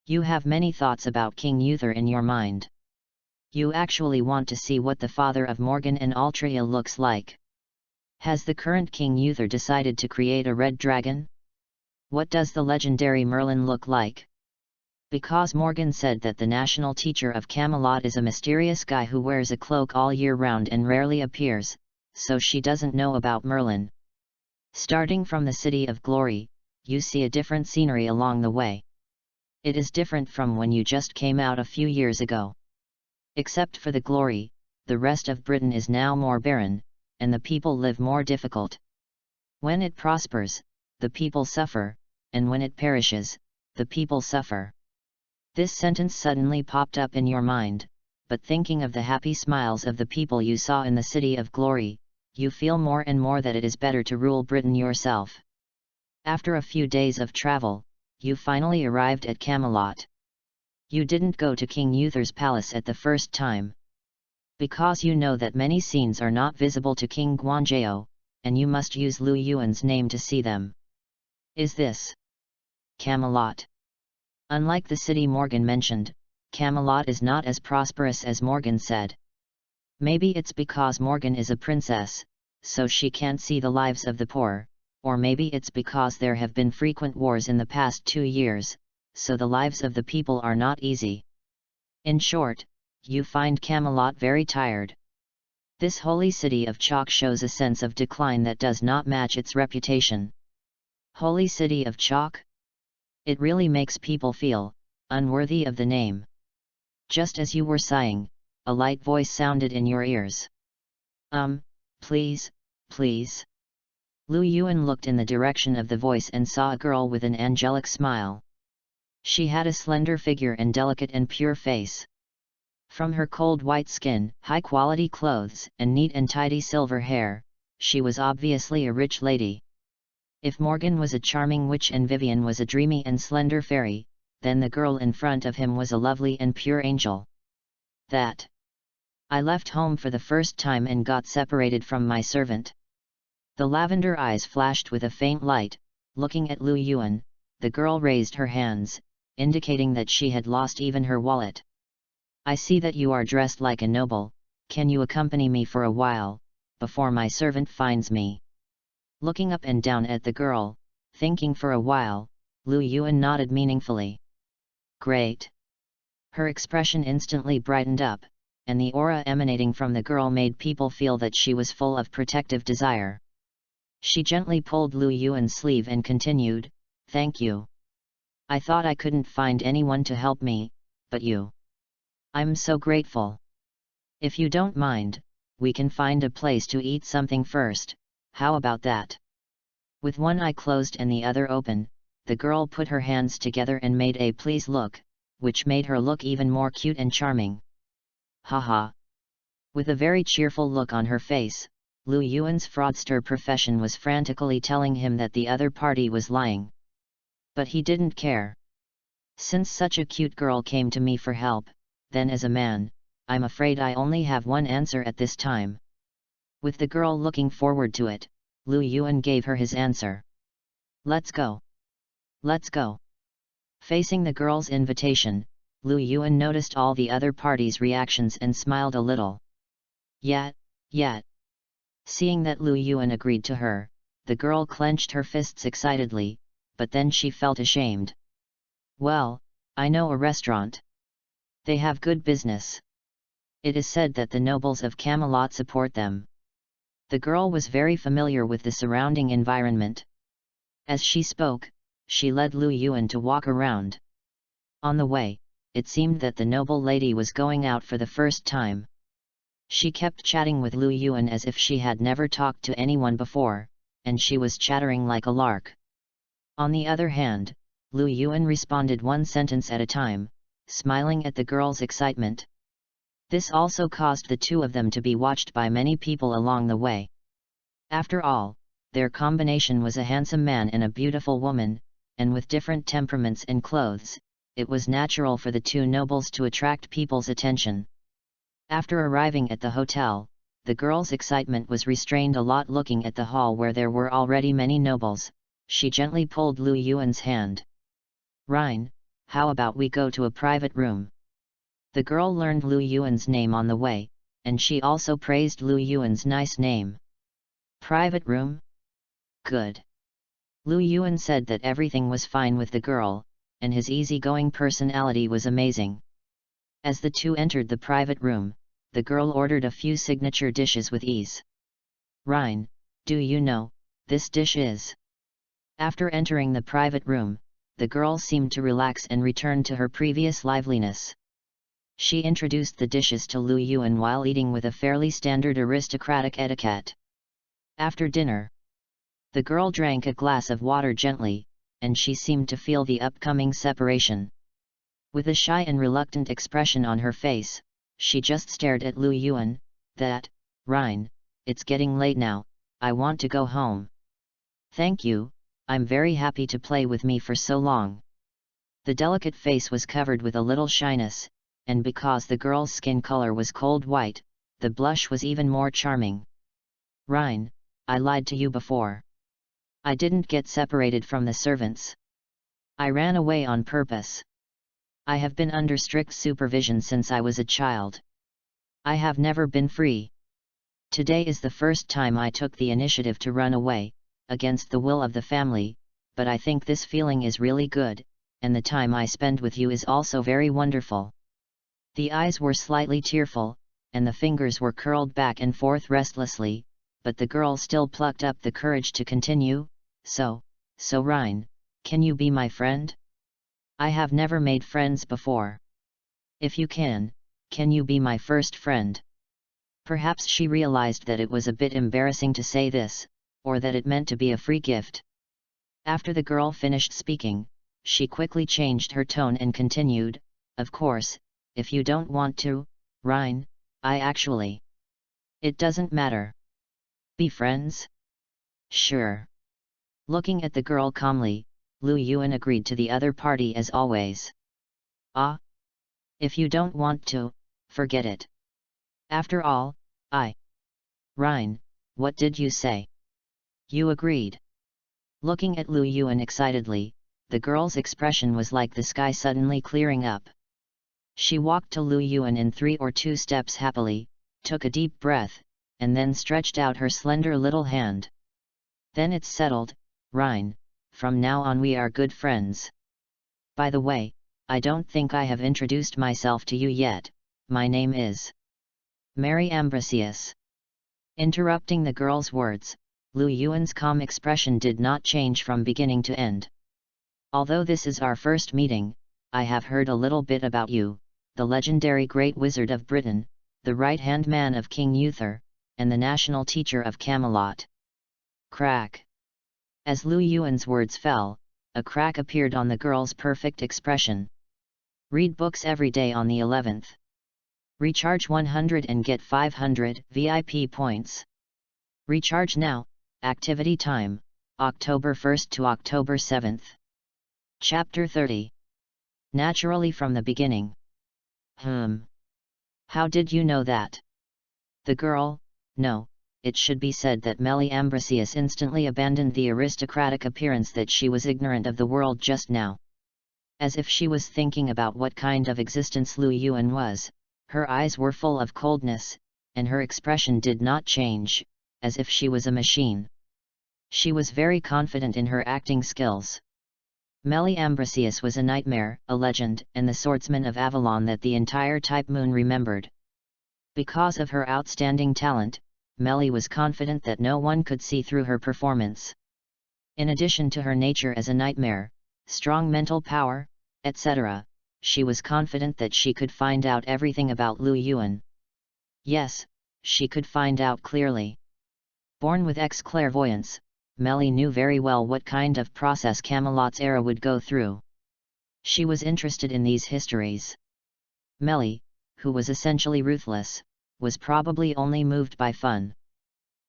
You have many thoughts about King Uther in your mind. You actually want to see what the father of Morgan and Altria looks like. Has the current King Uther decided to create a red dragon? What does the legendary Merlin look like? Because Morgan said that the national teacher of Camelot is a mysterious guy who wears a cloak all year round and rarely appears, so she doesn't know about Merlin. Starting from the City of Glory, you see a different scenery along the way. It is different from when you just came out a few years ago. Except for the glory, the rest of Britain is now more barren, and the people live more difficult. When it prospers, the people suffer, and when it perishes, the people suffer. This sentence suddenly popped up in your mind, but thinking of the happy smiles of the people you saw in the City of Glory, you feel more and more that it is better to rule Britain yourself. After a few days of travel, you finally arrived at Camelot. You didn't go to King Uther's palace at the first time. Because you know that many scenes are not visible to King Guanzhou, and you must use Lu Yuan's name to see them. Is this Camelot? Unlike the city Morgan mentioned, Camelot is not as prosperous as Morgan said. Maybe it's because Morgan is a princess, so she can't see the lives of the poor, or maybe it's because there have been frequent wars in the past 2 years, so the lives of the people are not easy. In short, you find Camelot very tired. This holy city of chalk shows a sense of decline that does not match its reputation. Holy city of chalk? It really makes people feel unworthy of the name. Just as you were sighing, a light voice sounded in your ears. Please, please. Lu Yuan looked in the direction of the voice and saw a girl with an angelic smile. She had a slender figure and delicate and pure face. From her cold white skin, high-quality clothes, and neat and tidy silver hair, she was obviously a rich lady. If Morgan was a charming witch and Vivien was a dreamy and slender fairy, then the girl in front of him was a lovely and pure angel. I left home for the first time and got separated from my servant. The lavender eyes flashed with a faint light. Looking at Lu Yuan, the girl raised her hands, indicating that she had lost even her wallet. I see that you are dressed like a noble, can you accompany me for a while, before my servant finds me? Looking up and down at the girl, thinking for a while, Lu Yuan nodded meaningfully. Great. Her expression instantly brightened up, and the aura emanating from the girl made people feel that she was full of protective desire. She gently pulled Lu Yuan's sleeve and continued, "Thank you. I thought I couldn't find anyone to help me, but you. I'm so grateful. If you don't mind, we can find a place to eat something first, how about that?" With one eye closed and the other open, the girl put her hands together and made a pleased look, which made her look even more cute and charming. Haha. With a very cheerful look on her face, Lu Yuan's fraudster profession was frantically telling him that the other party was lying. But he didn't care. Since such a cute girl came to me for help, then as a man, I'm afraid I only have one answer at this time. With the girl looking forward to it, Lu Yuan gave her his answer. Let's go. Let's go. Facing the girl's invitation, Lu Yuan noticed all the other parties' reactions and smiled a little. Yet. Seeing that Lu Yuan agreed to her, the girl clenched her fists excitedly, but then she felt ashamed. Well, I know a restaurant. They have good business. It is said that the nobles of Camelot support them. The girl was very familiar with the surrounding environment. As she spoke, she led Lu Yuan to walk around. On the way, it seemed that the noble lady was going out for the first time. She kept chatting with Lu Yuan as if she had never talked to anyone before, and she was chattering like a lark. On the other hand, Lu Yuan responded one sentence at a time, smiling at the girl's excitement. This also caused the two of them to be watched by many people along the way. After all, their combination was a handsome man and a beautiful woman, and with different temperaments and clothes, it was natural for the two nobles to attract people's attention. After arriving at the hotel, the girl's excitement was restrained a lot. Looking at the hall where there were already many nobles, she gently pulled Lu Yuan's hand. Rein, how about we go to a private room? The girl learned Lu Yuan's name on the way, and she also praised Lu Yuan's nice name. Private room? Good. Lu Yuan said that everything was fine with the girl, and his easygoing personality was amazing. As the two entered the private room, the girl ordered a few signature dishes with ease. Rein, do you know, this dish is? After entering the private room, the girl seemed to relax and return to her previous liveliness. She introduced the dishes to Lu Yuan while eating with a fairly standard aristocratic etiquette. After dinner, the girl drank a glass of water gently, and she seemed to feel the upcoming separation. With a shy and reluctant expression on her face, she just stared at Lu Yuan. Rein, it's getting late now, I want to go home. Thank you, I'm very happy to play with me for so long. The delicate face was covered with a little shyness, and because the girl's skin color was cold white, the blush was even more charming. Rein, I lied to you before. I didn't get separated from the servants. I ran away on purpose. I have been under strict supervision since I was a child. I have never been free. Today is the first time I took the initiative to run away, against the will of the family, but I think this feeling is really good, and the time I spend with you is also very wonderful. The eyes were slightly tearful, and the fingers were curled back and forth restlessly, but the girl still plucked up the courage to continue. So Rein, can you be my friend? I have never made friends before. If you can you be my first friend? Perhaps she realized that it was a bit embarrassing to say this, or that it meant to be a free gift. After the girl finished speaking, she quickly changed her tone and continued, of course, if you don't want to, Rein, I actually. It doesn't matter. Be friends? Sure. Looking at the girl calmly, Lu Yuan agreed to the other party as always. Ah? If you don't want to, forget it. After all, Rein, what did you say? You agreed. Looking at Lu Yuan excitedly, the girl's expression was like the sky suddenly clearing up. She walked to Lu Yuan in 3 or 2 steps happily, took a deep breath, and then stretched out her slender little hand. Then it's settled, Rein, from now on we are good friends. By the way, I don't think I have introduced myself to you yet. My name is Mary Ambrosius. Interrupting the girl's words, Lu Yuan's calm expression did not change from beginning to end. Although this is our first meeting, I have heard a little bit about you, the legendary Great Wizard of Britain, the right-hand man of King Uther, and the national teacher of Camelot. Crack. As Lu Yuan's words fell, a crack appeared on the girl's perfect expression. Read books every day on the 11th. Recharge 100 and get 500 VIP points. Recharge now. Activity time, October 1st to October 7th. Chapter 30. Naturally from the beginning. How did you know that? The girl, no, it should be said that Mélie Ambrosius instantly abandoned the aristocratic appearance that she was ignorant of the world just now. As if she was thinking about what kind of existence Lu Yuan was, her eyes were full of coldness, and her expression did not change, as if she was a machine. She was very confident in her acting skills. Mélie Ambrosius was a nightmare, a legend, and the swordsman of Avalon that the entire Type Moon remembered. Because of her outstanding talent, Mélie was confident that no one could see through her performance. In addition to her nature as a nightmare, strong mental power, etc., she was confident that she could find out everything about Lu Yuan. Yes, she could find out clearly. Born with clairvoyance, Mélie knew very well what kind of process Camelot's era would go through. She was interested in these histories. Mélie, who was essentially ruthless, was probably only moved by fun.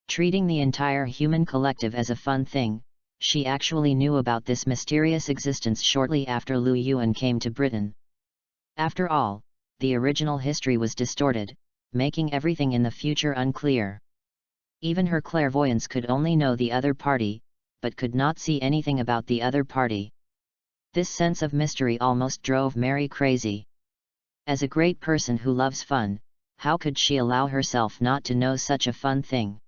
Treating the entire human collective as a fun thing, she actually knew about this mysterious existence shortly after Lu Yuan came to Britain. After all, the original history was distorted, making everything in the future unclear. Even her clairvoyance could only know the other party, but could not see anything about the other party. This sense of mystery almost drove Mary crazy. As a great person who loves fun, how could she allow herself not to know such a fun thing?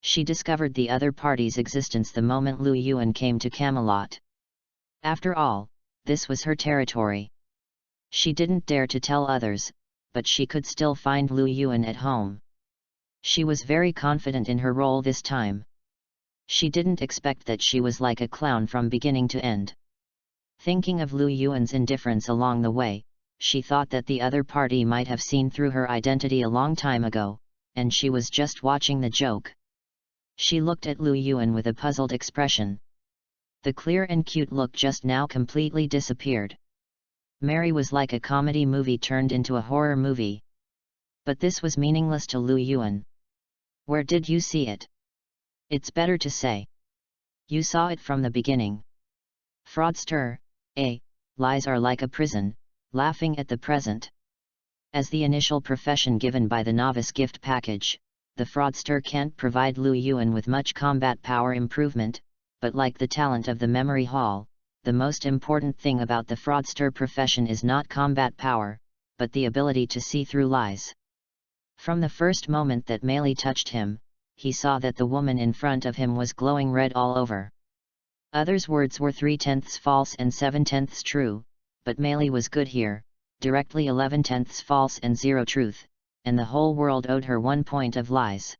She discovered the other party's existence the moment Lu Yuan came to Camelot. After all, this was her territory. She didn't dare to tell others, but she could still find Lu Yuan at home. She was very confident in her role this time. She didn't expect that she was like a clown from beginning to end. Thinking of Lu Yuan's indifference along the way, she thought that the other party might have seen through her identity a long time ago, and she was just watching the joke. She looked at Lu Yuan with a puzzled expression. The clear and cute look just now completely disappeared. Mary was like a comedy movie turned into a horror movie. But this was meaningless to Lu Yuan. Where did you see it? It's better to say. You saw it from the beginning. Fraudster, lies are like a prison, laughing at the present. As the initial profession given by the novice gift package, the fraudster can't provide Lu Yuan with much combat power improvement, but like the talent of the memory hall, the most important thing about the fraudster profession is not combat power, but the ability to see through lies. From the first moment that Mélie touched him, he saw that the woman in front of him was glowing red all over. Others' words were 3/10 false and 7/10 true, but Mélie was good here, directly 11/10 false and 0 truth, and the whole world owed her 1 point of lies.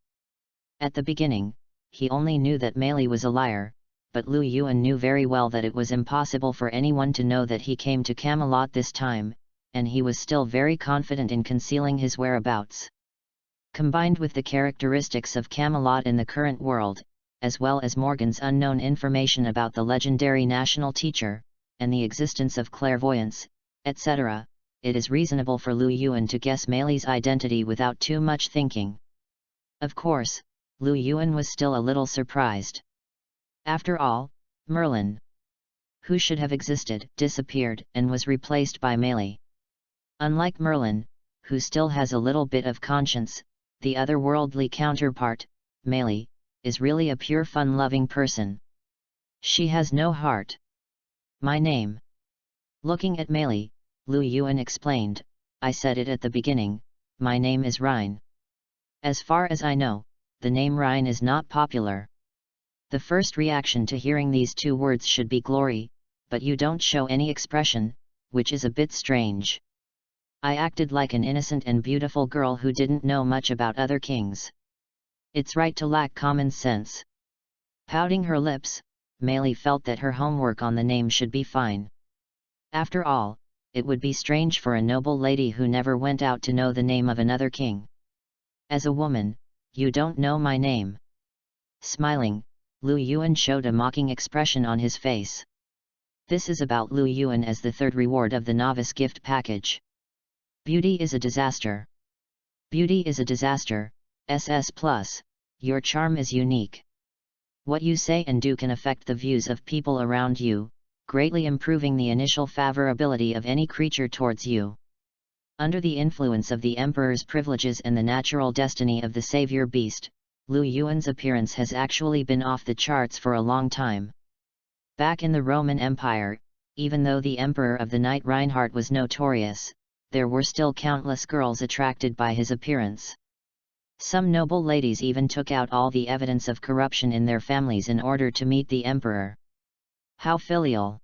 At the beginning, he only knew that Mélie was a liar, but Lu Yuan knew very well that it was impossible for anyone to know that he came to Camelot this time, and he was still very confident in concealing his whereabouts. Combined with the characteristics of Camelot in the current world, as well as Morgan's unknown information about the legendary national teacher, and the existence of clairvoyance, etc., it is reasonable for Lu Yuan to guess Mélie's identity without too much thinking. Of course, Lu Yuan was still a little surprised. After all, Merlin, who should have existed, disappeared and was replaced by Mélie. Unlike Merlin, who still has a little bit of conscience, the otherworldly counterpart, Mélie, is really a pure fun-loving person. She has no heart. My name. Looking at Mélie, Lu Yuan explained, I said it at the beginning, my name is Rhine. As far as I know, the name Rhine is not popular. The first reaction to hearing these two words should be glory, but you don't show any expression, which is a bit strange. I acted like an innocent and beautiful girl who didn't know much about other kings. It's right to lack common sense. Pouting her lips, Mélie felt that her homework on the name should be fine. After all, it would be strange for a noble lady who never went out to know the name of another king. As a woman, you don't know my name. Smiling, Lu Yuan showed a mocking expression on his face. This is about Lu Yuan as the third reward of the novice gift package. Beauty is a disaster. Beauty is a disaster, SS+, your charm is unique. What you say and do can affect the views of people around you, greatly improving the initial favorability of any creature towards you. Under the influence of the Emperor's privileges and the natural destiny of the savior beast, Lu Yuan's appearance has actually been off the charts for a long time. Back in the Roman Empire, even though the emperor of the night Reinhardt was notorious, there were still countless girls attracted by his appearance. Some noble ladies even took out all the evidence of corruption in their families in order to meet the emperor. How filial!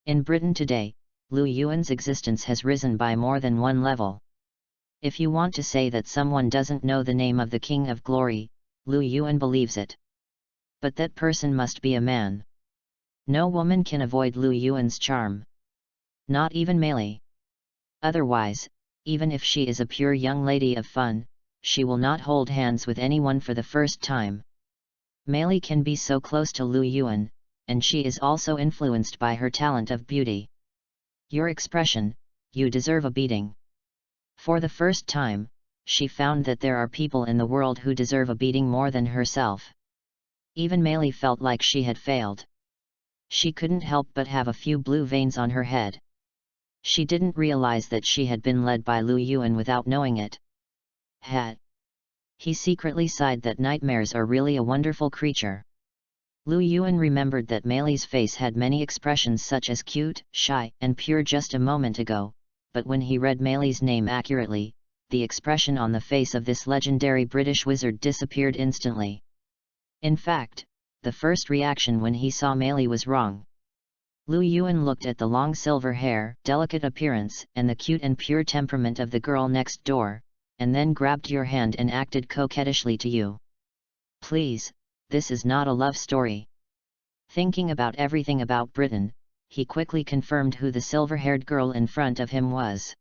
In Britain today, Lu Yuan's existence has risen by more than one level. If you want to say that someone doesn't know the name of the King of Glory, Lu Yuan believes it. But that person must be a man. No woman can avoid Lu Yuan's charm. Not even Meili. Otherwise, even if she is a pure young lady of fun, she will not hold hands with anyone for the first time. Meili can be so close to Lu Yuan, and she is also influenced by her talent of beauty. Your expression, you deserve a beating. For the first time, she found that there are people in the world who deserve a beating more than herself. Even Meili felt like she had failed. She couldn't help but have a few blue veins on her head. She didn't realize that she had been led by Lu Yuan without knowing it. He secretly sighed that nightmares are really a wonderful creature. Lu Yuan remembered that Meili's face had many expressions such as cute, shy, and pure just a moment ago, but when he read Meili's name accurately, the expression on the face of this legendary British wizard disappeared instantly. In fact, the first reaction when he saw Meili was wrong. Lu Yuan looked at the long silver hair, delicate appearance, and the cute and pure temperament of the girl next door, and then grabbed your hand and acted coquettishly to you. Please, this is not a love story. Thinking about everything about Britain, he quickly confirmed who the silver-haired girl in front of him was.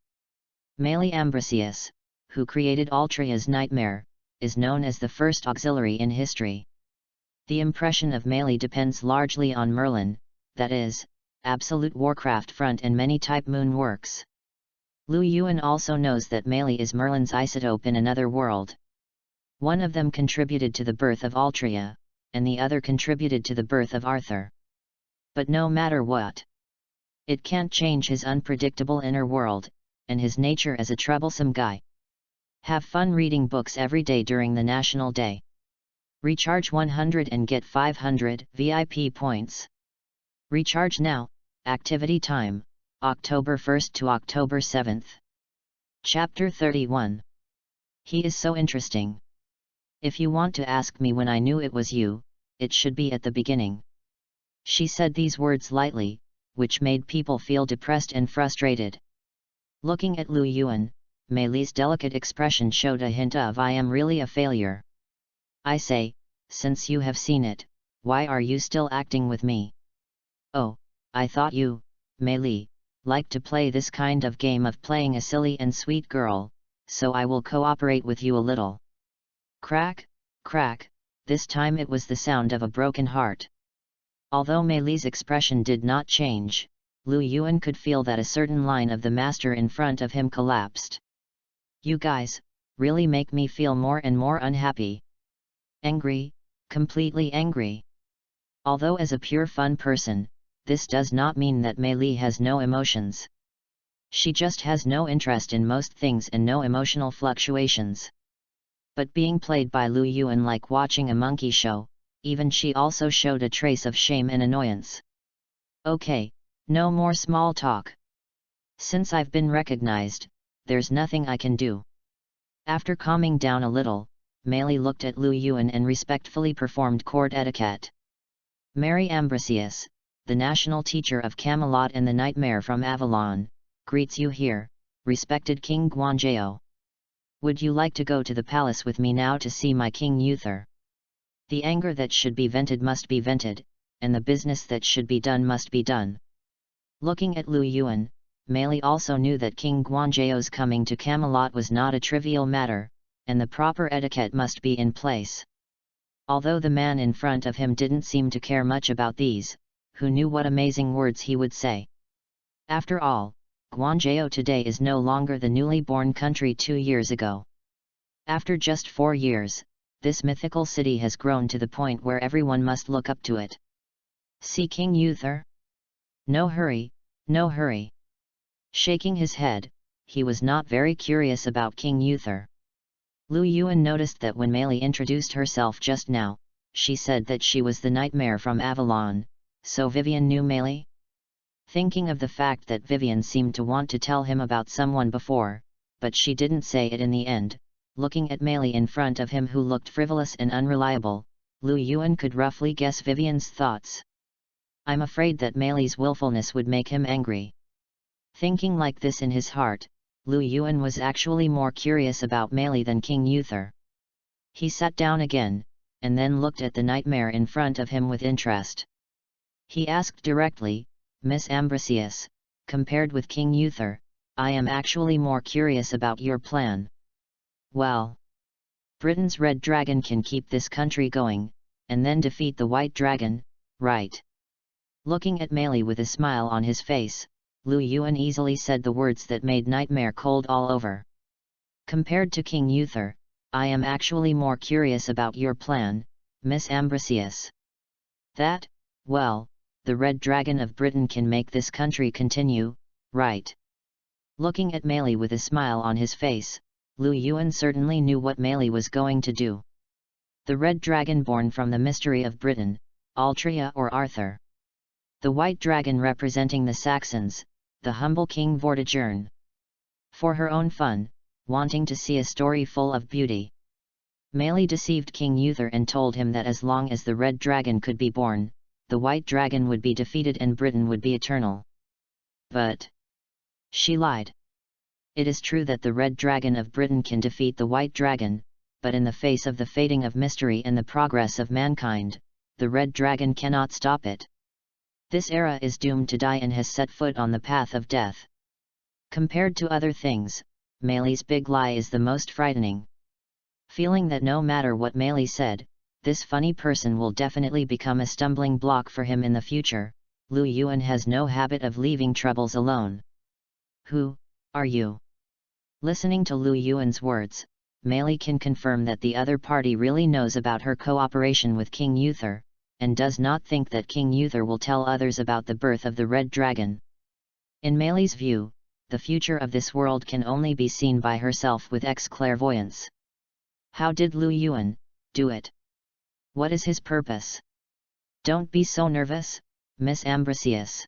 Meili Ambrosius, who created Altria's nightmare, is known as the first auxiliary in history. The impression of Meili depends largely on Merlin, that is, Absolute Warcraft Front and many type moon works. Lu Yuan also knows that Meili is Merlin's isotope in another world. One of them contributed to the birth of Altria, and the other contributed to the birth of Arthur. But no matter what, it can't change his unpredictable inner world, and his nature as a troublesome guy. Have fun reading books every day during the National Day. Recharge 100 and get 500 VIP points. Recharge now, activity time, October 1st to October 7th. Chapter 31. He is so interesting. If you want to ask me when I knew it was you, it should be at the beginning. She said these words lightly, which made people feel depressed and frustrated. Looking at Lu Yuan, Meili's delicate expression showed a hint of I am really a failure. I say, since you have seen it, why are you still acting with me? Oh, I thought you, Meili, like to play this kind of game of playing a silly and sweet girl, so I will cooperate with you a little. Crack, crack, this time it was the sound of a broken heart. Although Meili's expression did not change, Lu Yuan could feel that a certain line of the master in front of him collapsed. You guys, really make me feel more and more unhappy. Angry, completely angry. Although as a pure fun person, this does not mean that Meili has no emotions. She just has no interest in most things and no emotional fluctuations. But being played by Lu Yuan like watching a monkey show, even she also showed a trace of shame and annoyance. Okay, no more small talk. Since I've been recognized, there's nothing I can do. After calming down a little, Meili looked at Lu Yuan and respectfully performed court etiquette. Mary Ambrosius, the national teacher of Camelot and the nightmare from Avalon, greets you here, respected King Gwyavir. Would you like to go to the palace with me now to see my King Uther? The anger that should be vented must be vented, and the business that should be done must be done. Looking at Lu Yuan, Meili also knew that King Gwyavira's coming to Camelot was not a trivial matter, and the proper etiquette must be in place. Although the man in front of him didn't seem to care much about these, who knew what amazing words he would say. After all, Gwyavir today is no longer the newly born country 2 years ago. After just 4 years, this mythical city has grown to the point where everyone must look up to it. See King Uther? No hurry, no hurry. Shaking his head, he was not very curious about King Uther. Lu Yuan noticed that when Meili introduced herself just now, she said that she was the nightmare from Avalon, so Vivien knew Meili? Thinking of the fact that Vivien seemed to want to tell him about someone before, but she didn't say it in the end, looking at Meili in front of him who looked frivolous and unreliable, Lu Yuan could roughly guess Vivien's thoughts. I'm afraid that Meili's willfulness would make him angry. Thinking like this in his heart, Lu Yuan was actually more curious about Meili than King Uther. He sat down again, and then looked at the nightmare in front of him with interest. He asked directly, Miss Ambrosius, compared with King Uther, I am actually more curious about your plan. Well, Britain's red dragon can keep this country going, and then defeat the white dragon, right? Looking at Meili with a smile on his face, Lu Yuan easily said the words that made Nightmare cold all over. Compared to King Uther, I am actually more curious about your plan, Miss Ambrosius. That, well, the red dragon of Britain can make this country continue, right? Looking at Meili with a smile on his face, Lu Yuan certainly knew what Meili was going to do. The red dragon born from the mystery of Britain, Altria or Arthur. The white dragon representing the Saxons, the humble King Vortigern. For her own fun, wanting to see a story full of beauty. Meili deceived King Uther and told him that as long as the red dragon could be born, the white dragon would be defeated and Britain would be eternal. But she lied. It is true that the red dragon of Britain can defeat the white dragon, but in the face of the fading of mystery and the progress of mankind, the red dragon cannot stop it. This era is doomed to die and has set foot on the path of death. Compared to other things, Meili's big lie is the most frightening. Feeling that no matter what Meili said, this funny person will definitely become a stumbling block for him in the future, Lu Yuan has no habit of leaving troubles alone. Who are you? Listening to Lu Yuan's words, Meili can confirm that the other party really knows about her cooperation with King Uther, and does not think that King Uther will tell others about the birth of the red dragon. In Meili's view, the future of this world can only be seen by herself with clairvoyance. How did Lu Yuan do it? What is his purpose? Don't be so nervous, Miss Ambrosius.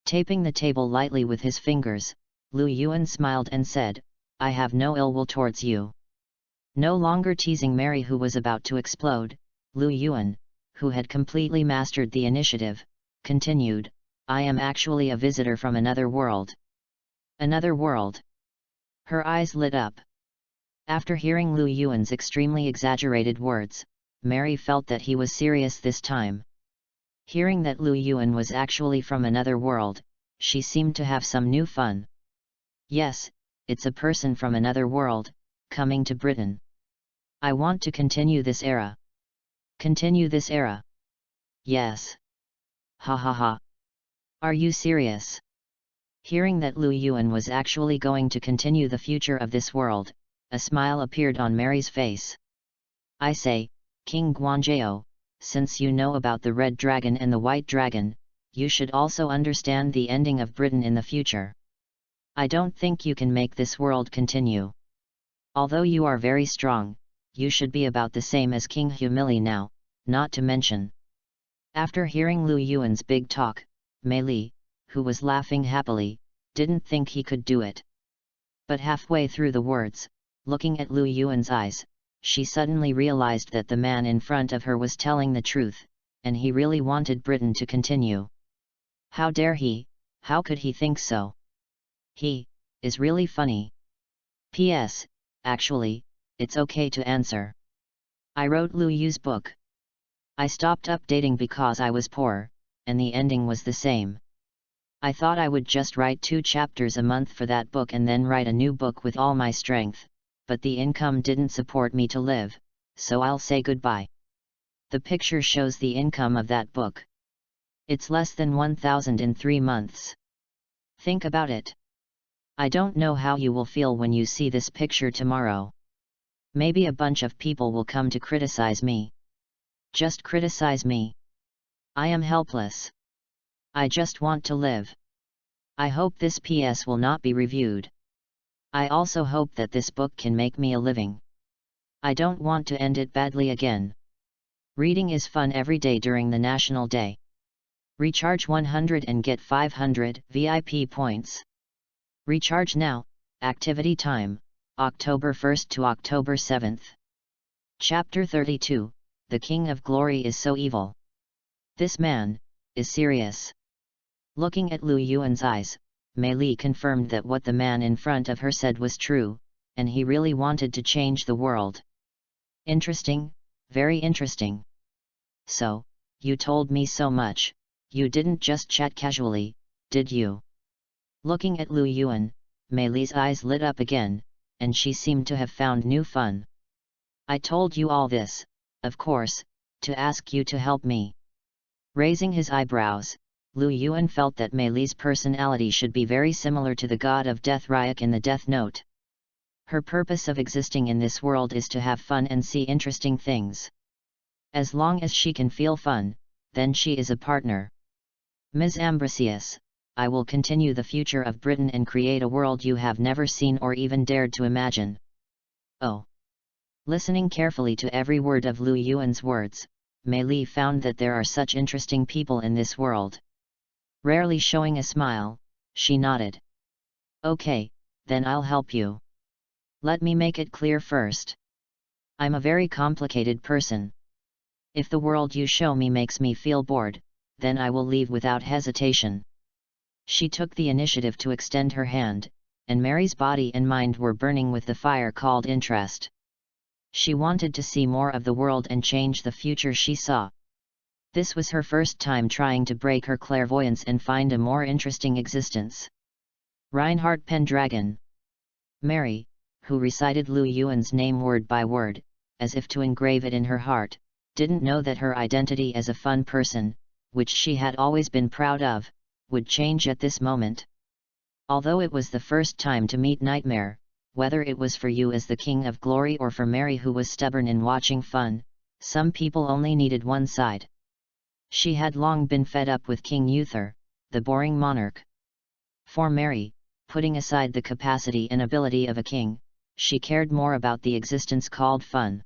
Taping the table lightly with his fingers, Lu Yuan smiled and said, I have no ill will towards you. No longer teasing Mary who was about to explode, Lu Yuan, who had completely mastered the initiative, continued, I am actually a visitor from another world. Another world? Her eyes lit up. After hearing Lu Yuan's extremely exaggerated words, Mary felt that he was serious this time. Hearing that Lu Yuan was actually from another world, she seemed to have some new fun. Yes, it's a person from another world, coming to Britain. I want to continue this era. Continue this era? Yes. Ha ha ha. Are you serious? Hearing that Lu Yuan was actually going to continue the future of this world, a smile appeared on Mary's face. I say, King Guanzhou, since you know about the red dragon and the white dragon, you should also understand the ending of Britain in the future. I don't think you can make this world continue. Although you are very strong, you should be about the same as King Humili now, not to mention. After hearing Lu Yuan's big talk, Meili, who was laughing happily, didn't think he could do it. But halfway through the words, looking at Lu Yuan's eyes, she suddenly realized that the man in front of her was telling the truth, and he really wanted Britain to continue. How dare he? How could he think so? He is really funny. P.S. Actually, it's okay to answer. I wrote Lu Yu's book. I stopped updating because I was poor, and the ending was the same. I thought I would just write 2 chapters a month for that book and then write a new book with all my strength, but the income didn't support me to live, so I'll say goodbye. The picture shows the income of that book. It's less than 1,000 in 3 months. Think about it. I don't know how you will feel when you see this picture tomorrow. Maybe a bunch of people will come to criticize me. Just criticize me. I am helpless. I just want to live. I hope this PS will not be reviewed. I also hope that this book can make me a living. I don't want to end it badly again. Reading is fun every day during the National Day. Recharge 100 and get 500 VIP points. Recharge now. Activity time, October 1st to October 7th. Chapter 32, The King of Glory is so evil. This man is serious. Looking at Lu Yuan's eyes, Mei Li confirmed that what the man in front of her said was true, and he really wanted to change the world. Interesting, very interesting. So, you told me so much, you didn't just chat casually, did you? Looking at Lu Yuan, Mei Li's eyes lit up again, and she seemed to have found new fun. I told you all this, of course, to ask you to help me. Raising his eyebrows, Lu Yuan felt that Mei Li's personality should be very similar to the god of death Ryuk in the Death Note. Her purpose of existing in this world is to have fun and see interesting things. As long as she can feel fun, then she is a partner. Ms. Ambrosius, I will continue the future of Britain and create a world you have never seen or even dared to imagine. Oh! Listening carefully to every word of Lu Yuan's words, Mei Li found that there are such interesting people in this world. Rarely showing a smile, she nodded. Okay, then I'll help you. Let me make it clear first. I'm a very complicated person. If the world you show me makes me feel bored, then I will leave without hesitation. She took the initiative to extend her hand, and Mary's body and mind were burning with the fire called interest. She wanted to see more of the world and change the future she saw. This was her first time trying to break her clairvoyance and find a more interesting existence. Reinhardt Pendragon. Mary, who recited Lu Yuan's name word by word, as if to engrave it in her heart, didn't know that her identity as a fun person, which she had always been proud of, would change at this moment. Although it was the first time to meet Nightmare, whether it was for you as the King of Glory or for Mary who was stubborn in watching fun, some people only needed one side. She had long been fed up with King Uther, the boring monarch. For Mary, putting aside the capacity and ability of a king, she cared more about the existence called fun.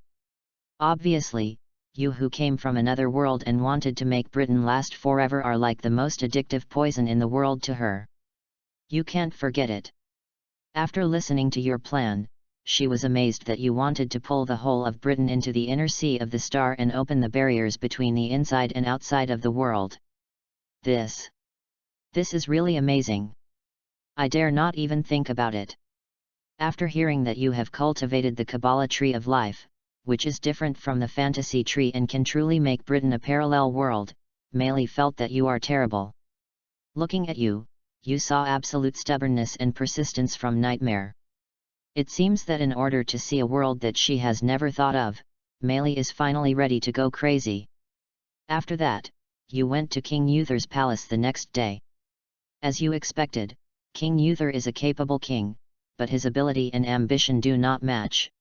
Obviously, you who came from another world and wanted to make Britain last forever are like the most addictive poison in the world to her. You can't forget it. After listening to your plan, she was amazed that you wanted to pull the whole of Britain into the inner sea of the star and open the barriers between the inside and outside of the world. This is really amazing. I dare not even think about it. After hearing that you have cultivated the Kabbalah tree of life, which is different from the fantasy tree and can truly make Britain a parallel world, Mei Li felt that you are terrible. Looking at you, you saw absolute stubbornness and persistence from Nightmare. It seems that in order to see a world that she has never thought of, Mei Li is finally ready to go crazy. After that, you went to King Uther's palace the next day. As you expected, King Uther is a capable king, but his ability and ambition do not match.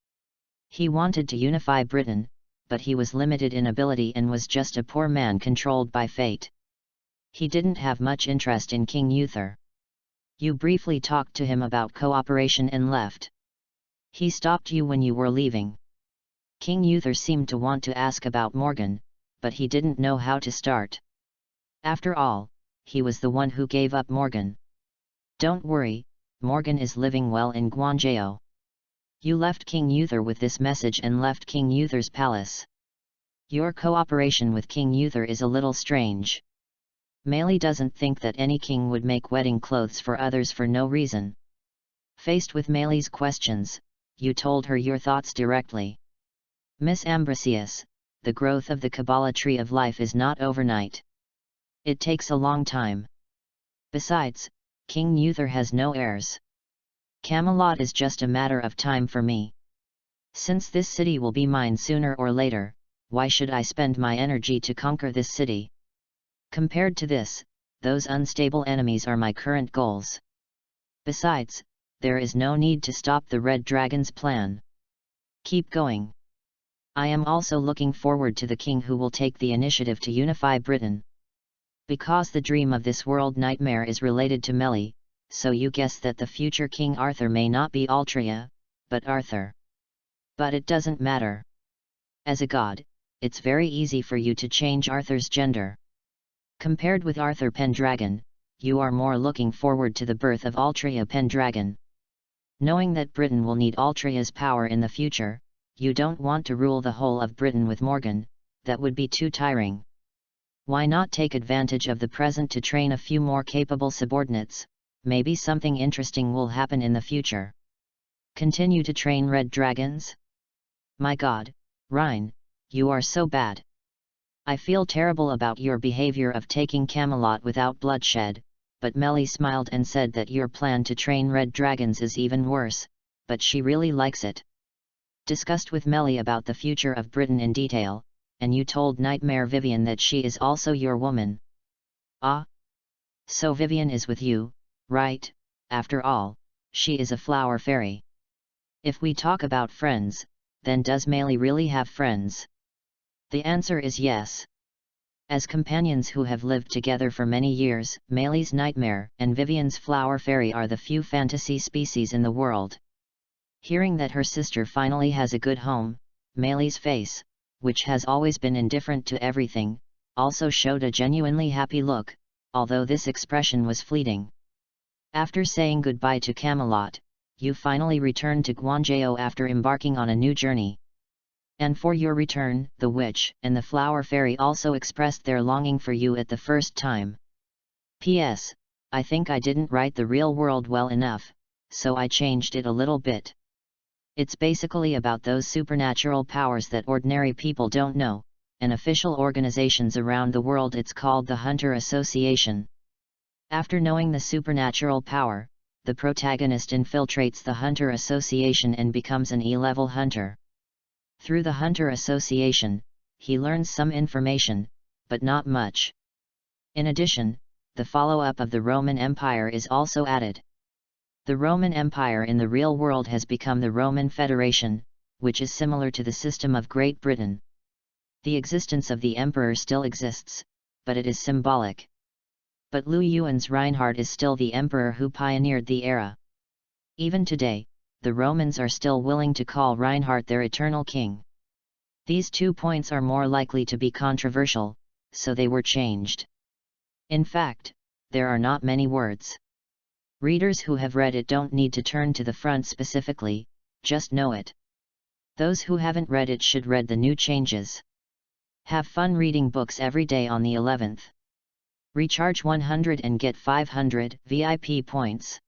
He wanted to unify Britain, but he was limited in ability and was just a poor man controlled by fate. He didn't have much interest in King Uther. You briefly talked to him about cooperation and left. He stopped you when you were leaving. King Uther seemed to want to ask about Morgan, but he didn't know how to start. After all, he was the one who gave up Morgan. Don't worry, Morgan is living well in Guangzhou. You left King Uther with this message and left King Uther's palace. Your cooperation with King Uther is a little strange. Mei Li doesn't think that any king would make wedding clothes for others for no reason. Faced with Mei Li's questions, you told her your thoughts directly. Miss Ambrosius, the growth of the Kabbalah tree of life is not overnight. It takes a long time. Besides, King Uther has no heirs. Camelot is just a matter of time for me. Since this city will be mine sooner or later, why should I spend my energy to conquer this city? Compared to this, those unstable enemies are my current goals. Besides, there is no need to stop the Red Dragon's plan. Keep going. I am also looking forward to the king who will take the initiative to unify Britain. Because the dream of this world Nightmare is related to Mei Li, so you guess that the future King Arthur may not be Altria, but Arthur. But it doesn't matter. As a god, it's very easy for you to change Arthur's gender. Compared with Arthur Pendragon, you are more looking forward to the birth of Altria Pendragon. Knowing that Britain will need Altria's power in the future, you don't want to rule the whole of Britain with Morgan, that would be too tiring. Why not take advantage of the present to train a few more capable subordinates? Maybe something interesting will happen in the future. Continue to train red dragons? My god, Rein, you are so bad. I feel terrible about your behavior of taking Camelot without bloodshed, but Melly smiled and said that your plan to train red dragons is even worse, but she really likes it. Discussed with Melly about the future of Britain in detail, and you told Nightmare Vivien that she is also your woman. Ah? So Vivien is with you, right? After all, she is a flower fairy. If we talk about friends, then does Melly really have friends? The answer is yes. As companions who have lived together for many years, Melly's nightmare and Vivien's flower fairy are the few fantasy species in the world. Hearing that her sister finally has a good home, Melly's face, which has always been indifferent to everything, also showed a genuinely happy look, although this expression was fleeting. After saying goodbye to Camelot, you finally returned to Guangzhou after embarking on a new journey. And for your return, the witch and the flower fairy also expressed their longing for you at the first time. P.S. I think I didn't write the real world well enough, so I changed it a little bit. It's basically about those supernatural powers that ordinary people don't know, and official organizations around the world. It's called the Hunter Association. After knowing the supernatural power, the protagonist infiltrates the Hunter Association and becomes an E-level hunter. Through the Hunter Association, he learns some information, but not much. In addition, the follow-up of the Roman Empire is also added. The Roman Empire in the real world has become the Roman Federation, which is similar to the system of Great Britain. The existence of the emperor still exists, but it is symbolic. But Liu Yuan's Reinhardt is still the emperor who pioneered the era. Even today, the Romans are still willing to call Reinhardt their eternal king. These 2 points are more likely to be controversial, so they were changed. In fact, there are not many words. Readers who have read it don't need to turn to the front specifically, just know it. Those who haven't read it should read the new changes. Have fun reading books every day on the 11th. Recharge 100 and get 500 VIP points.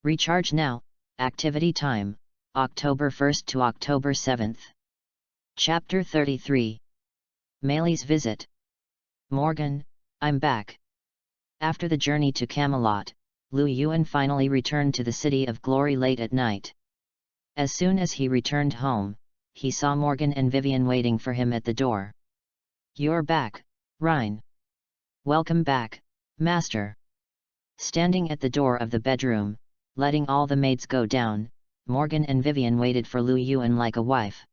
Recharge now. Activity time, October 1st to October 7th. Chapter 33. Melly's Visit. Morgan, I'm back. After the journey to Camelot, Liu Yuan finally returned to the City of Glory late at night. As soon as he returned home, he saw Morgan and Vivien waiting for him at the door. You're back, Rein. Welcome back, Master. Standing at the door of the bedroom, letting all the maids go down, Morgan and Vivien waited for Liu Yuan like a wife.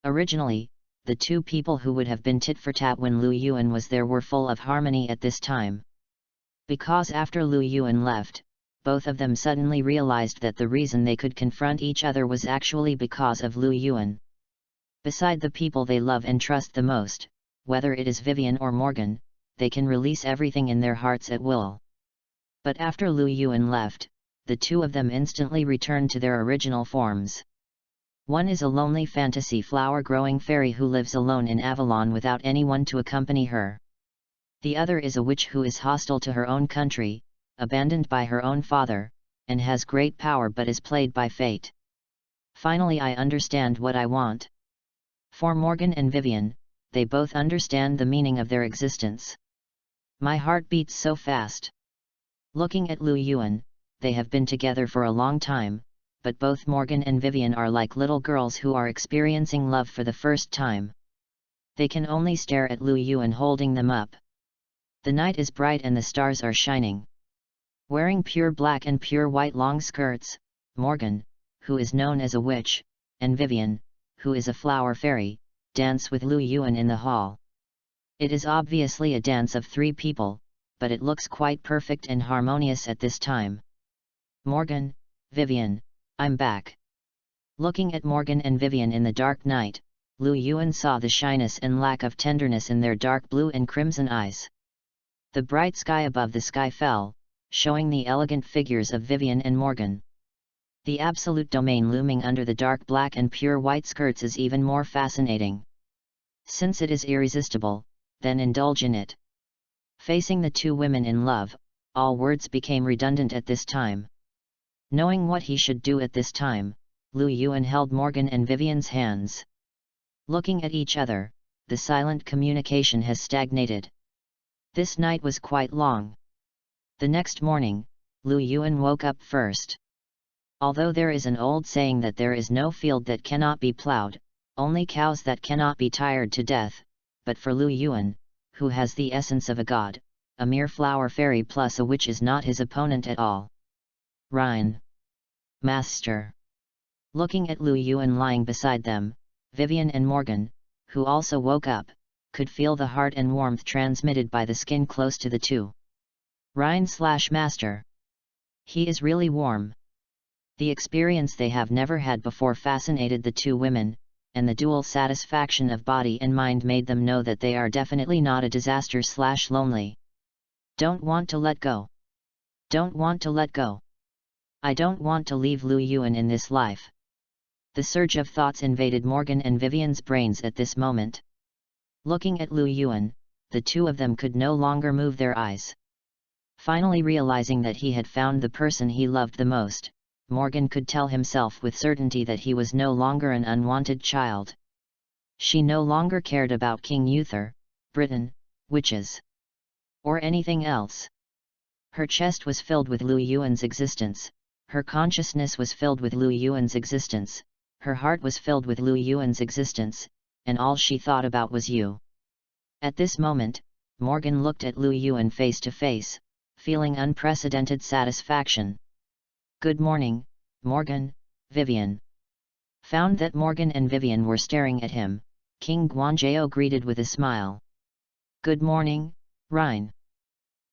Originally, the two people who would have been tit-for-tat when Liu Yuan was there were full of harmony at this time. Because after Liu Yuan left, both of them suddenly realized that the reason they could confront each other was actually because of Liu Yuan. Beside the people they love and trust the most, whether it is Vivien or Morgan, they can release everything in their hearts at will. But after Liu Yuan left, the two of them instantly returned to their original forms. One is a lonely fantasy flower-growing fairy who lives alone in Avalon without anyone to accompany her. The other is a witch who is hostile to her own country, abandoned by her own father, and has great power but is played by fate. Finally, I understand what I want. For Morgan and Vivien, they both understand the meaning of their existence. My heart beats so fast. Looking at Liu Yuan, they have been together for a long time, but both Morgan and Vivien are like little girls who are experiencing love for the first time. They can only stare at Liu Yuan holding them up. The night is bright and the stars are shining. Wearing pure black and pure white long skirts, Morgan, who is known as a witch, and Vivien, who is a flower fairy, dance with Liu Yuan in the hall. It is obviously a dance of three people, but it looks quite perfect and harmonious at this time. Morgan, Vivien, I'm back. Looking at Morgan and Vivien in the dark night, Lu Yuan saw the shyness and lack of tenderness in their dark blue and crimson eyes. The bright sky above the sky fell, showing the elegant figures of Vivien and Morgan. The absolute domain looming under the dark black and pure white skirts is even more fascinating. Since it is irresistible, then indulge in it. Facing the two women in love, all words became redundant at this time. Knowing what he should do at this time, Lu Yuan held Morgan and Vivien's hands. Looking at each other, the silent communication has stagnated. This night was quite long. The next morning, Lu Yuan woke up first. Although there is an old saying that there is no field that cannot be plowed, only cows that cannot be tired to death, but for Lu Yuan, who has the essence of a god, a mere flower fairy plus a witch is not his opponent at all. Rhine. Master. Looking at Lu Yuan lying beside them, Vivien and Morgan, who also woke up, could feel the heart and warmth transmitted by the skin close to the two. Rhine/Master. He is really warm. The experience they have never had before fascinated the two women, and the dual satisfaction of body and mind made them know that they are definitely not a disaster/lonely. Don't want to let go. Don't want to let go. I don't want to leave Lu Yuan in this life. The surge of thoughts invaded Morgan and Vivien's brains at this moment. Looking at Lu Yuan, the two of them could no longer move their eyes. Finally realizing that he had found the person he loved the most, Morgan could tell himself with certainty that he was no longer an unwanted child. She no longer cared about King Uther, Britain, witches, or anything else. Her chest was filled with Lu Yuan's existence, her consciousness was filled with Lu Yuan's existence, her heart was filled with Lu Yuan's existence, and all she thought about was you. At this moment, Morgan looked at Lu Yuan face to face, feeling unprecedented satisfaction. Good morning, Morgan, Vivien. Found that Morgan and Vivien were staring at him, King Guanzhou greeted with a smile. Good morning, Rhine.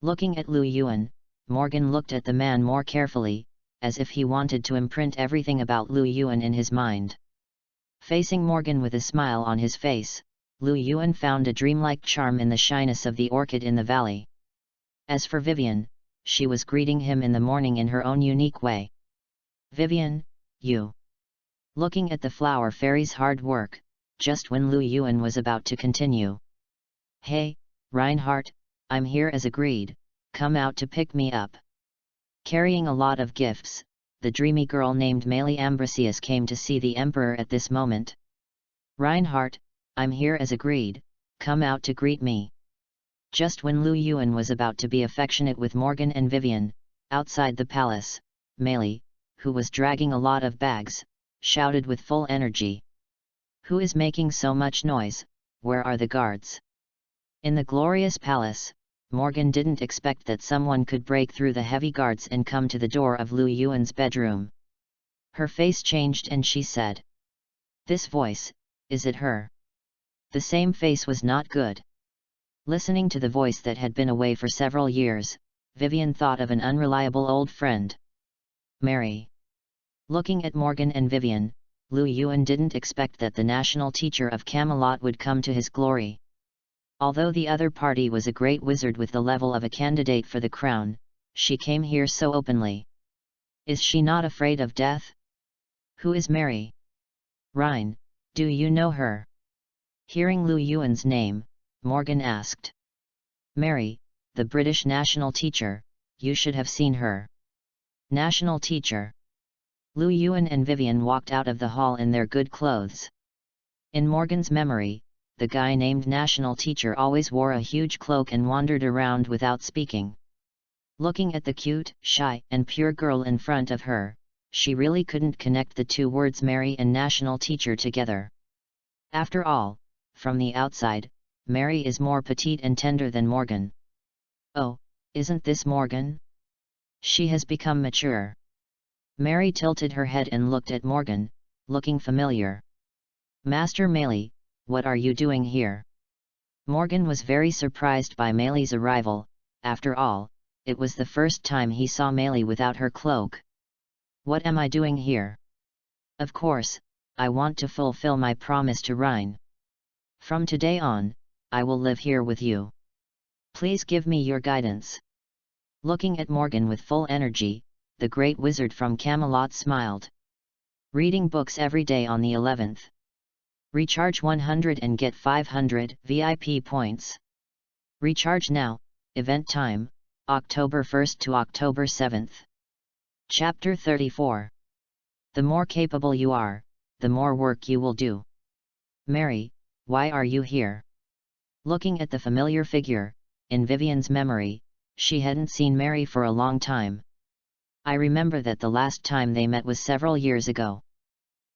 Looking at Lu Yuan, Morgan looked at the man more carefully, as if he wanted to imprint everything about Lu Yuan in his mind. Facing Morgan with a smile on his face, Lu Yuan found a dreamlike charm in the shyness of the orchid in the valley. As for Vivien, she was greeting him in the morning in her own unique way. Vivien, you. Looking at the flower fairy's hard work, just when Lu Yuan was about to continue. Hey, Reinhardt, I'm here as agreed, come out to pick me up. Carrying a lot of gifts, the dreamy girl named Meili Ambrosius came to see the emperor at this moment. Reinhardt, I'm here as agreed, come out to greet me. Just when Lu Yuan was about to be affectionate with Morgan and Vivien, outside the palace, Meili, who was dragging a lot of bags, shouted with full energy. Who is making so much noise, where are the guards? In the glorious palace, Morgan didn't expect that someone could break through the heavy guards and come to the door of Lu Yuan's bedroom. Her face changed and she said. This voice, is it her? The same face was not good. Listening to the voice that had been away for several years, Vivien thought of an unreliable old friend. Mary. Looking at Morgan and Vivien, Lu Yuan didn't expect that the national teacher of Camelot would come to his glory. Although the other party was a great wizard with the level of a candidate for the crown, she came here so openly. Is she not afraid of death? Who is Mary? Rhine, do you know her? Hearing Lu Yuan's name, Morgan asked. Mary, the British national teacher, you should have seen her. National teacher. Lu Yuan and Vivien walked out of the hall in their good clothes. In Morgan's memory, the guy named national teacher always wore a huge cloak and wandered around without speaking. Looking at the cute, shy, and pure girl in front of her, she really couldn't connect the two words Mary and national teacher together. After all, from the outside, Mary is more petite and tender than Morgan. Oh, isn't this Morgan? She has become mature. Mary tilted her head and looked at Morgan, looking familiar. Master Meili, what are you doing here? Morgan was very surprised by Meili's arrival. After all, it was the first time he saw Meili without her cloak. What am I doing here? Of course, I want to fulfill my promise to Rhine. From today on, I will live here with you. Please give me your guidance." Looking at Morgan with full energy, the great wizard from Camelot smiled. Reading books every day on the 11th. Recharge 100 and get 500 VIP points. Recharge now. Event time, October 1st to October 7th. Chapter 34. The more capable you are, the more work you will do. "Mary, why are you here?" Looking at the familiar figure, in Vivien's memory, she hadn't seen Mary for a long time. "I remember that the last time they met was several years ago.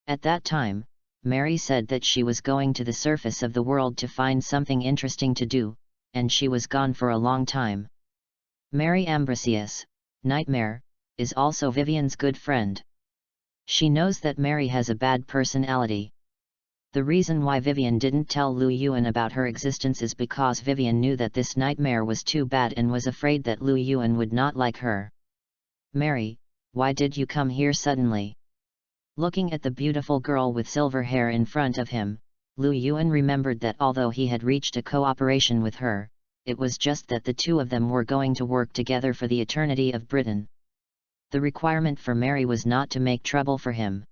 At that time, Mary said that she was going to the surface of the world to find something interesting to do, and she was gone for a long time." Mary Ambrosius, Nightmare, is also Vivien's good friend. She knows that Mary has a bad personality. The reason why Vivien didn't tell Lu Yuan about her existence is because Vivien knew that this nightmare was too bad and was afraid that Lu Yuan would not like her. "Mary, why did you come here suddenly?" Looking at the beautiful girl with silver hair in front of him, Lu Yuan remembered that although he had reached a cooperation with her, it was just that the two of them were going to work together for the eternity of Britain. The requirement for Mary was not to make trouble for him.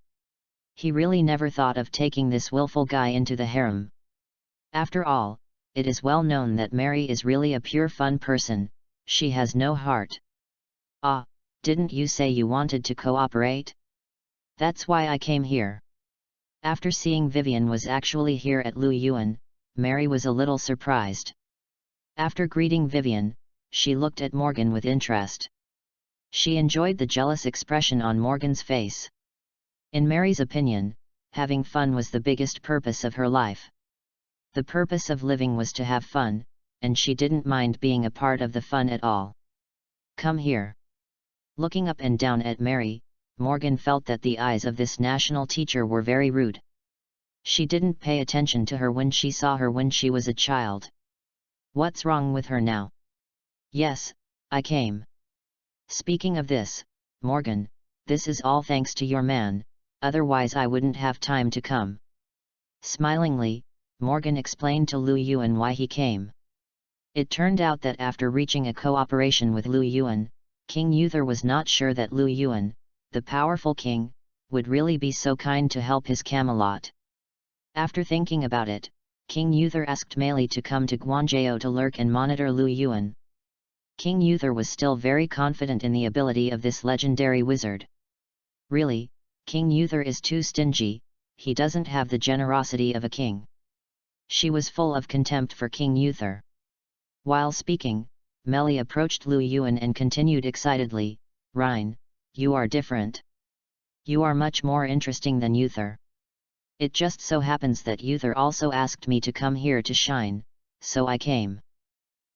He really never thought of taking this willful guy into the harem. After all, it is well known that Mary is really a pure fun person, she has no heart. "Ah, didn't you say you wanted to cooperate? That's why I came here." After seeing Vivien was actually here at Lu Yuan, Mary was a little surprised. After greeting Vivien, she looked at Morgan with interest. She enjoyed the jealous expression on Morgan's face. In Mary's opinion, having fun was the biggest purpose of her life. The purpose of living was to have fun, and she didn't mind being a part of the fun at all. "Come here." Looking up and down at Mary, Morgan felt that the eyes of this national teacher were very rude. She didn't pay attention to her when she saw her when she was a child. What's wrong with her now? "Yes, I came." "Speaking of this, Morgan, this is all thanks to your man, otherwise I wouldn't have time to come." Smilingly, Morgan explained to Lu Yuan why he came. It turned out that after reaching a cooperation with Lu Yuan, King Uther was not sure that Lu Yuan, the powerful king, would really be so kind to help his Camelot. After thinking about it, King Uther asked Meili to come to Guangzhou to lurk and monitor Lu Yuan. King Uther was still very confident in the ability of this legendary wizard. Really, King Uther is too stingy, he doesn't have the generosity of a king. She was full of contempt for King Uther. While speaking, Meili approached Lu Yuan and continued excitedly, "Rhine, you are different. You are much more interesting than Uther. It just so happens that Uther also asked me to come here to shine, so I came.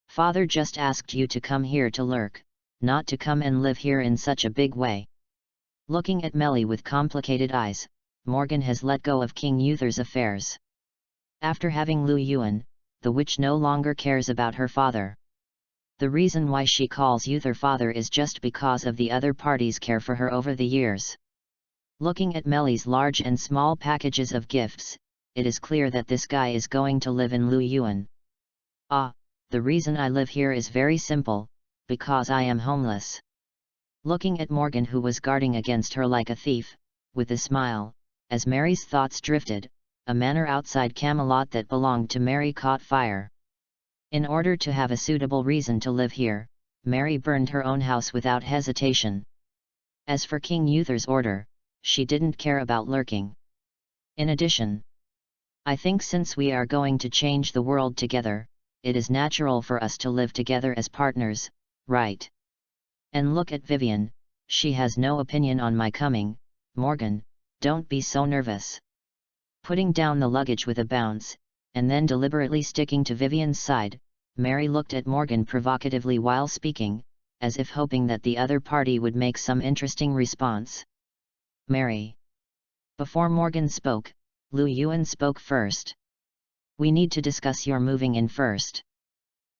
Father just asked you to come here to lurk, not to come and live here in such a big way." Looking at Meili with complicated eyes, Morgan has let go of King Uther's affairs. After having Lu Yuan, the witch no longer cares about her father. The reason why she calls Uther father is just because of the other party's care for her over the years. Looking at Meili's large and small packages of gifts, it is clear that this guy is going to live in Lu Yuan. "Ah, the reason I live here is very simple, because I am homeless." Looking at Morgan, who was guarding against her like a thief, with a smile, as Mary's thoughts drifted, a manor outside Camelot that belonged to Mary caught fire. In order to have a suitable reason to live here, Mary burned her own house without hesitation. As for King Uther's order, she didn't care about lurking. In addition, "I think since we are going to change the world together, it is natural for us to live together as partners, right? And look at Vivien, she has no opinion on my coming. Morgan, don't be so nervous." Putting down the luggage with a bounce, and then deliberately sticking to Vivien's side, Mary looked at Morgan provocatively while speaking, as if hoping that the other party would make some interesting response. "Mary." Before Morgan spoke, Lu Yuan spoke first. "We need to discuss your moving in first.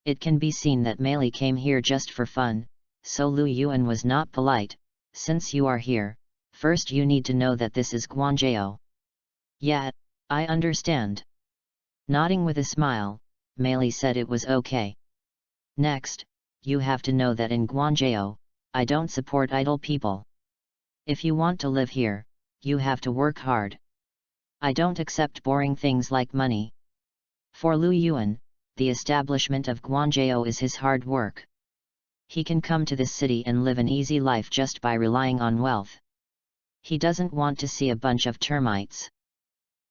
It can be seen that Meili came here just for fun, so Lu Yuan was not polite. Since you are here, First you need to know that this is Guanjao. Yeah, I understand. Nodding with a smile, Meili said it was okay. Next, you have to know that in Guanjao, I don't support idle people. If you want to live here, you have to work hard. I don't accept boring things like money. For Lu Yuan, the establishment of Guanjao is his hard work. He can come to this city and live an easy life just by relying on wealth. He doesn't want to see a bunch of termites.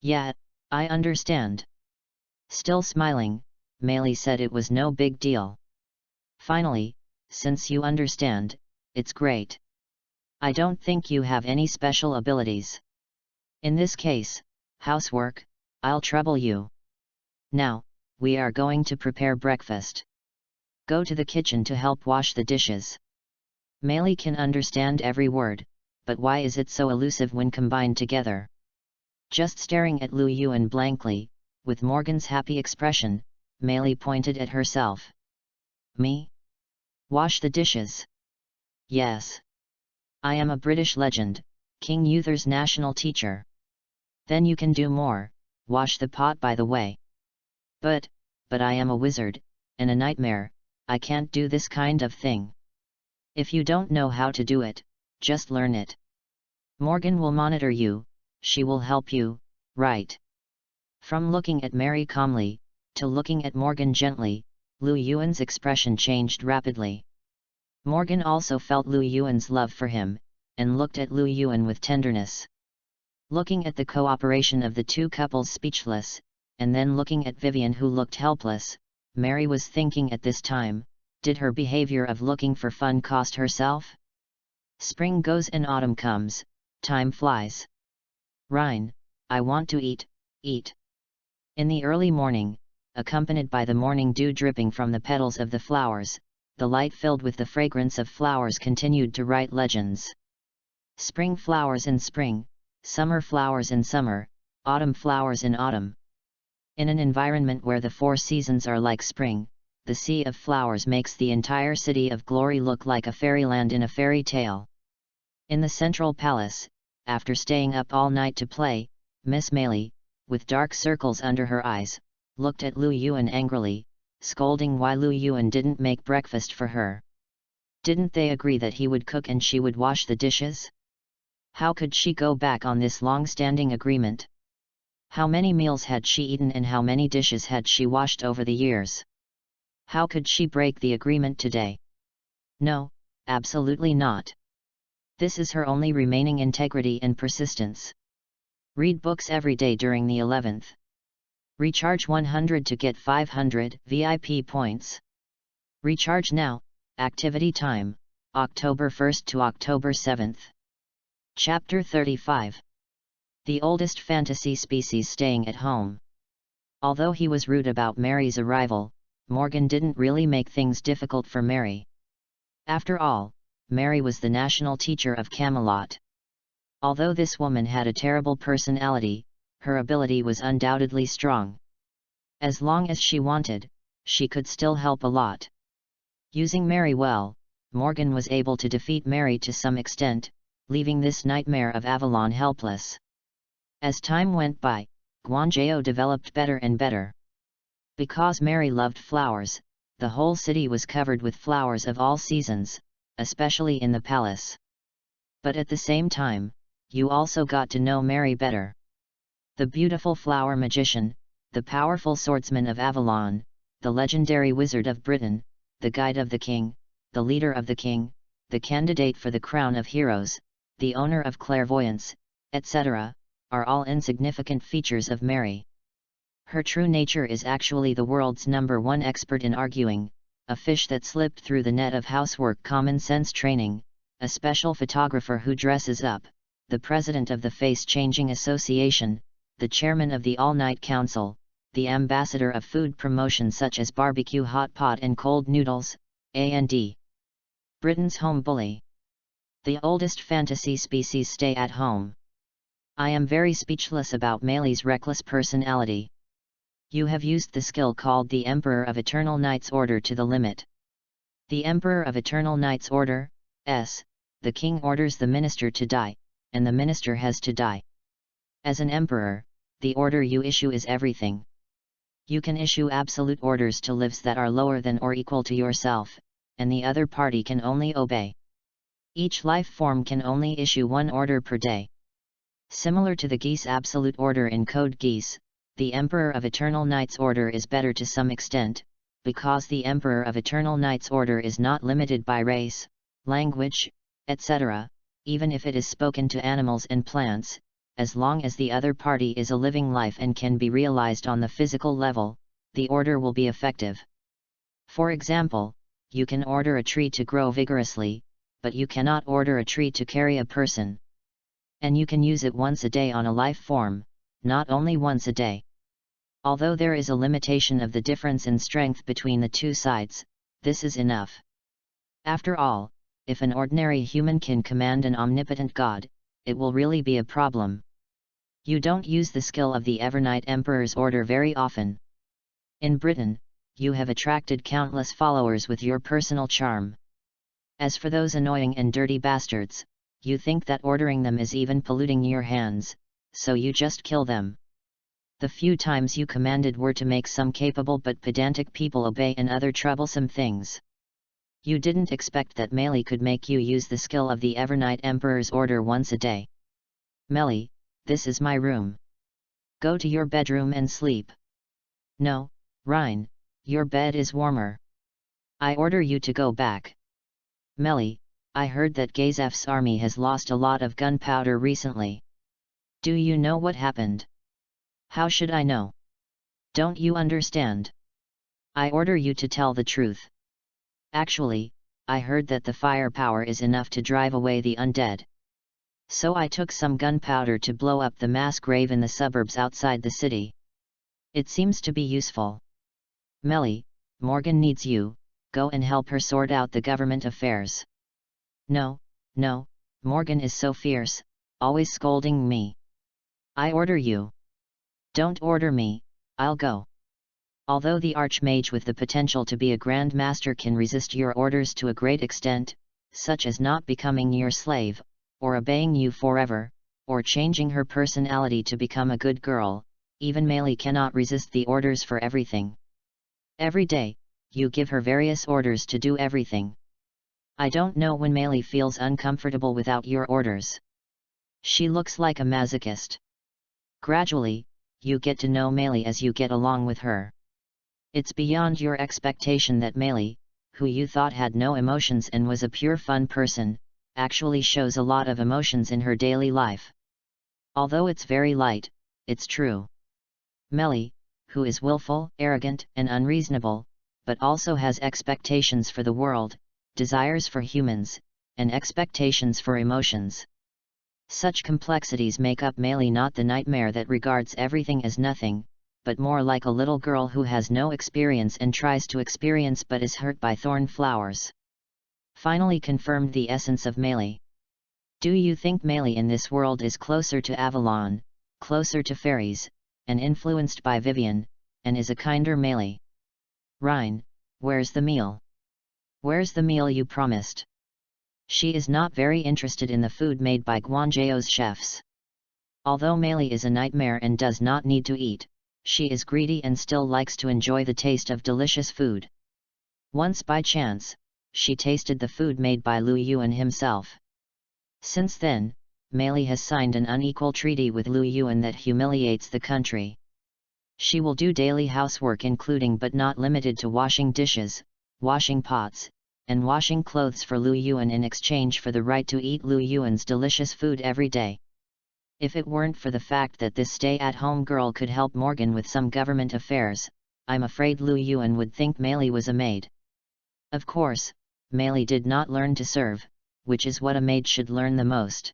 Yeah, I understand. Still smiling, Meili said it was no big deal. Finally, since you understand, it's great. I don't think you have any special abilities. In this case, housework, I'll trouble you. Now, we are going to prepare breakfast. Go to the kitchen to help wash the dishes. Meili can understand every word, but why is it so elusive when combined together? Just staring at Lu Yuan blankly, with Morgan's happy expression, Meili pointed at herself. Me? Wash the dishes? Yes. I am a British legend, King Uther's national teacher. Then you can do more, wash the pot by the way. But I am a wizard, and a nightmare, I can't do this kind of thing. If you don't know how to do it, just learn it. Morgan will monitor you, she will help you, right? From looking at Mary calmly, to looking at Morgan gently, Lu Yuan's expression changed rapidly. Morgan also felt Lu Yuan's love for him, and looked at Lu Yuan with tenderness. Looking at the cooperation of the two couples speechless, and then looking at Vivien who looked helpless, Mary was thinking at this time, did her behavior of looking for fun cost herself? Spring goes and autumn comes, time flies. Rein, I want to eat, eat. In the early morning, accompanied by the morning dew dripping from the petals of the flowers, the light filled with the fragrance of flowers continued to write legends. Spring flowers in spring, summer flowers in summer, autumn flowers in autumn. In an environment where the 4 seasons are like spring, the sea of flowers makes the entire city of glory look like a fairyland in a fairy tale. In the central palace, after staying up all night to play, Miss Meili, with dark circles under her eyes, looked at Lu Yuan angrily, scolding why Lu Yuan didn't make breakfast for her. Didn't they agree that he would cook and she would wash the dishes? How could she go back on this long-standing agreement? How many meals had she eaten and how many dishes had she washed over the years? How could she break the agreement today? No, absolutely not. This is her only remaining integrity and persistence. Read books every day during the 11th. Recharge 100 to get 500 VIP points. Recharge now, activity time, October 1st to October 7th. Chapter 35. The oldest fantasy species staying at home. Although he was rude about Mary's arrival, Morgan didn't really make things difficult for Mary. After all, Mary was the national teacher of Camelot. Although this woman had a terrible personality, her ability was undoubtedly strong. As long as she wanted, she could still help a lot. Using Mary well, Morgan was able to defeat Mary to some extent, leaving this nightmare of Avalon helpless. As time went by, Guanjao developed better and better. Because Mary loved flowers, the whole city was covered with flowers of all seasons, especially in the palace. But at the same time, you also got to know Mary better. The beautiful flower magician, the powerful swordsman of Avalon, the legendary wizard of Britain, the guide of the king, the leader of the king, the candidate for the crown of heroes, the owner of clairvoyance, etc., are all insignificant features of Mary. Her true nature is actually the world's #1 expert in arguing, a fish that slipped through the net of housework common sense training, a special photographer who dresses up, the president of the Face Changing Association, the chairman of the All-Night Council, the ambassador of food promotion such as barbecue hot pot and cold noodles, and Britain's home bully. The oldest fantasy species stay at home. I am very speechless about Meili's reckless personality. You have used the skill called the Emperor of Eternal Night's Order to the limit. The Emperor of Eternal Night's Order, the king orders the minister to die, and the minister has to die. As an emperor, the order you issue is everything. You can issue absolute orders to lives that are lower than or equal to yourself, and the other party can only obey. Each life form can only issue one order per day. Similar to the geese absolute order in Code Geass, the Emperor of Eternal Night's order is better to some extent, because the Emperor of Eternal Night's order is not limited by race, language, etc., even if it is spoken to animals and plants, as long as the other party is a living life and can be realized on the physical level, the order will be effective. For example, you can order a tree to grow vigorously, but you cannot order a tree to carry a person. And you can use it once a day on a life form, not only once a day. Although there is a limitation of the difference in strength between the two sides, this is enough. After all, if an ordinary human can command an omnipotent god, it will really be a problem. You don't use the skill of the Evernight Emperor's order very often. In Britain, you have attracted countless followers with your personal charm. As for those annoying and dirty bastards, you think that ordering them is even polluting your hands, so you just kill them. The few times you commanded were to make some capable but pedantic people obey and other troublesome things. You didn't expect that Melee could make you use the skill of the Evernight Emperor's order once a day. Melee, this is my room. Go to your bedroom and sleep. No, Rein, your bed is warmer. I order you to go back. Melee, I heard that Gazef's army has lost a lot of gunpowder recently. Do you know what happened? How should I know? Don't you understand? I order you to tell the truth. Actually, I heard that the firepower is enough to drive away the undead. So I took some gunpowder to blow up the mass grave in the suburbs outside the city. It seems to be useful. Melee, Morgan needs you, go and help her sort out the government affairs. No, Morgan is so fierce, always scolding me. I order you. Don't order me, I'll go. Although the Archmage with the potential to be a Grand Master can resist your orders to a great extent, such as not becoming your slave, or obeying you forever, or changing her personality to become a good girl, even Melee cannot resist the orders for everything. Every day, you give her various orders to do everything. I don't know when Melee feels uncomfortable without your orders. She looks like a masochist. Gradually, you get to know Melee as you get along with her. It's beyond your expectation that Melee, who you thought had no emotions and was a pure fun person, actually shows a lot of emotions in her daily life. Although it's very light, it's true. Melee, who is willful, arrogant, and unreasonable, but also has expectations for the world, desires for humans, and expectations for emotions. Such complexities make up Melee not the nightmare that regards everything as nothing, but more like a little girl who has no experience and tries to experience but is hurt by thorn flowers. Finally confirmed the essence of Melee. Do you think Melee in this world is closer to Avalon, closer to fairies, and influenced by Vivien, and is a kinder Melee? Rein, where's the meal? Where's the meal you promised? She is not very interested in the food made by Guanzhou's chefs. Although Melee is a nightmare and does not need to eat, she is greedy and still likes to enjoy the taste of delicious food. Once by chance, she tasted the food made by Lu Yuan himself. Since then, Melee has signed an unequal treaty with Lu Yuan that humiliates the country. She will do daily housework including but not limited to washing dishes, washing pots, and washing clothes for Lu Yuan in exchange for the right to eat Lu Yuan's delicious food every day. If it weren't for the fact that this stay-at-home girl could help Morgan with some government affairs, I'm afraid Lu Yuan would think Melee was a maid. Of course, Melee did not learn to serve, which is what a maid should learn the most.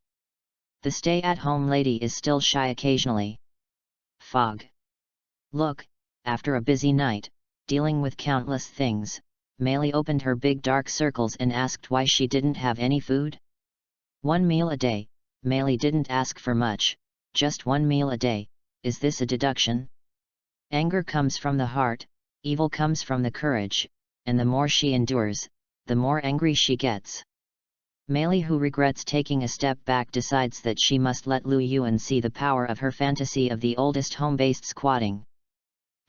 The stay-at-home lady is still shy occasionally. Fog. Look, after a busy night, dealing with countless things, Melee opened her big dark circles and asked why she didn't have any food. 1 meal a day. Melee didn't ask for much, just 1 meal a day. Is this a deduction? Anger comes from the heart, evil comes from the courage, and the more she endures, the more angry she gets. Meili, who regrets taking a step back, decides that she must let Lu Yuan see the power of her fantasy of the oldest home-based squatting.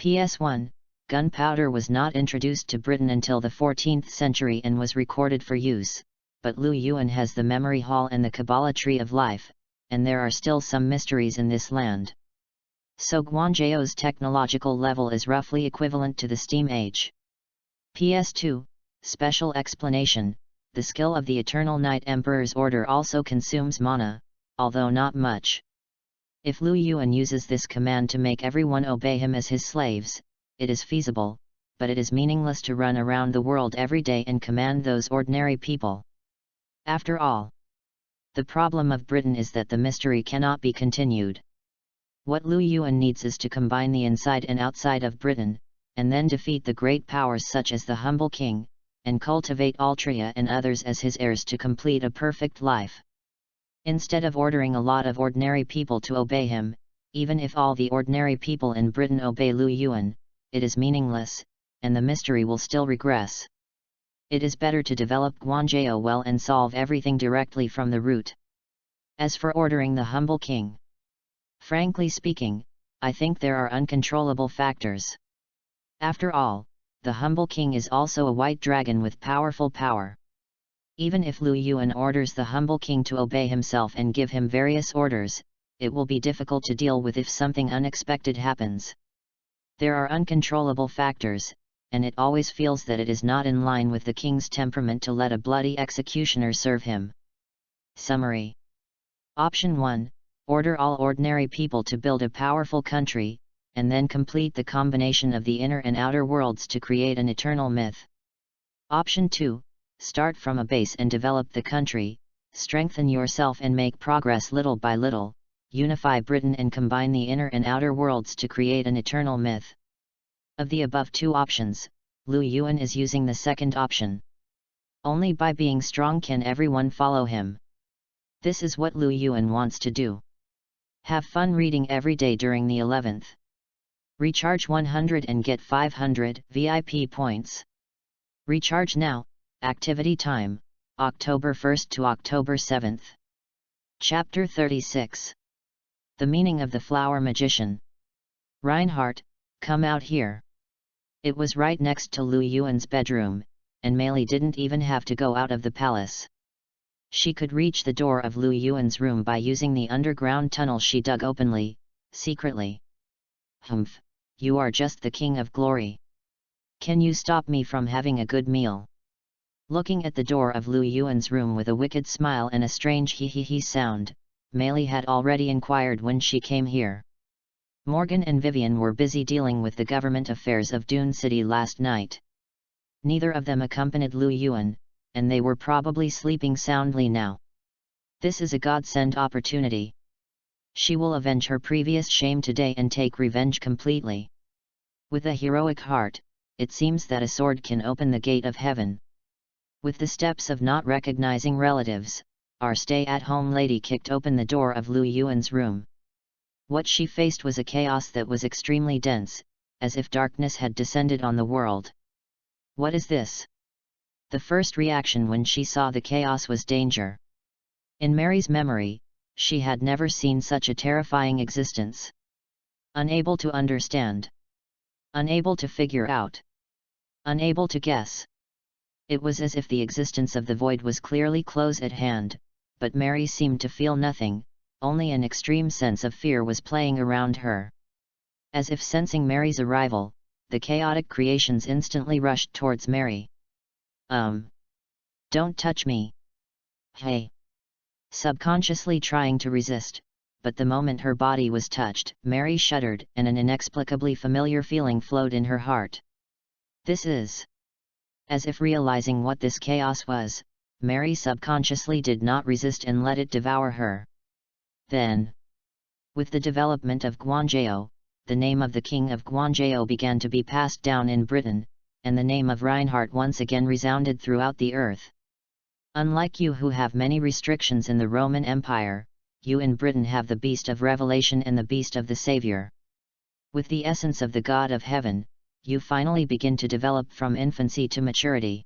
PS1, gunpowder was not introduced to Britain until the 14th century and was recorded for use, but Lu Yuan has the memory hall and the Kabbalah tree of life, and there are still some mysteries in this land. So Guanzhou's technological level is roughly equivalent to the Steam Age. PS2, special explanation. The skill of the Eternal Night Emperor's order also consumes mana, although not much. If Lu Yuan uses this command to make everyone obey him as his slaves, it is feasible, but it is meaningless to run around the world every day and command those ordinary people. After all, the problem of Britain is that the mystery cannot be continued. What Lu Yuan needs is to combine the inside and outside of Britain, and then defeat the great powers such as the humble king, and cultivate Altria and others as his heirs to complete a perfect life. Instead of ordering a lot of ordinary people to obey him, even if all the ordinary people in Britain obey Lu Yuan, it is meaningless, and the mystery will still regress. It is better to develop Guanzhou well and solve everything directly from the root. As for ordering the humble king, frankly speaking, I think there are uncontrollable factors. After all, the humble king is also a white dragon with powerful power. Even if Lu Yuan orders the humble king to obey himself and give him various orders, it will be difficult to deal with if something unexpected happens. There are uncontrollable factors, and it always feels that it is not in line with the king's temperament to let a bloody executioner serve him. Summary. Option 1. Order all ordinary people to build a powerful country, and then complete the combination of the inner and outer worlds to create an eternal myth. Option 2. Start from a base and develop the country, strengthen yourself and make progress little by little, unify Britain and combine the inner and outer worlds to create an eternal myth. Of the above two options, Lu Yuan is using the second option. Only by being strong can everyone follow him. This is what Lu Yuan wants to do. Have fun reading every day during the 11th. Recharge 100 and get 500 VIP points. Recharge now. Activity time, October 1st to October 7th. Chapter 36. The Meaning of the Flower Magician. Reinhardt, come out here. It was right next to Lu Yuan's bedroom, and Meili didn't even have to go out of the palace. She could reach the door of Lu Yuan's room by using the underground tunnel she dug openly, secretly. Humph, you are just the king of glory. Can you stop me from having a good meal? Looking at the door of Lu Yuan's room with a wicked smile and a strange hee-hee-hee sound, Meili had already inquired when she came here. Morgan and Vivien were busy dealing with the government affairs of Dune City last night. Neither of them accompanied Lu Yuan, and they were probably sleeping soundly now. This is a godsend opportunity. She will avenge her previous shame today and take revenge completely. With a heroic heart, it seems that a sword can open the gate of heaven. With the steps of not recognizing relatives, our stay-at-home lady kicked open the door of Lu Yuan's room. What she faced was a chaos that was extremely dense, as if darkness had descended on the world. What is this? The first reaction when she saw the chaos was danger. In Mary's memory, she had never seen such a terrifying existence. Unable to understand. Unable to figure out. Unable to guess. It was as if the existence of the void was clearly close at hand, but Mary seemed to feel nothing, only an extreme sense of fear was playing around her. As if sensing Mary's arrival, the chaotic creations instantly rushed towards Mary. Don't touch me. Hey. Subconsciously trying to resist, but the moment her body was touched, Mary shuddered and an inexplicably familiar feeling flowed in her heart. This is... As if realizing what this chaos was, Mary subconsciously did not resist and let it devour her. Then, with the development of Guanzhou, the name of the king of Guanzhou began to be passed down in Britain, and the name of Reinhardt once again resounded throughout the earth. Unlike you who have many restrictions in the Roman Empire, you in Britain have the Beast of Revelation and the Beast of the Savior. With the essence of the God of Heaven, you finally begin to develop from infancy to maturity.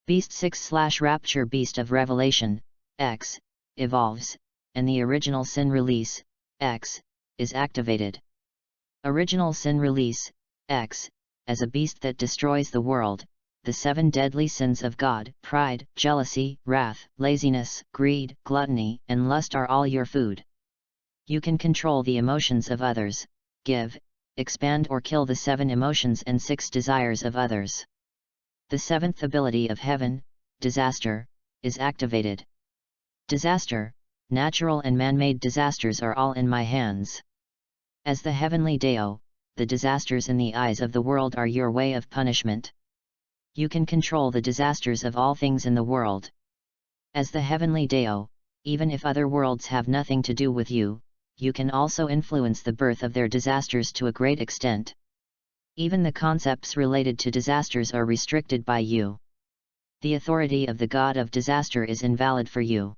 Beast 6/Rapture Beast of Revelation, X, evolves, and the original sin release, X, is activated. Original sin release, X, as a beast that destroys the world, the 7 deadly sins of God, pride, jealousy, wrath, laziness, greed, gluttony, and lust are all your food. You can control the emotions of others, give, expand or kill the 7 emotions and 6 desires of others. The 7th ability of heaven, disaster, is activated. Disaster, natural and man-made disasters are all in my hands. As the heavenly Deo, the disasters in the eyes of the world are your way of punishment. You can control the disasters of all things in the world. As the heavenly Deo, even if other worlds have nothing to do with you, you can also influence the birth of their disasters to a great extent. Even the concepts related to disasters are restricted by you. The authority of the god of disaster is invalid for you.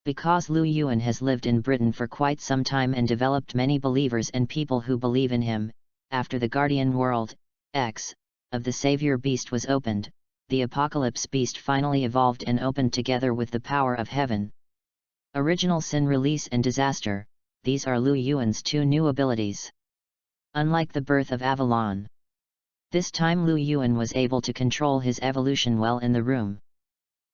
Because Lu Yuan has lived in Britain for quite some time and developed many believers and people who believe in him, after the Guardian World, X, of the Savior Beast was opened, the Apocalypse Beast finally evolved and opened together with the power of heaven. Original Sin Release and Disaster, these are Lu Yuan's 2 new abilities. Unlike the birth of Avalon, this time Lu Yuan was able to control his evolution well in the room.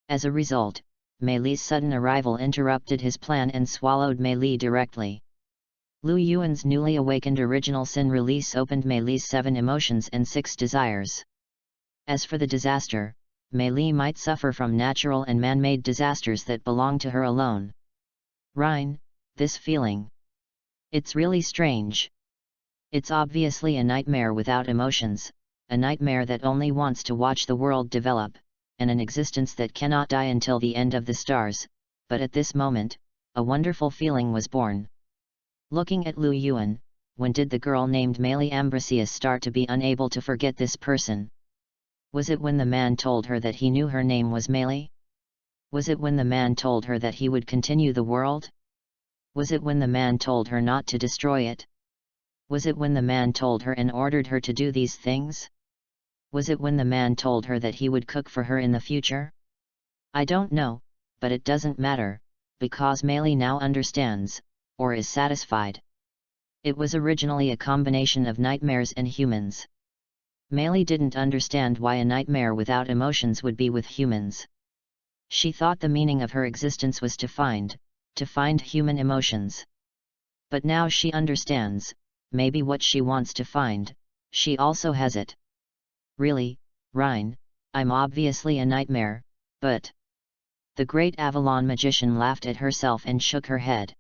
As a result, Mei Li's sudden arrival interrupted his plan and swallowed Mei Li directly. Lu Yuan's newly awakened original sin release opened Mei Li's 7 emotions and 6 desires. As for the disaster, Mei Li might suffer from natural and man-made disasters that belong to her alone. Rein, this feeling. It's really strange. It's obviously a nightmare without emotions, a nightmare that only wants to watch the world develop, and an existence that cannot die until the end of the stars, but at this moment, a wonderful feeling was born. Looking at Lu Yuan, when did the girl named Meili Ambrosius start to be unable to forget this person? Was it when the man told her that he knew her name was Meili? Was it when the man told her that he would continue the world? Was it when the man told her not to destroy it? Was it when the man told her and ordered her to do these things? Was it when the man told her that he would cook for her in the future? I don't know, but it doesn't matter, because Meili now understands, or is satisfied. It was originally a combination of nightmares and humans. Meili didn't understand why a nightmare without emotions would be with humans. She thought the meaning of her existence was to find human emotions. But now she understands, maybe what she wants to find, she also has it. Really, Rein, I'm obviously a nightmare, but... The great Avalon magician laughed at herself and shook her head.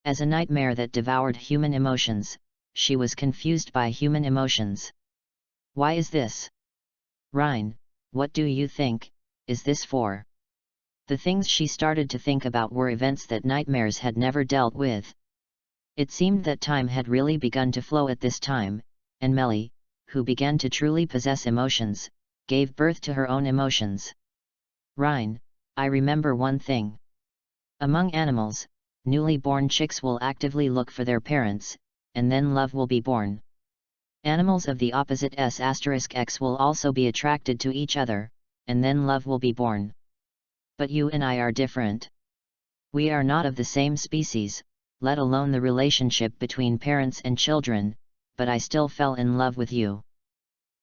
As a nightmare that devoured human emotions, she was confused by human emotions. Why is this? Rein, what do you think, is this for? The things she started to think about were events that nightmares had never dealt with. It seemed that time had really begun to flow at this time, and Meili, who began to truly possess emotions, gave birth to her own emotions. Rein, I remember one thing. Among animals, newly born chicks will actively look for their parents, and then love will be born. Animals of the opposite S*X will also be attracted to each other, and then love will be born. But you and I are different. We are not of the same species, let alone the relationship between parents and children, but I still fell in love with you.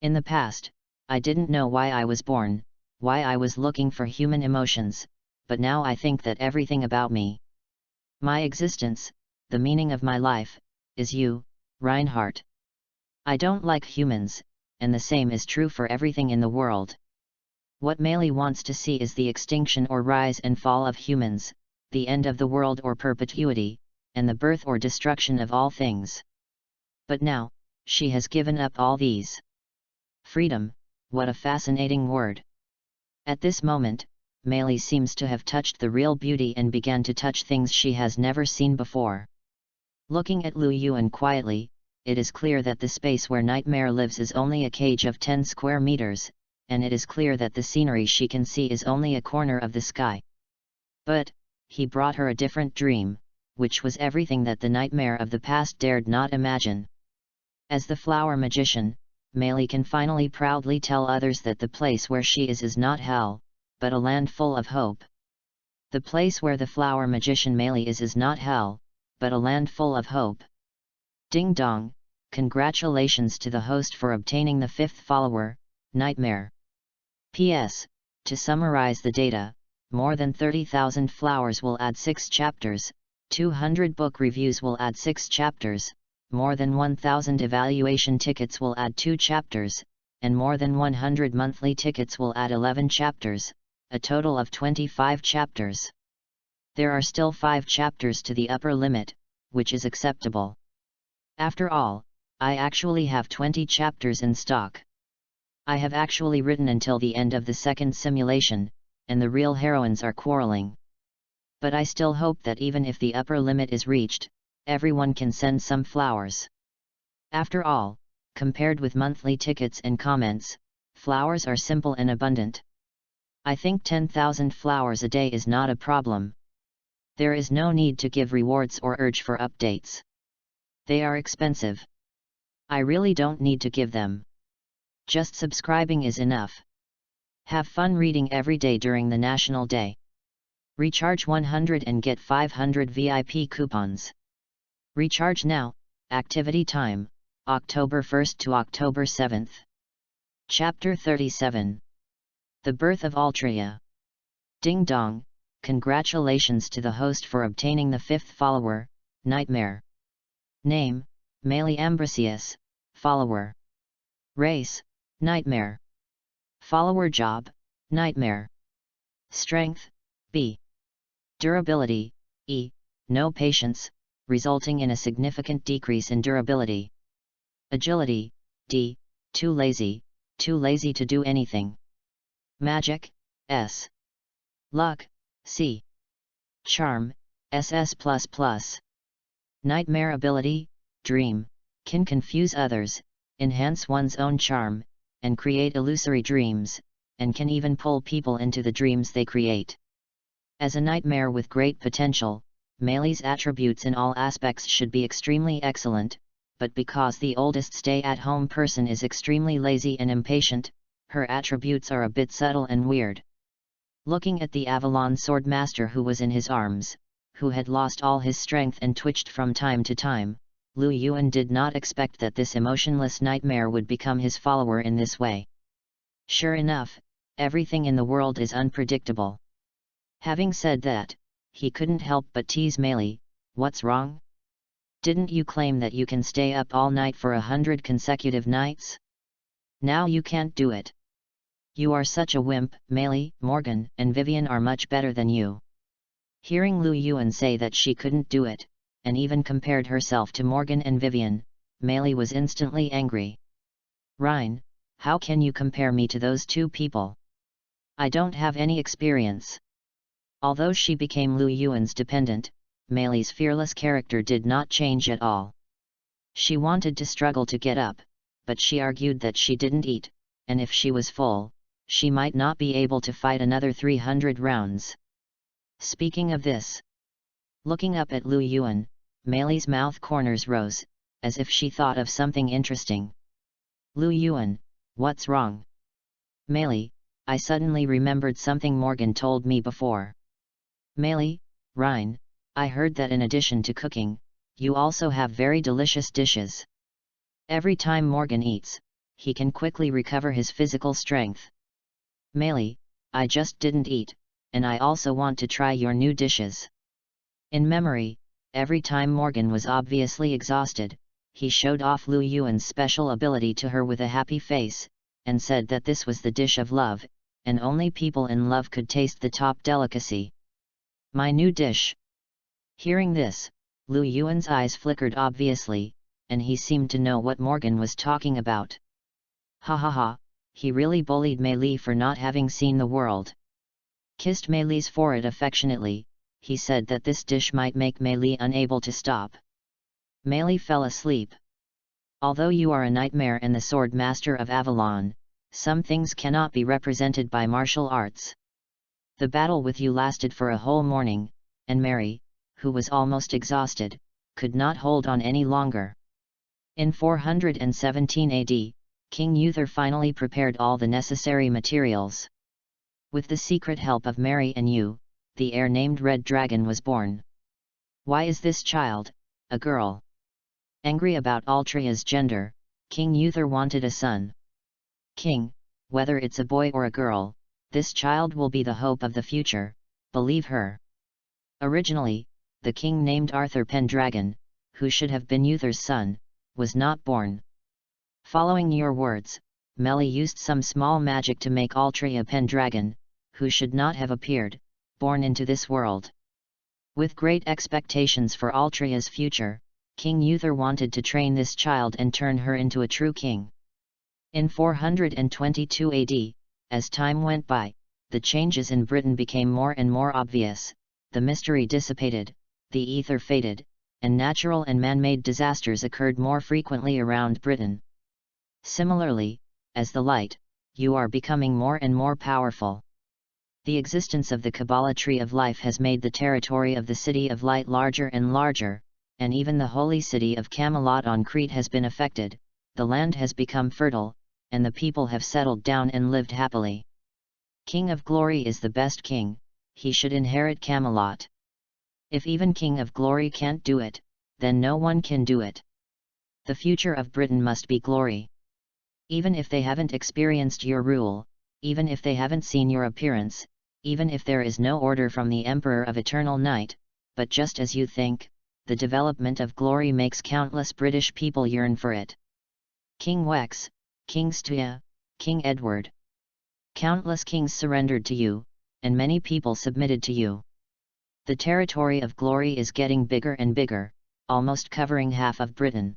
In the past, I didn't know why I was born, why I was looking for human emotions, but now I think that everything about me, my existence, the meaning of my life, is you, Reinhardt. I don't like humans, and the same is true for everything in the world. What Meili wants to see is the extinction or rise and fall of humans, the end of the world or perpetuity, and the birth or destruction of all things. But now, she has given up all these. Freedom, what a fascinating word. At this moment, Meili seems to have touched the real beauty and began to touch things she has never seen before. Looking at Lu Yuan quietly, it is clear that the space where Nightmare lives is only a cage of 10 square meters, and it is clear that the scenery she can see is only a corner of the sky. But, he brought her a different dream, which was everything that the Nightmare of the past dared not imagine. As the flower magician, Meili can finally proudly tell others that the place where she is not hell, but a land full of hope. The place where the flower magician Meili is not hell, but a land full of hope. Ding dong, congratulations to the host for obtaining the 5th follower, Nightmare. P.S. To summarize the data, more than 30,000 flowers will add 6 chapters, 200 book reviews will add 6 chapters, more than 1,000 evaluation tickets will add 2 chapters, and more than 100 monthly tickets will add 11 chapters, a total of 25 chapters. There are still 5 chapters to the upper limit, which is acceptable. After all, I actually have 20 chapters in stock. I have actually written until the end of the second simulation, and the real heroines are quarreling. But I still hope that even if the upper limit is reached, everyone can send some flowers. After all, compared with monthly tickets and comments, flowers are simple and abundant. I think 10,000 flowers a day is not a problem. There is no need to give rewards or urge for updates. They are expensive. I really don't need to give them. Just subscribing is enough. Have fun reading every day during the National Day. Recharge 100 and get 500 VIP coupons. Recharge now. Activity time, October 1st to October 7th. Chapter 37. The Birth of Altria. Ding dong, congratulations to the host for obtaining the 5th follower, Nightmare. Name, Meili Ambrosius, follower. Race, Nightmare. Follower job, Nightmare. Strength, B. Durability, E. No patience, resulting in a significant decrease in durability. Agility, D. Too lazy to do anything. Magic, S. Luck, C. Charm, SS++. Nightmare ability, Dream, can confuse others, enhance one's own charm, and create illusory dreams, and can even pull people into the dreams they create. As a nightmare with great potential, Meili's attributes in all aspects should be extremely excellent, but because the oldest stay-at-home person is extremely lazy and impatient, her attributes are a bit subtle and weird. Looking at the Avalon swordmaster who was in his arms, who had lost all his strength and twitched from time to time, Lu Yuan did not expect that this emotionless nightmare would become his follower in this way. Sure enough, everything in the world is unpredictable. Having said that, he couldn't help but tease Meili. What's wrong? Didn't you claim that you can stay up all night for 100 consecutive nights? Now you can't do it. You are such a wimp. Meili, Morgan, and Vivien are much better than you. Hearing Lu Yuan say that she couldn't do it, and even compared herself to Morgan and Vivien, Meili was instantly angry. Rein, how can you compare me to those two people? I don't have any experience. Although she became Lu Yuan's dependent, Meili's fearless character did not change at all. She wanted to struggle to get up, but she argued that she didn't eat, and if she was full, she might not be able to fight another 300 rounds. Speaking of this, looking up at Lu Yuan, Meili's mouth corners rose, as if she thought of something interesting. Lu Yuan, what's wrong? Meili, I suddenly remembered something Morgan told me before. Meili, Rein, I heard that in addition to cooking, you also have very delicious dishes. Every time Morgan eats, he can quickly recover his physical strength. Meili, I just didn't eat, and I also want to try your new dishes. In memory, every time Morgan was obviously exhausted, he showed off Lu Yuan's special ability to her with a happy face, and said that this was the dish of love, and only people in love could taste the top delicacy. My new dish. Hearing this, Lu Yuan's eyes flickered obviously, and he seemed to know what Morgan was talking about. Ha ha ha, he really bullied Meili for not having seen the world. Kissed Meili's forehead affectionately, he said that this dish might make Meili unable to stop. Meili fell asleep. Although you are a nightmare and the sword master of Avalon, some things cannot be represented by martial arts. The battle with you lasted for a whole morning, and Mary, who was almost exhausted, could not hold on any longer. In 417 AD, King Uther finally prepared all the necessary materials. With the secret help of Mary and you, the heir named Red Dragon was born. Why is this child a girl? Angry about Altria's gender, King Uther wanted a son. King, whether it's a boy or a girl, this child will be the hope of the future, believe her. Originally, the king named Arthur Pendragon, who should have been Uther's son, was not born. Following your words, Melly used some small magic to make Altria Pendragon, who should not have appeared, born into this world. With great expectations for Altria's future, King Uther wanted to train this child and turn her into a true king. In 422 AD, as time went by, the changes in Britain became more and more obvious, the mystery dissipated, the ether faded, and natural and man-made disasters occurred more frequently around Britain. Similarly, as the light, you are becoming more and more powerful. The existence of the Kabbalah tree of life has made the territory of the City of Light larger and larger, and even the holy city of Camelot on Crete has been affected, the land has become fertile, and the people have settled down and lived happily. King of Glory is the best king, he should inherit Camelot. If even King of Glory can't do it, then no one can do it. The future of Britain must be glory. Even if they haven't experienced your rule, even if they haven't seen your appearance, even if there is no order from the Emperor of Eternal Night, but just as you think, the development of glory makes countless British people yearn for it. King Wex, King Stia, King Edward. Countless kings surrendered to you, and many people submitted to you. The territory of glory is getting bigger and bigger, almost covering half of Britain.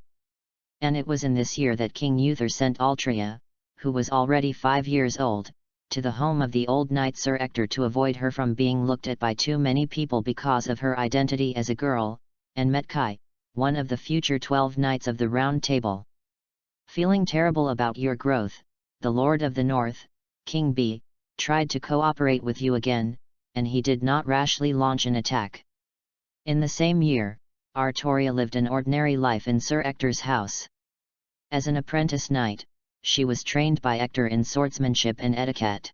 And it was in this year that King Uther sent Altria, who was already 5 years old, to the home of the old knight Sir Ector to avoid her from being looked at by too many people because of her identity as a girl, and met Kai, one of the future 12 knights of the Round Table. Feeling terrible about your growth, the Lord of the North, King B, tried to cooperate with you again, and he did not rashly launch an attack. In the same year, Artoria lived an ordinary life in Sir Ector's house. As an apprentice knight, she was trained by Ector in swordsmanship and etiquette.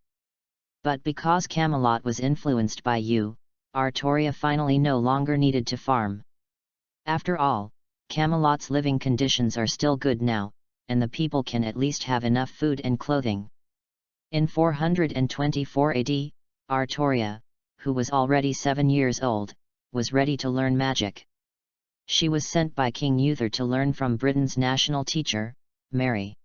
But because Camelot was influenced by you, Artoria finally no longer needed to farm. After all, Camelot's living conditions are still good now, and the people can at least have enough food and clothing. In 424 AD, Artoria, who was already 7 years old, was ready to learn magic. She was sent by King Uther to learn from Britain's national teacher, Mary.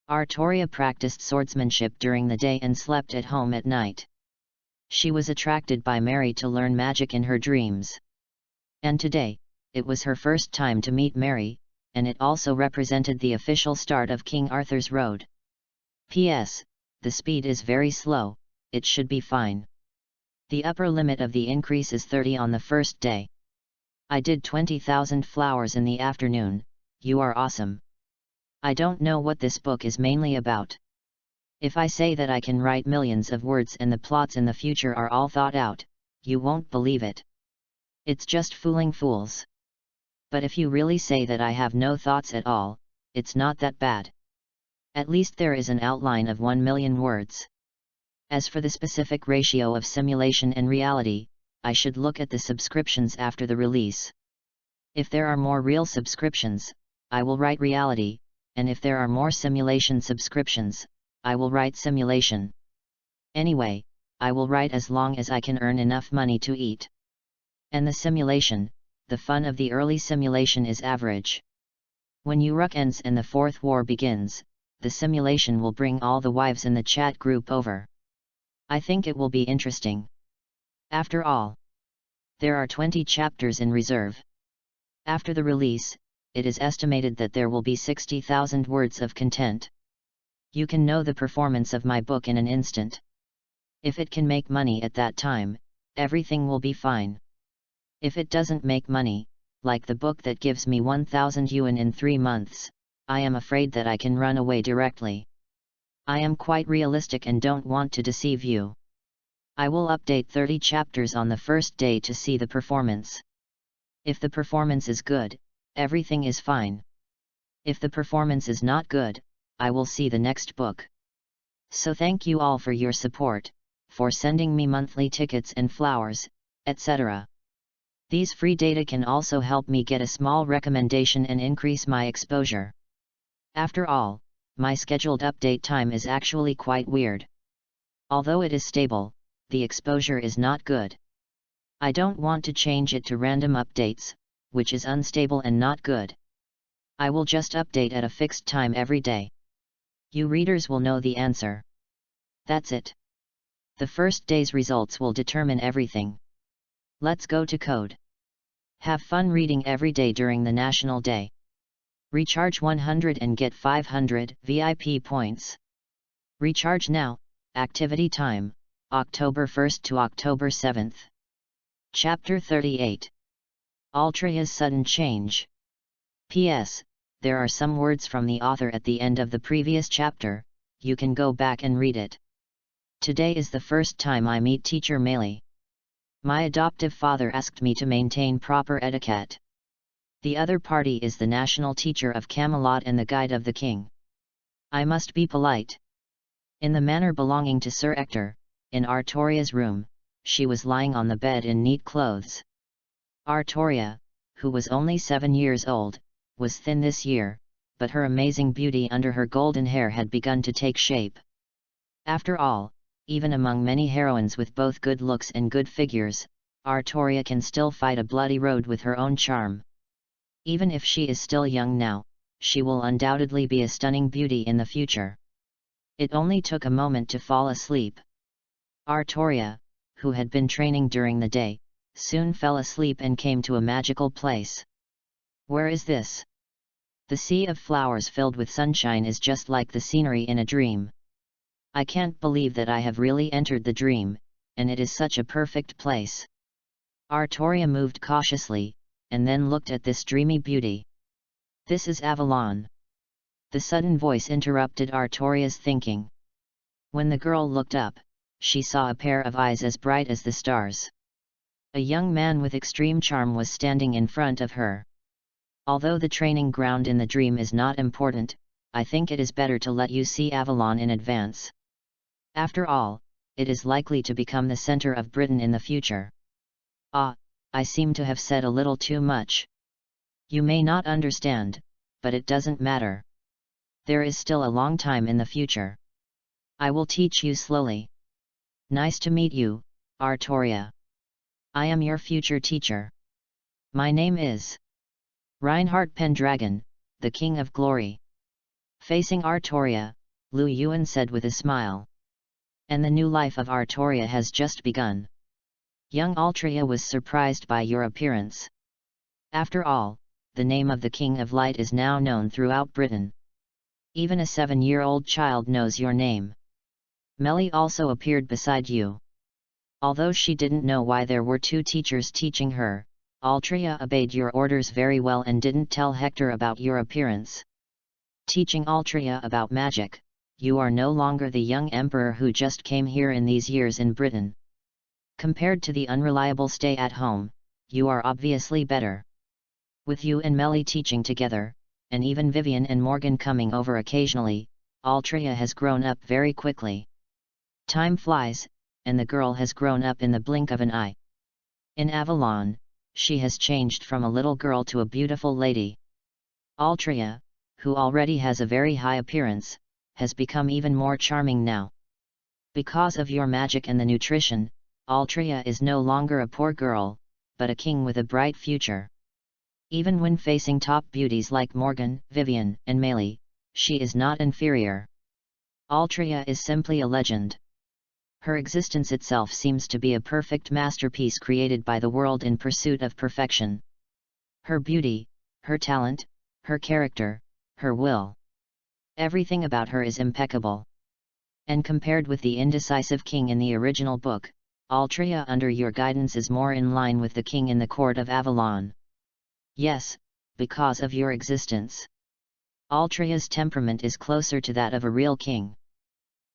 Artoria practiced swordsmanship during the day and slept at home at night. She was attracted by Mary to learn magic in her dreams. And today, it was her first time to meet Mary, and it also represented the official start of King Arthur's Road. P.S. The speed is very slow, it should be fine. The upper limit of the increase is 30 on the first day. I did 20,000 flowers in the afternoon, you are awesome. I don't know what this book is mainly about. If I say that I can write millions of words and the plots in the future are all thought out, you won't believe it. It's just fooling fools. But if you really say that I have no thoughts at all, it's not that bad. At least there is an outline of 1 million words. As for the specific ratio of simulation and reality, I should look at the subscriptions after the release. If there are more real subscriptions, I will write reality, and if there are more simulation subscriptions, I will write simulation. Anyway, I will write as long as I can earn enough money to eat. And the simulation, the fun of the early simulation is average. When Uruk ends and the Fourth War begins, the simulation will bring all the wives in the chat group over. I think it will be interesting. After all, there are 20 chapters in reserve. After the release, it is estimated that there will be 60,000 words of content. You can know the performance of my book in an instant. If it can make money at that time, everything will be fine. If it doesn't make money, like the book that gives me 1,000 yuan in 3 months, I am afraid that I can run away directly. I am quite realistic and don't want to deceive you. I will update 30 chapters on the first day to see the performance. If the performance is good, everything is fine. If the performance is not good, I will see the next book. So thank you all for your support, for sending me monthly tickets and flowers, etc. These free data can also help me get a small recommendation and increase my exposure. After all, my scheduled update time is actually quite weird. Although it is stable, the exposure is not good. I don't want to change it to random updates, which is unstable and not good. I will just update at a fixed time every day. You readers will know the answer. That's it. The first day's results will determine everything. Let's go to code. Have fun reading every day during the National Day. Recharge 100 and get 500 VIP points. Recharge now. Activity time, October 1st to October 7th. Chapter 38. Altria's Sudden Change. P.S. There are some words from the author at the end of the previous chapter, you can go back and read it. Today is the first time I meet teacher Meili. My adoptive father asked me to maintain proper etiquette. The other party is the national teacher of Camelot and the guide of the king. I must be polite. In the manor belonging to Sir Ector, in Artoria's room, she was lying on the bed in neat clothes. Artoria, who was only 7 years old, was thin this year, but her amazing beauty under her golden hair had begun to take shape. After all, even among many heroines with both good looks and good figures, Artoria can still fight a bloody road with her own charm. Even if she is still young now, she will undoubtedly be a stunning beauty in the future. It only took a moment to fall asleep. Artoria, who had been training during the day, soon fell asleep and came to a magical place. Where is this? The sea of flowers filled with sunshine is just like the scenery in a dream. I can't believe that I have really entered the dream, and it is such a perfect place. Artoria moved cautiously, and then looked at this dreamy beauty. This is Avalon. The sudden voice interrupted Artoria's thinking. When the girl looked up, she saw a pair of eyes as bright as the stars. A young man with extreme charm was standing in front of her. Although the training ground in the dream is not important, I think it is better to let you see Avalon in advance. After all, it is likely to become the center of Britain in the future. Ah, I seem to have said a little too much. You may not understand, but it doesn't matter. There is still a long time in the future. I will teach you slowly. Nice to meet you, Artoria. I am your future teacher. My name is Reinhardt Pendragon, the King of Glory. Facing Artoria, Lu Yuan said with a smile. And the new life of Artoria has just begun. Young Altria was surprised by your appearance. After all, the name of the King of Light is now known throughout Britain. Even a 7-year-old child knows your name. Meili also appeared beside you. Although she didn't know why there were 2 teachers teaching her, Altria obeyed your orders very well and didn't tell Hector about your appearance. Teaching Altria about magic, you are no longer the young emperor who just came here in these years in Britain. Compared to the unreliable stay at home, you are obviously better. With you and Meili teaching together, and even Vivien and Morgan coming over occasionally, Altria has grown up very quickly. Time flies, and the girl has grown up in the blink of an eye. In Avalon, she has changed from a little girl to a beautiful lady. Altria, who already has a very high appearance, has become even more charming now. Because of your magic and the nutrition, Altria is no longer a poor girl, but a king with a bright future. Even when facing top beauties like Morgan, Vivien, and Meili, she is not inferior. Altria is simply a legend. Her existence itself seems to be a perfect masterpiece created by the world in pursuit of perfection. Her beauty, her talent, her character, her will. Everything about her is impeccable. And compared with the indecisive king in the original book, Altria under your guidance is more in line with the king in the court of Avalon. Yes, because of your existence. Altria's temperament is closer to that of a real king.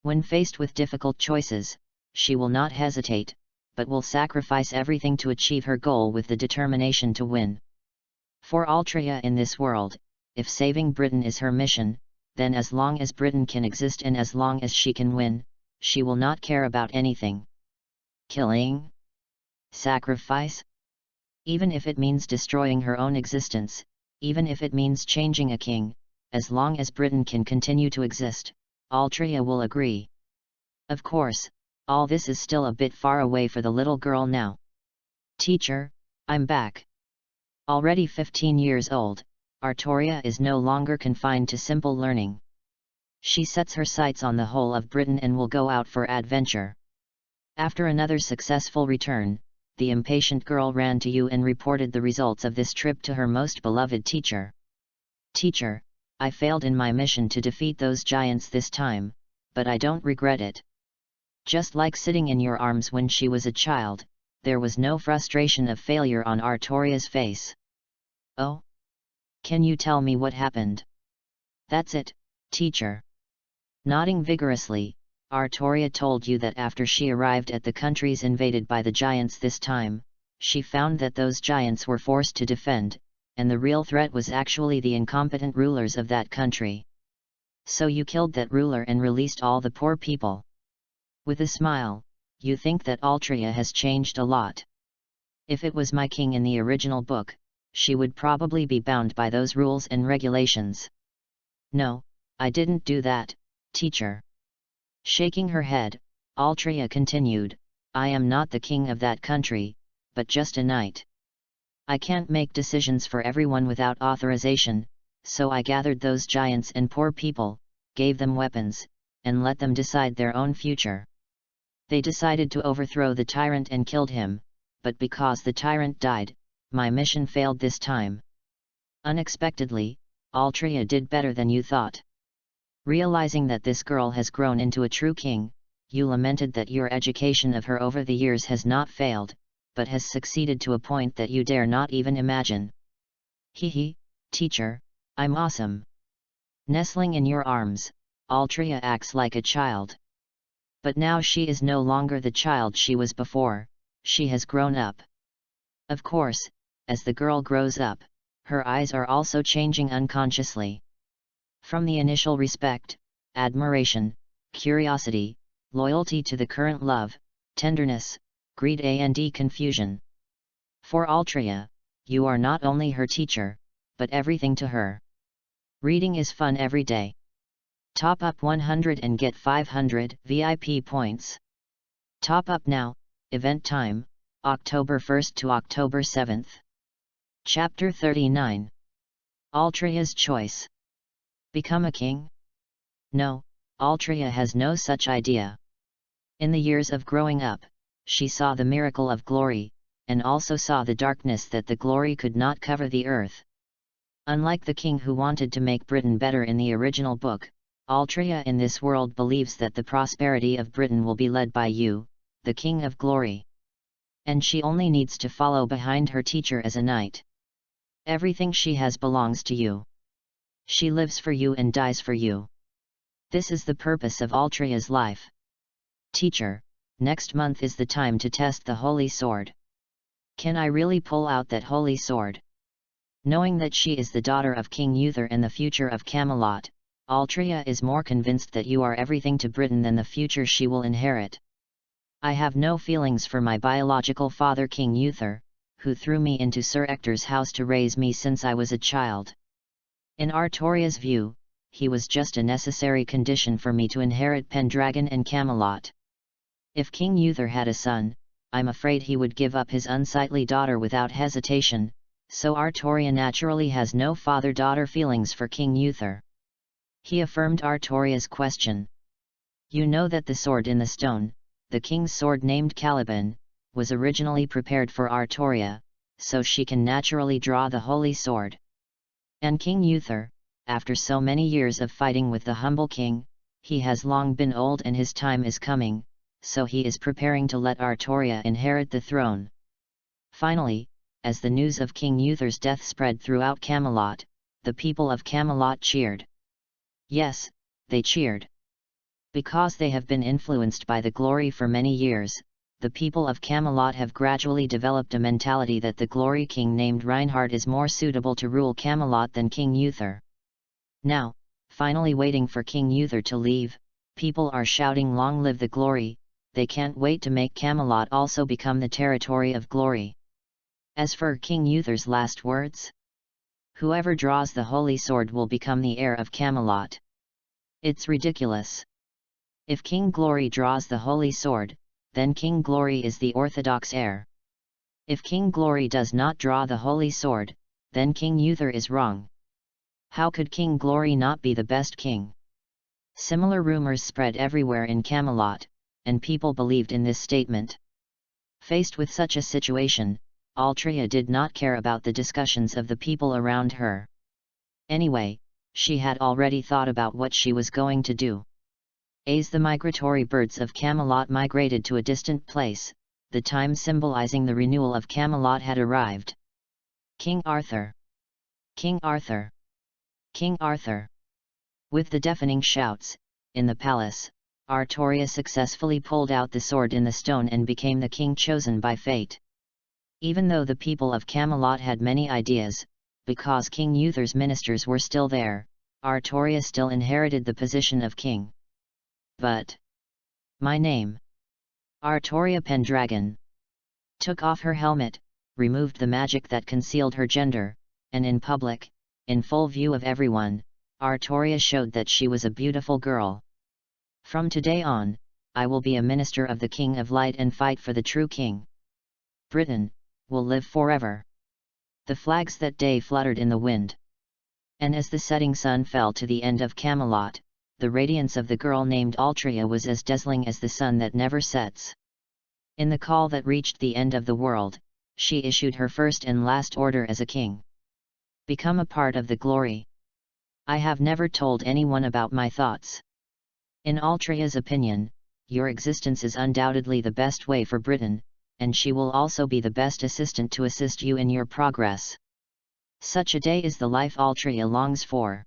When faced with difficult choices, she will not hesitate, but will sacrifice everything to achieve her goal with the determination to win. For Altria in this world, if saving Britain is her mission, then as long as Britain can exist and as long as she can win, she will not care about anything. Killing? Sacrifice? Even if it means destroying her own existence, even if it means changing a king, as long as Britain can continue to exist, Altria will agree. Of course, all this is still a bit far away for the little girl now. Teacher, I'm back. Already 15 years old, Artoria is no longer confined to simple learning. She sets her sights on the whole of Britain and will go out for adventure. After another successful return, the impatient girl ran to you and reported the results of this trip to her most beloved teacher. Teacher, I failed in my mission to defeat those giants this time, but I don't regret it. Just like sitting in your arms when she was a child, there was no frustration of failure on Artoria's face. Oh? Can you tell me what happened? That's it, teacher. Nodding vigorously, Artoria told you that after she arrived at the countries invaded by the giants this time, she found that those giants were forced to defend, and the real threat was actually the incompetent rulers of that country. So you killed that ruler and released all the poor people. With a smile, you think that Altria has changed a lot. If it was my king in the original book, she would probably be bound by those rules and regulations. No, I didn't do that, teacher. Shaking her head, Altria continued, I am not the king of that country, but just a knight. I can't make decisions for everyone without authorization, so I gathered those giants and poor people, gave them weapons, and let them decide their own future. They decided to overthrow the tyrant and killed him, but because the tyrant died, my mission failed this time. Unexpectedly, Altria did better than you thought. Realizing that this girl has grown into a true king, you lamented that your education of her over the years has not failed, but has succeeded to a point that you dare not even imagine. Hee, teacher, I'm awesome. Nestling in your arms, Altria acts like a child. But now she is no longer the child she was before, she has grown up. Of course, as the girl grows up, her eyes are also changing unconsciously. From the initial respect, admiration, curiosity, loyalty to the current love, tenderness, greed and confusion. For Altria, you are not only her teacher, but everything to her. Reading is fun every day. Top up 100 and get 500 VIP points. Top up now, event time, October 1st to October 7th. Chapter 39. Altria's Choice. Become a king? No, Altria has no such idea. In the years of growing up, she saw the miracle of glory, and also saw the darkness that the glory could not cover the earth. Unlike the king who wanted to make Britain better in the original book, Altria in this world believes that the prosperity of Britain will be led by you, the King of Glory. And she only needs to follow behind her teacher as a knight. Everything she has belongs to you. She lives for you and dies for you. This is the purpose of Altria's life. Teacher, next month is the time to test the holy sword. Can I really pull out that holy sword? Knowing that she is the daughter of King Uther and the future of Camelot, Altria is more convinced that you are everything to Britain than the future she will inherit. I have no feelings for my biological father King Uther, who threw me into Sir Ector's house to raise me since I was a child. In Artoria's view, he was just a necessary condition for me to inherit Pendragon and Camelot. If King Uther had a son, I'm afraid he would give up his unsightly daughter without hesitation, so Artoria naturally has no father-daughter feelings for King Uther. He affirmed Artoria's question. You know that the sword in the stone, the king's sword named Caliban, was originally prepared for Artoria, so she can naturally draw the holy sword. And King Uther, after so many years of fighting with the humble king, he has long been old and his time is coming, so he is preparing to let Artoria inherit the throne. Finally, as the news of King Uther's death spread throughout Camelot, the people of Camelot cheered. Yes, they cheered. Because they have been influenced by the glory for many years, the people of Camelot have gradually developed a mentality that the glory king named Reinhardt is more suitable to rule Camelot than King Uther. Now, finally waiting for King Uther to leave. People are shouting long live the glory, they can't wait to make Camelot also become the territory of glory. As for King Uther's last words, whoever draws the holy sword will become the heir of Camelot. It's ridiculous. If King Glory draws the holy sword, then King Glory is the orthodox heir. If King Glory does not draw the holy sword, then King Uther is wrong. How could King Glory not be the best king? Similar rumors spread everywhere in Camelot, and people believed in this statement. Faced with such a situation, Altria did not care about the discussions of the people around her. Anyway, she had already thought about what she was going to do. As the migratory birds of Camelot migrated to a distant place, the time symbolizing the renewal of Camelot had arrived. King Arthur! King Arthur! King Arthur! With the deafening shouts, in the palace, Artoria successfully pulled out the sword in the stone and became the king chosen by fate. Even though the people of Camelot had many ideas, because King Uther's ministers were still there, Artoria still inherited the position of king. But my name? Artoria Pendragon. Took off her helmet, removed the magic that concealed her gender, and in public, in full view of everyone, Artoria showed that she was a beautiful girl. From today on, I will be a minister of the King of Light and fight for the true king. Britain will live forever. The flags that day fluttered in the wind. And as the setting sun fell to the end of Camelot, the radiance of the girl named Altria was as dazzling as the sun that never sets. In the call that reached the end of the world, she issued her first and last order as a king. Become a part of the glory. I have never told anyone about my thoughts. In Altria's opinion, your existence is undoubtedly the best way for Britain, and she will also be the best assistant to assist you in your progress. Such a day is the life Altria longs for.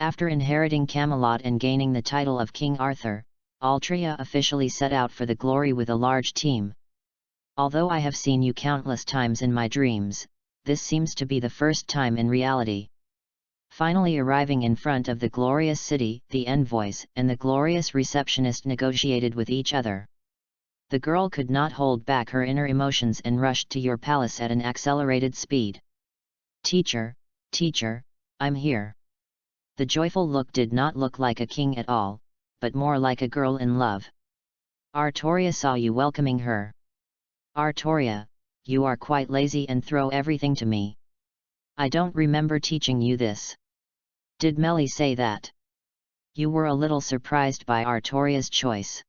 After inheriting Camelot and gaining the title of King Arthur, Altria officially set out for the glory with a large team. Although I have seen you countless times in my dreams, this seems to be the first time in reality. Finally arriving in front of the glorious city, the envoys and the glorious receptionist negotiated with each other. The girl could not hold back her inner emotions and rushed to your palace at an accelerated speed. Teacher, teacher, I'm here. The joyful look did not look like a king at all, but more like a girl in love. Artoria saw you welcoming her. Artoria, you are quite lazy and throw everything to me. I don't remember teaching you this. Did Melly say that? You were a little surprised by Artoria's choice.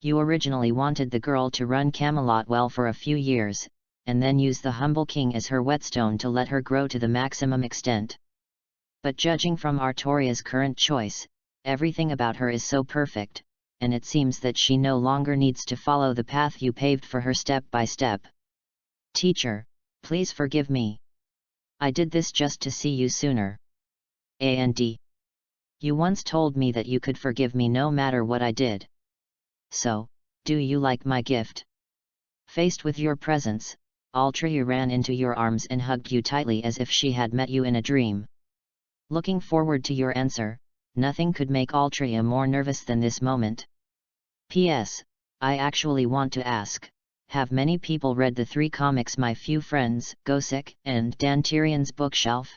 You originally wanted the girl to run Camelot well for a few years, and then use the humble king as her whetstone to let her grow to the maximum extent. But judging from Artoria's current choice, everything about her is so perfect, and it seems that she no longer needs to follow the path you paved for her step by step. Teacher, please forgive me. I did this just to see you sooner. And you once told me that you could forgive me no matter what I did. So, do you like my gift? Faced with your presence, Altria ran into your arms and hugged you tightly as if she had met you in a dream. Looking forward to your answer, nothing could make Altria more nervous than this moment. P.S. I actually want to ask, have many people read the 3 comics My Few Friends, Gosick, and Dan Tyrion's bookshelf?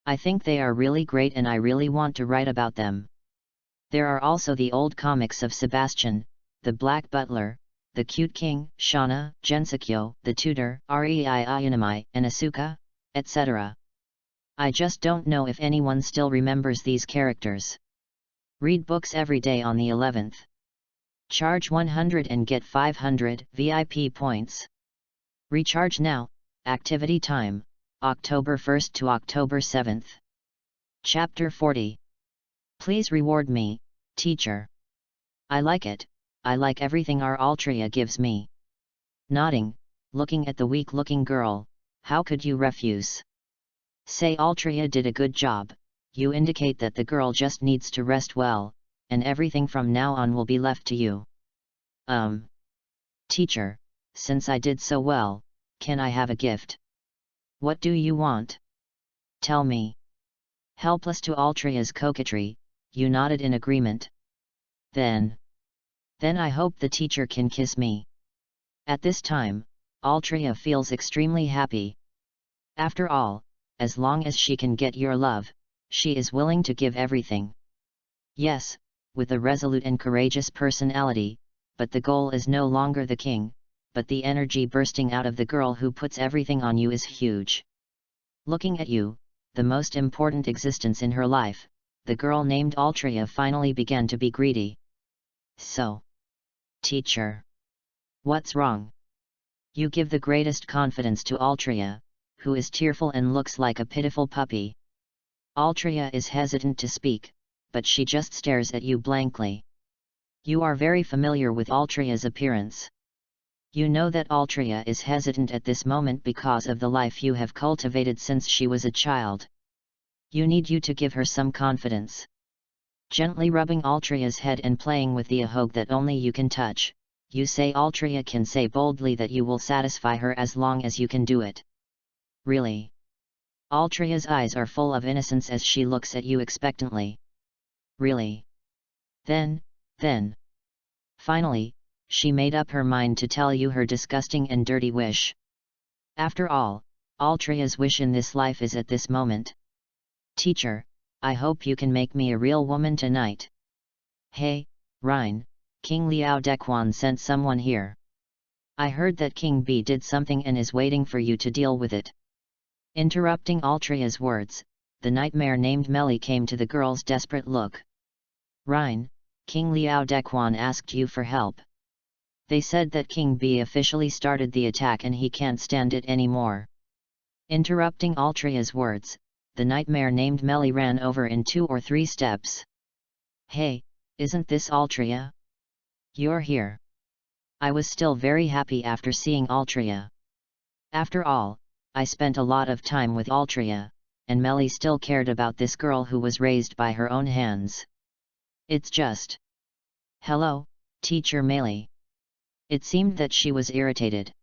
I think they are really great and I really want to write about them. There are also the old comics of Sebastian, the Black Butler, the Cute King, Shauna, Gensokyo, the Tutor, Rei Ayanami, and Asuka, etc. I just don't know if anyone still remembers these characters. Read books every day on the 11th. Charge 100 and get 500 VIP points. Recharge now. Activity time, October 1st to October 7th. Chapter 40. Please reward me, teacher. I like it, I like everything our Altria gives me. Nodding, looking at the weak-looking girl, how could you refuse? Say Altria did a good job, you indicate that the girl just needs to rest well, and everything from now on will be left to you. Teacher, since I did so well, can I have a gift? What do you want? Tell me. Helpless to Altria's coquetry, you nodded in agreement. Then I hope the teacher can kiss me. At this time, Altria feels extremely happy. After all, as long as she can get your love, she is willing to give everything. Yes, with a resolute and courageous personality, but the goal is no longer the king, but the energy bursting out of the girl who puts everything on you is huge. Looking at you, the most important existence in her life, the girl named Altria finally began to be greedy. So, teacher, what's wrong? You give the greatest confidence to Altria, who is tearful and looks like a pitiful puppy. Altria is hesitant to speak, but she just stares at you blankly. You are very familiar with Altria's appearance. You know that Altria is hesitant at this moment because of the life you have cultivated since she was a child. You need you to give her some confidence. Gently rubbing Altria's head and playing with the ahogue that only you can touch, you say Altria can say boldly that you will satisfy her as long as you can do it. Really? Altria's eyes are full of innocence as she looks at you expectantly. Really? Then. Finally, she made up her mind to tell you her disgusting and dirty wish. After all, Altria's wish in this life is at this moment. Teacher, I hope you can make me a real woman tonight. Hey, Rein, King Liao Dequan sent someone here. I heard that King B did something and is waiting for you to deal with it. Interrupting Altria's words, the nightmare named Melly came to the girl's desperate look. Rein, King Liao Dequan asked you for help. They said that King B officially started the attack and he can't stand it anymore. Interrupting Altria's words, the nightmare named Melly ran over in 2 or 3 steps. Hey, isn't this Altria? You're here. I was still very happy after seeing Altria. After all, I spent a lot of time with Altria, and Melly still cared about this girl who was raised by her own hands. It's just... Hello, Teacher Melly. It seemed that she was irritated.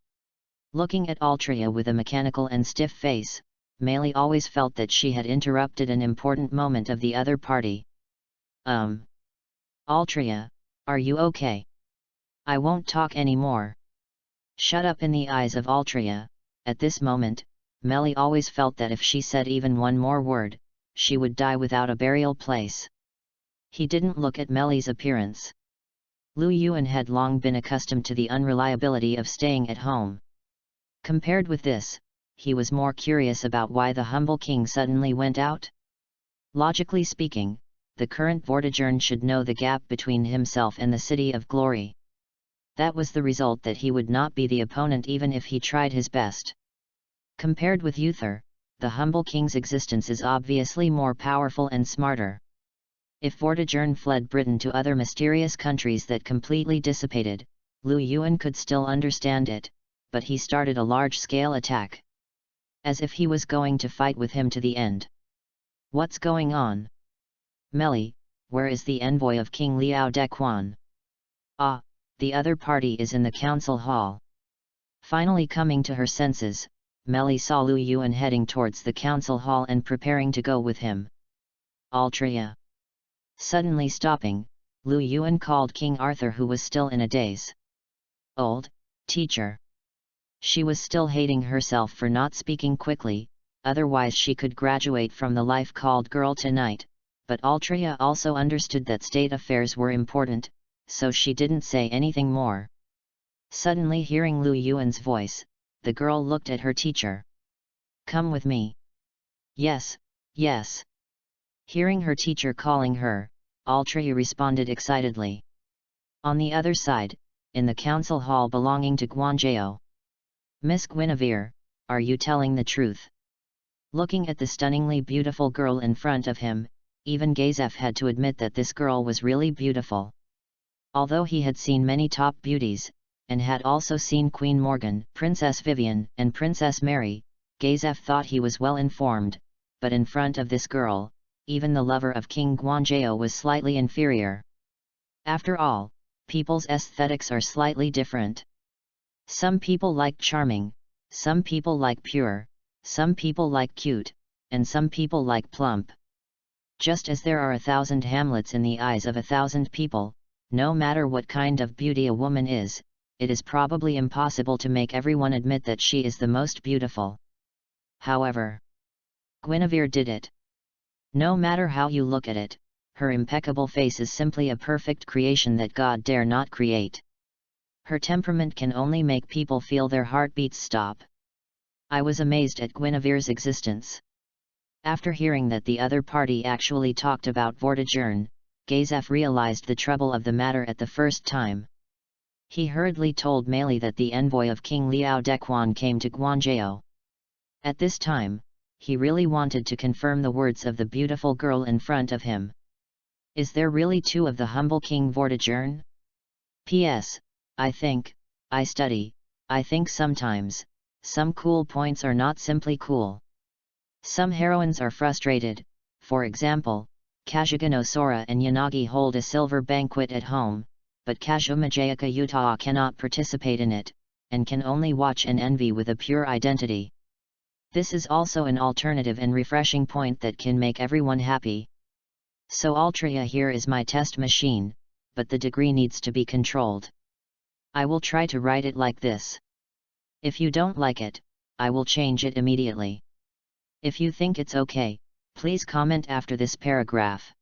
Looking at Altria with a mechanical and stiff face, Melly always felt that she had interrupted an important moment of the other party. Altria, are you okay? I won't talk anymore. Shut up. In the eyes of Altria, at this moment, Melly always felt that if she said even one more word, she would die without a burial place. He didn't look at Melly's appearance. Lu Yuan had long been accustomed to the unreliability of staying at home. Compared with this, he was more curious about why the humble king suddenly went out. Logically speaking, the current Vortigern should know the gap between himself and the City of Glory. That was the result, that he would not be the opponent even if he tried his best. Compared with Uther, the humble king's existence is obviously more powerful and smarter. If Vortigern fled Britain to other mysterious countries that completely dissipated, Lu Yuan could still understand it, but he started a large-scale attack. As if he was going to fight with him to the end. What's going on? Melly, where is the envoy of King Liao Dequan? Ah, the other party is in the council hall. Finally coming to her senses, Melly saw Lu Yuan heading towards the council hall and preparing to go with him. Altria. Suddenly stopping, Lu Yuan called King Arthur, who was still in a daze. Old teacher. She was still hating herself for not speaking quickly, otherwise she could graduate from the life called girl tonight, but Altria also understood that state affairs were important, so she didn't say anything more. Suddenly hearing Lu Yuan's voice, the girl looked at her teacher. Come with me. Yes, yes. Hearing her teacher calling her, Altria responded excitedly. On the other side, in the council hall belonging to Guanzhou. Miss Gwyavir, are you telling the truth? Looking at the stunningly beautiful girl in front of him, even Gazef had to admit that this girl was really beautiful. Although he had seen many top beauties, and had also seen Queen Morgan, Princess Vivien, and Princess Mary, Gazef thought he was well informed, but in front of this girl, even the lover of King Guanzhou was slightly inferior. After all, people's aesthetics are slightly different. Some people like charming, some people like pure, some people like cute, and some people like plump. Just as there are 1,000 Hamlets in the eyes of 1,000 people, no matter what kind of beauty a woman is, it is probably impossible to make everyone admit that she is the most beautiful. However, Gwyavir did it. No matter how you look at it, her impeccable face is simply a perfect creation that God dare not create. Her temperament can only make people feel their heartbeats stop. I was amazed at Gwynavir's existence. After hearing that the other party actually talked about Vortigern, Gazef realized the trouble of the matter at the first time. He hurriedly told Meili that the envoy of King Liao Dequan came to Guanzhou. At this time, he really wanted to confirm the words of the beautiful girl in front of him. Is there really two of the humble King Vortigern? P.S. I think sometimes, some cool points are not simply cool. Some heroines are frustrated. For example, Kajiganosaura and Yanagi hold a silver banquet at home, but Kajumajayaka Utah cannot participate in it, and can only watch and envy with a pure identity. This is also an alternative and refreshing point that can make everyone happy. So Altria here is my test machine, but the degree needs to be controlled. I will try to write it like this. If you don't like it, I will change it immediately. If you think it's okay, please comment after this paragraph.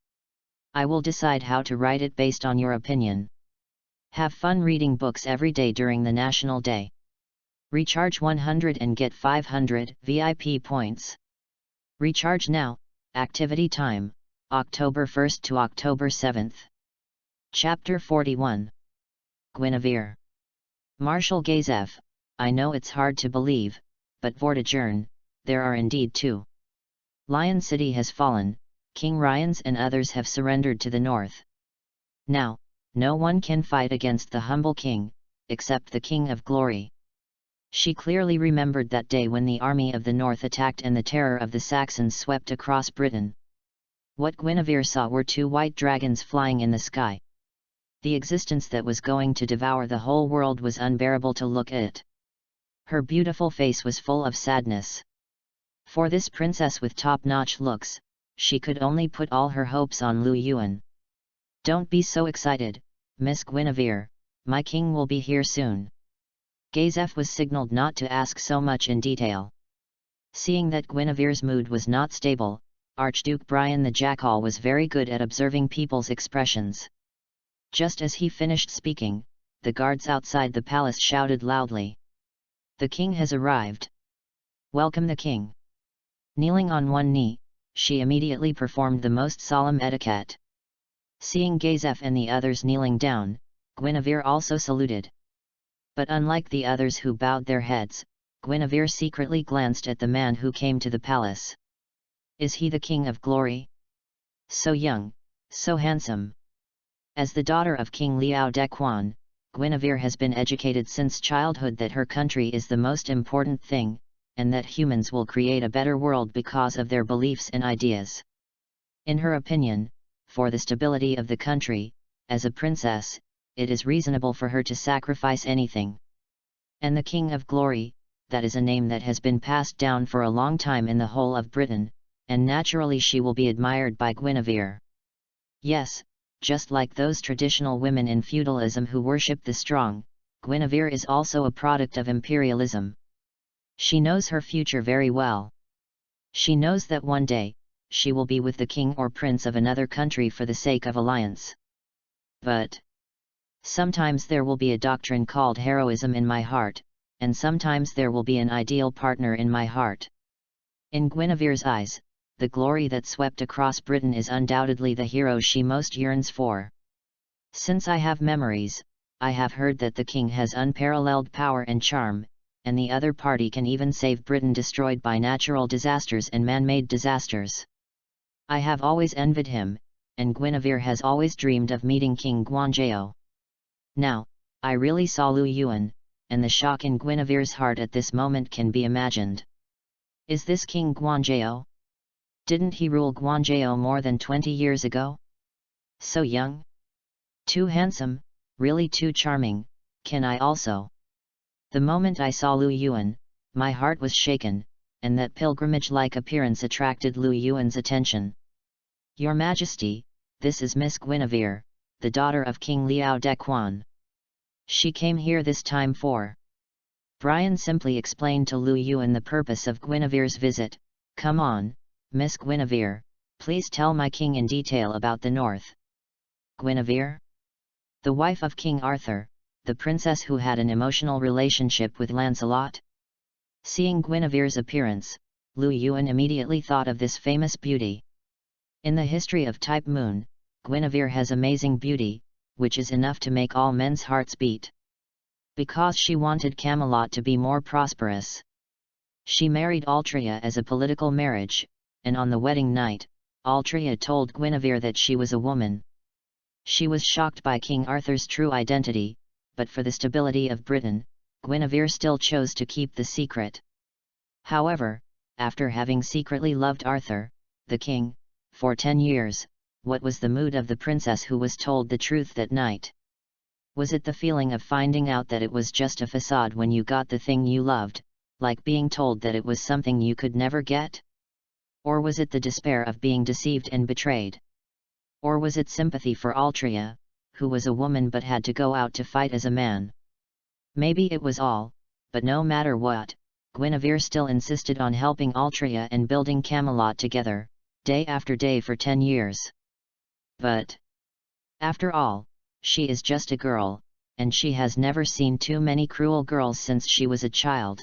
I will decide how to write it based on your opinion. Have fun reading books every day during the National Day. Recharge 100 and get 500 VIP points. Recharge now. Activity time, October 1st to October 7th. Chapter 41. Gwyavir. Marshal Gazef, I know it's hard to believe, but Vortigern, there are indeed two. Lion City has fallen, King Ryans and others have surrendered to the north. Now, no one can fight against the humble king, except the King of Glory. She clearly remembered that day when the army of the north attacked and the terror of the Saxons swept across Britain. What Gwyavir saw were two white dragons flying in the sky. The existence that was going to devour the whole world was unbearable to look at. Her beautiful face was full of sadness. For this princess with top-notch looks, she could only put all her hopes on Lu Yuan. Don't be so excited, Miss Gwyavir, my king will be here soon. Gazef was signaled not to ask so much in detail. Seeing that Gwynavir's mood was not stable, Archduke Brian the Jackal was very good at observing people's expressions. Just as he finished speaking, the guards outside the palace shouted loudly. The king has arrived. Welcome the king. Kneeling on one knee, she immediately performed the most solemn etiquette. Seeing Gazef and the others kneeling down, Gwyavir also saluted. But unlike the others who bowed their heads, Gwyavir secretly glanced at the man who came to the palace. Is he the King of Glory? So young, so handsome. As the daughter of King Liao Dequan, Gwyavir has been educated since childhood that her country is the most important thing, and that humans will create a better world because of their beliefs and ideas. In her opinion, for the stability of the country, as a princess, it is reasonable for her to sacrifice anything. And the King of Glory, that is a name that has been passed down for a long time in the whole of Britain, and naturally she will be admired by Gwyavir. Yes, just like those traditional women in feudalism who worship the strong, Gwyavir is also a product of imperialism. She knows her future very well. She knows that one day, she will be with the king or prince of another country for the sake of alliance. But sometimes there will be a doctrine called heroism in my heart, and sometimes there will be an ideal partner in my heart. In Gwynavir's eyes, the glory that swept across Britain is undoubtedly the hero she most yearns for. Since I have memories, I have heard that the king has unparalleled power and charm, and the other party can even save Britain destroyed by natural disasters and man-made disasters. I have always envied him, and Gwyavir has always dreamed of meeting King Guanzhou. Now, I really saw Lu Yuan, and the shock in Gwynavir's heart at this moment can be imagined. Is this King Guanzhou? Didn't he rule Guanzhou more than 20 years ago? So young? Too handsome, really too charming, can I also? The moment I saw Lu Yuan, my heart was shaken, and that pilgrimage-like appearance attracted Lu Yuan's attention. Your Majesty, this is Miss Gwyavir, the daughter of King Liao Dequan. She came here this time for... Brian simply explained to Lu Yuan the purpose of Gwynavir's visit. Come on, Miss Gwyavir, please tell my king in detail about the north. Gwyavir? The wife of King Arthur, the princess who had an emotional relationship with Lancelot? Seeing Gwynavir's appearance, Lu Yuan immediately thought of this famous beauty. In the history of Type Moon, Gwyavir has amazing beauty, which is enough to make all men's hearts beat. Because she wanted Camelot to be more prosperous, she married Altria as a political marriage, and on the wedding night, Altria told Gwyavir that she was a woman. She was shocked by King Arthur's true identity, but for the stability of Britain, Gwyavir still chose to keep the secret. However, after having secretly loved Arthur, the king, for 10 years, what was the mood of the princess who was told the truth that night? Was it the feeling of finding out that it was just a facade when you got the thing you loved, like being told that it was something you could never get? Or was it the despair of being deceived and betrayed? Or was it sympathy for Altria, who was a woman but had to go out to fight as a man? Maybe it was all, but no matter what, Gwyavir still insisted on helping Altria and building Camelot together, day after day for 10 years. But, after all, she is just a girl, and she has never seen too many cruel girls since she was a child.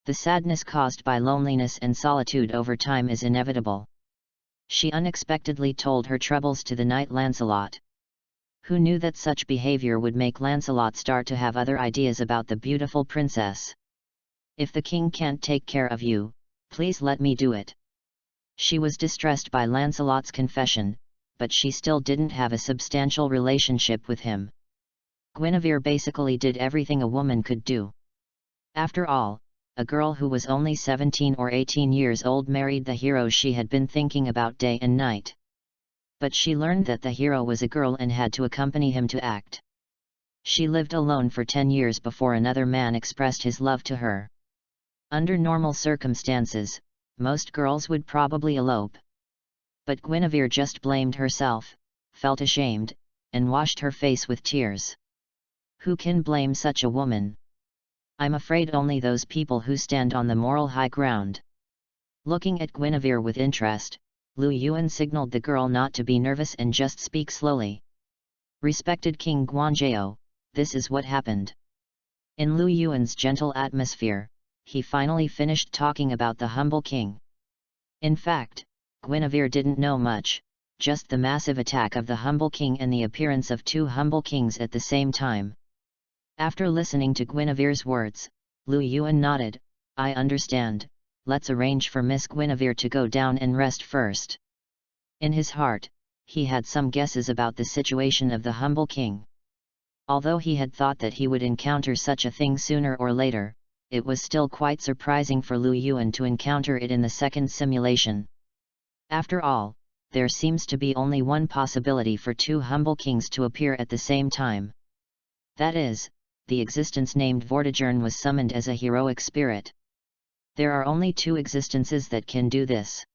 The sadness caused by loneliness and solitude over time is inevitable. She unexpectedly told her troubles to the knight Lancelot. Who knew that such behavior would make Lancelot start to have other ideas about the beautiful princess? If the king can't take care of you, please let me do it. She was distressed by Lancelot's confession, but she still didn't have a substantial relationship with him. Gwyavir basically did everything a woman could do. After all, a girl who was only 17 or 18 years old married the hero she had been thinking about day and night. But she learned that the hero was a girl and had to accompany him to act. She lived alone for 10 years before another man expressed his love to her. Under normal circumstances, most girls would probably elope. But Gwyavir just blamed herself, felt ashamed, and washed her face with tears. Who can blame such a woman? I'm afraid only those people who stand on the moral high ground. Looking at Gwyavir with interest, Lu Yuan signaled the girl not to be nervous and just speak slowly. Respected King Guanzhou, this is what happened. In Lu Yuan's gentle atmosphere, he finally finished talking about the humble king. In fact, Gwyavir didn't know much, just the massive attack of the humble king and the appearance of two humble kings at the same time. After listening to Gwynavir's words, Lu Yuan nodded. I understand, let's arrange for Miss Gwyavir to go down and rest first. In his heart, he had some guesses about the situation of the humble king. Although he had thought that he would encounter such a thing sooner or later, it was still quite surprising for Lu Yuan to encounter it in the second simulation. After all, there seems to be only one possibility for two humble kings to appear at the same time. That is, the existence named Vortigern was summoned as a heroic spirit. There are only two existences that can do this.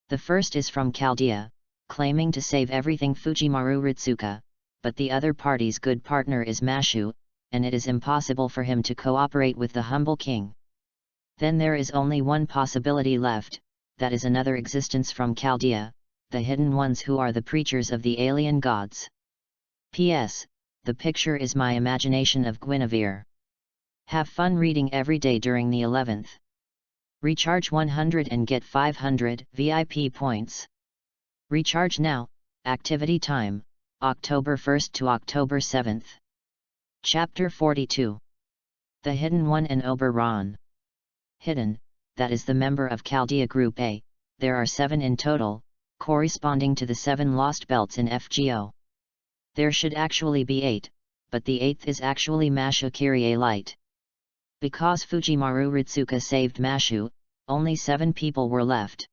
The first is from Chaldea, claiming to save everything Fujimaru Ritsuka, but the other party's good partner is Mashu, and it is impossible for him to cooperate with the humble king. Then there is only one possibility left, that is another existence from Chaldea, the hidden ones who are the preachers of the alien gods. P.S. The picture is my imagination of Gwyavir. Have fun reading every day during the 11th. Recharge 100 and get 500 VIP points. Recharge now. Activity time, October 1st to October 7th. Chapter 42. The Hidden One and Oberon. Hidden, that is the member of Chaldea Group A, there are 7 in total, corresponding to the 7 lost belts in FGO. There should actually be 8, but the 8th is actually Mashu Kyrie Light. Because Fujimaru Ritsuka saved Mashu, only 7 people were left.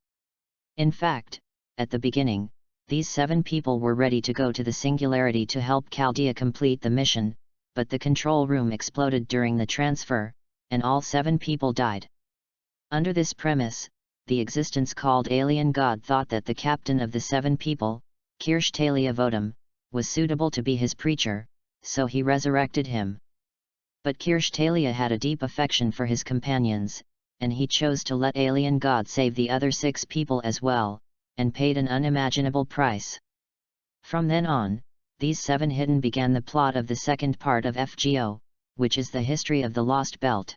In fact, at the beginning, these 7 people were ready to go to the Singularity to help Chaldea complete the mission, but the control room exploded during the transfer, and all 7 people died. Under this premise, the existence called alien god thought that the captain of the 7 people, Kirch Talia Vodum, was suitable to be his preacher, so he resurrected him. But Kirch Talia had a deep affection for his companions, and he chose to let alien god save the other 6 people as well, and paid an unimaginable price. From then on, these 7 hidden began the plot of the second part of FGO, which is the history of the Lost Belt.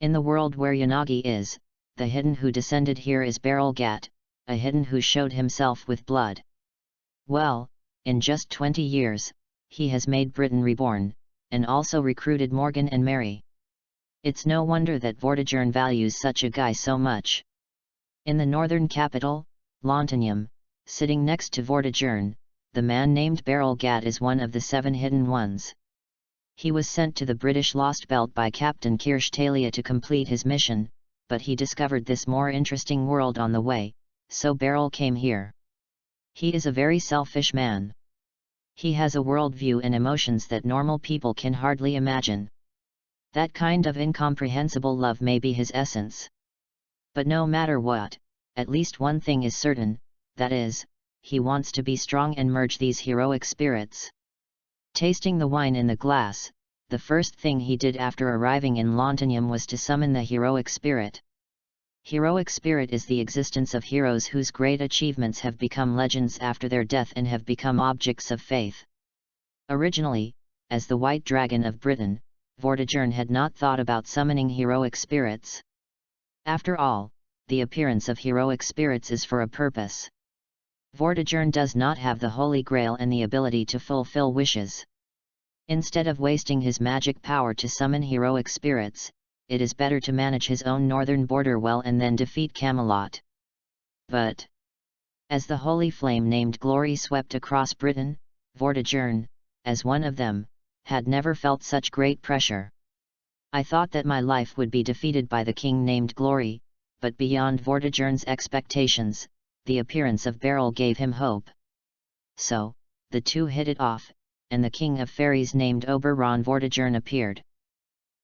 In the world where Yanagi is, the hidden who descended here is Barrelgat, a hidden who showed himself with blood. Well, in just 20 years, he has made Britain reborn, and also recruited Morgan and Mary. It's no wonder that Vortigern values such a guy so much. In the northern capital, Lantinium, sitting next to Vortigern, the man named Barrelgat is one of the 7 hidden ones. He was sent to the British Lost Belt by Captain Kirch Talia to complete his mission, but he discovered this more interesting world on the way, so Beryl came here. He is a very selfish man. He has a worldview and emotions that normal people can hardly imagine. That kind of incomprehensible love may be his essence. But no matter what, at least one thing is certain, that is, he wants to be strong and merge these heroic spirits. Tasting the wine in the glass, the first thing he did after arriving in Lantinium was to summon the heroic spirit. Heroic spirit is the existence of heroes whose great achievements have become legends after their death and have become objects of faith. Originally, as the White Dragon of Britain, Vortigern had not thought about summoning heroic spirits. After all, the appearance of heroic spirits is for a purpose. Vortigern does not have the Holy Grail and the ability to fulfill wishes. Instead of wasting his magic power to summon heroic spirits, it is better to manage his own northern border well and then defeat Camelot. But, as the holy flame named Glory swept across Britain, Vortigern, as one of them, had never felt such great pressure. I thought that my life would be defeated by the king named Glory, but beyond Vortigern's expectations, the appearance of Beryl gave him hope. So, the two hit it off, and the king of fairies named Oberon Vortigern appeared.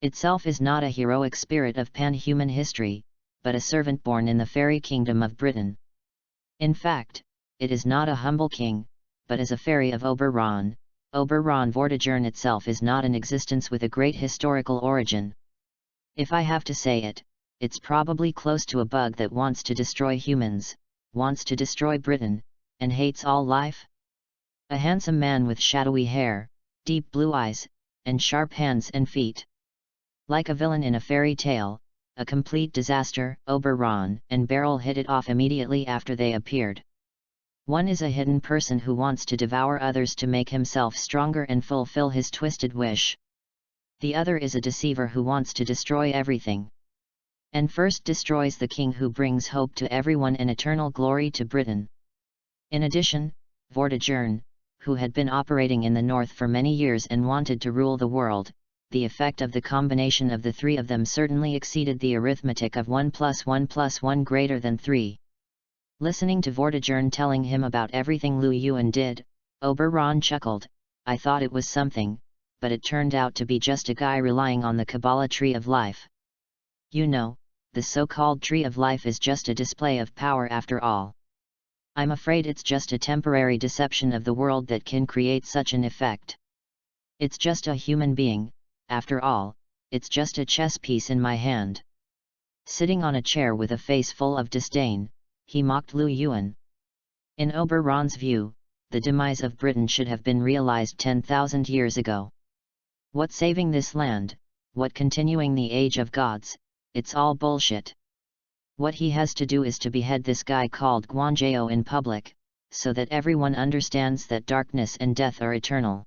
Itself is not a heroic spirit of pan-human history, but a servant born in the fairy kingdom of Britain. In fact, it is not a humble king, but as a fairy of Oberon, Oberon Vortigern itself is not an existence with a great historical origin. If I have to say it, it's probably close to a bug that wants to destroy humans, wants to destroy Britain, and hates all life. A handsome man with shadowy hair, deep blue eyes, and sharp hands and feet. Like a villain in a fairy tale, a complete disaster. Oberon and Beryl hit it off immediately after they appeared. One is a hidden person who wants to devour others to make himself stronger and fulfill his twisted wish. The other is a deceiver who wants to destroy everything. And first destroys the king who brings hope to everyone and eternal glory to Britain. In addition, Vortigern, who had been operating in the north for many years and wanted to rule the world, the effect of the combination of the three of them certainly exceeded the arithmetic of 1 + 1 + 1 greater than 3. Listening to Vortigern telling him about everything Lu Yuan did, Oberon chuckled. I thought it was something, but it turned out to be just a guy relying on the Kabbalah tree of life. You know, the so-called tree of life is just a display of power after all. I'm afraid it's just a temporary deception of the world that can create such an effect. It's just a human being, after all, it's just a chess piece in my hand. Sitting on a chair with a face full of disdain, he mocked Lu Yuan. In Oberon's view, the demise of Britain should have been realized 10,000 years ago. What saving this land, what continuing the age of gods, it's all bullshit. What he has to do is to behead this guy called Guanjao in public, so that everyone understands that darkness and death are eternal.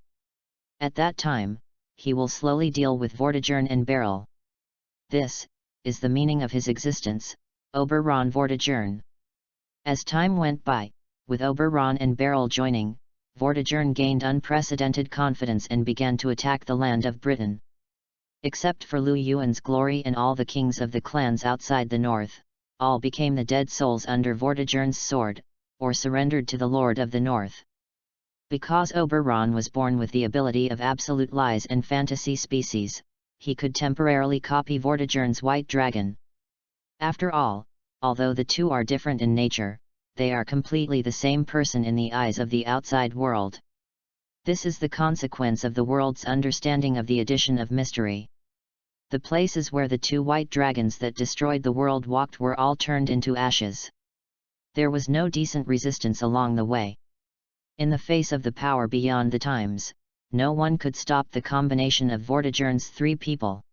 At that time, he will slowly deal with Vortigern and Beryl. This is the meaning of his existence, Oberon Vortigern. As time went by, with Oberon and Beryl joining, Vortigern gained unprecedented confidence and began to attack the land of Britain. Except for Lu Yuan's glory and all the kings of the clans outside the north, all became the dead souls under Vortigern's sword, or surrendered to the Lord of the North. Because Oberon was born with the ability of absolute lies and fantasy species, he could temporarily copy Vortigern's white dragon. After all, although the two are different in nature, they are completely the same person in the eyes of the outside world. This is the consequence of the world's understanding of the addition of mystery. The places where the two white dragons that destroyed the world walked were all turned into ashes. There was no decent resistance along the way. In the face of the power beyond the times, no one could stop the combination of Vortigern's three people.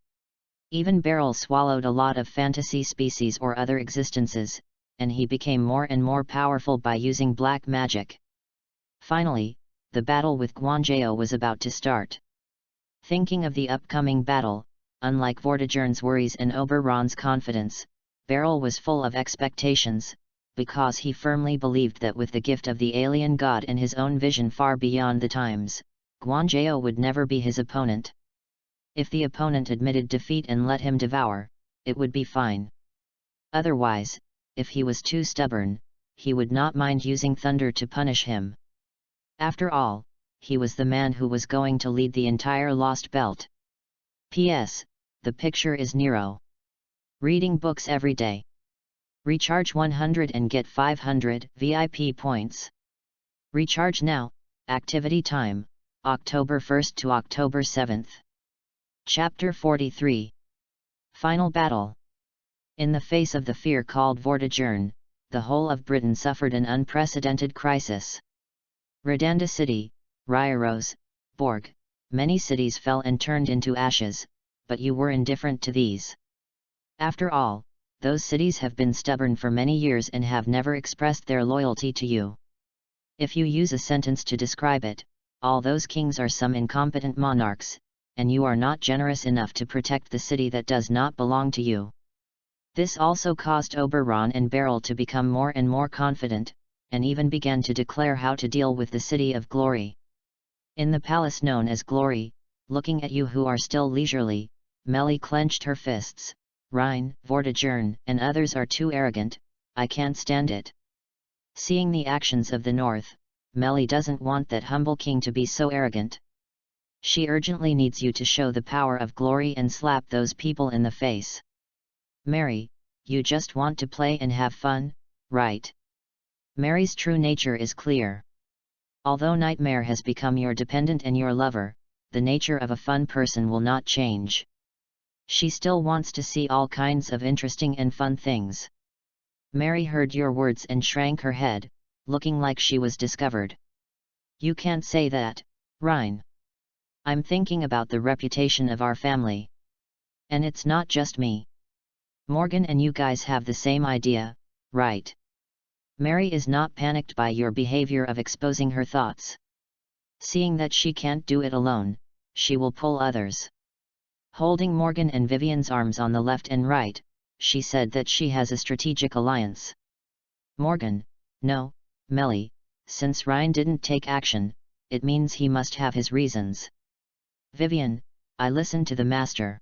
Even Beryl swallowed a lot of fantasy species or other existences, and he became more and more powerful by using black magic. Finally, the battle with Gwyavir was about to start. Thinking of the upcoming battle, unlike Vortigern's worries and Oberon's confidence, Beryl was full of expectations, because he firmly believed that with the gift of the alien god and his own vision far beyond the times, Gwyavir would never be his opponent. If the opponent admitted defeat and let him devour, it would be fine. Otherwise, if he was too stubborn, he would not mind using thunder to punish him. After all, he was the man who was going to lead the entire Lost Belt. P.S. The picture is Nero. Reading books every day. Recharge 100 and get 500 VIP points. Recharge now. Activity time, October 1st to October 7th. Chapter 43. Final Battle. In the face of the fear called Vortigern, the whole of Britain suffered an unprecedented crisis. Redanda City, Rieros, Borg, many cities fell and turned into ashes, but you were indifferent to these. After all, those cities have been stubborn for many years and have never expressed their loyalty to you. If you use a sentence to describe it, all those kings are some incompetent monarchs, and you are not generous enough to protect the city that does not belong to you. This also caused Oberon and Beryl to become more and more confident, and even began to declare how to deal with the City of Glory. In the palace known as Glory, looking at you who are still leisurely, Melly clenched her fists. Rein, Vortigern, and others are too arrogant, I can't stand it. Seeing the actions of the North, Melly doesn't want that humble king to be so arrogant. She urgently needs you to show the power of Glory and slap those people in the face. Mary, you just want to play and have fun, right? Mary's true nature is clear. Although Nightmare has become your dependent and your lover, the nature of a fun person will not change. She still wants to see all kinds of interesting and fun things. Mary heard your words and shrank her head, looking like she was discovered. You can't say that, Rein. I'm thinking about the reputation of our family. And it's not just me. Morgan and you guys have the same idea, right? Mary is not panicked by your behavior of exposing her thoughts. Seeing that she can't do it alone, she will pull others. Holding Morgan and Vivien's arms on the left and right, she said that she has a strategic alliance. Morgan, no, Melly, since Rein didn't take action, it means he must have his reasons. Vivien, I listened to the master.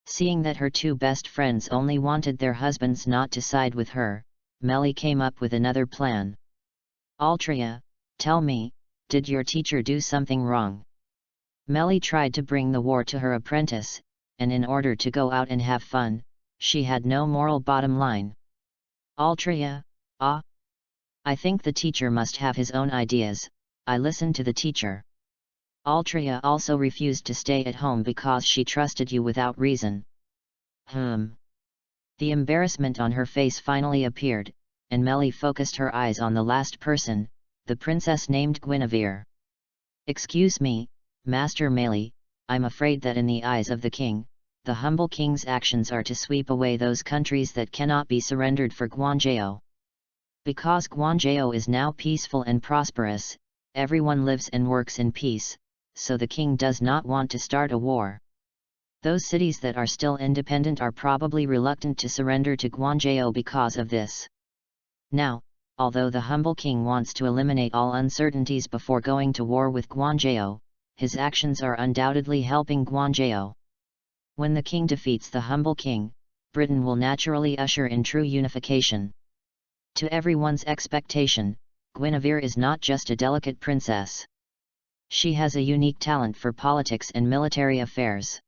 Seeing that her two best friends only wanted their husbands not to side with her, Melly came up with another plan. Altria, tell me, did your teacher do something wrong? Melly tried to bring the war to her apprentice, and in order to go out and have fun, she had no moral bottom line. Altria, I think the teacher must have his own ideas, I listened to the teacher. Altria also refused to stay at home because she trusted you without reason. The embarrassment on her face finally appeared, and Melly focused her eyes on the last person, the princess named Gwyavir. Excuse me, Master Melly, I'm afraid that in the eyes of the king, the humble king's actions are to sweep away those countries that cannot be surrendered for Gwyavir. Because Gwyavir is now peaceful and prosperous, everyone lives and works in peace, so the king does not want to start a war. Those cities that are still independent are probably reluctant to surrender to Gwyavir because of this. Now, although the humble king wants to eliminate all uncertainties before going to war with Gwyavir, his actions are undoubtedly helping Gwyavir. When the king defeats the humble king, Britain will naturally usher in true unification. To everyone's expectation, Gwyavir is not just a delicate princess. She has a unique talent for politics and military affairs.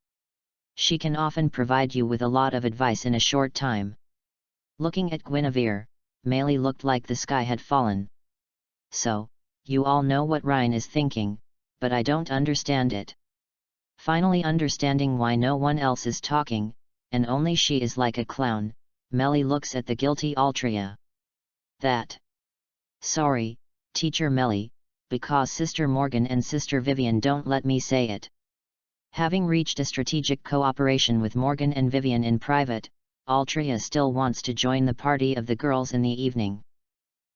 She can often provide you with a lot of advice in a short time. Looking at Gwyavir, Meili looked like the sky had fallen. So, you all know what Rein is thinking, but I don't understand it. Finally understanding why no one else is talking, and only she is like a clown, Meili looks at the guilty Altria. That. Sorry, Teacher Meili, because Sister Morgan and Sister Vivien don't let me say it. Having reached a strategic cooperation with Morgan and Vivien in private, Altria still wants to join the party of the girls in the evening.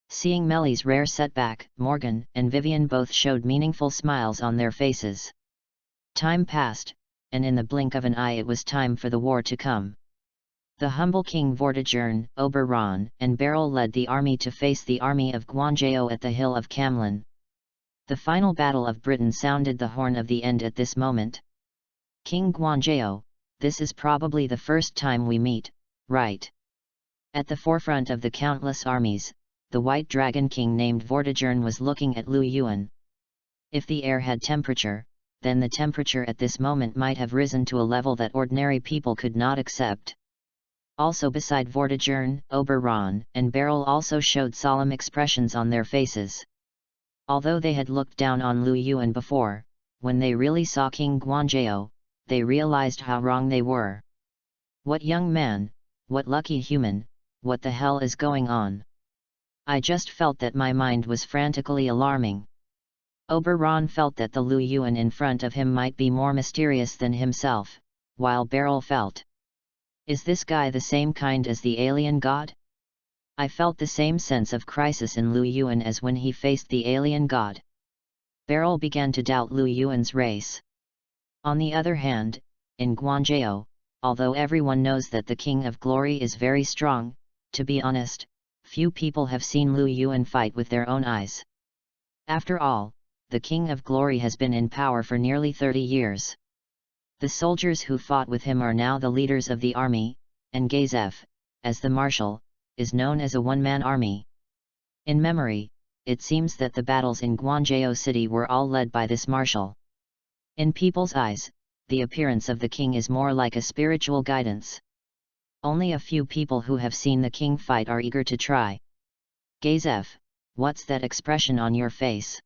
Seeing Meili's rare setback, Morgan and Vivien both showed meaningful smiles on their faces. Time passed, and in the blink of an eye it was time for the war to come. The humble King Vortigern, Oberon, and Beryl led the army to face the army of Gwyavir at the hill of Camelan. The final battle of Britain sounded the horn of the end at this moment. King Gwyavir, this is probably the first time we meet, right? At the forefront of the countless armies, the White Dragon King named Vortigern was looking at Lu Yuan. If the air had temperature, then the temperature at this moment might have risen to a level that ordinary people could not accept. Also beside Vortigern, Oberon and Beryl also showed solemn expressions on their faces. Although they had looked down on Lu Yuan before, when they really saw King Gwyavir, they realized how wrong they were. What young man, what lucky human, what the hell is going on? I just felt that my mind was frantically alarming. Oberon felt that the Lu Yuan in front of him might be more mysterious than himself, while Beryl felt, is this guy the same kind as the alien god? I felt the same sense of crisis in Lu Yuan as when he faced the alien god. Beryl began to doubt Lu Yuan's race. On the other hand, in Gwyavir, although everyone knows that the King of Glory is very strong, to be honest, few people have seen Lu Yuan fight with their own eyes. After all, the King of Glory has been in power for nearly 30 years. The soldiers who fought with him are now the leaders of the army, and Gwyavir, as the marshal, is known as a one-man army. In memory, it seems that the battles in Gwyavir city were all led by this marshal. In people's eyes, the appearance of the king is more like a spiritual guidance. Only a few people who have seen the king fight are eager to try. Gwyavir, what's that expression on your face?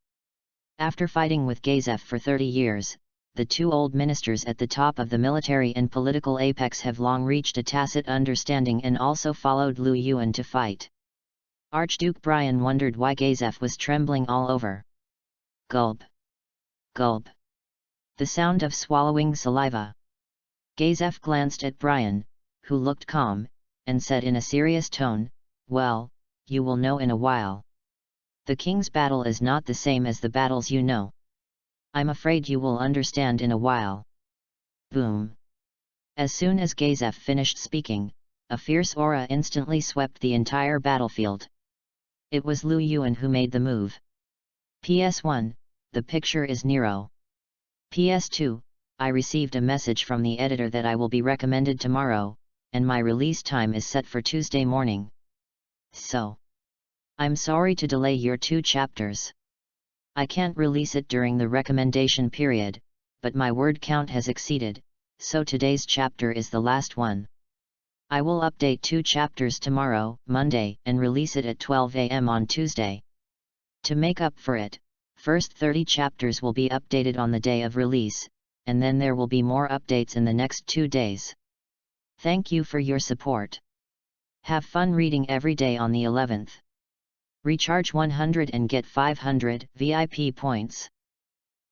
After fighting with Gwyavir for 30 years, the two old ministers at the top of the military and political apex have long reached a tacit understanding and also followed Lu Yuan to fight. Archduke Brian wondered why Gwyavir was trembling all over. Gulp. Gulp. The sound of swallowing saliva. Gwyavir glanced at Brian, who looked calm, and said in a serious tone, well, you will know in a while. The king's battle is not the same as the battles you know. I'm afraid you will understand in a while. Boom. As soon as Gwyavir finished speaking, a fierce aura instantly swept the entire battlefield. It was Lu Yuan who made the move. PS1, the picture is Nero. PS2, I received a message from the editor that I will be recommended tomorrow, and my release time is set for Tuesday morning. So, I'm sorry to delay your 2 chapters. I can't release it during the recommendation period, but my word count has exceeded, so today's chapter is the last one. I will update 2 chapters tomorrow, Monday, and release it at 12 AM on Tuesday. To make up for it, first 30 chapters will be updated on the day of release, and then there will be more updates in the next 2 days. Thank you for your support. Have fun reading every day on the 11th. Recharge 100 and get 500 VIP points.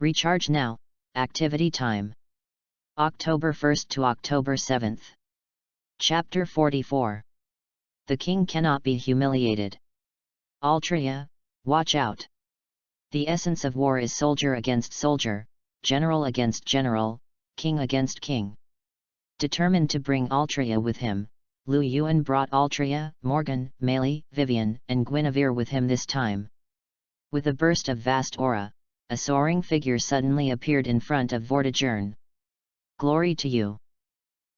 Recharge now, activity time. October 1st to October 7th. Chapter 44. The king cannot be humiliated. Altria, watch out. The essence of war is soldier against soldier, general against general, king against king. Determined to bring Altria with him, Lu Yuan brought Altria, Morgan, Meili, Vivien, and Gwyavir with him this time. With a burst of vast aura, a soaring figure suddenly appeared in front of Vortigern. Glory to you!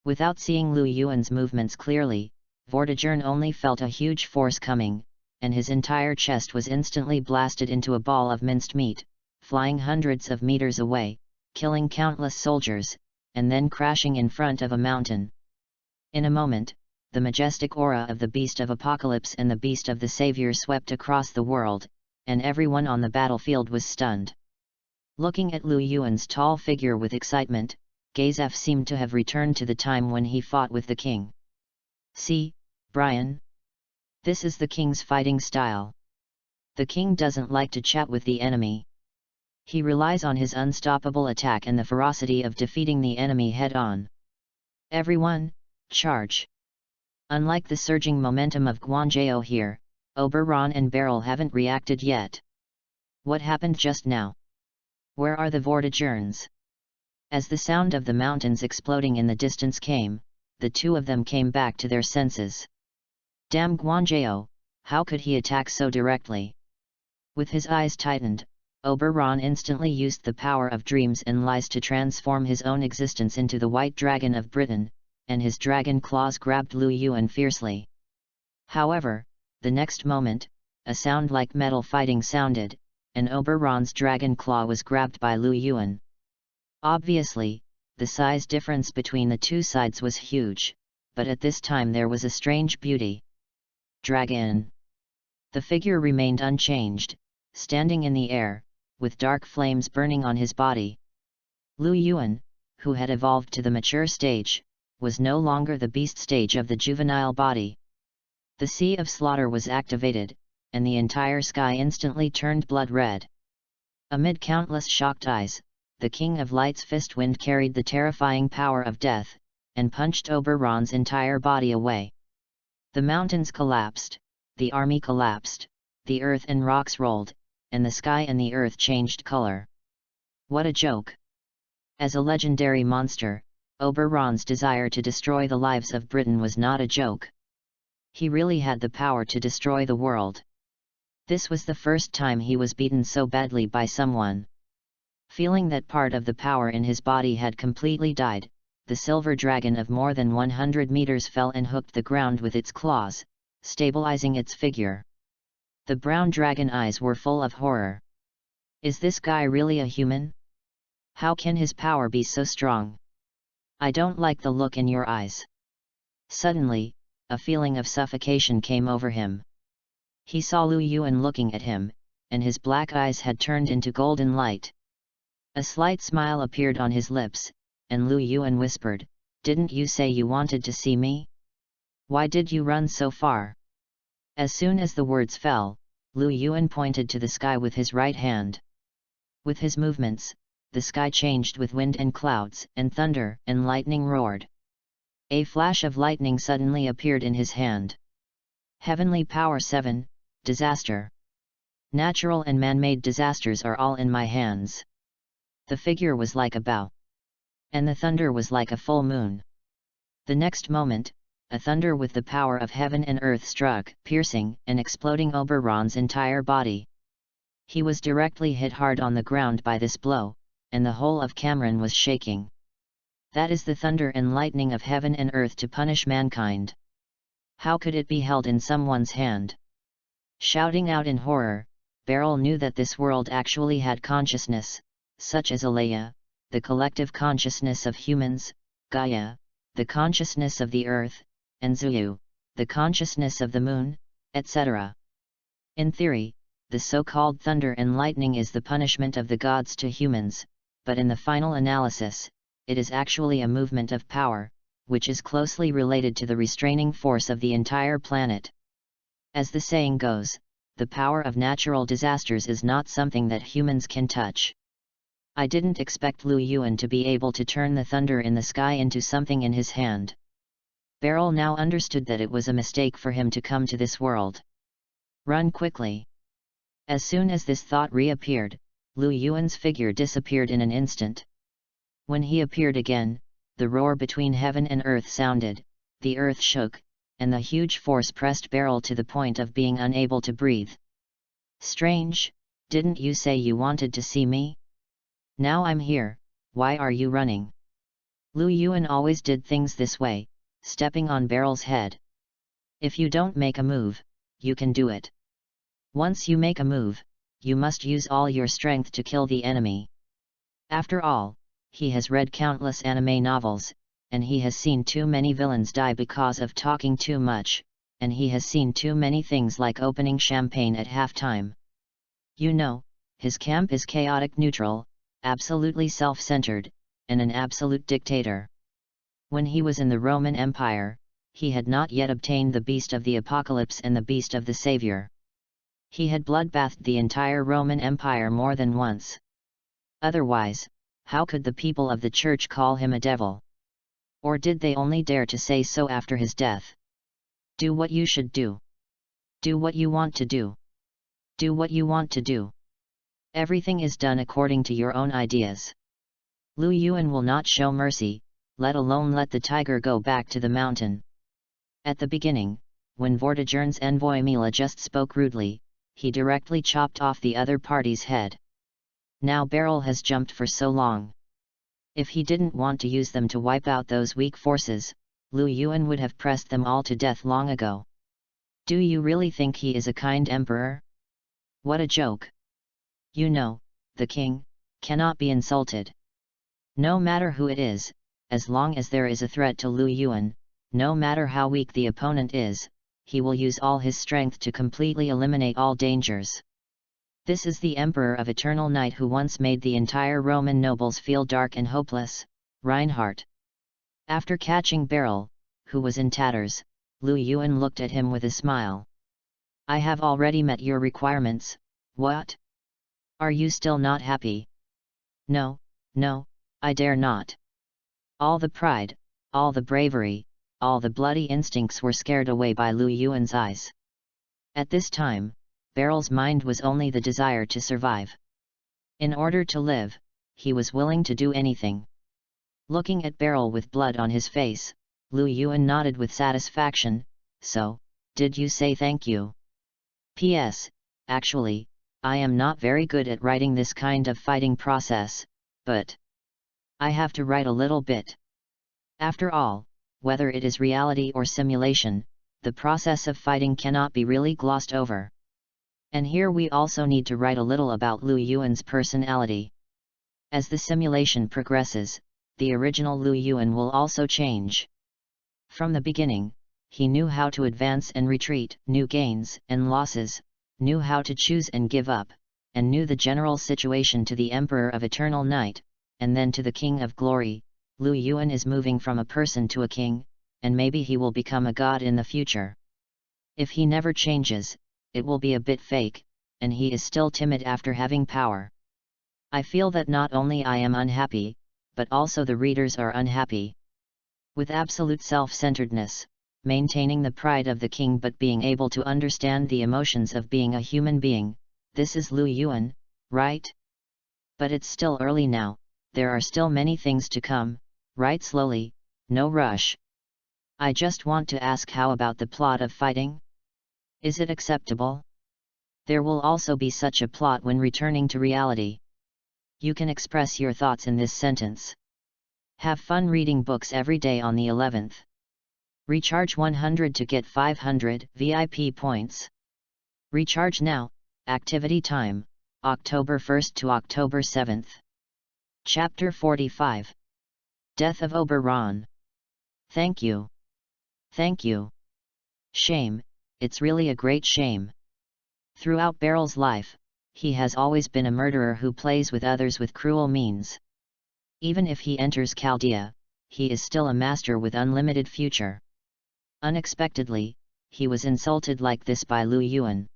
Without seeing Lu Yuan's movements clearly, Vortigern only felt a huge force coming, and his entire chest was instantly blasted into a ball of minced meat, flying hundreds of meters away, killing countless soldiers, and then crashing in front of a mountain. In a moment, the majestic aura of the Beast of Apocalypse and the Beast of the Savior swept across the world, and everyone on the battlefield was stunned. Looking at Lu Yuan's tall figure with excitement, Gwyavir seemed to have returned to the time when he fought with the king. "See, Brian? This is the king's fighting style. The king doesn't like to chat with the enemy. He relies on his unstoppable attack and the ferocity of defeating the enemy head-on. Everyone, charge!" Unlike the surging momentum of Gwyavir here, Oberon and Beryl haven't reacted yet. What happened just now? Where are the Vortigern? As the sound of the mountains exploding in the distance came, the two of them came back to their senses. Damn Gwyavir, how could he attack so directly? With his eyes tightened, Oberon instantly used the power of dreams and lies to transform his own existence into the White Dragon of Britain, and his dragon claws grabbed Lu Yuan fiercely. However, the next moment, a sound like metal fighting sounded, and Oberon's dragon claw was grabbed by Lu Yuan. Obviously, the size difference between the two sides was huge, but at this time there was a strange beauty. Dragon. The figure remained unchanged, standing in the air, with dark flames burning on his body. Lu Yuan, who had evolved to the mature stage, was no longer the beast stage of the juvenile body. The Sea of Slaughter was activated, and the entire sky instantly turned blood red. Amid countless shocked eyes, the King of Light's fist wind carried the terrifying power of death, and punched Oberon's entire body away. The mountains collapsed, the army collapsed, the earth and rocks rolled, and the sky and the earth changed color. What a joke! As a legendary monster, Oberon's desire to destroy the lives of Britain was not a joke. He really had the power to destroy the world. This was the first time he was beaten so badly by someone. Feeling that part of the power in his body had completely died, the silver dragon of more than 100 meters fell and hooked the ground with its claws, stabilizing its figure. The brown dragon eyes were full of horror. Is this guy really a human? How can his power be so strong? I don't like the look in your eyes. Suddenly, a feeling of suffocation came over him. He saw Lu Yuan looking at him, and his black eyes had turned into golden light. A slight smile appeared on his lips, and Lu Yuan whispered, "Didn't you say you wanted to see me? Why did you run so far?" As soon as the words fell, Lu Yuan pointed to the sky with his right hand. With his movements, the sky changed with wind and clouds, and thunder and lightning roared. A flash of lightning suddenly appeared in his hand. Heavenly Power 7, Disaster. Natural and man-made disasters are all in my hands. The figure was like a bow. And the thunder was like a full moon. The next moment, a thunder with the power of heaven and earth struck, piercing and exploding Oberon's entire body. He was directly hit hard on the ground by this blow, and the whole of Camelan was shaking. That is the thunder and lightning of heaven and earth to punish mankind. How could it be held in someone's hand? Shouting out in horror, Beryl knew that this world actually had consciousness, such as Alea, the collective consciousness of humans, Gaia, the consciousness of the earth, and Zulu, the consciousness of the moon, etc. In theory, the so-called thunder and lightning is the punishment of the gods to humans, but in the final analysis, it is actually a movement of power, which is closely related to the restraining force of the entire planet. As the saying goes, the power of natural disasters is not something that humans can touch. I didn't expect Lu Yuan to be able to turn the thunder in the sky into something in his hand. Beryl now understood that it was a mistake for him to come to this world. Run quickly. As soon as this thought reappeared, Lu Yuan's figure disappeared in an instant. When he appeared again, the roar between heaven and earth sounded, the earth shook, and the huge force pressed Beryl to the point of being unable to breathe. Strange, didn't you say you wanted to see me? Now I'm here, why are you running? Lu Yuan always did things this way, stepping on Beryl's head. If you don't make a move, you can do it. Once you make a move, you must use all your strength to kill the enemy. After all, he has read countless anime novels, and he has seen too many villains die because of talking too much, and he has seen too many things like opening champagne at halftime. You know, his camp is chaotic neutral, absolutely self-centered, and an absolute dictator. When he was in the Roman Empire, he had not yet obtained the beast of the apocalypse and the beast of the Savior. He had bloodbathed the entire Roman Empire more than once. Otherwise, how could the people of the church call him a devil? Or did they only dare to say so after his death? Do what you should do. Do what you want to do. Do what you want to do. Everything is done according to your own ideas. Lu Yuan will not show mercy, let alone let the tiger go back to the mountain. At the beginning, when Vortigern's envoy Mila just spoke rudely, he directly chopped off the other party's head. Now Beryl has jumped for so long. If he didn't want to use them to wipe out those weak forces, Lu Yuan would have pressed them all to death long ago. Do you really think he is a kind emperor? What a joke! You know, the king cannot be insulted. No matter who it is, as long as there is a threat to Lu Yuan, no matter how weak the opponent is, he will use all his strength to completely eliminate all dangers. This is the Emperor of Eternal Night who once made the entire Roman nobles feel dark and hopeless, Reinhardt. After catching Beryl, who was in tatters, Lu Yuan looked at him with a smile. I have already met your requirements, what? Are you still not happy? No, no, I dare not. All the pride, all the bravery, all the bloody instincts were scared away by Lu Yuan's eyes. At this time, Beryl's mind was only the desire to survive. In order to live, he was willing to do anything. Looking at Beryl with blood on his face, Lu Yuan nodded with satisfaction. So, did you say thank you? P.S. Actually, I am not very good at writing this kind of fighting process, but I have to write a little bit. After all, whether it is reality or simulation, the process of fighting cannot be really glossed over. And here we also need to write a little about Lu Yuan's personality. As the simulation progresses, the original Lu Yuan will also change. From the beginning, he knew how to advance and retreat, knew gains and losses, knew how to choose and give up, and knew the general situation to the Emperor of Eternal Night, and then to the King of Glory. Lu Yuan is moving from a person to a king, and maybe he will become a god in the future. If he never changes, it will be a bit fake, and he is still timid after having power. I feel that not only I am unhappy, but also the readers are unhappy. With absolute self-centeredness, maintaining the pride of the king but being able to understand the emotions of being a human being, this is Lu Yuan, right? But it's still early now, there are still many things to come. Write slowly, no rush. I just want to ask, how about the plot of fighting? Is it acceptable? There will also be such a plot when returning to reality. You can express your thoughts in this sentence. Have fun reading books every day on the 11th. Recharge 100 to get 500 VIP points. Recharge now, activity time, October 1st to October 7th. Chapter 45. Death of Oberon. Thank you. Thank you. Shame, it's really a great shame. Throughout Beryl's life, he has always been a murderer who plays with others with cruel means. Even if he enters Chaldea, he is still a master with unlimited future. Unexpectedly, he was insulted like this by Lu Yuan.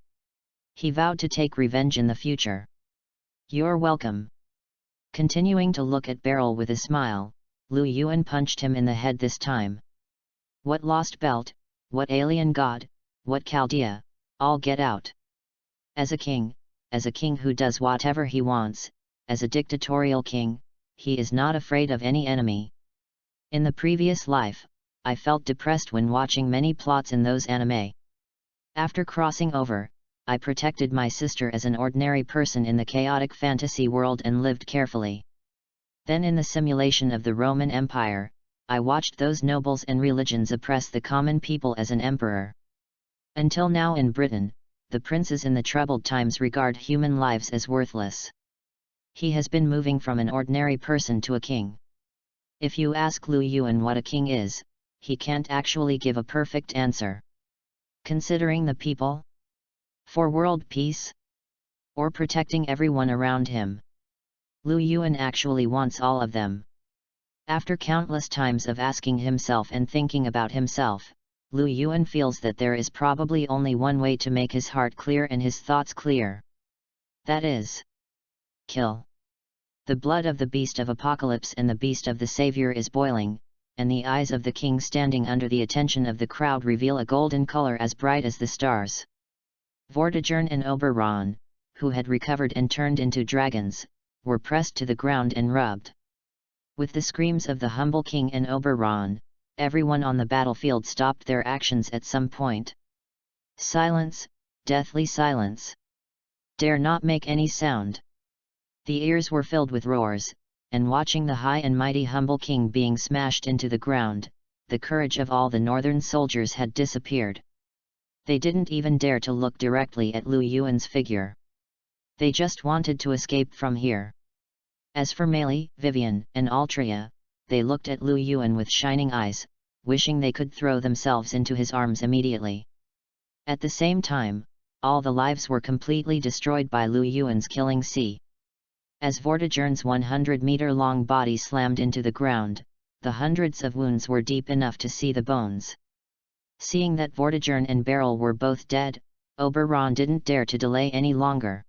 He vowed to take revenge in the future. You're welcome. Continuing to look at Beryl with a smile, Lu Yuan punched him in the head this time. What lost belt, what alien god, what Chaldea, all get out. As a king who does whatever he wants, as a dictatorial king, he is not afraid of any enemy. In the previous life, I felt depressed when watching many plots in those anime. After crossing over, I protected my sister as an ordinary person in the chaotic fantasy world and lived carefully. Then in the simulation of the Roman Empire, I watched those nobles and religions oppress the common people as an emperor. Until now in Britain, the princes in the troubled times regard human lives as worthless. He has been moving from an ordinary person to a king. If you ask Lu Yuan what a king is, he can't actually give a perfect answer. Considering the people? For world peace? Or protecting everyone around him? Lu Yuan actually wants all of them. After countless times of asking himself and thinking about himself, Lu Yuan feels that there is probably only one way to make his heart clear and his thoughts clear. That is, kill. The blood of the beast of apocalypse and the beast of the savior is boiling, and the eyes of the king standing under the attention of the crowd reveal a golden color as bright as the stars. Vortigern and Oberon, who had recovered and turned into dragons, were pressed to the ground and rubbed. With the screams of the humble king and Oberon, everyone on the battlefield stopped their actions at some point. Silence, deathly silence. Dare not make any sound. The ears were filled with roars, and watching the high and mighty humble king being smashed into the ground, the courage of all the northern soldiers had disappeared. They didn't even dare to look directly at Lu Yuan's figure. They just wanted to escape from here. As for Meili, Vivien, and Altria, they looked at Lu Yuan with shining eyes, wishing they could throw themselves into his arms immediately. At the same time, all the lives were completely destroyed by Lu Yuan's killing sea. As Vortigern's 100-meter-long body slammed into the ground, the hundreds of wounds were deep enough to see the bones. Seeing that Vortigern and Beryl were both dead, Oberon didn't dare to delay any longer.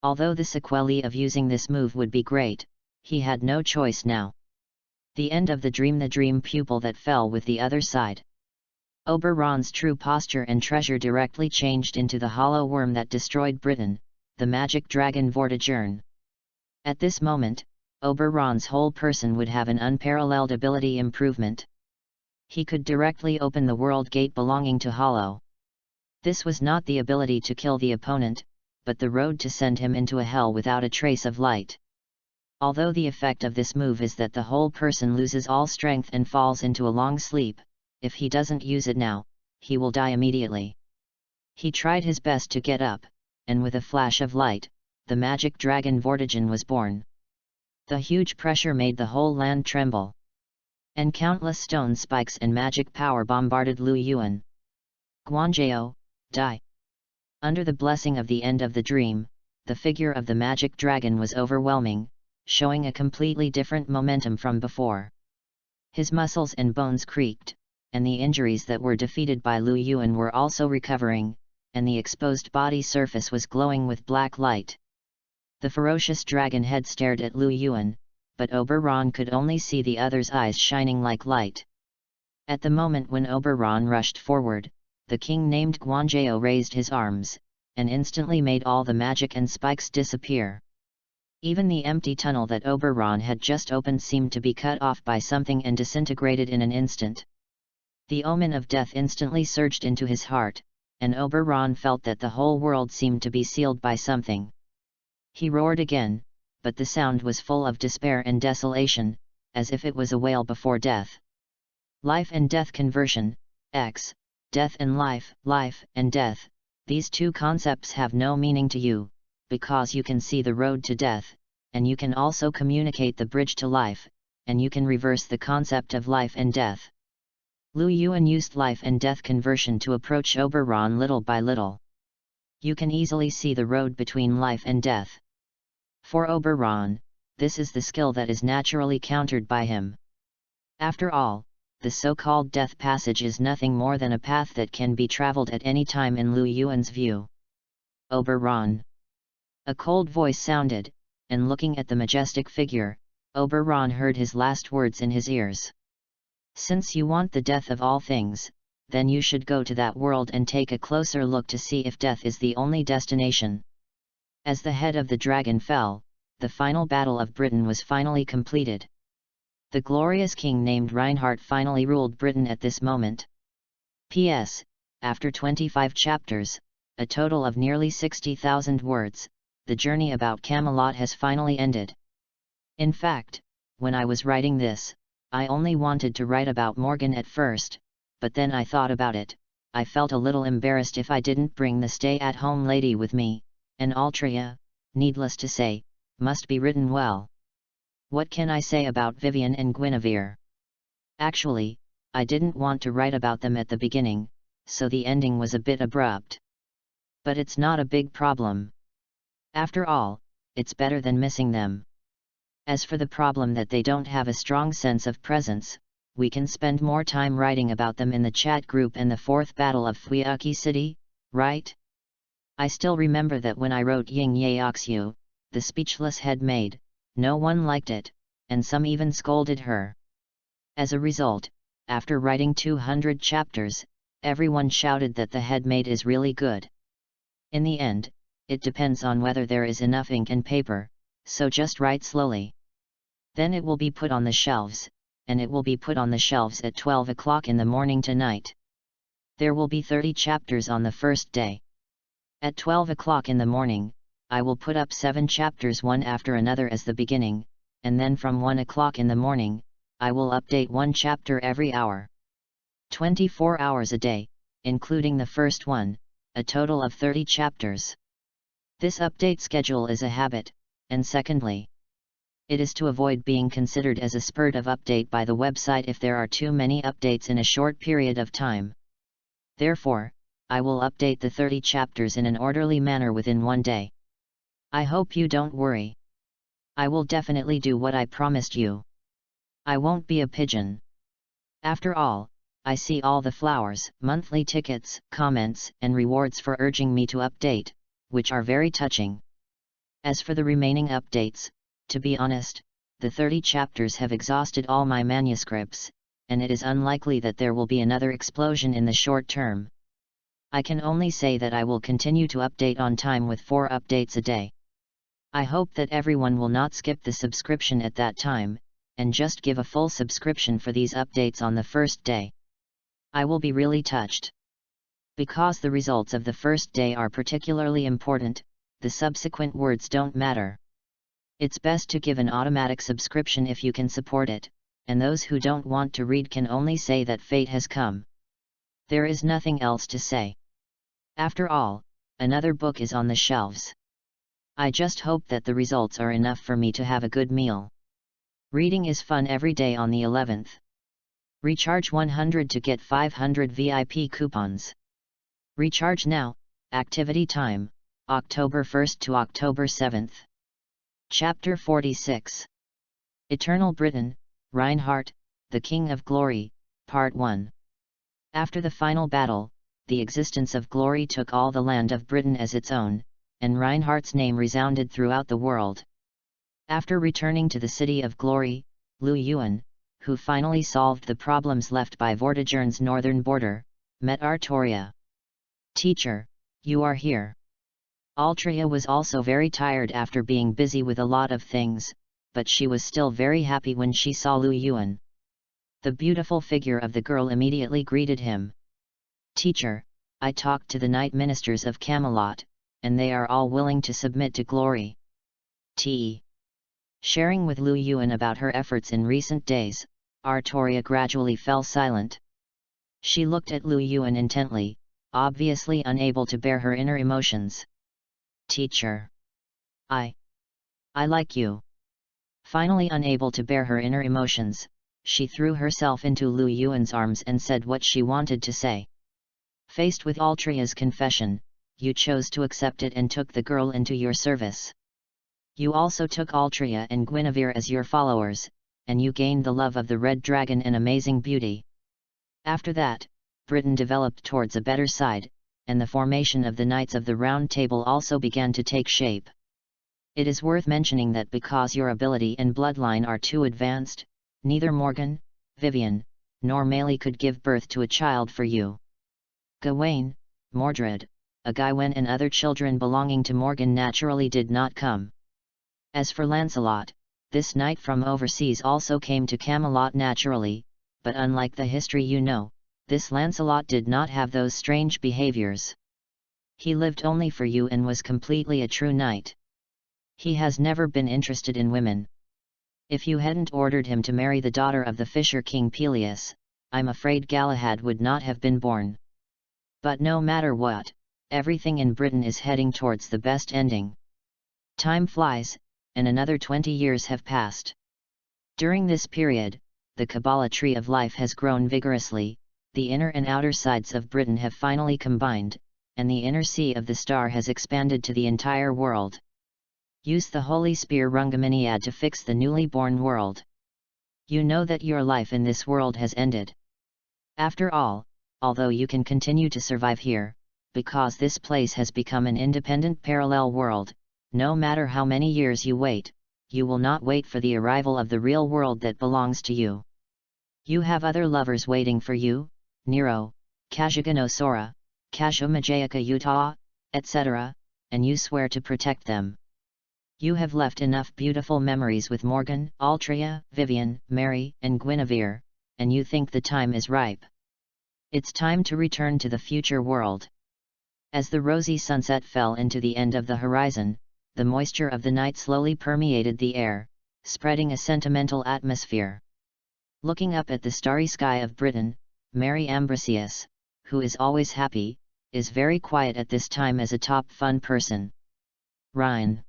Although the sequelae of using this move would be great, he had no choice now. The end of the dream pupil that fell with the other side. Oberon's true posture and treasure directly changed into the hollow worm that destroyed Britain, the magic dragon Vortigern. At this moment, Oberon's whole person would have an unparalleled ability improvement. He could directly open the world gate belonging to Hollow. This was not the ability to kill the opponent, but the road to send him into a hell without a trace of light. Although the effect of this move is that the whole person loses all strength and falls into a long sleep, if he doesn't use it now, he will die immediately. He tried his best to get up, and with a flash of light, the magic dragon Vortigern was born. The huge pressure made the whole land tremble. And countless stone spikes and magic power bombarded Lu Yuan. Guanzhao, die! Under the blessing of the end of the dream, the figure of the magic dragon was overwhelming, showing a completely different momentum from before. His muscles and bones creaked, and the injuries that were defeated by Lu Yuan were also recovering, and the exposed body surface was glowing with black light. The ferocious dragon head stared at Lu Yuan, but Oberon could only see the other's eyes shining like light. At the moment when Oberon rushed forward, the king named Guanzhao raised his arms, and instantly made all the magic and spikes disappear. Even the empty tunnel that Oberon had just opened seemed to be cut off by something and disintegrated in an instant. The omen of death instantly surged into his heart, and Oberon felt that the whole world seemed to be sealed by something. He roared again, but the sound was full of despair and desolation, as if it was a wail before death. Life and death conversion, X, death and life, life and death, these two concepts have no meaning to you, because you can see the road to death, and you can also communicate the bridge to life, and you can reverse the concept of life and death. Lu Yuan used life and death conversion to approach Oberon little by little. You can easily see the road between life and death. For Oberon, this is the skill that is naturally countered by him. After all, the so-called death passage is nothing more than a path that can be traveled at any time in Lu Yuan's view. Oberon. A cold voice sounded, and looking at the majestic figure, Oberon heard his last words in his ears. Since you want the death of all things, then you should go to that world and take a closer look to see if death is the only destination. As the head of the dragon fell, the final battle of Britain was finally completed. The glorious king named Reinhardt finally ruled Britain at this moment. P.S. After 25 chapters, a total of nearly 60,000 words, the journey about Camelot has finally ended. In fact, when I was writing this, I only wanted to write about Morgan at first, but then I thought about it. I felt a little embarrassed if I didn't bring the stay-at-home lady with me, and Altria, needless to say, must be written well. What can I say about Vivien and Gwyavir? Actually, I didn't want to write about them at the beginning, so the ending was a bit abrupt. But it's not a big problem. After all, it's better than missing them. As for the problem that they don't have a strong sense of presence, we can spend more time writing about them in the chat group and the fourth battle of Fuiki City, right? I still remember that when I wrote Ying Yaoxiu, the speechless head maid, no one liked it, and some even scolded her. As a result, after writing 200 chapters, everyone shouted that the head maid is really good. In the end, it depends on whether there is enough ink and paper, so just write slowly. Then it will be put on the shelves, and it will be put on the shelves at 12 o'clock in the morning tonight. There will be 30 chapters on the first day. At 12 o'clock in the morning, I will put up 7 chapters one after another as the beginning, and then from 1 o'clock in the morning, I will update 1 chapter every hour. 24 hours a day, including the first one, a total of 30 chapters. This update schedule is a habit, and secondly, it is to avoid being considered as a spurt of update by the website if there are too many updates in a short period of time. Therefore, I will update the 30 chapters in an orderly manner within 1 day. I hope you don't worry. I will definitely do what I promised you. I won't be a pigeon. After all, I see all the flowers, monthly tickets, comments, and rewards for urging me to update, which are very touching. As for the remaining updates, to be honest, the 30 chapters have exhausted all my manuscripts, and it is unlikely that there will be another explosion in the short term. I can only say that I will continue to update on time with 4 updates a day. I hope that everyone will not skip the subscription at that time, and just give a full subscription for these updates on the first day. I will be really touched. Because the results of the first day are particularly important, the subsequent words don't matter. It's best to give an automatic subscription if you can support it, and those who don't want to read can only say that fate has come. There is nothing else to say. After all, another book is on the shelves. I just hope that the results are enough for me to have a good meal. Reading is fun every day on the 11th. Recharge 100 to get 500 VIP coupons. Recharge now, activity time, October 1st to October 7th. Chapter 46. Eternal Britain, Reinhardt, the King of Glory, Part 1. After the final battle, the existence of glory took all the land of Britain as its own, and Reinhardt's name resounded throughout the world. After returning to the City of Glory, Lu Yuan, who finally solved the problems left by Vortigern's northern border, met Artoria. "Teacher, you are here." Altria was also very tired after being busy with a lot of things, but she was still very happy when she saw Lu Yuan. The beautiful figure of the girl immediately greeted him. "Teacher, I talked to the knight ministers of Camelot, and they are all willing to submit to glory." Sharing with Lu Yuan about her efforts in recent days, Artoria gradually fell silent. She looked at Lu Yuan intently, obviously unable to bear her inner emotions. "Teacher. I like you." Finally unable to bear her inner emotions, she threw herself into Lu Yuan's arms and said what she wanted to say. Faced with Altria's confession, you chose to accept it and took the girl into your service. You also took Altria and Gwyavir as your followers, and you gained the love of the Red Dragon and Amazing Beauty. After that, Britain developed towards a better side, and the formation of the Knights of the Round Table also began to take shape. It is worth mentioning that because your ability and bloodline are too advanced, neither Morgan, Vivien, nor Meili could give birth to a child for you. Gawain, Mordred, Gwywen and other children belonging to Morgan naturally did not come. As for Lancelot, this knight from overseas also came to Camelot naturally, but unlike the history you know, this Lancelot did not have those strange behaviors. He lived only for you and was completely a true knight. He has never been interested in women. If you hadn't ordered him to marry the daughter of the Fisher King Peleus, I'm afraid Galahad would not have been born. But no matter what, everything in Britain is heading towards the best ending. Time flies, and another 20 years have passed. During this period, the Kabbalah tree of life has grown vigorously, the inner and outer sides of Britain have finally combined, and the inner sea of the star has expanded to the entire world. Use the Holy Spear Rungaminiad to fix the newly born world. You know that your life in this world has ended. After all, although you can continue to survive here, because this place has become an independent parallel world, no matter how many years you wait, you will not wait for the arrival of the real world that belongs to you. You have other lovers waiting for you, Nero, Kajiganosaura, Kajiganosaura, etc., and you swear to protect them. You have left enough beautiful memories with Morgan, Altria, Vivien, Mary, and Gwyavir, and you think the time is ripe. It's time to return to the future world. As the rosy sunset fell into the end of the horizon, the moisture of the night slowly permeated the air, spreading a sentimental atmosphere. Looking up at the starry sky of Britain, Mary Ambrosius, who is always happy, is very quiet at this time as a top fun person. Rhine.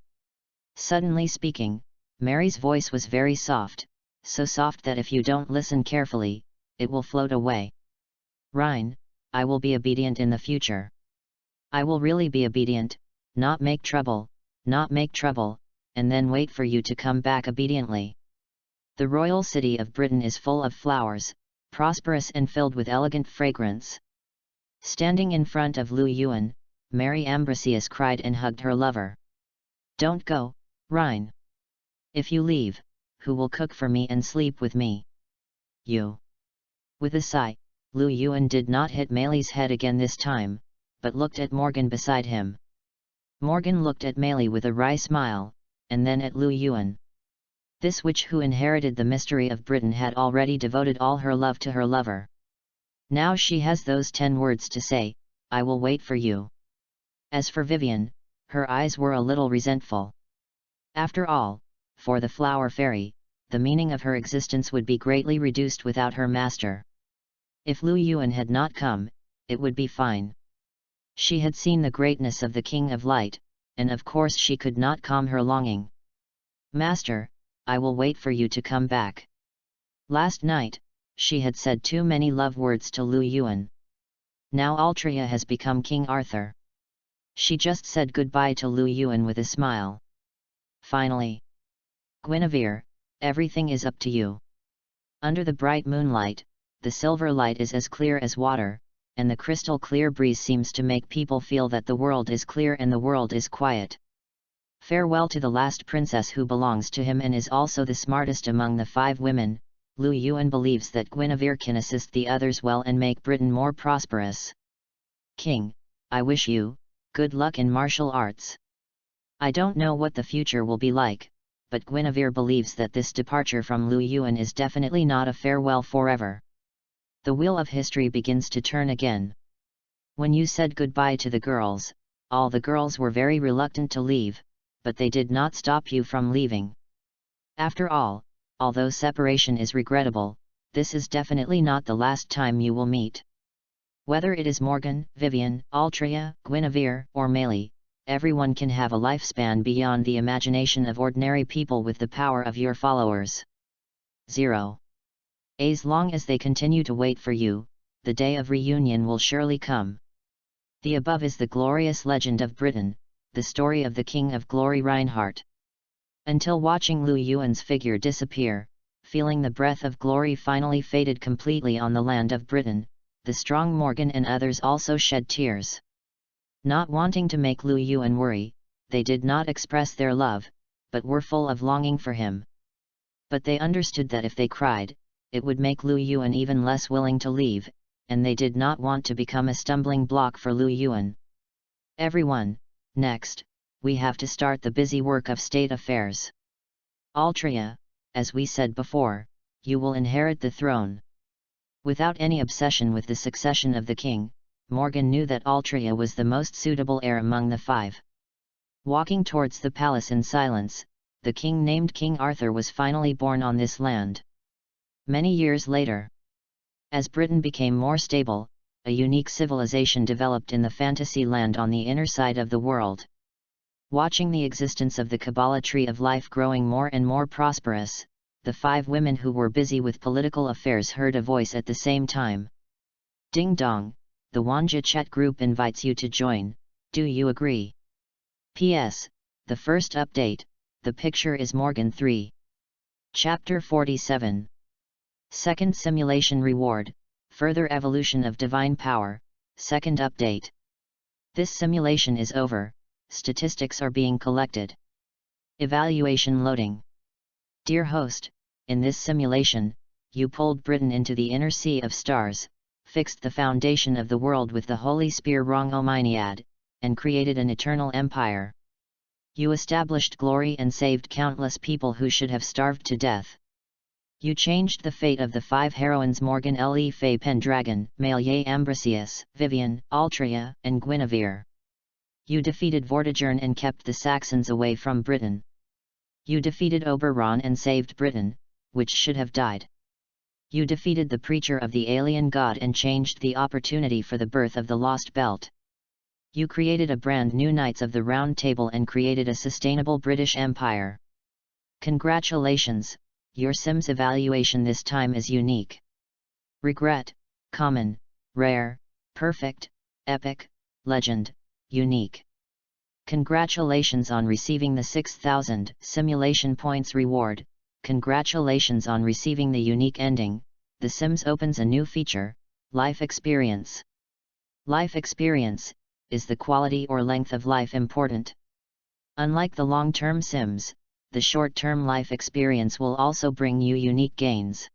Suddenly speaking, Mary's voice was very soft, so soft that if you don't listen carefully, it will float away. Rhine, I will be obedient in the future. I will really be obedient, not make trouble, and then wait for you to come back obediently. The royal city of Britain is full of flowers, prosperous and filled with elegant fragrance. Standing in front of Lu Yuan, Mary Ambrosius cried and hugged her lover. Don't go, Rhine. If you leave, who will cook for me and sleep with me? You. With a sigh, Lu Yuan did not hit Meili's head again this time, but looked at Morgan beside him. Morgan looked at Meili with a wry smile, and then at Lu Yuan. This witch who inherited the mystery of Britain had already devoted all her love to her lover. Now she has those 10 words to say, I will wait for you. As for Vivien, her eyes were a little resentful. After all, for the flower fairy, the meaning of her existence would be greatly reduced without her master. If Lu Yuan had not come, it would be fine. She had seen the greatness of the King of Light, and of course she could not calm her longing. Master, I will wait for you to come back. Last night, she had said too many love words to Lu Yuan. Now Altria has become King Arthur. She just said goodbye to Lu Yuan with a smile. Finally. Gwyavir, everything is up to you. Under the bright moonlight, the silver light is as clear as water, and the crystal clear breeze seems to make people feel that the world is clear and the world is quiet. Farewell to the last princess who belongs to him and is also the smartest among the 5 women. Lu Yuan believes that Gwyavir can assist the others well and make Britain more prosperous. King, I wish you good luck in martial arts. I don't know what the future will be like, but Gwyavir believes that this departure from Lu Yuan is definitely not a farewell forever. The wheel of history begins to turn again. When you said goodbye to the girls, all the girls were very reluctant to leave, but they did not stop you from leaving. After all, although separation is regrettable, this is definitely not the last time you will meet. Whether it is Morgan, Vivien, Altria, Gwyavir, or Meili, everyone can have a lifespan beyond the imagination of ordinary people with the power of your followers. 0. As long as they continue to wait for you, the day of reunion will surely come. The above is the glorious legend of Britain, the story of the King of Glory Reinhardt. Until watching Lu Yuan's figure disappear, feeling the breath of glory finally faded completely on the land of Britain, the strong Morgan and others also shed tears. Not wanting to make Lu Yuan worry, they did not express their love, but were full of longing for him. But they understood that if they cried, it would make Lu Yuan even less willing to leave, and they did not want to become a stumbling block for Lu Yuan. Everyone, next, we have to start the busy work of state affairs. Altria, as we said before, you will inherit the throne. Without any obsession with the succession of the king, Morgan knew that Altria was the most suitable heir among the 5. Walking towards the palace in silence, the king named King Arthur was finally born on this land. Many years later, as Britain became more stable, a unique civilization developed in the fantasy land on the inner side of the world. Watching the existence of the Kabbalah tree of life growing more and more prosperous, the 5 women who were busy with political affairs heard a voice at the same time. Ding dong, the Wanja chat group invites you to join, do you agree? PS, the first update, the picture is Morgan 3. Chapter 47. Second Simulation Reward, Further Evolution of Divine Power, Second Update. This simulation is over, statistics are being collected. Evaluation loading. Dear host, in this simulation, you pulled Britain into the inner sea of stars, fixed the foundation of the world with the holy spear Rong-O-Miniad, and created an eternal empire. You established glory and saved countless people who should have starved to death. You changed the fate of the 5 heroines Morgan Le Fay Pendragon, Maillet Ambrosius, Vivien, Altria, and Gwyavir. You defeated Vortigern and kept the Saxons away from Britain. You defeated Oberon and saved Britain, which should have died. You defeated the preacher of the alien god and changed the opportunity for the birth of the Lost Belt. You created a brand new Knights of the Round Table and created a sustainable British Empire. Congratulations, your Sims evaluation this time is unique. Regret, common, rare, perfect, epic, legend, unique. Congratulations on receiving the 6,000 simulation points reward. Congratulations on receiving the unique ending. The Sims opens a new feature, Life Experience. Life Experience, is the quality or length of life important? Unlike the long-term Sims, the short-term life experience will also bring you unique gains.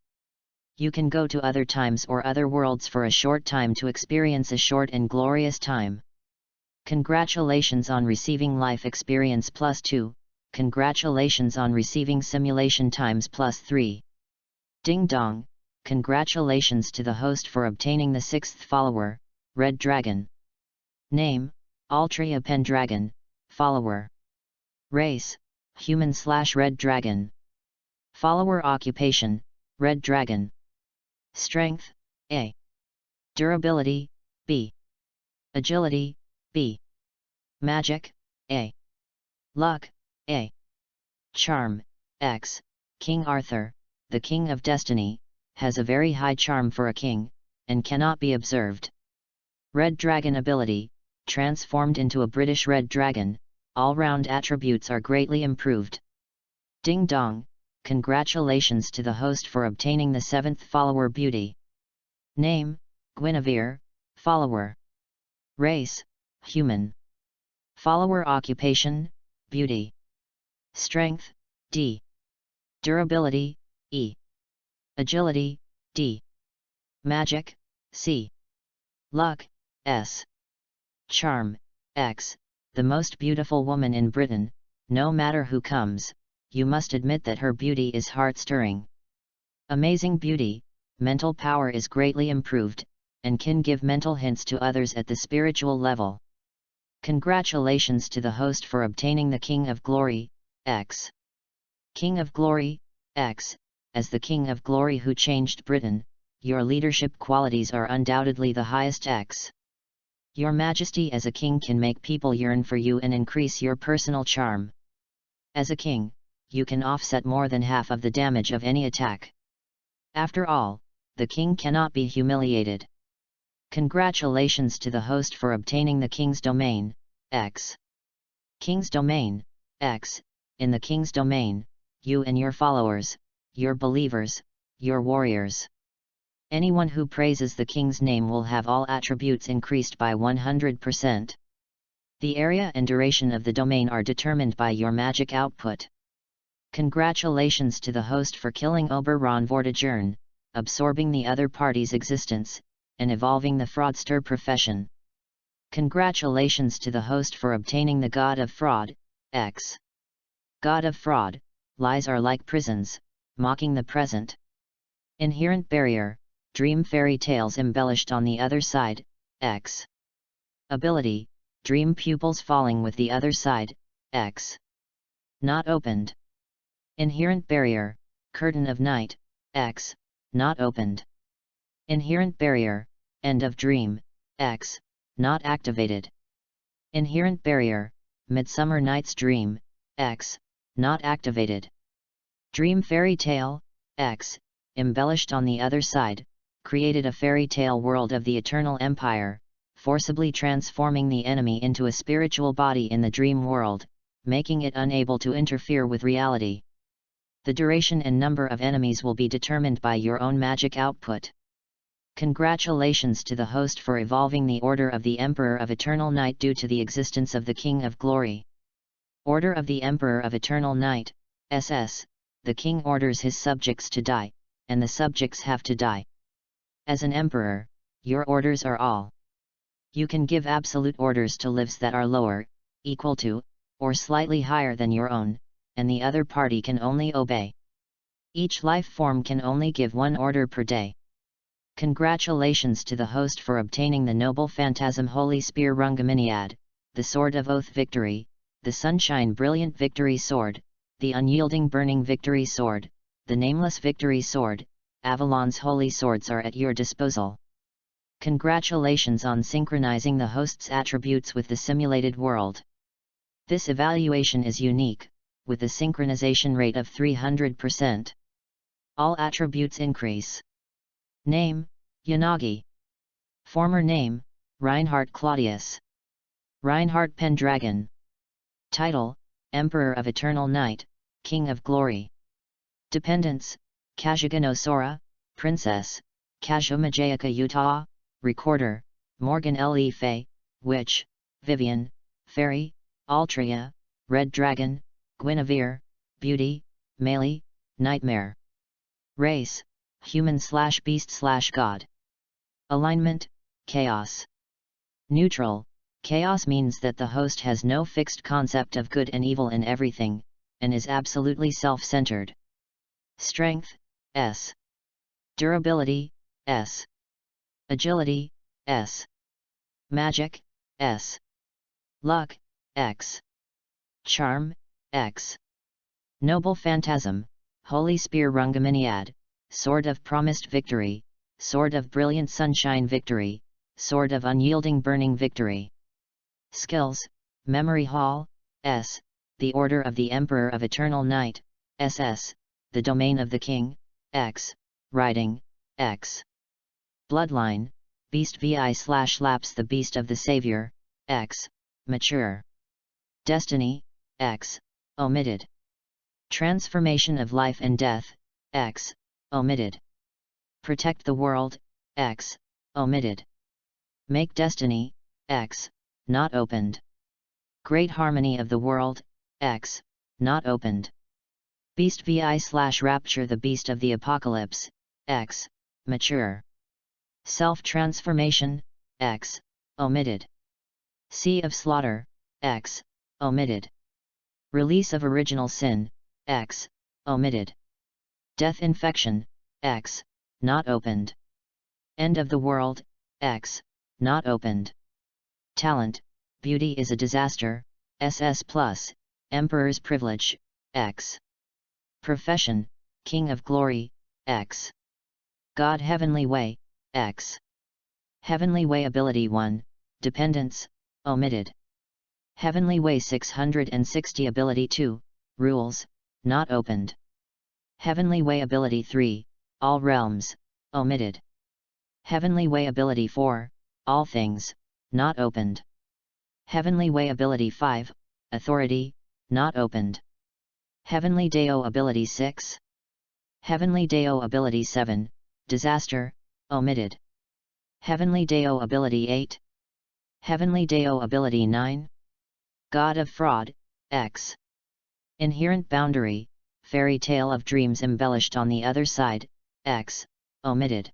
You can go to other times or other worlds for a short time to experience a short and glorious time. Congratulations on receiving Life Experience +2, congratulations on receiving Simulation Times +3. Ding dong, congratulations to the host for obtaining the 6th follower, Red Dragon. Name, Altria Pendragon, follower. Race, Human/Red Dragon. Follower occupation, Red Dragon. Strength, A. Durability, B. Agility, B. Magic, A. Luck, A. Charm, X. King Arthur, the King of Destiny, has a very high charm for a king, and cannot be observed. Red Dragon ability, transformed into a British Red Dragon, all-round attributes are greatly improved. Ding dong, congratulations to the host for obtaining the 7th follower Beauty. Name, Gwyavir, follower. Race, Human. Follower occupation, Beauty. Strength, D. Durability, E. Agility, D. Magic, C. Luck, S. Charm, X. The most beautiful woman in Britain, no matter who comes, you must admit that her beauty is heart-stirring. Amazing beauty, mental power is greatly improved, and can give mental hints to others at the spiritual level. Congratulations to the host for obtaining the King of Glory, X. King of Glory, X. As the King of Glory who changed Britain, your leadership qualities are undoubtedly the highest X. Your Majesty as a king can make people yearn for you and increase your personal charm. As a king, you can offset more than half of the damage of any attack. After all, the king cannot be humiliated. Congratulations to the host for obtaining the King's Domain, X. King's Domain, X. In the King's Domain, you and your followers, your believers, your warriors. Anyone who praises the king's name will have all attributes increased by 100%. The area and duration of the domain are determined by your magic output. Congratulations to the host for killing Oberon Vortigern, absorbing the other party's existence, and evolving the fraudster profession. Congratulations to the host for obtaining the God of Fraud, X. God of Fraud, lies are like prisons, mocking the present. Inherent barrier, dream fairy tales embellished on the other side, X. Ability, dream pupils falling with the other side, X. Not opened. Inherent barrier, curtain of night, X. Not opened. Inherent barrier, end of dream, X. Not activated. Inherent barrier, Midsummer Night's Dream, X. Not activated. Dream fairy tale, X, embellished on the other side, created a fairy tale world of the Eternal Empire, forcibly transforming the enemy into a spiritual body in the dream world, making it unable to interfere with reality. The duration and number of enemies will be determined by your own magic output. Congratulations to the host for evolving the Order of the Emperor of Eternal Night due to the existence of the King of Glory. Order of the Emperor of Eternal Night, SS. The king orders his subjects to die, and the subjects have to die. As an emperor, your orders are all. You can give absolute orders to lives that are lower, equal to, or slightly higher than your own, and the other party can only obey. Each life form can only give one order per day. Congratulations to the host for obtaining the Noble Phantasm Holy Spear Rungaminiad, the Sword of Oath Victory, the Sunshine Brilliant Victory Sword, the Unyielding Burning Victory Sword, the Nameless Victory Sword. Avalon's holy swords are at your disposal. Congratulations on synchronizing the host's attributes with the simulated world. This evaluation is unique, with a synchronization rate of 300%. All attributes increase. Name, Yanagi. Former name, Reinhardt Claudius. Reinhardt Pendragon. Title, Emperor of Eternal Night, King of Glory. Dependents, Kajiganosaura, Princess, Kajomajayaka Utah, Recorder, Morgan L. Fay, Witch, Vivien, Fairy, Altria, Red Dragon, Gwyavir, Beauty, Melee, Nightmare. Race, Human/Beast/God. Alignment, Chaos. Neutral, Chaos means that the host has no fixed concept of good and evil in everything, and is absolutely self-centered. Strength, S. Durability, S. Agility, S. Magic, S. Luck, X. Charm, X. Noble Phantasm, Holy Spear Rungaminiad, Sword of Promised Victory, Sword of Brilliant Sunshine Victory, Sword of Unyielding Burning Victory. Skills, Memory Hall, S. The Order of the Emperor of Eternal Night, SS. The Domain of the King, X. Writing, X. Bloodline, Beast vi/Laps the Beast of the Savior, X. Mature. Destiny, X. Omitted. Transformation of Life and Death, X. Omitted. Protect the World, X. Omitted. Make Destiny, X. Not opened. Great Harmony of the World, X. Not opened. Beast vi/Rapture the Beast of the Apocalypse, X. Mature. Self-Transformation, X. Omitted. Sea of Slaughter, X. Omitted. Release of Original Sin, X. Omitted. Death Infection, X. Not opened. End of the World, X. Not opened. Talent, Beauty is a Disaster, SS+, Emperor's Privilege, X. Profession, King of Glory, X. God Heavenly Way, X. Heavenly Way Ability 1, Dependence, Omitted. Heavenly Way 660 Ability 2, Rules, Not opened. Heavenly Way Ability 3, All Realms, Omitted. Heavenly Way Ability 4, All Things, Not opened. Heavenly Way Ability 5, Authority, Not opened. Heavenly Deo Ability 6. Heavenly Deo Ability 7, Disaster, Omitted. Heavenly Deo Ability 8. Heavenly Deo Ability 9. God of Fraud, X. Inherent Boundary, Fairy Tale of Dreams embellished on the other side, X. Omitted.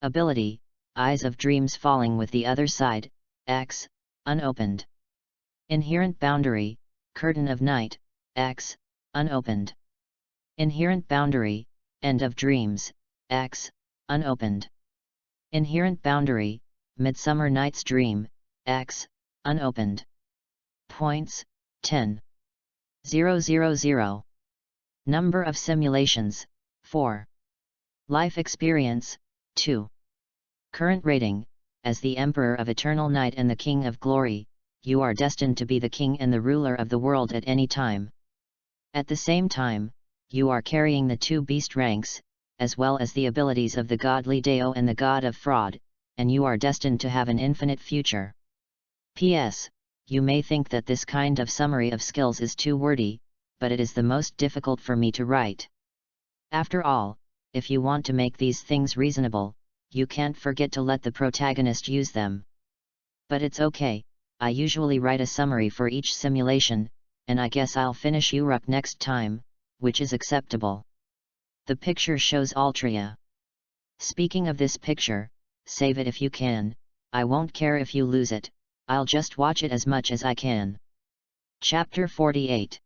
Ability, Eyes of Dreams falling with the other side, X. Unopened. Inherent Boundary, Curtain of Night, X. Unopened. Inherent Boundary, End of Dreams, X. Unopened. Inherent Boundary, Midsummer Night's Dream, X. Unopened. Points, 10. 000. Number of simulations, 4. Life experience, 2. Current rating, as the Emperor of Eternal Night and the King of Glory, you are destined to be the king and the ruler of the world at any time. At the same time, you are carrying the two beast ranks, as well as the abilities of the godly Deo and the god of fraud, and you are destined to have an infinite future. P.S. You may think that this kind of summary of skills is too wordy, but it is the most difficult for me to write. After all, if you want to make these things reasonable, you can't forget to let the protagonist use them. But it's okay, I usually write a summary for each simulation, and I guess I'll finish Europe next time, which is acceptable. The picture shows Altria. Speaking of this picture, save it if you can, I won't care if you lose it, I'll just watch it as much as I can. Chapter 48.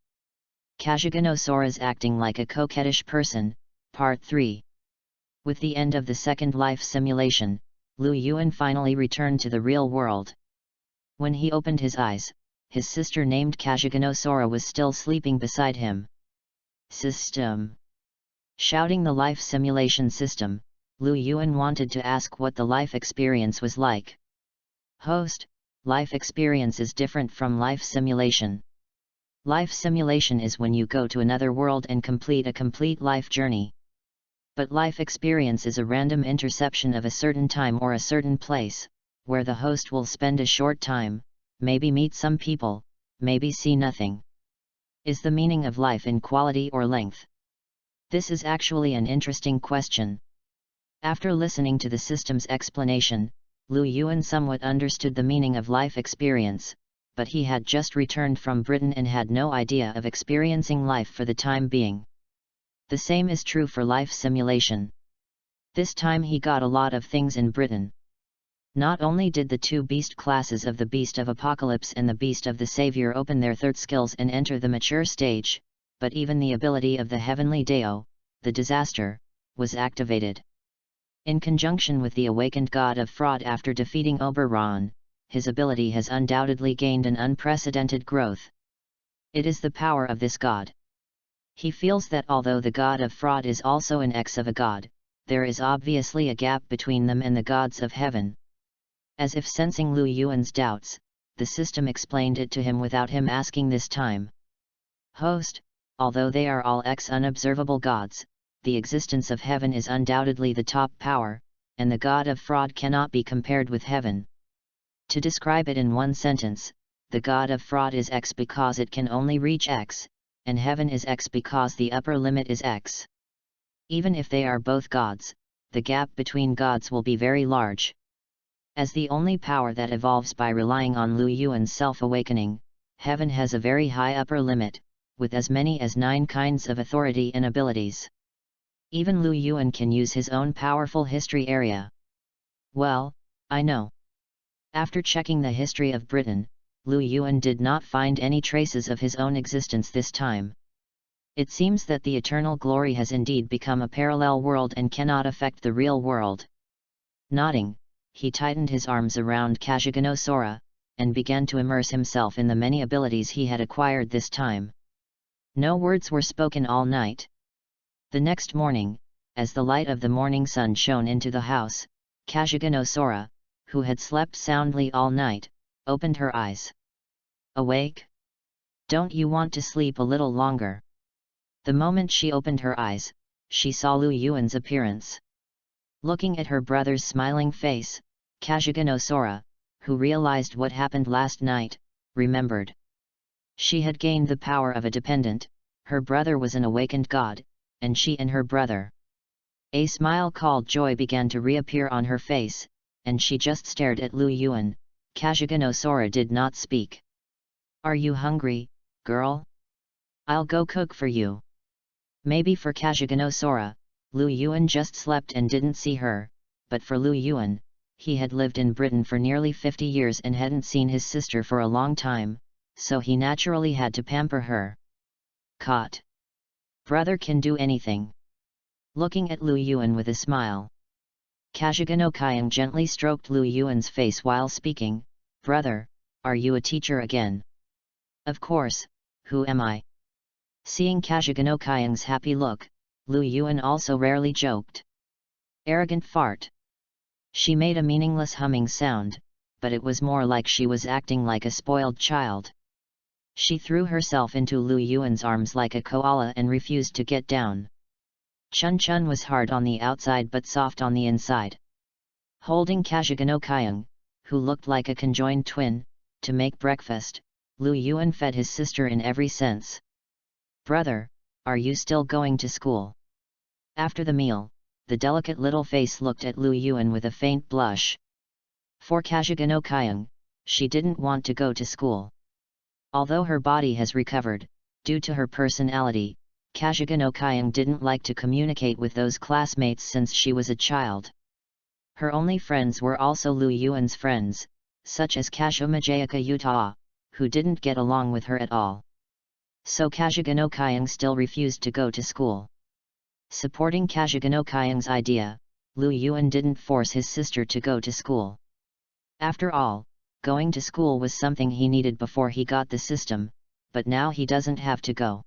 Kajiganosaura's acting like a coquettish person, Part 3. With the end of the second life simulation, Lu Yuan finally returned to the real world. When he opened his eyes, his sister named Kajiganosaura was still sleeping beside him. System. Shouting the life simulation system, Lu Yuan wanted to ask what the life experience was like. Host, life experience is different from life simulation. Life simulation is when you go to another world and complete a complete life journey. But life experience is a random interception of a certain time or a certain place, where the host will spend a short time, maybe meet some people, maybe see nothing. Is the meaning of life in quality or length? This is actually an interesting question. After listening to the system's explanation, Lu Yuan somewhat understood the meaning of life experience, but he had just returned from Britain and had no idea of experiencing life for the time being. The same is true for life simulation. This time he got a lot of things in Britain. Not only did the two beast classes of the Beast of Apocalypse and the Beast of the Savior open their third skills and enter the mature stage, but even the ability of the Heavenly Deo, the Disaster, was activated. In conjunction with the awakened god of fraud after defeating Oberon, his ability has undoubtedly gained an unprecedented growth. It is the power of this god. He feels that although the god of fraud is also an ex of a god, there is obviously a gap between them and the gods of heaven. As if sensing Lu Yuan's doubts, the system explained it to him without him asking this time. Host, although they are all ex-unobservable gods, the existence of heaven is undoubtedly the top power, and the god of fraud cannot be compared with heaven. To describe it in one sentence, the god of fraud is X because it can only reach X, and heaven is X because the upper limit is X. Even if they are both gods, the gap between gods will be very large. As the only power that evolves by relying on Lu Yuan's self-awakening, heaven has a very high upper limit, with as many as 9 kinds of authority and abilities. Even Lu Yuan can use his own powerful history area. Well, I know. After checking the history of Britain, Lu Yuan did not find any traces of his own existence this time. It seems that the eternal glory has indeed become a parallel world and cannot affect the real world. Nodding, he tightened his arms around Kajiganosaura, and began to immerse himself in the many abilities he had acquired this time. No words were spoken all night. The next morning, as the light of the morning sun shone into the house, Kajiganosaura, who had slept soundly all night, opened her eyes. Awake? Don't you want to sleep a little longer? The moment she opened her eyes, she saw Lu Yuan's appearance. Looking at her brother's smiling face, Kajiganosaura, who realized what happened last night, remembered. She had gained the power of a dependent, her brother was an awakened god, and she and her brother. A smile called joy began to reappear on her face, and she just stared at Lu Yuan. Kajiganosaura did not speak. Are you hungry, girl? I'll go cook for you. Maybe for Kajiganosaura, Lu Yuan just slept and didn't see her, but for Lu Yuan, he had lived in Britain for nearly 50 years and hadn't seen his sister for a long time, so he naturally had to pamper her. Caught. Brother can do anything. Looking at Lu Yuan with a smile, Kajiganosaura gently stroked Lu Yuan's face while speaking. Brother, are you a teacher again? Of course, who am I? Seeing Kajiganosaura's happy look, Lu Yuan also rarely joked. Arrogant fart. She made a meaningless humming sound, but it was more like she was acting like a spoiled child. She threw herself into Lu Yuan's arms like a koala and refused to get down. Chun Chun was hard on the outside but soft on the inside. Holding Kajiganosaura, who looked like a conjoined twin, to make breakfast, Lu Yuan fed his sister in every sense. "Brother, are you still going to school?" After the meal, the delicate little face looked at Lu Yuan with a faint blush. For Kajiganosaura, she didn't want to go to school. Although her body has recovered, due to her personality, Kajiganosaura didn't like to communicate with those classmates since she was a child. Her only friends were also Lu Yuan's friends, such as Kajiganosaura, who didn't get along with her at all. So Kajiganosaura still refused to go to school. Supporting Kajiganosaura's idea, Lu Yuan didn't force his sister to go to school. After all, going to school was something he needed before he got the system, but now he doesn't have to go.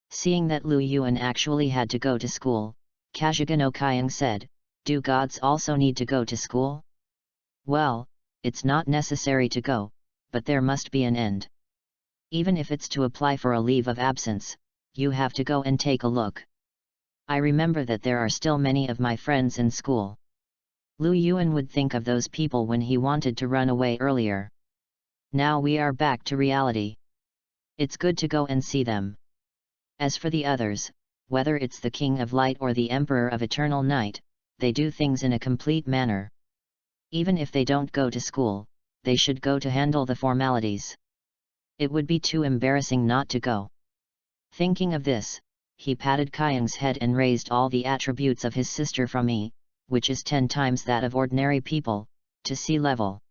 Seeing that Lu Yuan actually had to go to school, Kajiganosaura said, "Do gods also need to go to school?" "Well, it's not necessary to go, but there must be an end. Even if it's to apply for a leave of absence, you have to go and take a look. I remember that there are still many of my friends in school." Lu Yuan would think of those people when he wanted to run away earlier. Now we are back to reality. It's good to go and see them. As for the others, whether it's the King of Light or the Emperor of Eternal Night, they do things in a complete manner. Even if they don't go to school, they should go to handle the formalities. It would be too embarrassing not to go. Thinking of this, he patted Kayang's head and raised all the attributes of his sister from E, which is 10 times that of ordinary people, to sea level.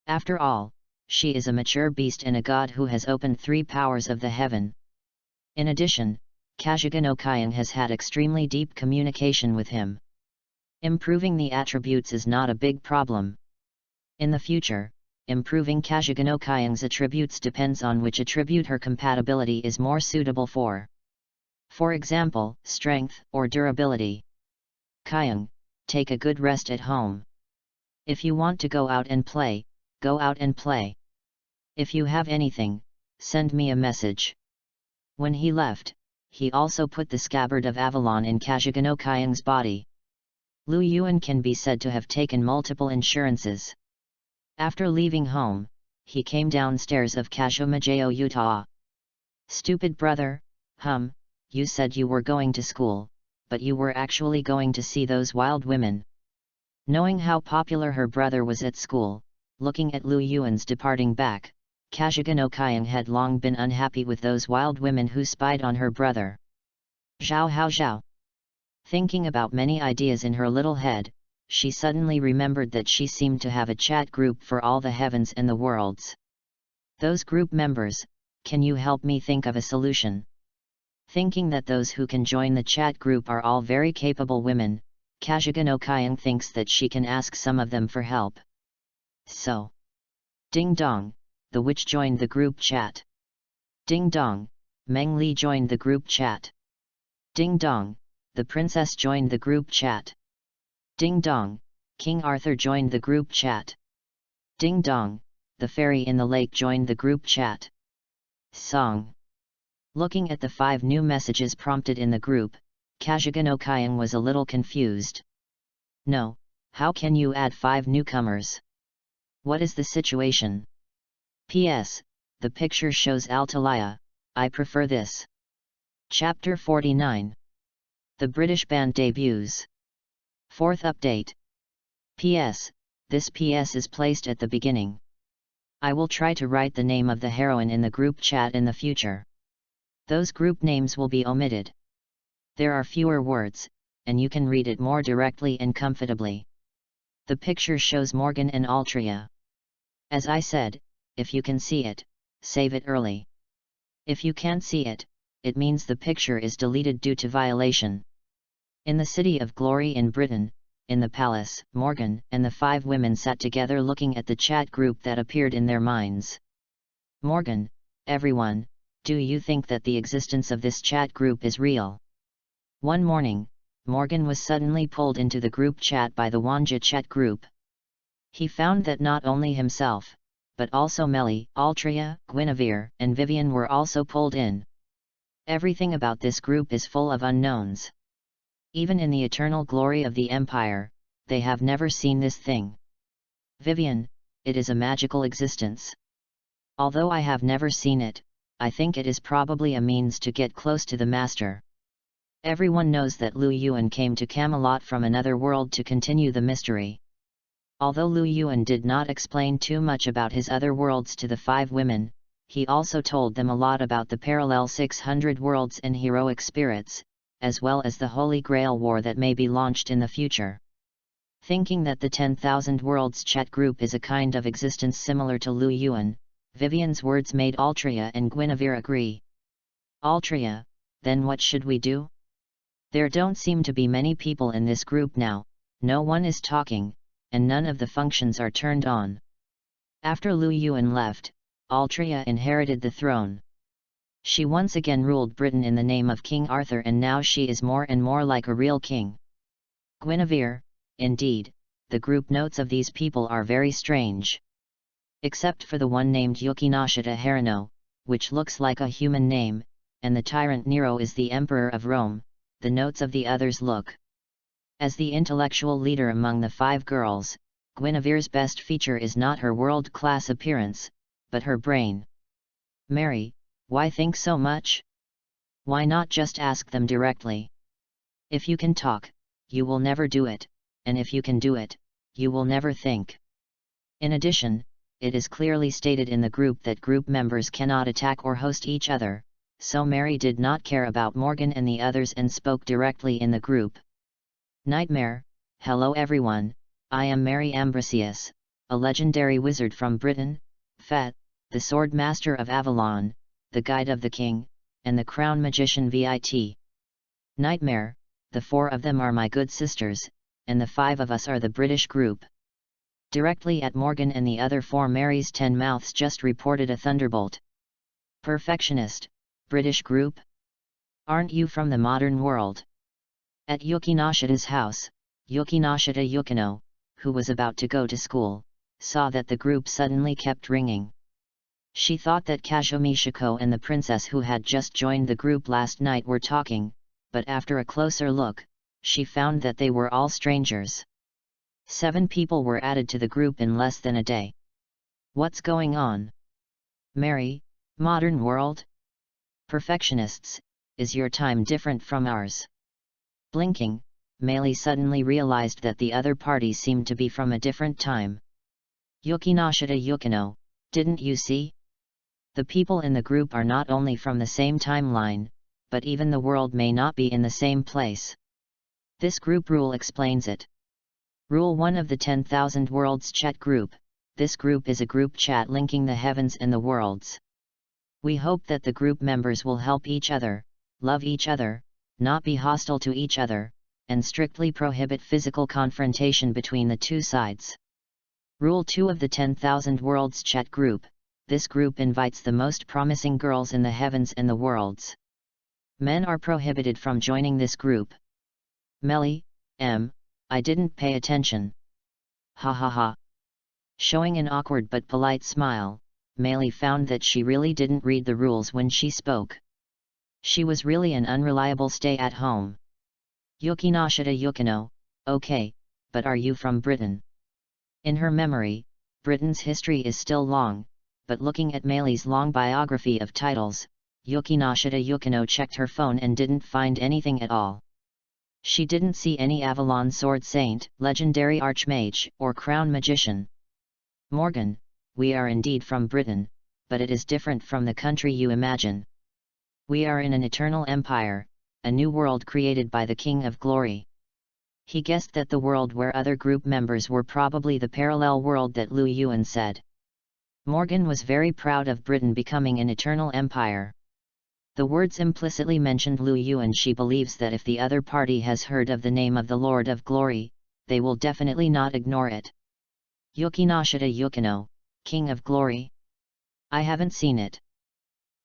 After all, she is a mature beast and a god who has opened 3 powers of the heaven. In addition, Kajiganosaura has had extremely deep communication with him. Improving the attributes is not a big problem. In the future, improving Kajiganosaura's attributes depends on which attribute her compatibility is more suitable for. For example, strength or durability. Kayang, take a good rest at home. If you want to go out and play, go out and play. If you have anything, send me a message. When he left, he also put the scabbard of Avalon in Kajiganosaura's body. Lu Yuan can be said to have taken multiple insurances. After leaving home, he came downstairs of Kajiganosaura. "Stupid brother, you said you were going to school, but you were actually going to see those wild women." Knowing how popular her brother was at school, looking at Lu Yuan's departing back, Kajiganosaura had long been unhappy with those wild women who spied on her brother. Zhao hao zhao. Thinking about many ideas in her little head, she suddenly remembered that she seemed to have a chat group for all the heavens and the worlds. "Those group members, can you help me think of a solution?" Thinking that those who can join the chat group are all very capable women, Kajiganosaura thinks that she can ask some of them for help. So, ding dong, the witch joined the group chat. Ding dong, Meng Li joined the group chat. Ding dong, the princess joined the group chat. Ding dong, King Arthur joined the group chat. Ding dong, the fairy in the lake joined the group chat. Song. Looking at the 5 new messages prompted in the group, Kajiganosaura was a little confused. "No, how can you add 5 newcomers? What is the situation? P.S. The picture shows Altria, I prefer this." Chapter 49. The British band debuts. 4th update. P.S. This P.S. is placed at the beginning. I will try to write the name of the heroine in the group chat in the future. Those group names will be omitted. There are fewer words, and you can read it more directly and comfortably. The picture shows Morgan and Altria. As I said, if you can see it, save it early. If you can't see it, it means the picture is deleted due to violation. In the City of Glory in Britain, in the palace, Morgan and the 5 women sat together looking at the chat group that appeared in their minds. Morgan: "Everyone, do you think that the existence of this chat group is real?" One morning, Morgan was suddenly pulled into the group chat by the Wanja chat group. He found that not only himself, but also Melly, Altria, Gwyavir, and Vivien were also pulled in. Everything about this group is full of unknowns. Even in the eternal glory of the Empire, they have never seen this thing. Vivien, it is a magical existence. Although I have never seen it, I think it is probably a means to get close to the Master. Everyone knows that Lu Yuan came to Camelot from another world to continue the mystery. Although Lu Yuan did not explain too much about his other worlds to the 5 women, he also told them a lot about the parallel 600 worlds and heroic spirits, as well as the Holy Grail war that may be launched in the future. Thinking that the 10,000 Worlds chat group is a kind of existence similar to Lu Yuan, Vivien's words made Altria and Gwyavir agree. Altria, then what should we do? There don't seem to be many people in this group now, no one is talking, and none of the functions are turned on. After Lu Yuan left, Altria inherited the throne. She once again ruled Britain in the name of King Arthur, and now she is more and more like a real king. Gwyavir, indeed, the group notes of these people are very strange. Except for the one named Yukinashita Harino, which looks like a human name, and the tyrant Nero is the Emperor of Rome, the notes of the others look. As the intellectual leader among the 5 girls, Gwynavir's best feature is not her world-class appearance, but her brain. Mary, why think so much? Why not just ask them directly? If you can talk, you will never do it, and if you can do it, you will never think. In addition, it is clearly stated in the group that group members cannot attack or host each other, so Mary did not care about Morgan and the others and spoke directly in the group. Nightmare, hello everyone, I am Mary Ambrosius, a legendary wizard from Britain, Fat, the sword master of Avalon, the guide of the king, and the crown magician Vit. Nightmare, the 4 of them are my good sisters, and the 5 of us are the British group. Directly at Morgan and the other 4, Mary's 10 mouths just reported a thunderbolt. Perfectionist, British group? Aren't you from the modern world? At Yukinashita's house, Yukinashita Yukino, who was about to go to school, saw that the group suddenly kept ringing. She thought that Kazumi Shiko and the princess who had just joined the group last night were talking, but after a closer look, she found that they were all strangers. 7 people were added to the group in less than a day. What's going on? Mary, modern world? Perfectionists, is your time different from ours? Blinking, Meili suddenly realized that the other party seemed to be from a different time. Yukinashita Yukino, didn't you see? The people in the group are not only from the same timeline, but even the world may not be in the same place. This group rule explains it. Rule 1 of the 10,000 Worlds chat group. This group is a group chat linking the heavens and the worlds. We hope that the group members will help each other, love each other, not be hostile to each other, and strictly prohibit physical confrontation between the 2 sides. Rule 2 of the 10,000 Worlds chat group. This group invites the most promising girls in the heavens and the worlds. Men are prohibited from joining this group. Melly, I didn't pay attention. Ha ha ha. Showing an awkward but polite smile, Meili found that she really didn't read the rules when she spoke. She was really an unreliable stay-at-home. Yukinashita Yukino, okay, but are you from Britain? In her memory, Britain's history is still long, but looking at Meili's long biography of titles, Yukinashita Yukino checked her phone and didn't find anything at all. She didn't see any Avalon Sword Saint, Legendary Archmage, or Crown Magician. Morgan, we are indeed from Britain, but it is different from the country you imagine. We are in an eternal empire, a new world created by the King of Glory. He guessed that the world where other group members were probably the parallel world that Lu Yuan said. Morgan was very proud of Britain becoming an eternal empire. The words implicitly mentioned Lu Yuan. She believes that if the other party has heard of the name of the Lord of Glory, they will definitely not ignore it. Yukinashita Yukino, King of Glory? I haven't seen it.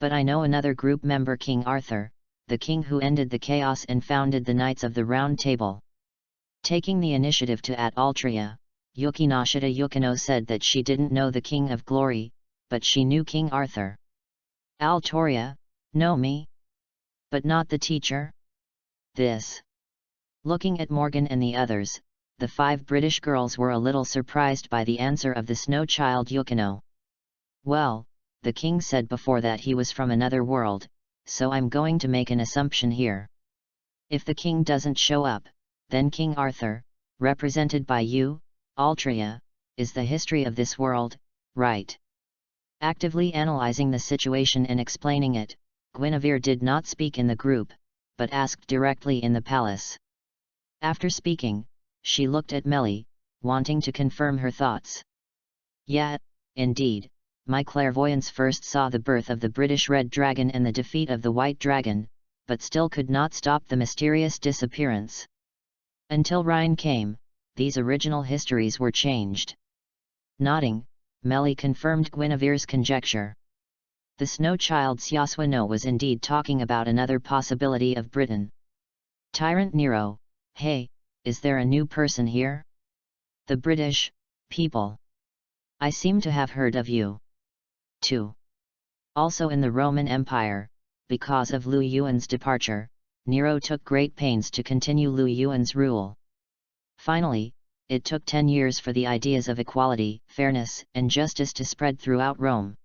But I know another group member, King Arthur, the king who ended the chaos and founded the Knights of the Round Table. Taking the initiative to at Altria, Yukinashita Yukino said that she didn't know the King of Glory, but she knew King Arthur. Altria, know me? But not the teacher? This. Looking at Morgan and the others, the 5 British girls were a little surprised by the answer of the snow child Yukino. Well, the king said before that he was from another world, so I'm going to make an assumption here. If the king doesn't show up, then King Arthur, represented by you, Altria, is the history of this world, right? Actively analyzing the situation and explaining it, Gwyavir did not speak in the group, but asked directly in the palace. After speaking, she looked at Melly, wanting to confirm her thoughts. Yeah, indeed, my clairvoyance first saw the birth of the British Red Dragon and the defeat of the White Dragon, but still could not stop the mysterious disappearance. Until Rhine came, these original histories were changed. Nodding, Melly confirmed Gwynavir's conjecture. The snow child Siaswano was indeed talking about another possibility of Britain. Tyrant Nero, hey, is there a new person here? The British people. I seem to have heard of you. 2. Also in the Roman Empire, because of Lu Yuan's departure, Nero took great pains to continue Lu Yuan's rule. Finally, it took 10 years for the ideas of equality, fairness, and justice to spread throughout Rome.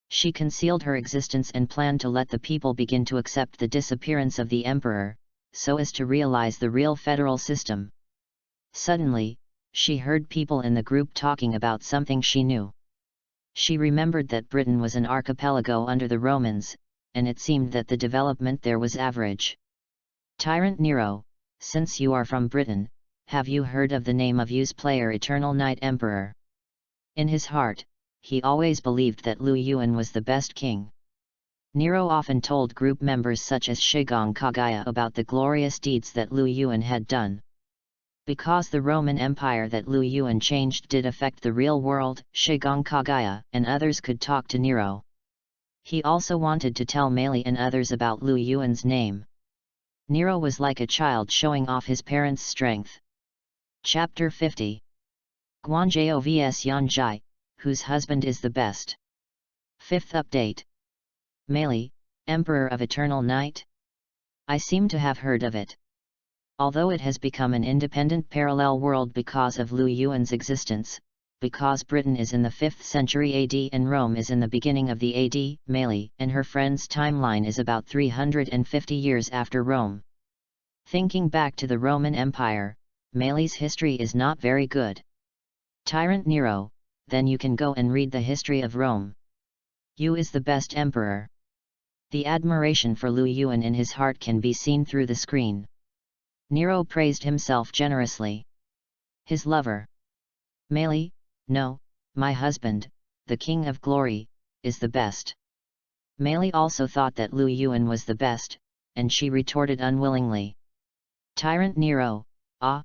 She concealed her existence and planned to let the people begin to accept the disappearance of the emperor, so as to realize the real federal system. Suddenly, she heard people in the group talking about something she knew. She remembered that Britain was an archipelago under the Romans, and it seemed that the development there was average. Tyrant Nero, since you are from Britain, have you heard of the name of Yu's player Eternal Night Emperor? In his heart, he always believed that Lu Yuan was the best king. Nero often told group members such as Shigong Kagaya about the glorious deeds that Lu Yuan had done. Because the Roman Empire that Lu Yuan changed did affect the real world, Shigong Kagaya and others could talk to Nero. He also wanted to tell Meili and others about Lu Yuan's name. Nero was like a child showing off his parents' strength. Chapter 50. Guanjao vs Yanjai, whose husband is the best. 5th update. Meili, Emperor of Eternal Night? I seem to have heard of it. Although it has become an independent parallel world because of Lu Yuan's existence, because Britain is in the 5th century AD and Rome is in the beginning of the AD, Meili and her friend's timeline is about 350 years after Rome. Thinking back to the Roman Empire, Meili's history is not very good. Tyrant Nero, then you can go and read the history of Rome. Yu is the best emperor. The admiration for Lu Yuan in his heart can be seen through the screen. Nero praised himself generously. His lover. Meili, no, my husband, the King of Glory, is the best. Meili also thought that Lu Yuan was the best, and she retorted unwillingly. Tyrant Nero, ah?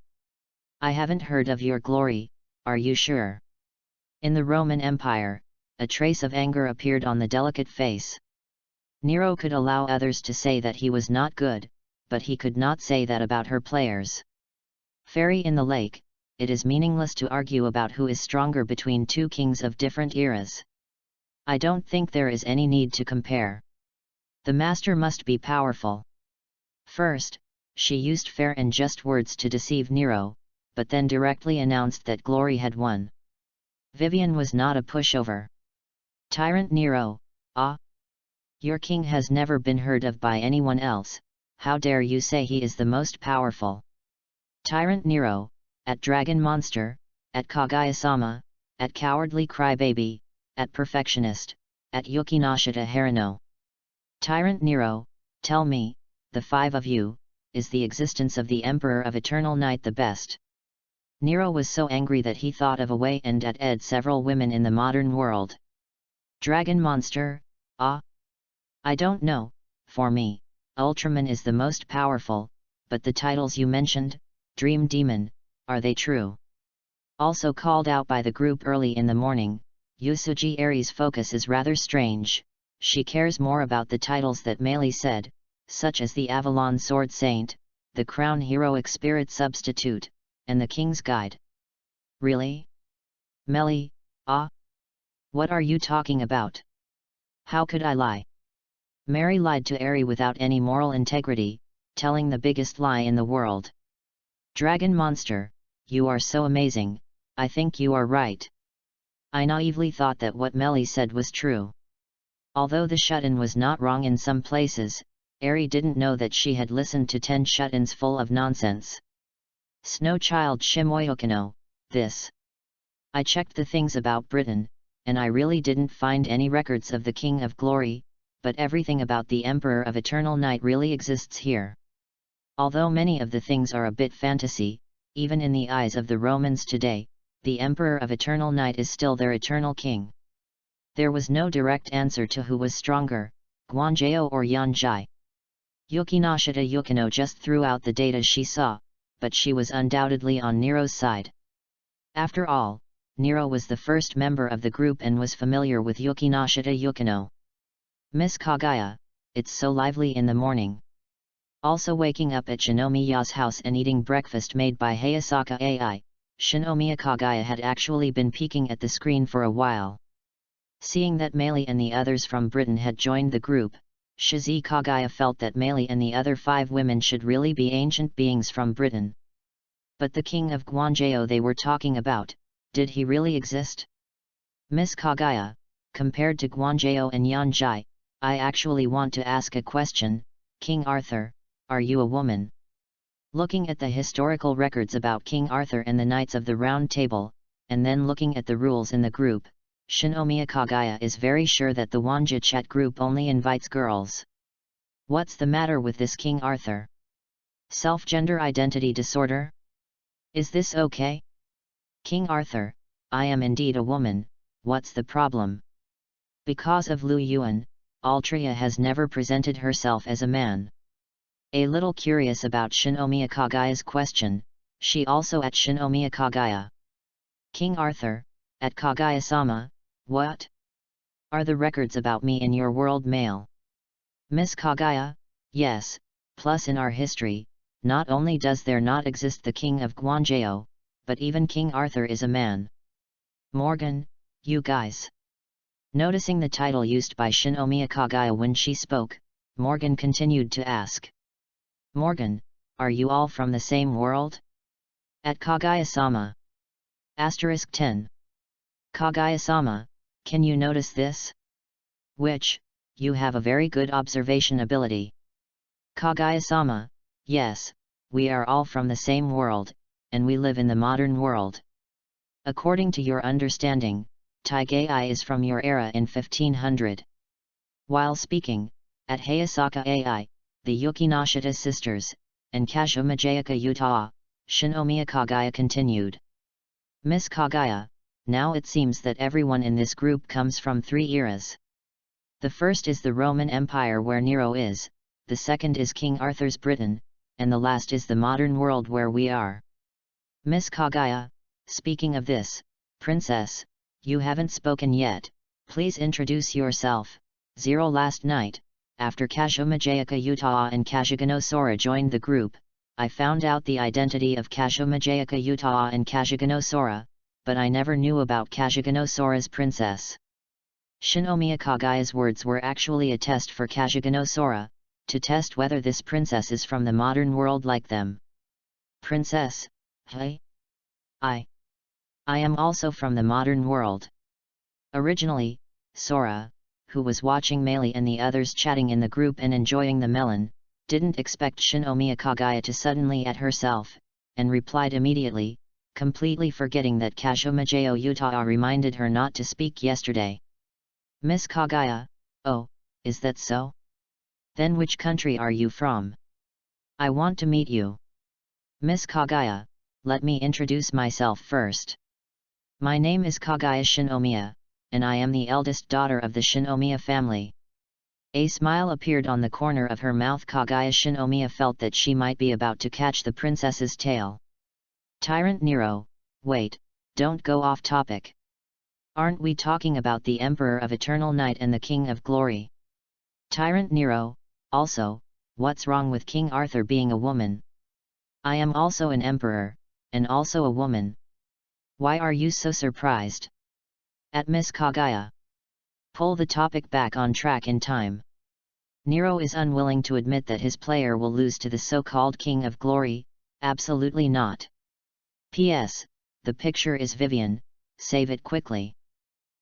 I haven't heard of your glory, are you sure? In the Roman Empire, a trace of anger appeared on the delicate face. Nero could allow others to say that he was not good, but he could not say that about her players. Fairy in the lake, it is meaningless to argue about who is stronger between two kings of different eras. I don't think there is any need to compare. The master must be powerful. First, she used fair and just words to deceive Nero, but then directly announced that Glory had won. Vivien was not a pushover. Tyrant Nero, ah? Your king has never been heard of by anyone else, how dare you say he is the most powerful? Tyrant Nero, at Dragon Monster, at Kagaya-sama, at Cowardly Crybaby, at Perfectionist, at Yukinashita Harino. Tyrant Nero, tell me, the 5 of you, is the existence of the Emperor of Eternal Night the best? Nero was so angry that he thought of a way and at ed several women in the modern world. Dragon Monster, ah? I don't know, for me, Ultraman is the most powerful, but the titles you mentioned, Dream Demon, are they true? Also called out by the group early in the morning, Yusuji Aries' focus is rather strange, she cares more about the titles that Meili said, such as the Avalon Sword Saint, the Crown Heroic Spirit Substitute, and the King's Guide. Really? Melly, ah? What are you talking about? How could I lie? Mary lied to Airy without any moral integrity, telling the biggest lie in the world. Dragon monster, you are so amazing, I think you are right. I naively thought that what Melly said was true. Although the shut-in was not wrong in some places, Airy didn't know that she had listened to 10 shut-ins full of nonsense. Snow Child Shimoyokino, this. I checked the things about Britain, and I really didn't find any records of the King of Glory, but everything about the Emperor of Eternal Night really exists here. Although many of the things are a bit fantasy, even in the eyes of the Romans today, the Emperor of Eternal Night is still their eternal king. There was no direct answer to who was stronger, Guanjao or Yanjai. Yukinashita Yukino just threw out the data she saw, but she was undoubtedly on Nero's side. After all, Nero was the first member of the group and was familiar with Yukinashita Yukino. Miss Kagaya, it's so lively in the morning. Also waking up at Shinomiya's house and eating breakfast made by Hayasaka AI, Shinomiya Kagaya had actually been peeking at the screen for a while. Seeing that Meili and the others from Britain had joined the group, Shizi Kagaya felt that Meili and the other 5 women should really be ancient beings from Britain. But the king of Guanjao they were talking about, did he really exist? Miss Kagaya, compared to Guanjao and Yanjai, I actually want to ask a question, King Arthur, are you a woman? Looking at the historical records about King Arthur and the Knights of the Round Table, and then looking at the rules in the group, Shinomiya Kagaya is very sure that the Wanja chat group only invites girls. What's the matter with this King Arthur? Self-gender identity disorder? Is this okay? King Arthur, I am indeed a woman, what's the problem? Because of Lu Yuan, Altria has never presented herself as a man. A little curious about Shinomiya Kagaya's question, she also at Shinomiya Kagaya. King Arthur, at Kagaya-sama, what? Are the records about me in your world mail? Miss Kagaya, yes, plus in our history, not only does there not exist the King of Guanjao, but even King Arthur is a man. Morgan, you guys. Noticing the title used by Shinomiya Kagaya when she spoke, Morgan continued to ask. Morgan, are you all from the same world? At Kagaya-sama. Asterisk 10. Kagaya-sama, can you notice this? Which, you have a very good observation ability. Kagaya-sama, yes, we are all from the same world, and we live in the modern world. According to your understanding, Taigei is from your era in 1500. While speaking, at Hayasaka AI, the Yukinashita sisters, and Kashima Jayaka Utah, Shinomiya Kagaya continued. Miss Kagaya, now it seems that everyone in this group comes from 3 eras. The first is the Roman Empire where Nero is, the second is King Arthur's Britain, and the last is the modern world where we are. Miss Kagaya, speaking of this, Princess, you haven't spoken yet, please introduce yourself. Last night, after Kashima Jayaka Utah and Kajiganosaura joined the group, I found out the identity of Kashima Jayaka Utah and Kajiganosaura, but I never knew about Kajiganosaura's princess. Shinomiya Kagaya's words were actually a test for Kajiganosaura, to test whether this princess is from the modern world like them. Princess, hey? I am also from the modern world. Originally, Sora, who was watching Meili and the others chatting in the group and enjoying the melon, didn't expect Shinomiya Kagaya to suddenly at herself, and replied immediately, completely forgetting that Kashima Jayaka Utah reminded her not to speak yesterday. Miss Kagaya, oh, is that so? Then which country are you from? I want to meet you. Miss Kagaya, let me introduce myself first. My name is Kagaya Shinomiya, and I am the eldest daughter of the Shinomiya family. A smile appeared on the corner of her mouth. Kagaya Shinomiya felt that she might be about to catch the princess's tail. Tyrant Nero, wait, don't go off topic. Aren't we talking about the Emperor of Eternal Night and the King of Glory? Tyrant Nero, also, what's wrong with King Arthur being a woman? I am also an emperor, and also a woman. Why are you so surprised? At Miss Kagaya. Pull the topic back on track in time. Nero is unwilling to admit that his player will lose to the so-called King of Glory. Absolutely not. P.S. The picture is Vivien, save it quickly.